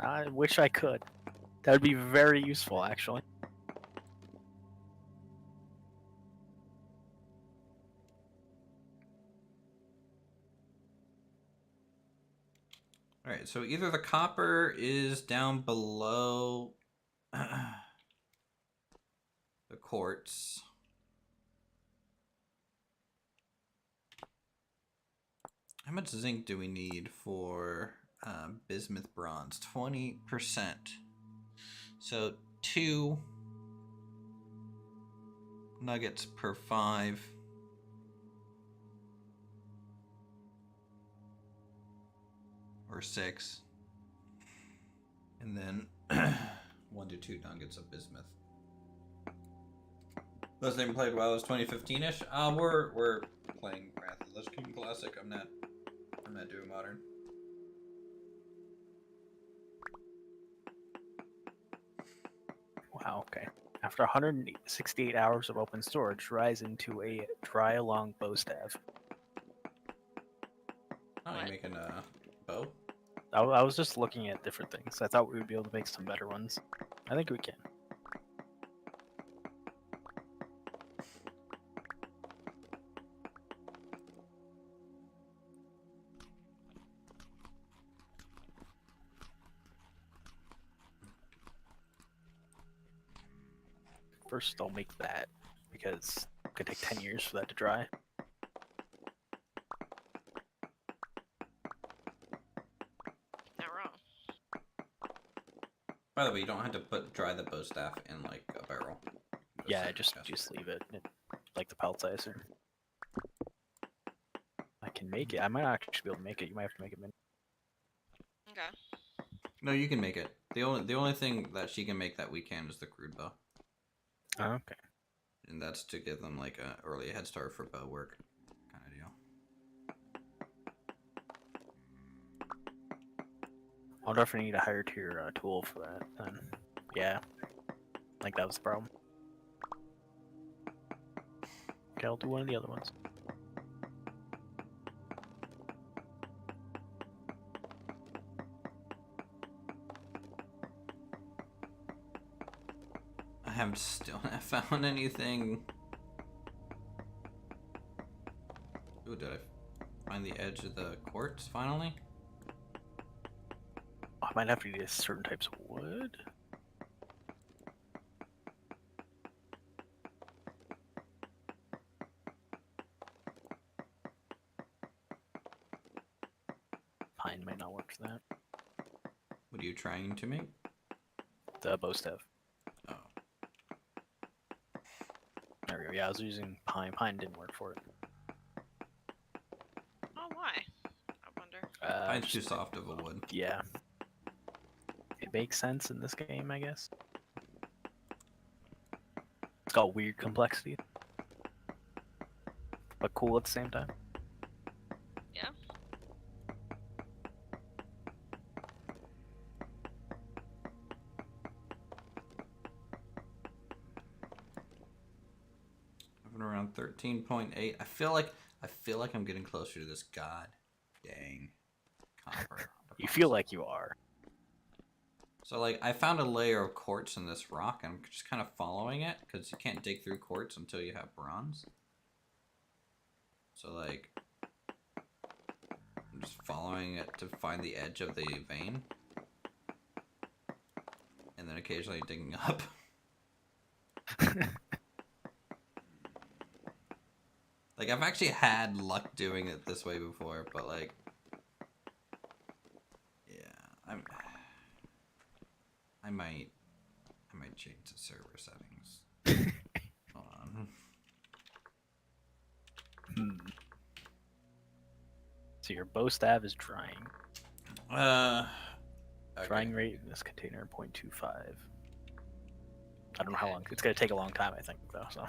I wish I could. That would be very useful, actually. Alright, so either the copper is down below the quartz. How much zinc do we need for bismuth bronze? 20%. So 2 nuggets per 5. Or 6. And then 1 to 2 nuggets of bismuth. Last time played WoW was 2015-ish. We're playing Wrath of the Lich King Classic. I'm not doing modern. Wow, okay. After 168 hours of open storage, rise into a dry long bow staff. Oh, you're What? making a bow? I was just looking at different things. I thought we would be able to make some better ones. I think we can. First, I'll make that because it could take 10 years for that to dry. Not wrong. By the way, you don't have to dry the bow staff in like a barrel. Yeah, Just just leave it, like the pelts, I assume. I can make it. I might not actually be able to make it. You might have to make it. Okay. No, you can make it. The only thing that she can make that we can is the crude bow, Oh, okay. and that's to give them like an early head start for bow work, kind of deal. I'll definitely need a higher tier tool for that. Then, yeah, like that was the problem. Okay, I'll do one of the other ones. I have still not found anything. Ooh, did I find the edge of the quartz finally? I might have to use certain types of wood. Pine might not work for that. What are you trying to make? The bow staff. Oh, There we go. Yeah, I was using pine. Pine didn't work for it. Oh, why? I wonder. mine's too Just- soft of a wood. Yeah. It makes sense in this game, I guess. It's got weird complexity, but cool at the same time. Yeah. I've been around 13.8. I feel like I'm getting closer to this god. Dang. Copper. You feel like you are. So, like, I found a layer of quartz in this rock, and I'm just kind of following it, because you can't dig through quartz until you have bronze. So, like, I'm just following it to find the edge of the vein. And then occasionally digging up. Like, I've actually had luck doing it this way before, but, like... Yeah, I might change the server settings. Hold on. So your bow staff is drying. Okay. Drying rate in this container 0.25. I don't know how long. It's gonna take a long time, I think, though. So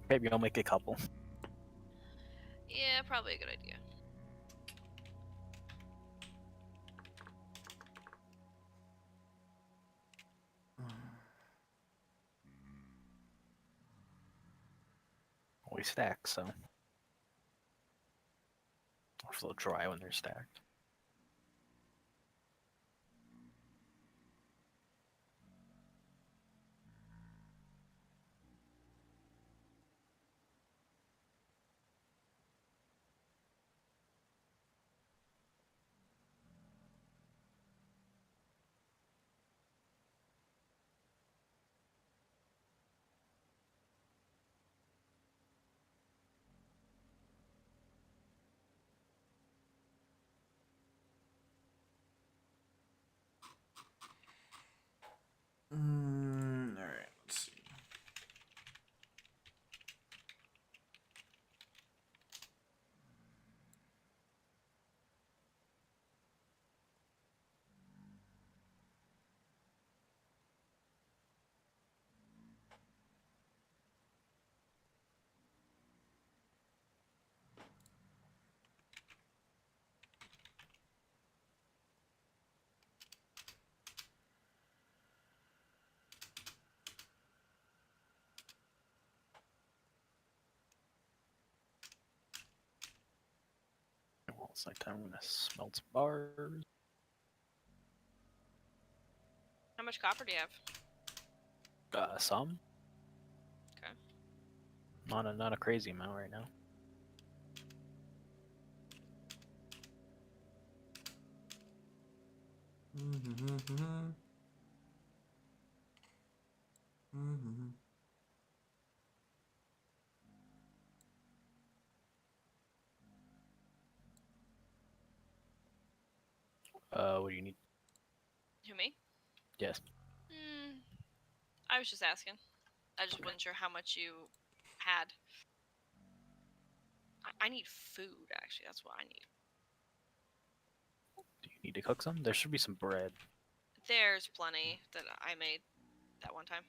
maybe I'll make a couple. Yeah, probably a good idea. Always stack, so they'll dry when they're stacked. Alright, let's see. Well, it's nighttime. I'm gonna smelt some bars. How much copper do you have? Some. Okay. Not a crazy amount right now. What do you need? Who, me? Yes. I was just asking. I just wasn't sure how much you had. I need food, actually. That's what I need. Do you need to cook some? There should be some bread. There's plenty that I made that one time.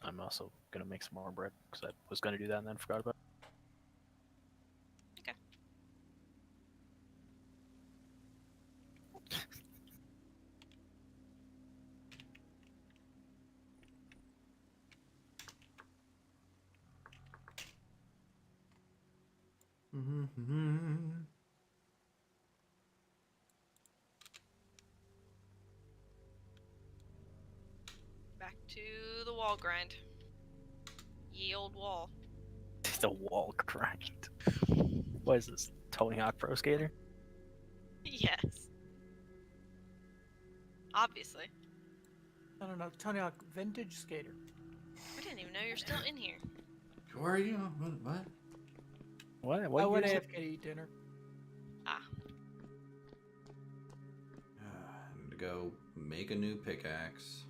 I'm also gonna make some more bread because I was gonna do that and then forgot about it. Okay. Back to the wall grind. Ye old wall. The wall grind. What is this? Tony Hawk Pro Skater? Yes. Obviously. I don't know. Tony Hawk Vintage Skater. I didn't even know you're still in here. Who are you? What? What? I went year is AFK to eat dinner. Ah. I need to go make a new pickaxe.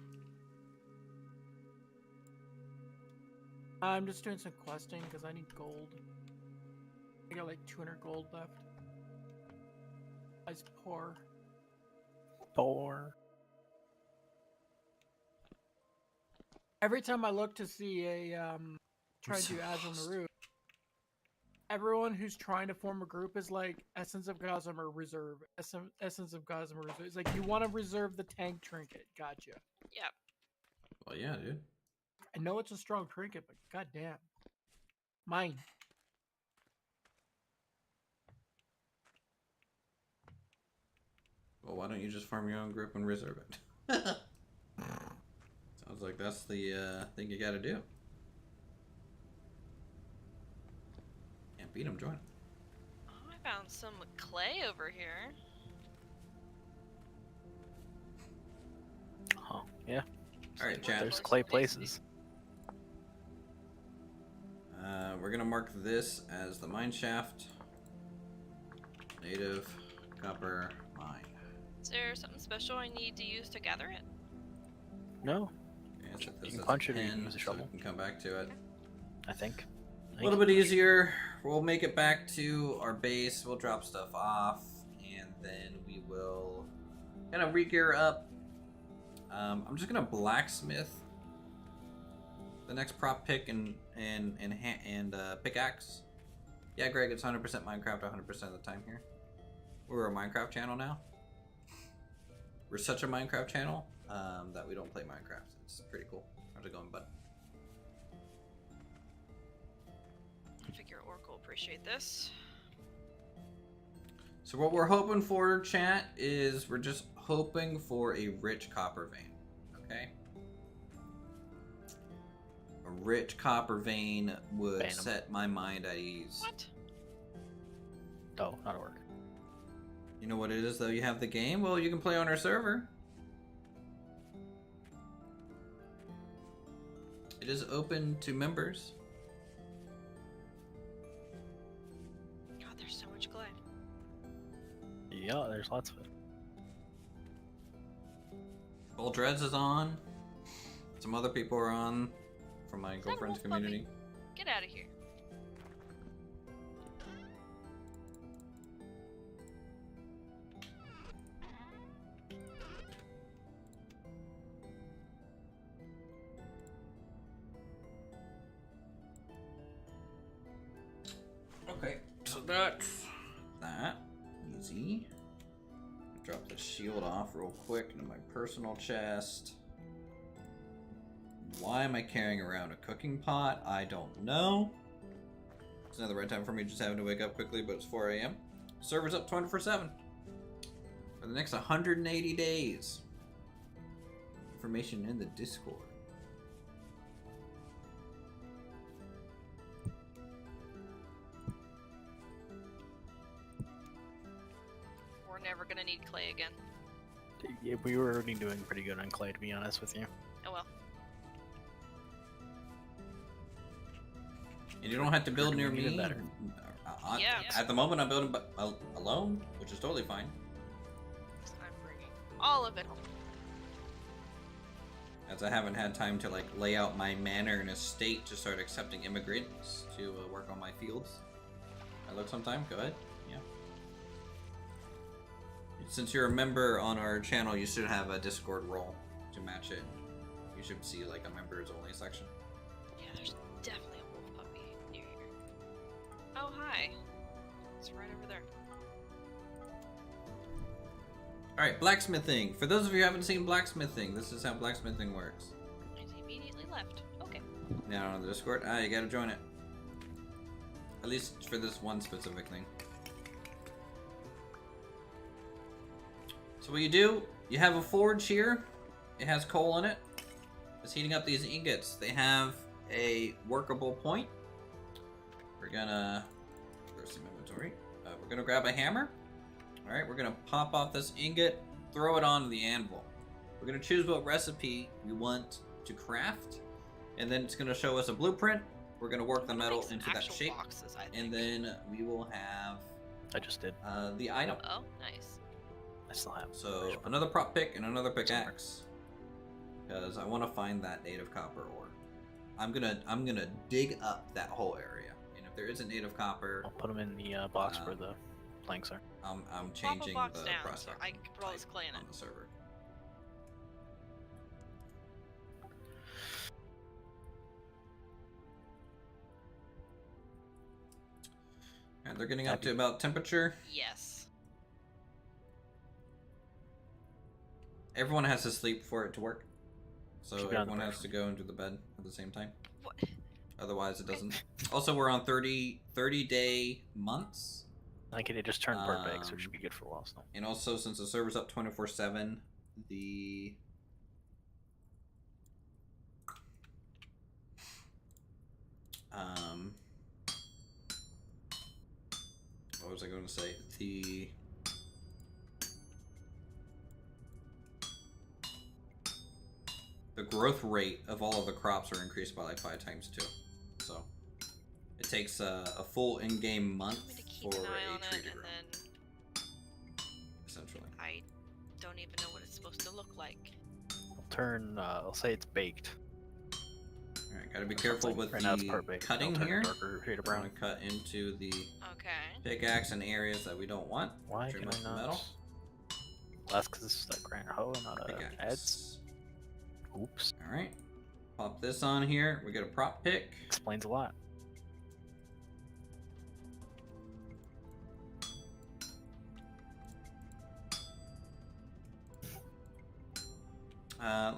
I'm just doing some questing because I need gold. I got like 200 gold left. I was poor. Four. Every time I look to see a try to do Azure Maru, everyone who's trying to form a group is like Essence of Gossamer Reserve. Essence of Gossamer Reserve. It's like you want to reserve the tank trinket. Gotcha. Yep. Well, yeah, dude. I know it's a strong trinket, but goddamn, mine. Well, why don't you just farm your own group and reserve it? Sounds like that's the thing you gotta do. Can't beat them, join 'em. Oh, I found some clay over here. Oh, yeah. Alright, chat. There's clay places. We're gonna mark this as the mine shaft. Native copper mine. Is there something special I need to use to gather it? No, Okay, set this You can as punch it or you pen can use a so shovel. we can come back to it. I think. A little bit easier. We'll make it back to our base. We'll drop stuff off, and then we will kind of re-gear up. I'm just gonna blacksmith the next prop pick and pickaxe. Yeah, Greg, it's 100% Minecraft 100% of the time here. We're a Minecraft channel now. We're such a Minecraft channel that we don't play Minecraft. It's pretty cool. How's it going, bud? I figure Orc will appreciate this. So what we're hoping for, chat, is we're just hoping for a rich copper vein. Okay? A rich copper vein would Ban 'em. set my mind at ease. What? Oh, not a work. You know what it is, though? You have the game? Well, you can play on our server. It is open to members. God, there's so much clay. Yeah, there's lots of it. Bull Dreads is on. Some other people are on from my that a girlfriend's wolf puppy? community. Get out of here. Okay, so that's that. Easy. Drop the shield off real quick into my personal chest. Why am I carrying around a cooking pot? I don't know. It's not the right time for me just having to wake up quickly, but it's 4 a.m. Server's up 24/7. For the next 180 days. Information in the Discord. We're never gonna need clay again. Yeah, we were already doing pretty good on clay, to be honest with you. Oh well. And you don't have to build near Even me. better. Yeah. At the moment, I'm building alone, which is totally fine. I'm bringing all of it home. As I haven't had time to like lay out my manor and estate to start accepting immigrants to work on my fields. I look sometime. Go ahead. Yeah. Since you're a member on our channel, you should have a Discord role to match it. You should see like a members only section. Yeah, there's definitely a wolf puppy near here. Oh, hi. It's right over there. Alright, blacksmithing. For those of you who haven't seen blacksmithing, this is how blacksmithing works. He's immediately left. Okay. Now on the Discord, you gotta join it. At least for this one specific thing. So what you do, you have a forge here. It has coal in it. It's heating up these ingots. They have a workable point. We're gonna... Where's some inventory? We're gonna grab a hammer. Alright, we're gonna pop off this ingot, throw it onto the anvil. We're gonna choose what recipe we want to craft, and then it's gonna show us a blueprint. We're gonna work the metal into that shape, boxes, I think. and then we will have I just did. the item. Oh, nice. I still have. So another prop pick and another pickaxe, because I want to find that native copper ore. I'm gonna dig up that whole area, and if there isn't native copper, I'll put them in the box where the planks are. I'm changing Pop a box the down so prospect I can put all this type clay in on it. the server. And they're getting up to about temperature. Yes. Everyone has to sleep for it to work. So Should be on the everyone has break. to go into the bed at the same time. What? Otherwise it doesn't. Also, we're on 30-day months. I think it just turned perfect, so it should be good for a while still. And also, since the server's up 24/7, the what was I going to say? The growth rate of all of the crops are increased by like 5 times too. So it takes a full in-game month Want me to keep for an eye on a tree it, to and grow, then essentially. I don't even know what it's supposed to look like. I'll say it's baked. Alright, gotta be careful with right now it's the perfect. cutting I'll turn here. it darker shade of We're brown. gonna cut into the Okay. pickaxe in areas that we don't want. Why Trim can up I the not? metal. Well, that's because this is a granite hoe and not a heads. Pickaxe. Oops. Alright. Pop this on here. We get a prop pick. Explains a lot.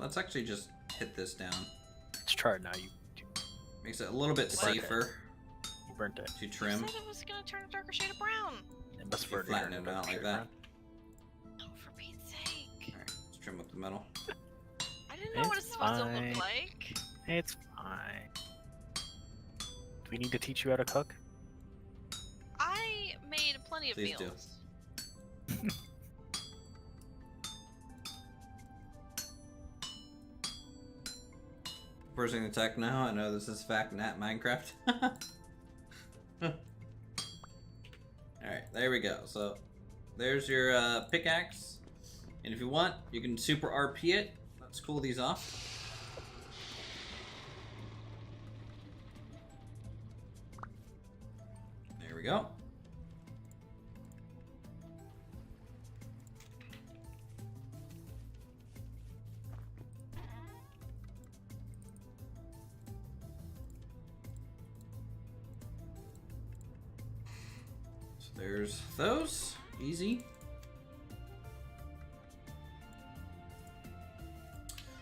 Let's actually just hit this down. Let's try it now. You Makes it a little bit Burnt it. safer burnt it. to You trim. said it was gonna turn a darker shade of brown. It must If you have flatten it out like that. Oh, for Pete's sake. Alright, let's trim up the metal. I didn't know what It's it's supposed to fine. look like. It's fine. Do we need to teach you how to cook? I made plenty of Please do. meals. First thing to attack now. I know this is fact, not Minecraft. Alright, there we go. So, there's your pickaxe. And if you want, you can super RP it. Let's cool these off. There we go. So there's those. Easy.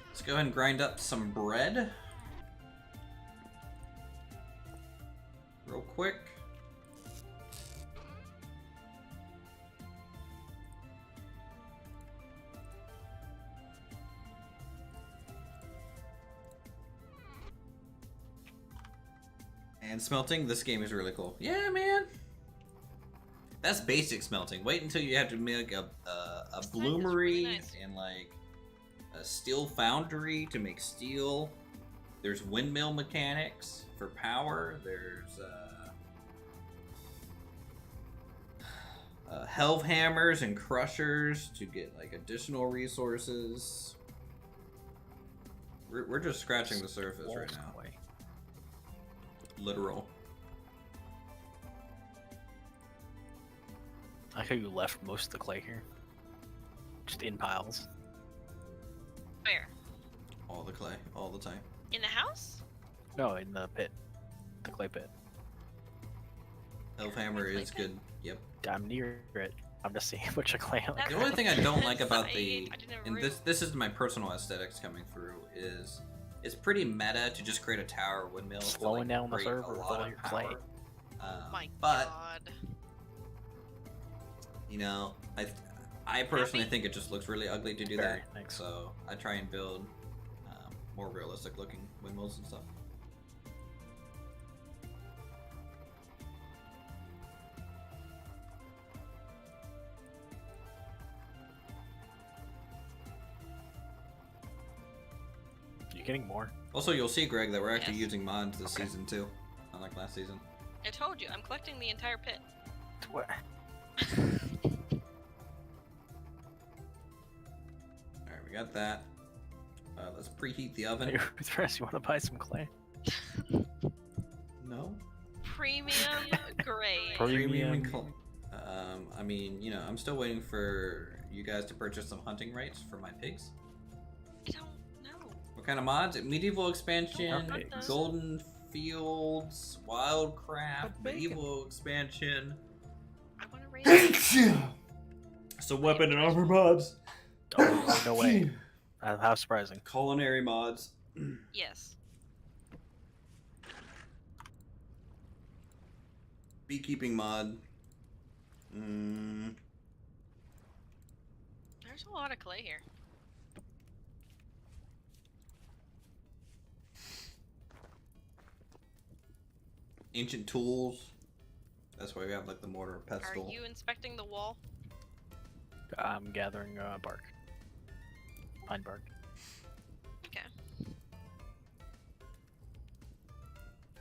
Let's go ahead and grind up some bread. Real quick. And smelting, this game is really cool. Yeah, man. That's basic smelting. Wait until you have to make a bloomery really nice. and like a steel foundry to make steel. There's windmill mechanics for power. There's helve hammers and crushers to get like additional resources. We're just scratching the surface right now. Literal. I like how you left most of the clay here. Just in piles. Where? All the clay, all the time. In the house? No, in the pit. The clay pit. Elf hammer Clay is pit? good. Yep. I'm near it. I'm just seeing a bunch of clay on That- The only thing I don't like about I the, didn't have and room. this is my personal aesthetics coming through, is it's pretty meta to just create a tower windmill. Slowing down the server with all your clay. My But God. you know, I personally think it just looks really ugly to do Very, that. thanks. So I try and build more realistic looking windmills and stuff. You're getting more. Also, you'll see, Greg, that we're actually Yes. using mods this Okay. season too, unlike last season. I told you, I'm collecting the entire pit. What? Alright, we got that. Let's preheat the oven. Hey, Uthris, you want to buy some clay? No? Premium grade. Premium. I mean, you know, I'm still waiting for you guys to purchase some hunting rights for my pigs. I don't know. What kind of mods? Medieval expansion, Okay. Golden Fields, Wildcraft, But bacon. Medieval expansion. I want to raise Some weapon and armor mods. Oh, no way. How surprising. Culinary mods. Yes. Beekeeping mod. There's a lot of clay here. Ancient tools. That's why we have like the mortar and pestle. Are you inspecting the wall? I'm gathering bark. Pine bark. Okay.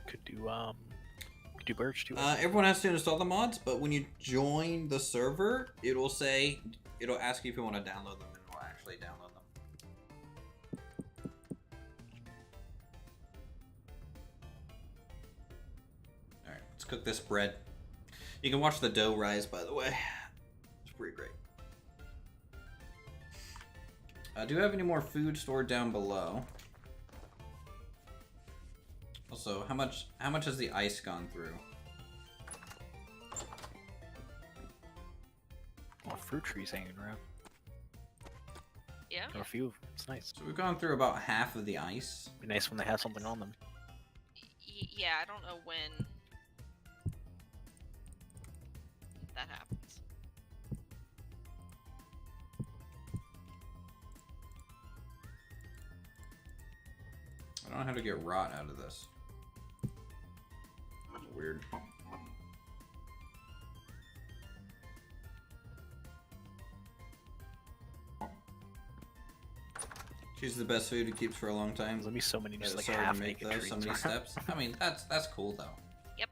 Could do birch too. Everyone has to install the mods, but when you join the server, it'll ask you if you want to download them, and it'll actually download them. Alright, let's cook this bread. You can watch the dough rise, by the way. It's pretty great. Do you have any more food stored down below? Also, how much has the ice gone through? Oh, fruit trees hanging around. Yeah. Got a few. It's nice. So we've gone through about half of the ice. Be nice when they have something on them. Yeah, I don't know when that happens. I don't know how to get rot out of this. That's weird. Choose the best food it keeps for a long time. There's gonna be so many Yeah, just like sorry to half make naked those trees. so many around. steps. I mean, that's cool though. Yep.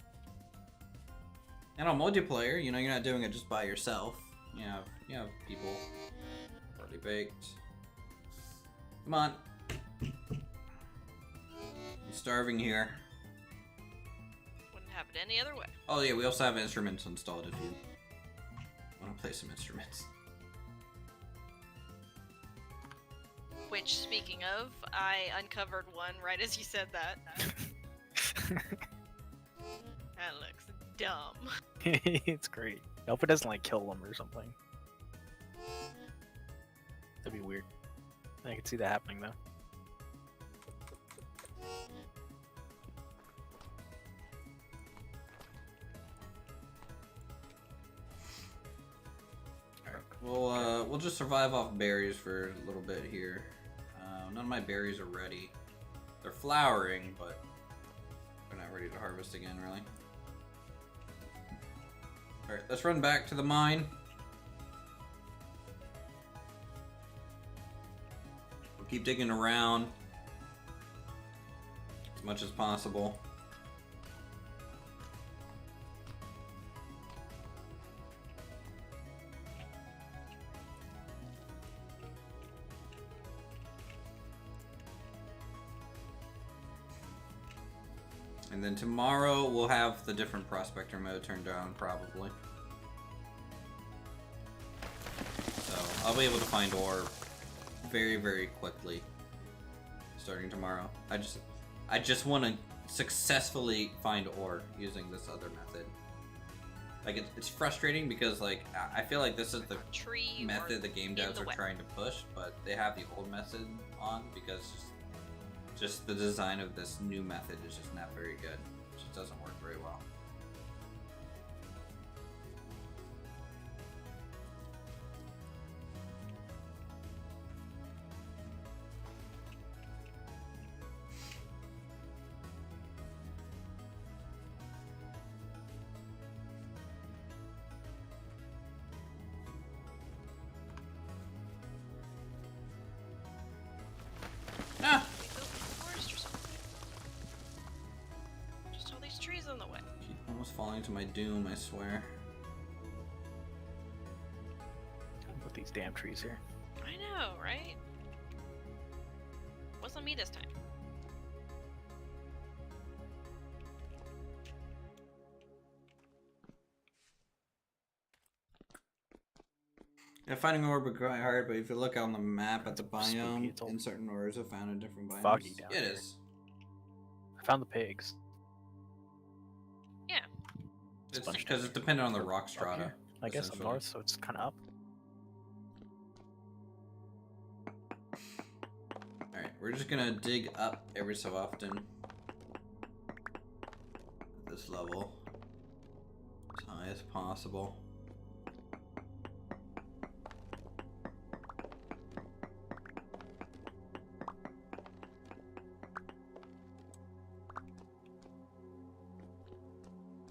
And on multiplayer, you know, you're not doing it just by yourself. You have people already baked. Come on. I'm starving here. Wouldn't have it any other way. Oh yeah, we also have instruments installed if you want to play some instruments. Which, speaking of, I uncovered one right as you said that. That looks dumb. It's great. I hope it doesn't like kill them or something. That'd be weird. I could see that happening though. We'll just survive off berries for a little bit here. None of my berries are ready. They're flowering, but they're We're not ready to harvest again, really. Alright, let's run back to the mine. We'll keep digging around as much as possible. And then tomorrow we'll have the different prospector mode turned on, probably. So I'll be able to find ore very, very quickly starting tomorrow. I just want to successfully find ore using this other method. Like it's frustrating because like I feel like this is the Tree method the game devs are trying to push, but they have the old method on because just the design of this new method is just not very good. It just doesn't work very well. Ah! We built the forest or something. Just all these trees in the way. Keep almost falling to my doom, I swear. Put these damn trees here. I know, right? Wasn't me this time. Yeah, finding ore would be quite hard, but if you look on the map at the Spooky, biome, it's all in certain ores are found in different biomes. foggy down It here. is. I found the pigs. Yeah. It's bunch because down it's dependent on the Up rock strata. here. I guess up essentially. north, so it's kind of up. Alright, we're just gonna dig up every so often. At this level. As high as possible.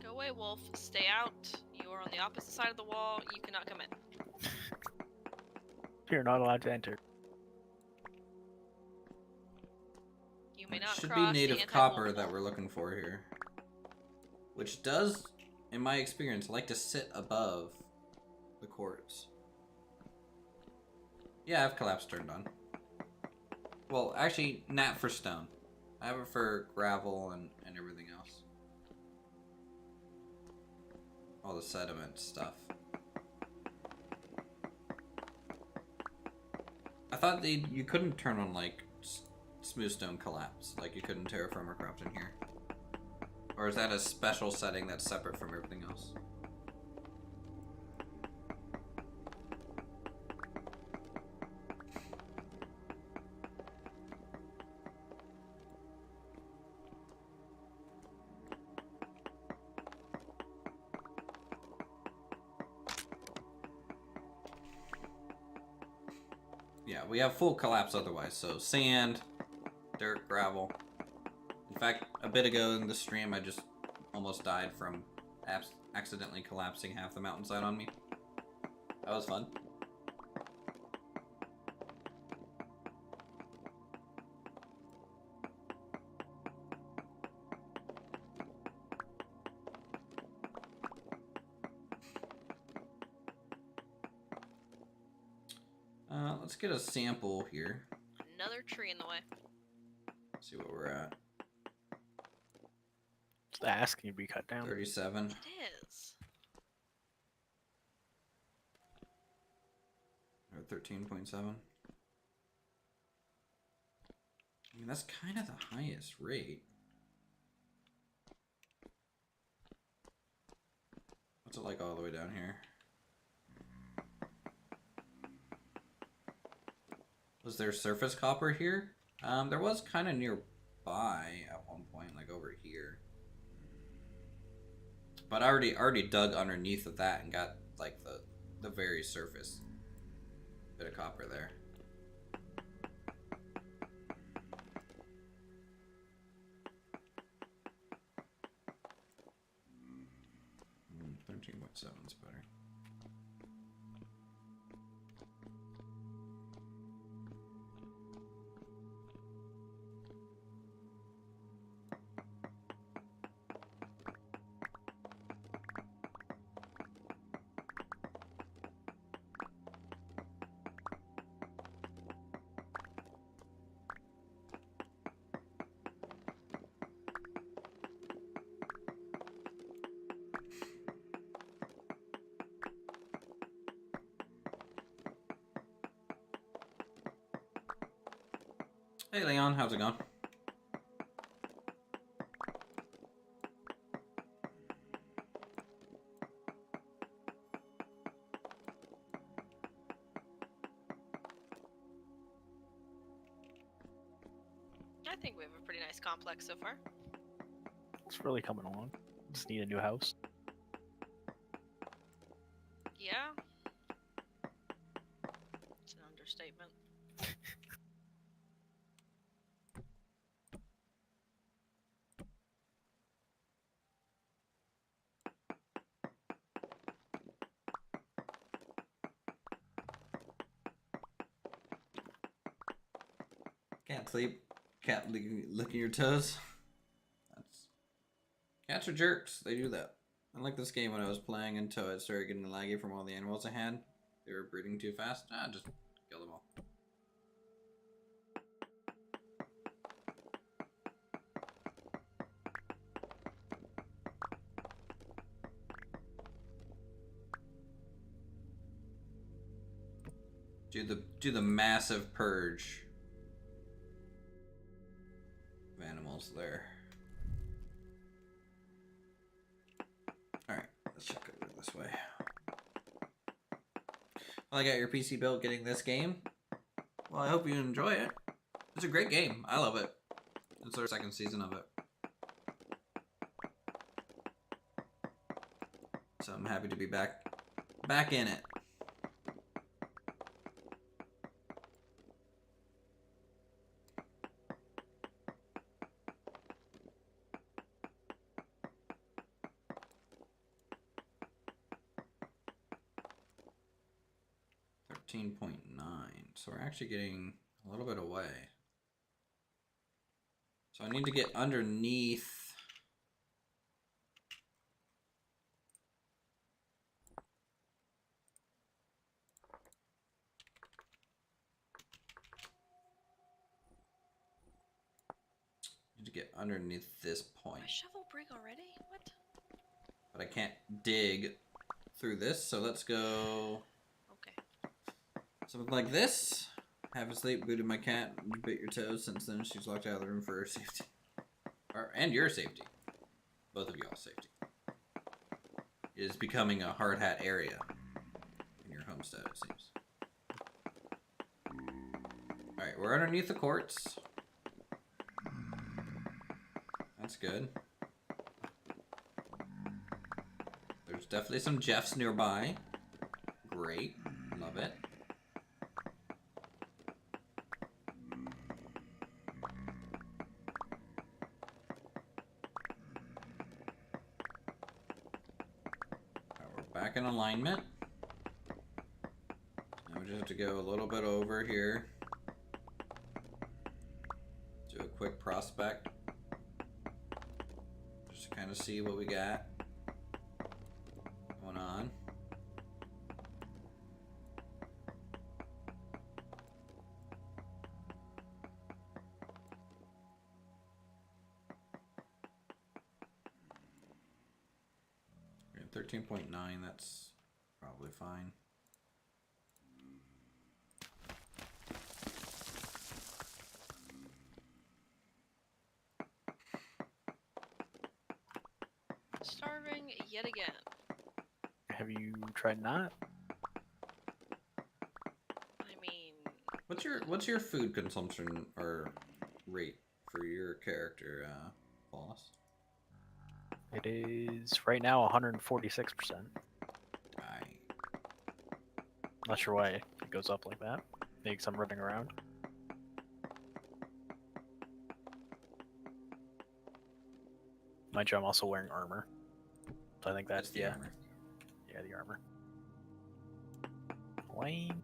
Go away, wolf. Stay out. You are on the opposite side of the wall. You cannot come in. You're not allowed to enter. You may It not should cross be native the copper anti-wolf that wall. we're looking for here. Which does, in my experience, like to sit above the quartz. Yeah, I have collapse turned on. Well, actually, not for stone. I have it for gravel and everything else. All the sediment stuff. I thought you couldn't turn on, like, smooth stone collapse. Like, you couldn't terraform or craft in here. Or is that a special setting that's separate from everything else? Yeah, we have full collapse otherwise, so sand, dirt, gravel. In fact, a bit ago in the stream, I just almost died from accidentally collapsing half the mountainside on me. That was fun. Let's get a sample here. Another tree in the way. See what we're at. The ass can be cut down. 37. It is. Or 13.7. I mean, that's kind of the highest rate. What's it like all the way down here? Was there surface copper here? There was kind of nearby at one point, like over here. But I already dug underneath of that and got like the very surface bit of copper there. 7's better. Hey Leon, how's it going? I think we have a pretty nice complex so far. It's really coming along. Just need a new house. Yeah. It's an understatement. Can't sleep. Cat licking your toes. That's... Cats are jerks. They do that. I like this game when I was playing until it started getting laggy from all the animals I had. They were breeding too fast. Just kill them all. Do the massive purge of animals there. Alright, let's check over this way. Well, I got your PC built getting this game. Well, I hope you enjoy it. It's a great game. I love it. It's our second season of it. So I'm happy to be back in it. So we're actually getting a little bit away. So I need to get underneath. Need to get underneath this point. My shovel brig already? What? But I can't dig through this, so let's go. Something like this. Have a sleep, booted my cat, you bit your toes. Since then, she's locked out of the room for her safety. And your safety. Both of y'all's safety. It is becoming a hard hat area in your homestead, it seems. Alright, we're underneath the quartz. That's good. There's definitely some Jeffs nearby. Great. Love it. Back in alignment. Now we just have to go a little bit over here. Do a quick prospect. Just to kind of see what we got going on. We're at 13.9, that's probably fine. Starving yet again. Have you tried not? I mean, What's your food consumption or rate for your character, boss? It is right now 146%. Not sure why it goes up like that. Maybe I'm running around. Mind you, I'm also wearing armor. So I think that's, the yeah. armor. Yeah. Yeah, the armor. Lame.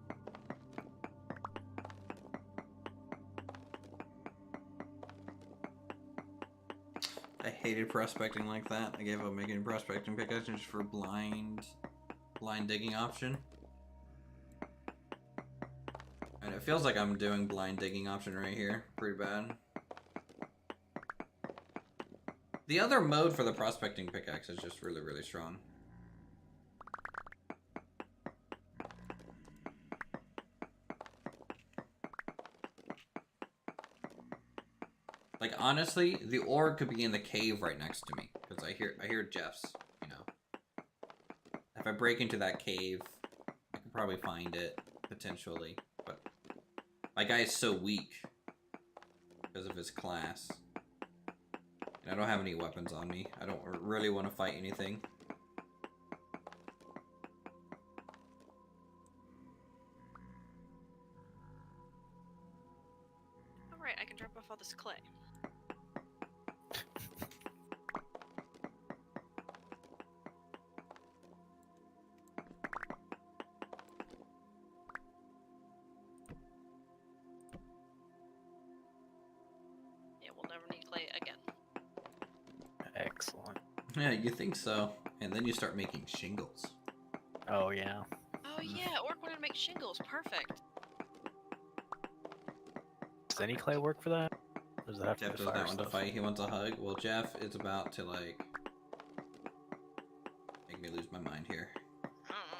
I hated prospecting like that. I gave up making prospecting pickaxe just for blind digging option. And it feels like I'm doing blind digging option right here. Pretty bad. The other mode for the prospecting pickaxe is just really, really strong. Like, honestly, the ore could be in the cave right next to me. Because I hear Jeff's, you know. If I break into that cave, I could probably find it, potentially. But my guy is so weak because of his class. And I don't have any weapons on me. I don't really want to fight anything. Alright, I can drop off all this clay. Yeah, we'll never need clay again. Excellent. Yeah, you think so. And then you start making shingles. Oh yeah. Oh yeah, Orc wanted to make shingles. Perfect. Does any clay work for that? Or does it have to Jeff be does fire not want to stuff? fight. He wants a hug. Well, Jeff is about to, like, make me lose my mind here. I don't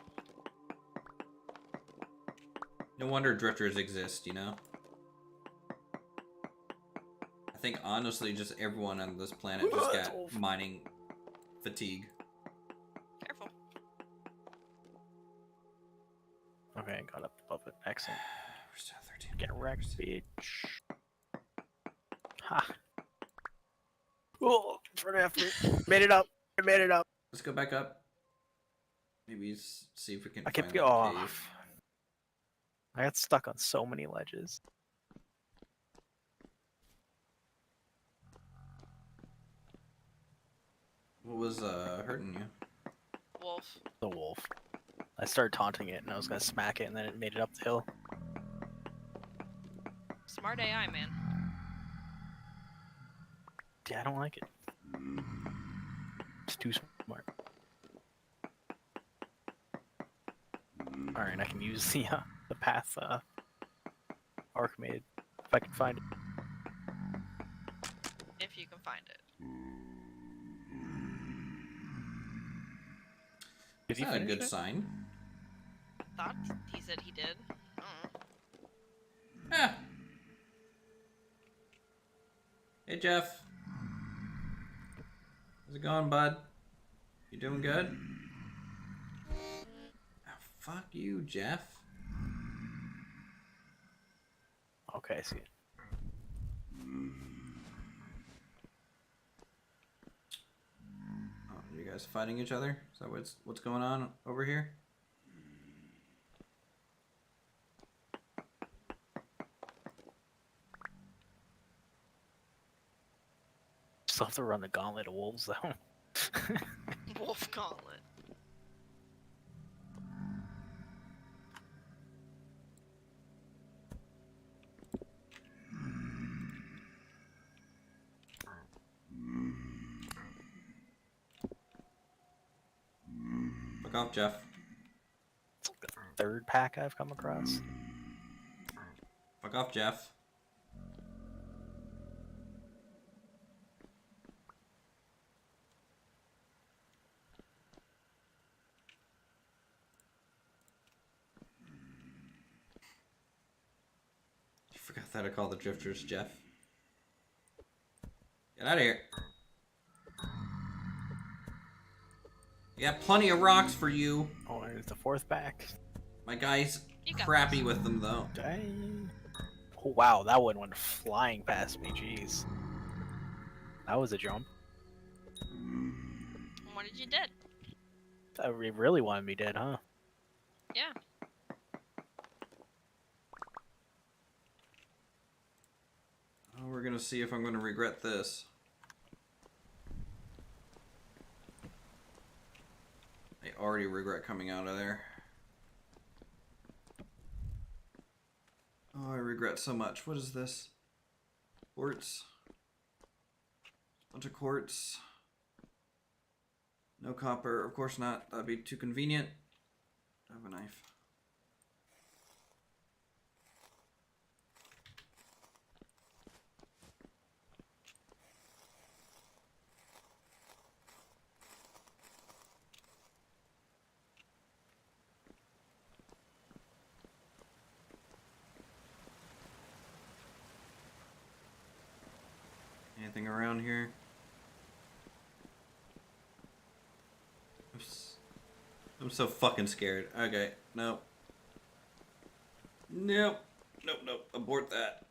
know. No wonder drifters exist, you know? I think, honestly, just everyone on this planet just got mining fatigue. Careful. Okay, got up above it. Excellent. We're still at 13. Get wrecked, bitch. Ha! Oh, it's running after me. Made it up. I made it up. Let's go back up. Maybe see if we can I kept find that going cave. off. I got stuck on so many ledges. What was hurting you? Wolf. The wolf. I started taunting it, and I was gonna smack it, and then it made it up the hill. Smart AI, man. Yeah, I don't like it. It's too smart. All right, I can use the path Arc made if I can find it. If you can find it. Did you That's not a finish good it? sign. Thought he said he did. Ah. Hey, Jeff. How's it going, bud? You doing good? Oh, fuck you, Jeff. Okay, I see it. Oh, you guys fighting each other? Is that what's going on over here? Still have to run the gauntlet of wolves though. Wolf gauntlet. Fuck off, Jeff. It's like the third pack I've come across. Fuck off, Jeff. You forgot that I call the drifters Jeff. Get out of here. You got plenty of rocks for you. Oh, there's the fourth pack. My guy's You got crappy this. with them, though. Dang. Oh, wow, that one went flying past me. Jeez. That was a jump. What did you did? That really wanted me dead, huh? Yeah. Oh, we're gonna see if I'm gonna regret this. I already already regret coming out of there. Oh, I regret so much. What is this? Quartz. Bunch of quartz. No copper. Of course not. That'd be too convenient. I have a knife. Anything around here? I'm so fucking scared. Okay, nope. Nope. Nope, nope. Abort that.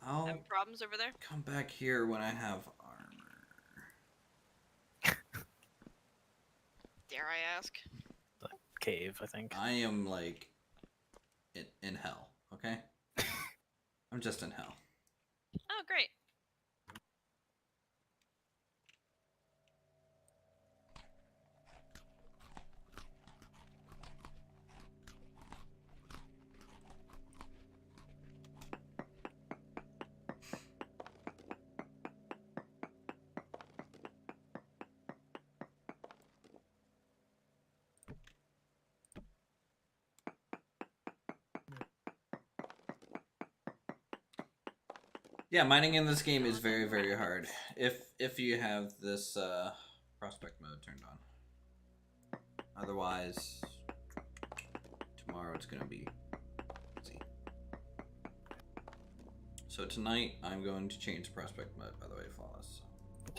I'll Having problems over there? come back here when I have armor. Dare I ask? The cave, I think. I am like in hell, okay? I'm just in hell. Oh, great. Yeah, mining in this game is very, very hard. If you have this prospect mode turned on. Otherwise, tomorrow it's gonna be easy. So tonight I'm going to change prospect mode. By the way, Flawless.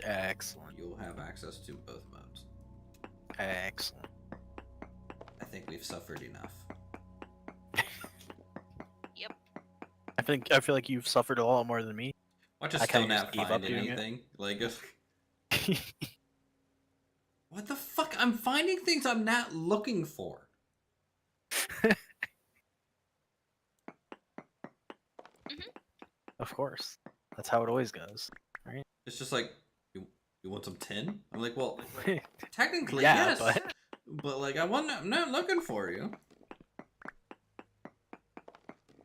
Excellent. You'll have access to both modes. Excellent. I think we've suffered enough. Yep. I feel like you've suffered a lot more than me. Watch us I still kinda not just gave up find doing it. anything. Like, what the fuck? I'm finding things I'm not looking for. Of course. That's how it always goes. It's just like, you want some tin? I'm like, well, technically, Yeah, yes. but- But like, I'm not looking for you.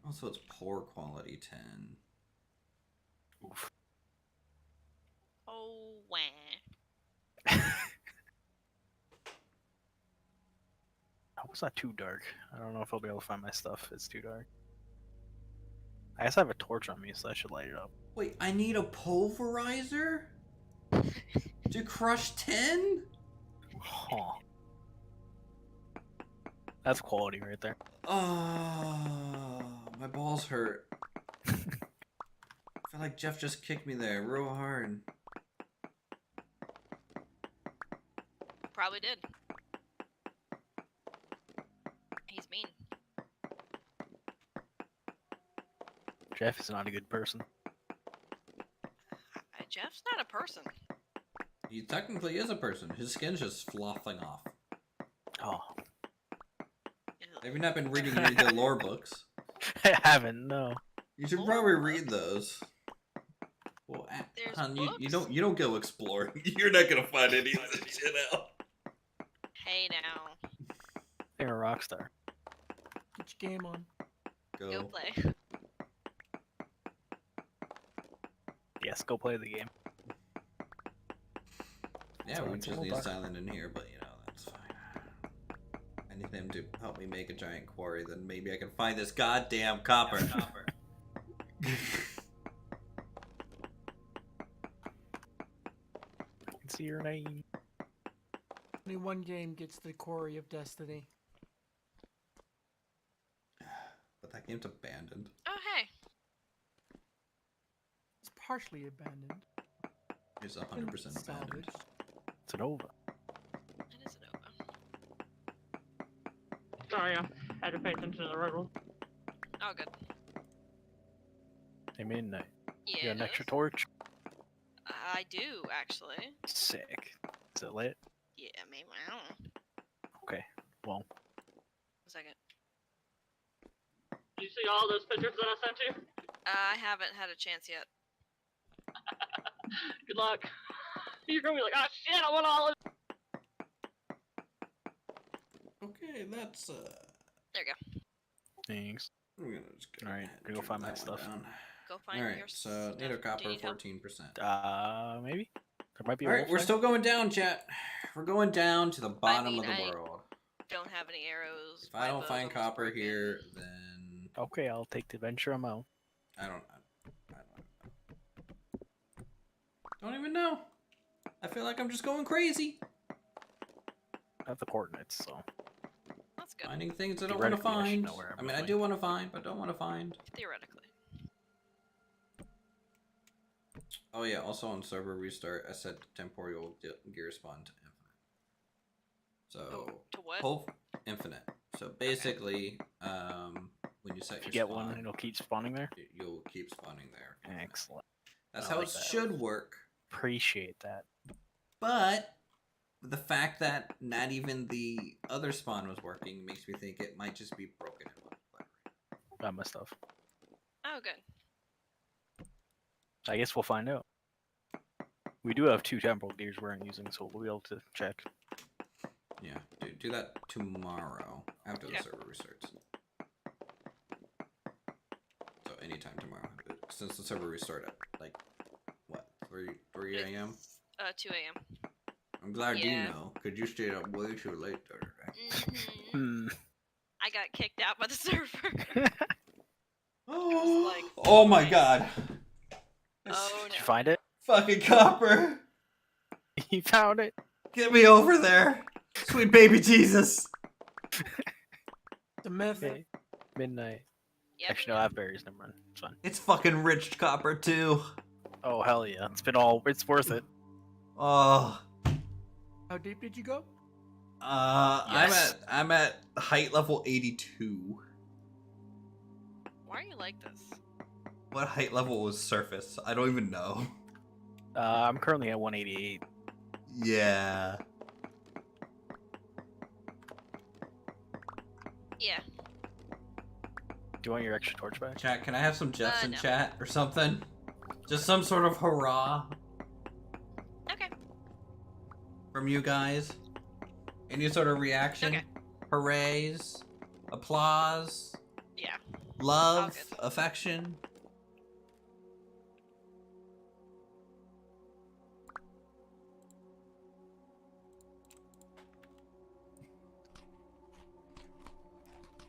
Also, it's poor quality tin. Oof. Oh, wah. I hope it's not too dark. I don't know if I'll be able to find my stuff if it's too dark. I guess I have a torch on me, so I should light it up. Wait, I need a pulverizer to crush tin? Huh. That's quality right there. Oh, my balls hurt. I feel like Jeff just kicked me there real hard. Probably did. He's mean. Jeff is not a good person. Jeff's not a person. He technically is a person. His skin's just fluffing off. Oh. Have you not been reading the lore books? I haven't, no. You should Lore probably books? read those. Well, There's hon, you books? don't go exploring. You're not gonna find any of this shit out. Hey now. You're a rock star. Get your game on. Go play. Yes, go play the game. Yeah, So we it's a just little need dark. silent in here, but you know, that's fine. I need him to help me make a giant quarry, then maybe I can find this goddamn copper. I can see your name. Only one game gets the Quarry of Destiny. But that game's abandoned. Oh, hey. It's partially abandoned. It's Been 100% abandoned. salvaged. It's an Nova. It is an open. Sorry, I had to pay attention to the road. Oh, good. Hey, Midnight. Yeah. You got an extra torch? I do, actually. Sick. Is it lit? Yeah, maybe. I don't know. Okay. Well, 1 second. Did you see all those pictures that I sent you? I haven't had a chance yet. Good luck. You're gonna be like, oh shit, I want all of Okay, that's There you go. Thanks. I'm gonna just go All right, ahead and gonna go turn find my that one stuff. down. Go find All right, your so stuff. native Do you copper need help? 14%. Maybe. There might be a All right, wolf we're there. still going down, chat. We're going down to the bottom of the I world. don't have any arrows. If I my don't bow's find almost copper broken. here, then Okay, I'll take the venture amount. I don't even know. I feel like I'm just going crazy. I have the coordinates, so. That's good. Finding things I don't want to Theoretically, I should find. know where I'm I mean, I going. do want to find, but don't want to find. Theoretically. Oh yeah, also on server restart, I set temporal gear spawn to infinite. So To what? whole infinite. So basically, when you set If your you get spawn, one, it'll keep spawning there. you'll keep spawning there. Excellent. That's I how like it that. should work. Appreciate that. But the fact that not even the other spawn was working makes me think it might just be broken in multiplayer. Got my stuff. Oh, good. I guess we'll find out. We do have 2 temporal gears we aren't using, so we'll be able to check. Yeah, do that tomorrow after the Yeah. server restarts. So anytime tomorrow, since the server restart at like what 3 a.m. 2 a.m. I'm glad you Yeah. know, cause you stayed up way too late the other day. Mhm. Hmm. I got kicked out by the server. Oh, like, oh my god! Oh Did you no. find it? Fucking copper! You found it? Get me over there, sweet baby Jesus! The myth. Okay. Midnight. Yep. Actually, no, I have berries. Never mind. It's fine. It's fucking rich copper too. Oh, hell yeah. It's worth it. Oh. How deep did you go? Yes. I'm at height level 82. Why are you like this? What height level was surface? I don't even know. I'm currently at 188. Yeah. Yeah. Do you want your extra torch back? Chat, can I have some Jeffs in No. chat or something? Just some sort of hurrah Okay. from you guys. Any sort of reaction? Okay. Hoorays? Applause? Yeah. Love? All good. Affection?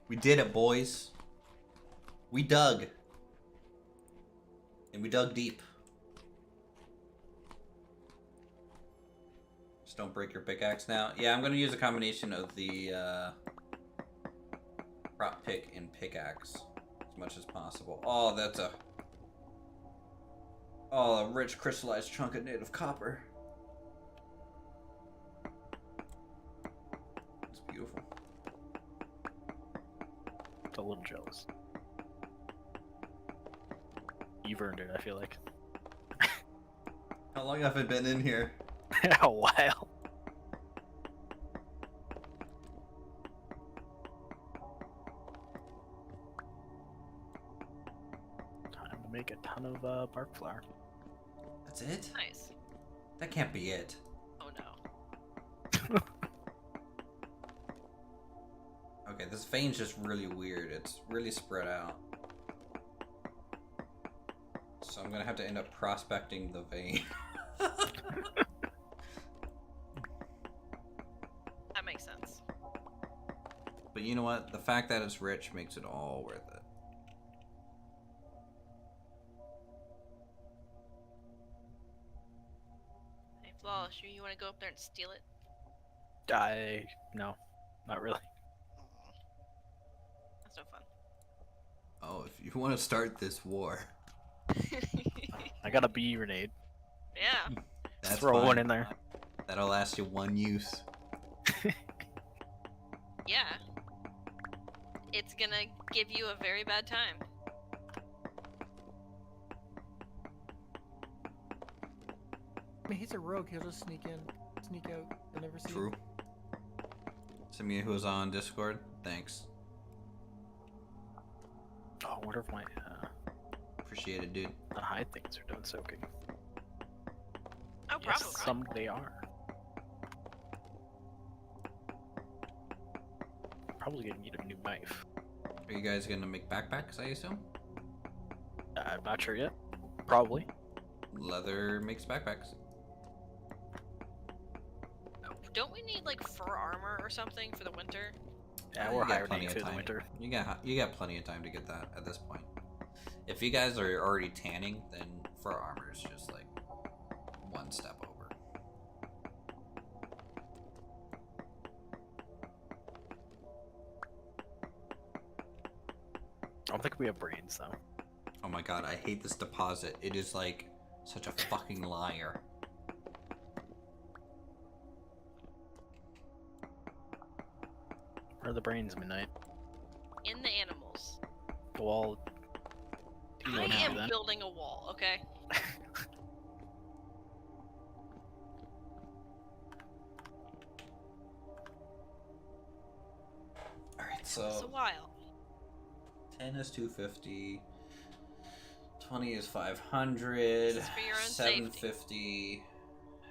We did it, boys. We dug. And we dug deep. Just don't break your pickaxe now. Yeah, I'm gonna use a combination of the prop pick and pickaxe as much as possible. Oh, that's a rich crystallized chunk of native copper. It's beautiful. A little jealous. You've earned it, I feel like. How long have I been in here? A while. Time to make a ton of bark flour. That's it? Nice. That can't be it. Oh no. Okay, this vein's just really weird. It's really spread out. So I'm gonna have to end up prospecting the vein. That makes sense. But you know what? The fact that it's rich makes it all worth it. Hey, Flawless, you want to go up there and steal it? No, not really. That's no fun. Oh, if you want to start this war, I got a bee grenade. Yeah. that's Throw fine. one in there. That'll last you one use. Yeah. It's gonna give you a very bad time. I mean, he's a rogue. He'll just sneak in, sneak out. You'll never see. True. Samia, who's on Discord, thanks. Oh, I wonder if my Appreciate it, dude. high things are done soaking. Oh, Yes, probably. some they are. Probably gonna need a new knife. Are you guys gonna make backpacks, I assume? I'm not sure yet. Probably. Leather makes backpacks. Don't we need like fur armor or something for the winter? Yeah, You we're got plenty hibernating of through the time. winter. You got plenty of time to get that at this point. If you guys are already tanning, then fur armor is just like one step over. I don't think we have brains though. Oh my god, I hate this deposit. It is like such a fucking liar. Where are the brains, Midnight? In the animals. Well, you I don't have am then. building a wall, okay? Alright, It's so a while. 10 is 250. 20 is 500. This is for your own safety. 750.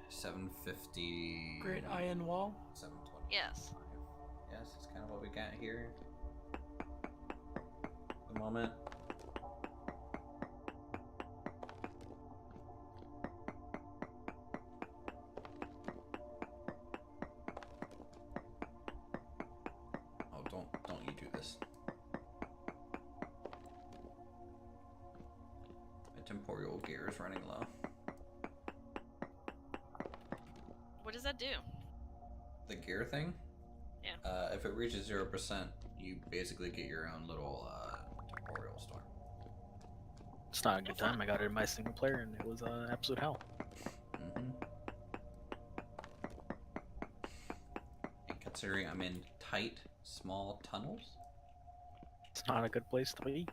750. Great iron wall. 725. Yes. Yes, that's kind of what we got here. At the moment. Oh, don't you do this. My temporal gear is running low. What does that do? The gear thing? Yeah. If it reaches 0%, you basically get your own little temporal storm. It's not a good time. I got it in my single player and it was absolute hell. Mm-hmm. And considering I'm in tight, small tunnels, It's not a good place to be.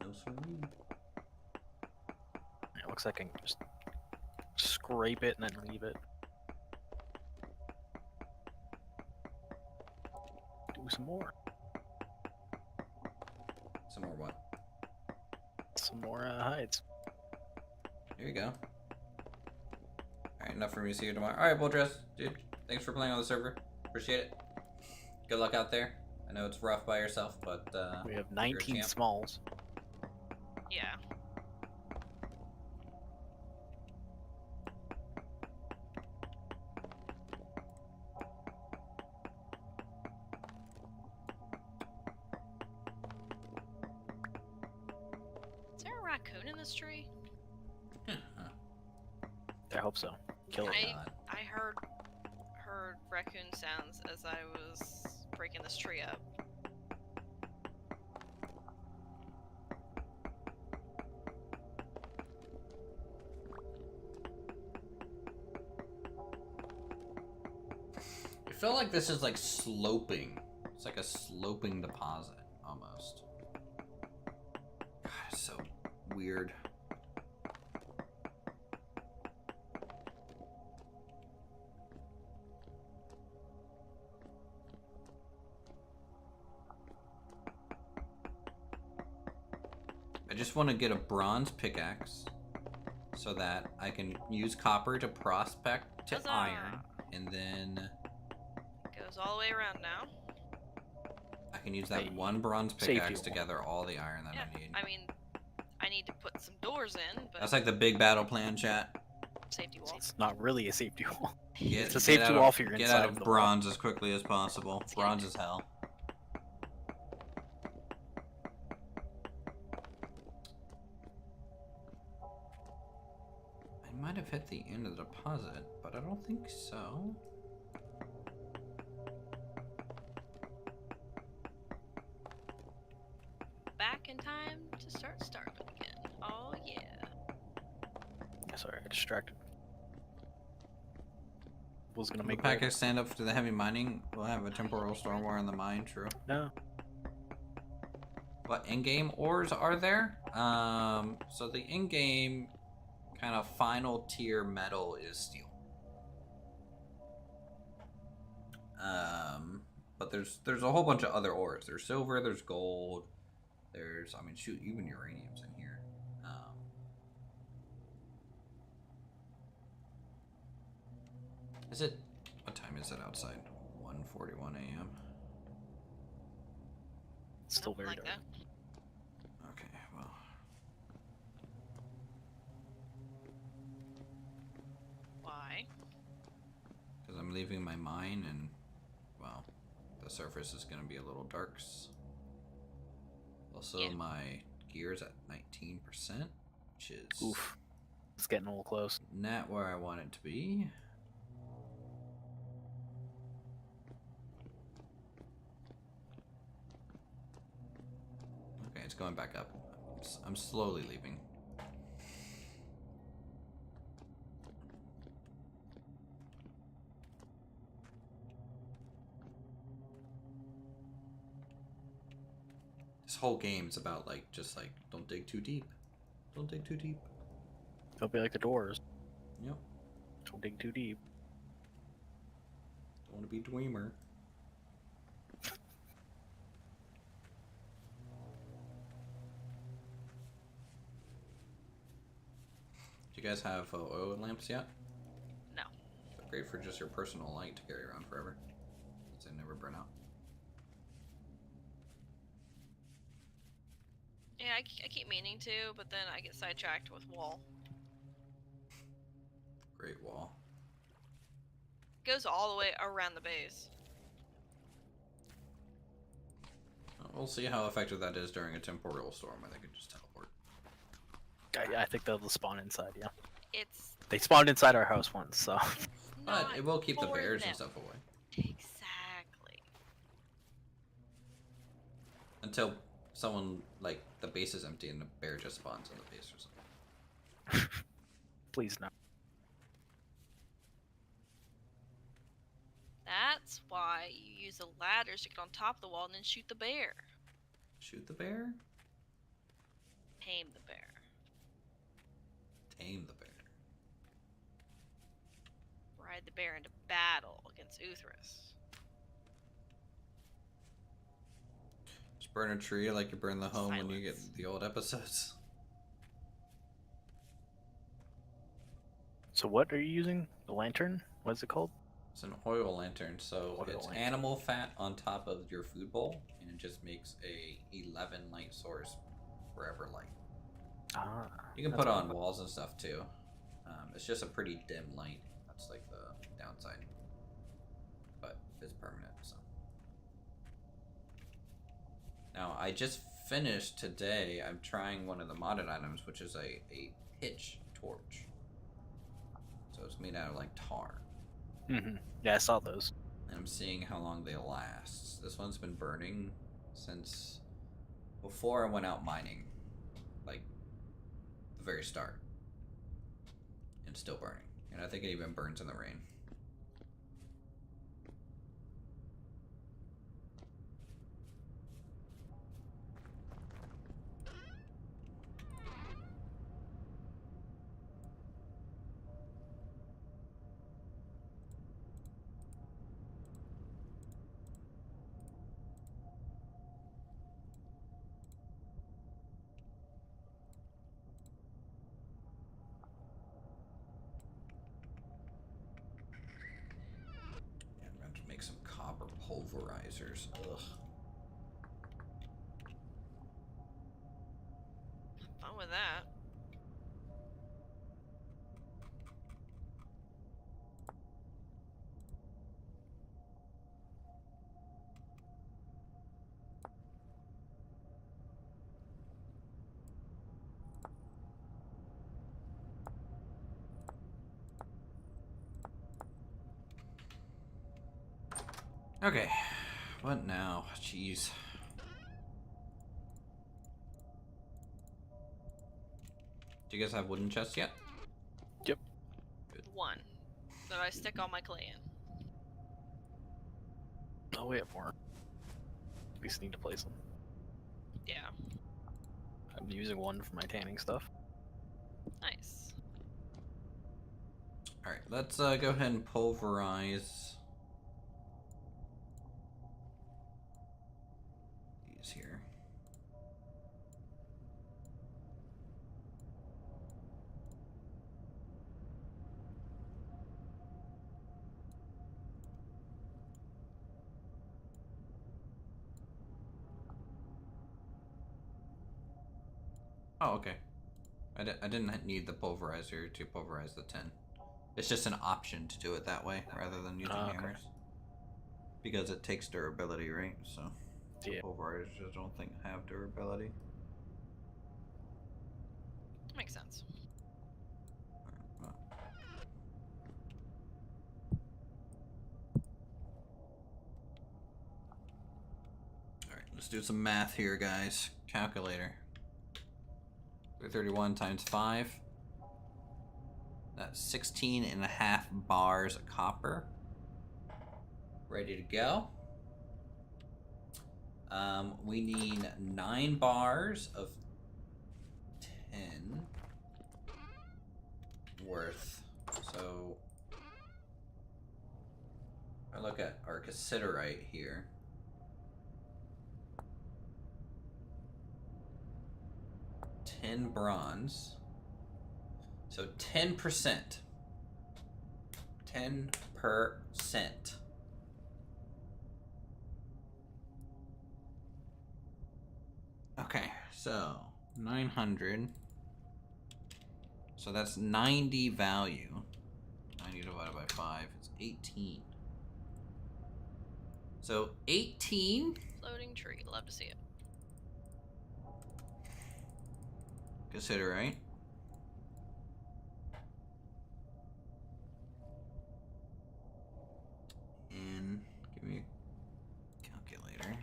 no swimming. It looks like I can just scrape it and then leave it. Do some more. Some more what? Some more hides. There you go. Alright, enough for me to see you tomorrow. Alright, Bull dude. Thanks for playing on the server. Appreciate it. Good luck out there. I know it's rough by yourself, but We have you're a 19 champ. smalls. Yeah. Is there a raccoon in this tree? I hope so. Kill it. I heard raccoon sounds as I was breaking this tree up. I feel like this is like sloping. It's like a sloping deposit, almost. God, it's so weird. I just want to get a bronze pickaxe so that I can use copper to prospect to Huzzah! iron, and then Goes all the way around now. I can use that Hey, one bronze safety pickaxe to wall. gather all the iron that Yeah, I need. I mean, I need to put some doors in, but That's like the big battle plan, chat. safety wall. It's not really a safety wall. Get, It's a safety get out wall of- for your Get inside out of of the wall. bronze as quickly as possible. Let's get Bronze it. is hell. I might have hit the end of the deposit, but I don't think so. Back in time to start starving again. Oh yeah. Sorry, I got distracted. Was gonna Make make package stand up to the heavy mining. We'll have a temporal storm war in the mine. True. No. What in-game ores are there? So the in-game kind of final tier metal is steel. But there's a whole bunch of other ores. There's silver, there's gold, there's, I mean, shoot, even uranium's in here. Is it? What time is it outside? 1:41 a.m. It's still Something very like dark. that. Okay, well. Why? Because I'm leaving my mine and, well, the surface is going to be a little dark. Also, Yeah. my gear's at 19%, which is Oof. It's getting a little close. not where I want it to be. Okay, it's going back up. I'm slowly leaving. This whole game's about just don't dig too deep. Don't dig too deep. Don't be like the doors. Yep. Don't dig too deep. Don't want to be Dweemer. Do you guys have oil lamps yet? No. They're great for just your personal light to carry around forever. They never burn out. Yeah, I keep meaning to, but then I get sidetracked with wall. Great wall. It goes all the way around the base. We'll see how effective that is during a temporal storm where they can just teleport. I think they'll spawn inside, yeah. It's They spawned inside our house once, so. But not it will keep the for bears them. and stuff away. Exactly. Until someone, the base is empty and the bear just spawns in the base or something. Please no. That's why you use the ladders to get on top of the wall and then shoot the bear. Shoot the bear? Tame the bear. Tame the bear. Ride the bear into battle against Uthris. Just burn a tree like you burn the home when you get Silence. the old episodes. So what are you using? The lantern? What is it called? It's an oil lantern, so Oil it's lantern. animal fat on top of your food bowl, and it just makes a 11 light source forever light. Ah. You can that's put what on I'm- walls and stuff too. It's just a pretty dim light. That's the downside. But it's permanent, so. Now, I just finished today. I'm trying one of the modded items, which is a pitch torch. So it's made out of tar. Yeah, I saw those. And I'm seeing how long they last. This one's been burning since before I went out mining. The very start. And still burning. And I think it even burns in the rain. Some copper pulverizers. Ugh. Fun with that. Okay. What now? Jeez. Do you guys have wooden chests yet? One that I stick all my clay in. Oh, we have more. We just need to place them. Yeah. I'm using one for my tanning stuff. Nice. Alright, let's go ahead and pulverize these here. Oh, okay. I didn't need the pulverizer to pulverize the tin. It's just an option to do it that way rather than using Okay. hammers. Because it takes durability, right? So Yeah. pulverizers I don't think have durability. Makes sense. Alright, let's do some math here, guys. Calculator. 331 times 5. That's 16 and a half bars of copper. Ready to go. We need 9 bars of tin worth. So I look at our cassiterite here. Tin bronze. So 10%. 10%. Okay, so 900. So that's 90 value. 90 divided by 5 is 18. So 18 Floating tree. Love to see it. cassiterite. And give me a calculator.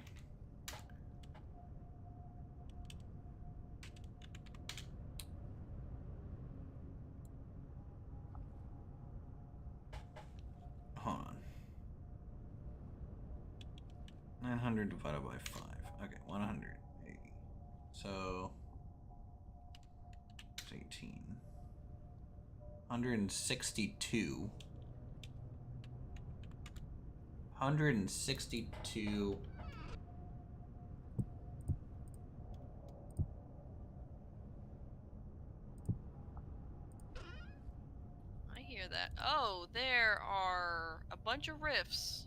Hold on. 900 divided by 5. Okay, 180. So it's 18. 162. 162. I hear that. Oh, there are a bunch of rifts.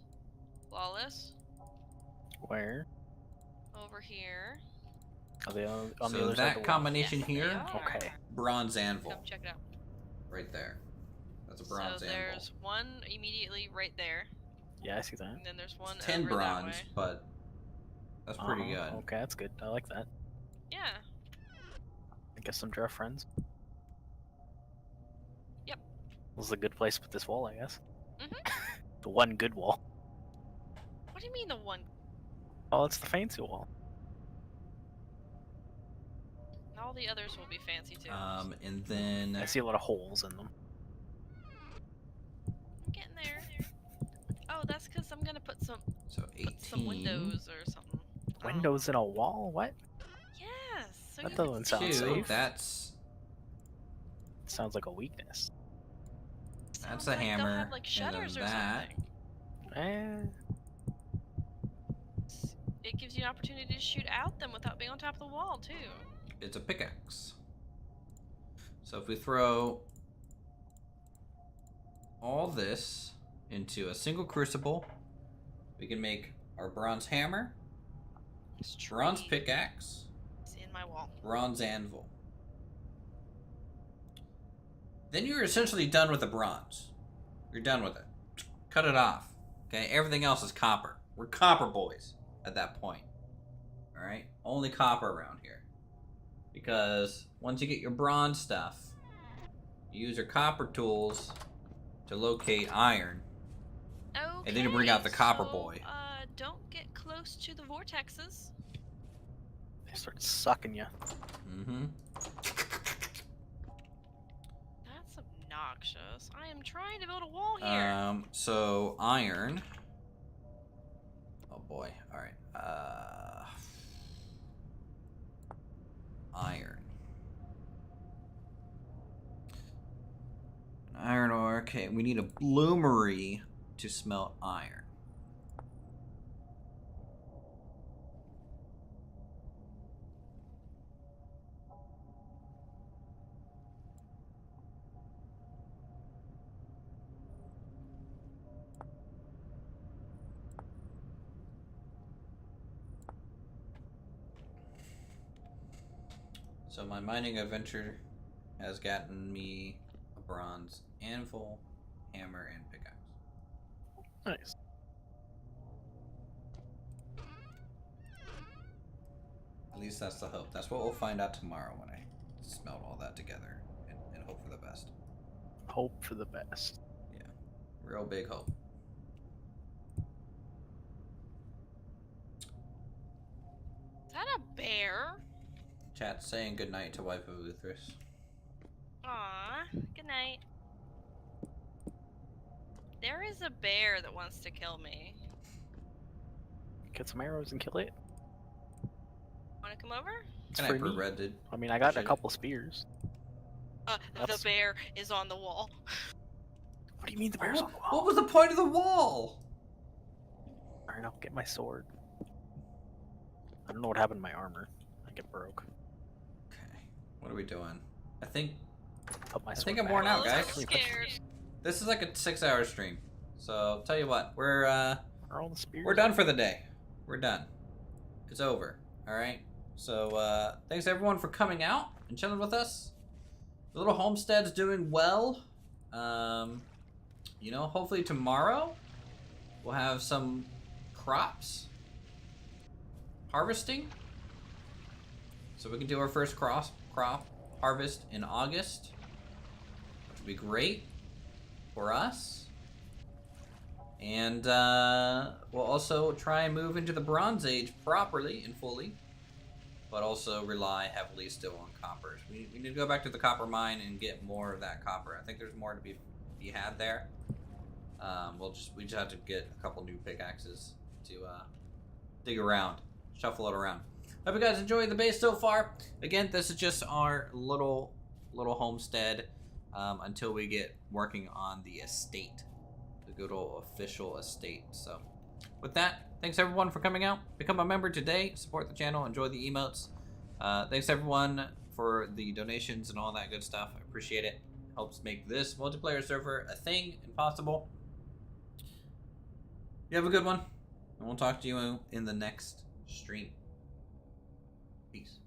Flawless. Where? Over here. Are they on the So other side of that the wall? combination Yes, they here, are. Okay. bronze anvil, Come check it out. right there. That's a bronze So anvil. there's one immediately right there, Yeah, I see that. and then there's one It's 10 over that bronze, way. but that's pretty good. Okay, that's good. I like that. Yeah. I guess some draw friends. Yep. This is a good place to put this wall, I guess. Mhm. The one good wall. What do you mean the one? Oh, it's the fancy wall. All the others will be fancy too. And then I see a lot of holes in them. I'm getting there. Oh, that's because I'm gonna put some so 18. windows or something. Windows in a wall? What? Yes. So That you can doesn't see sound in. Two, safe. that's Sounds like a weakness. Sounds a like they'll hammer, have, like, and shutters then or that. something. It gives you an opportunity to shoot out them without being on top of the wall too. It's a pickaxe. So if we throw all this into a single crucible, we can make our bronze hammer, This bronze tree pickaxe, is in my wall. bronze anvil. Then you're essentially done with the bronze. You're done with it. Cut it off. Okay, everything else is copper. We're copper boys at that point. Alright? Only copper around here. Because once you get your bronze stuff, you use your copper tools to locate iron. Okay. And then you bring out the copper so, boy. Don't get close to the vortexes. They start sucking you. Mm-hmm. That's obnoxious. I am trying to build a wall here. So iron. Oh boy. Alright. Iron. Iron ore. Okay, we need a bloomery to smelt iron. So my mining adventure has gotten me a bronze anvil, hammer, and pickaxe. Nice. At least that's the hope. That's what we'll find out tomorrow when I smelt all that together and hope for the best. Hope for the best. Yeah. Real big hope. Is that a bear? Chat saying goodnight to wife of Uthris. Aw, good night. There is a bear that wants to kill me. Get some arrows and kill it. Wanna come over? It's Good free night, meat. Red Dude. I mean, I got a Appreciate it. couple spears. The That's- bear is on the wall. What do you mean the bear's on the What wall? was the point of the wall? Alright, I'll get my sword. I don't know what happened to my armor. I think it broke. Okay. What are we doing? I think Put my I sword think I'm back. worn out, Oh, guys. I'm scared. this is like a 6-hour stream. So tell you what, we're Are all the spears? we're done for the day. We're done. It's over. Alright? So thanks everyone for coming out and chilling with us. The little homestead's doing well. You know, hopefully tomorrow we'll have some crops harvesting. So we can do our first crop harvest in August, which would be great for us. And we'll also try and move into the Bronze Age properly and fully, but also rely heavily still on coppers. We need to go back to the copper mine and get more of that copper. I think there's more to be had there. We just have to get a couple new pickaxes to dig around, shuffle it around. Hope you guys enjoyed the base so far. Again, this is just our little homestead until we get working on the estate, the good old official estate. So with that, thanks everyone for coming out. Become a member today, support the channel, enjoy the emotes. Thanks everyone for the donations and all that good stuff. I appreciate it. Helps make this multiplayer server a thing and possible. You have a good one, and we'll talk to you in the next stream. Peace.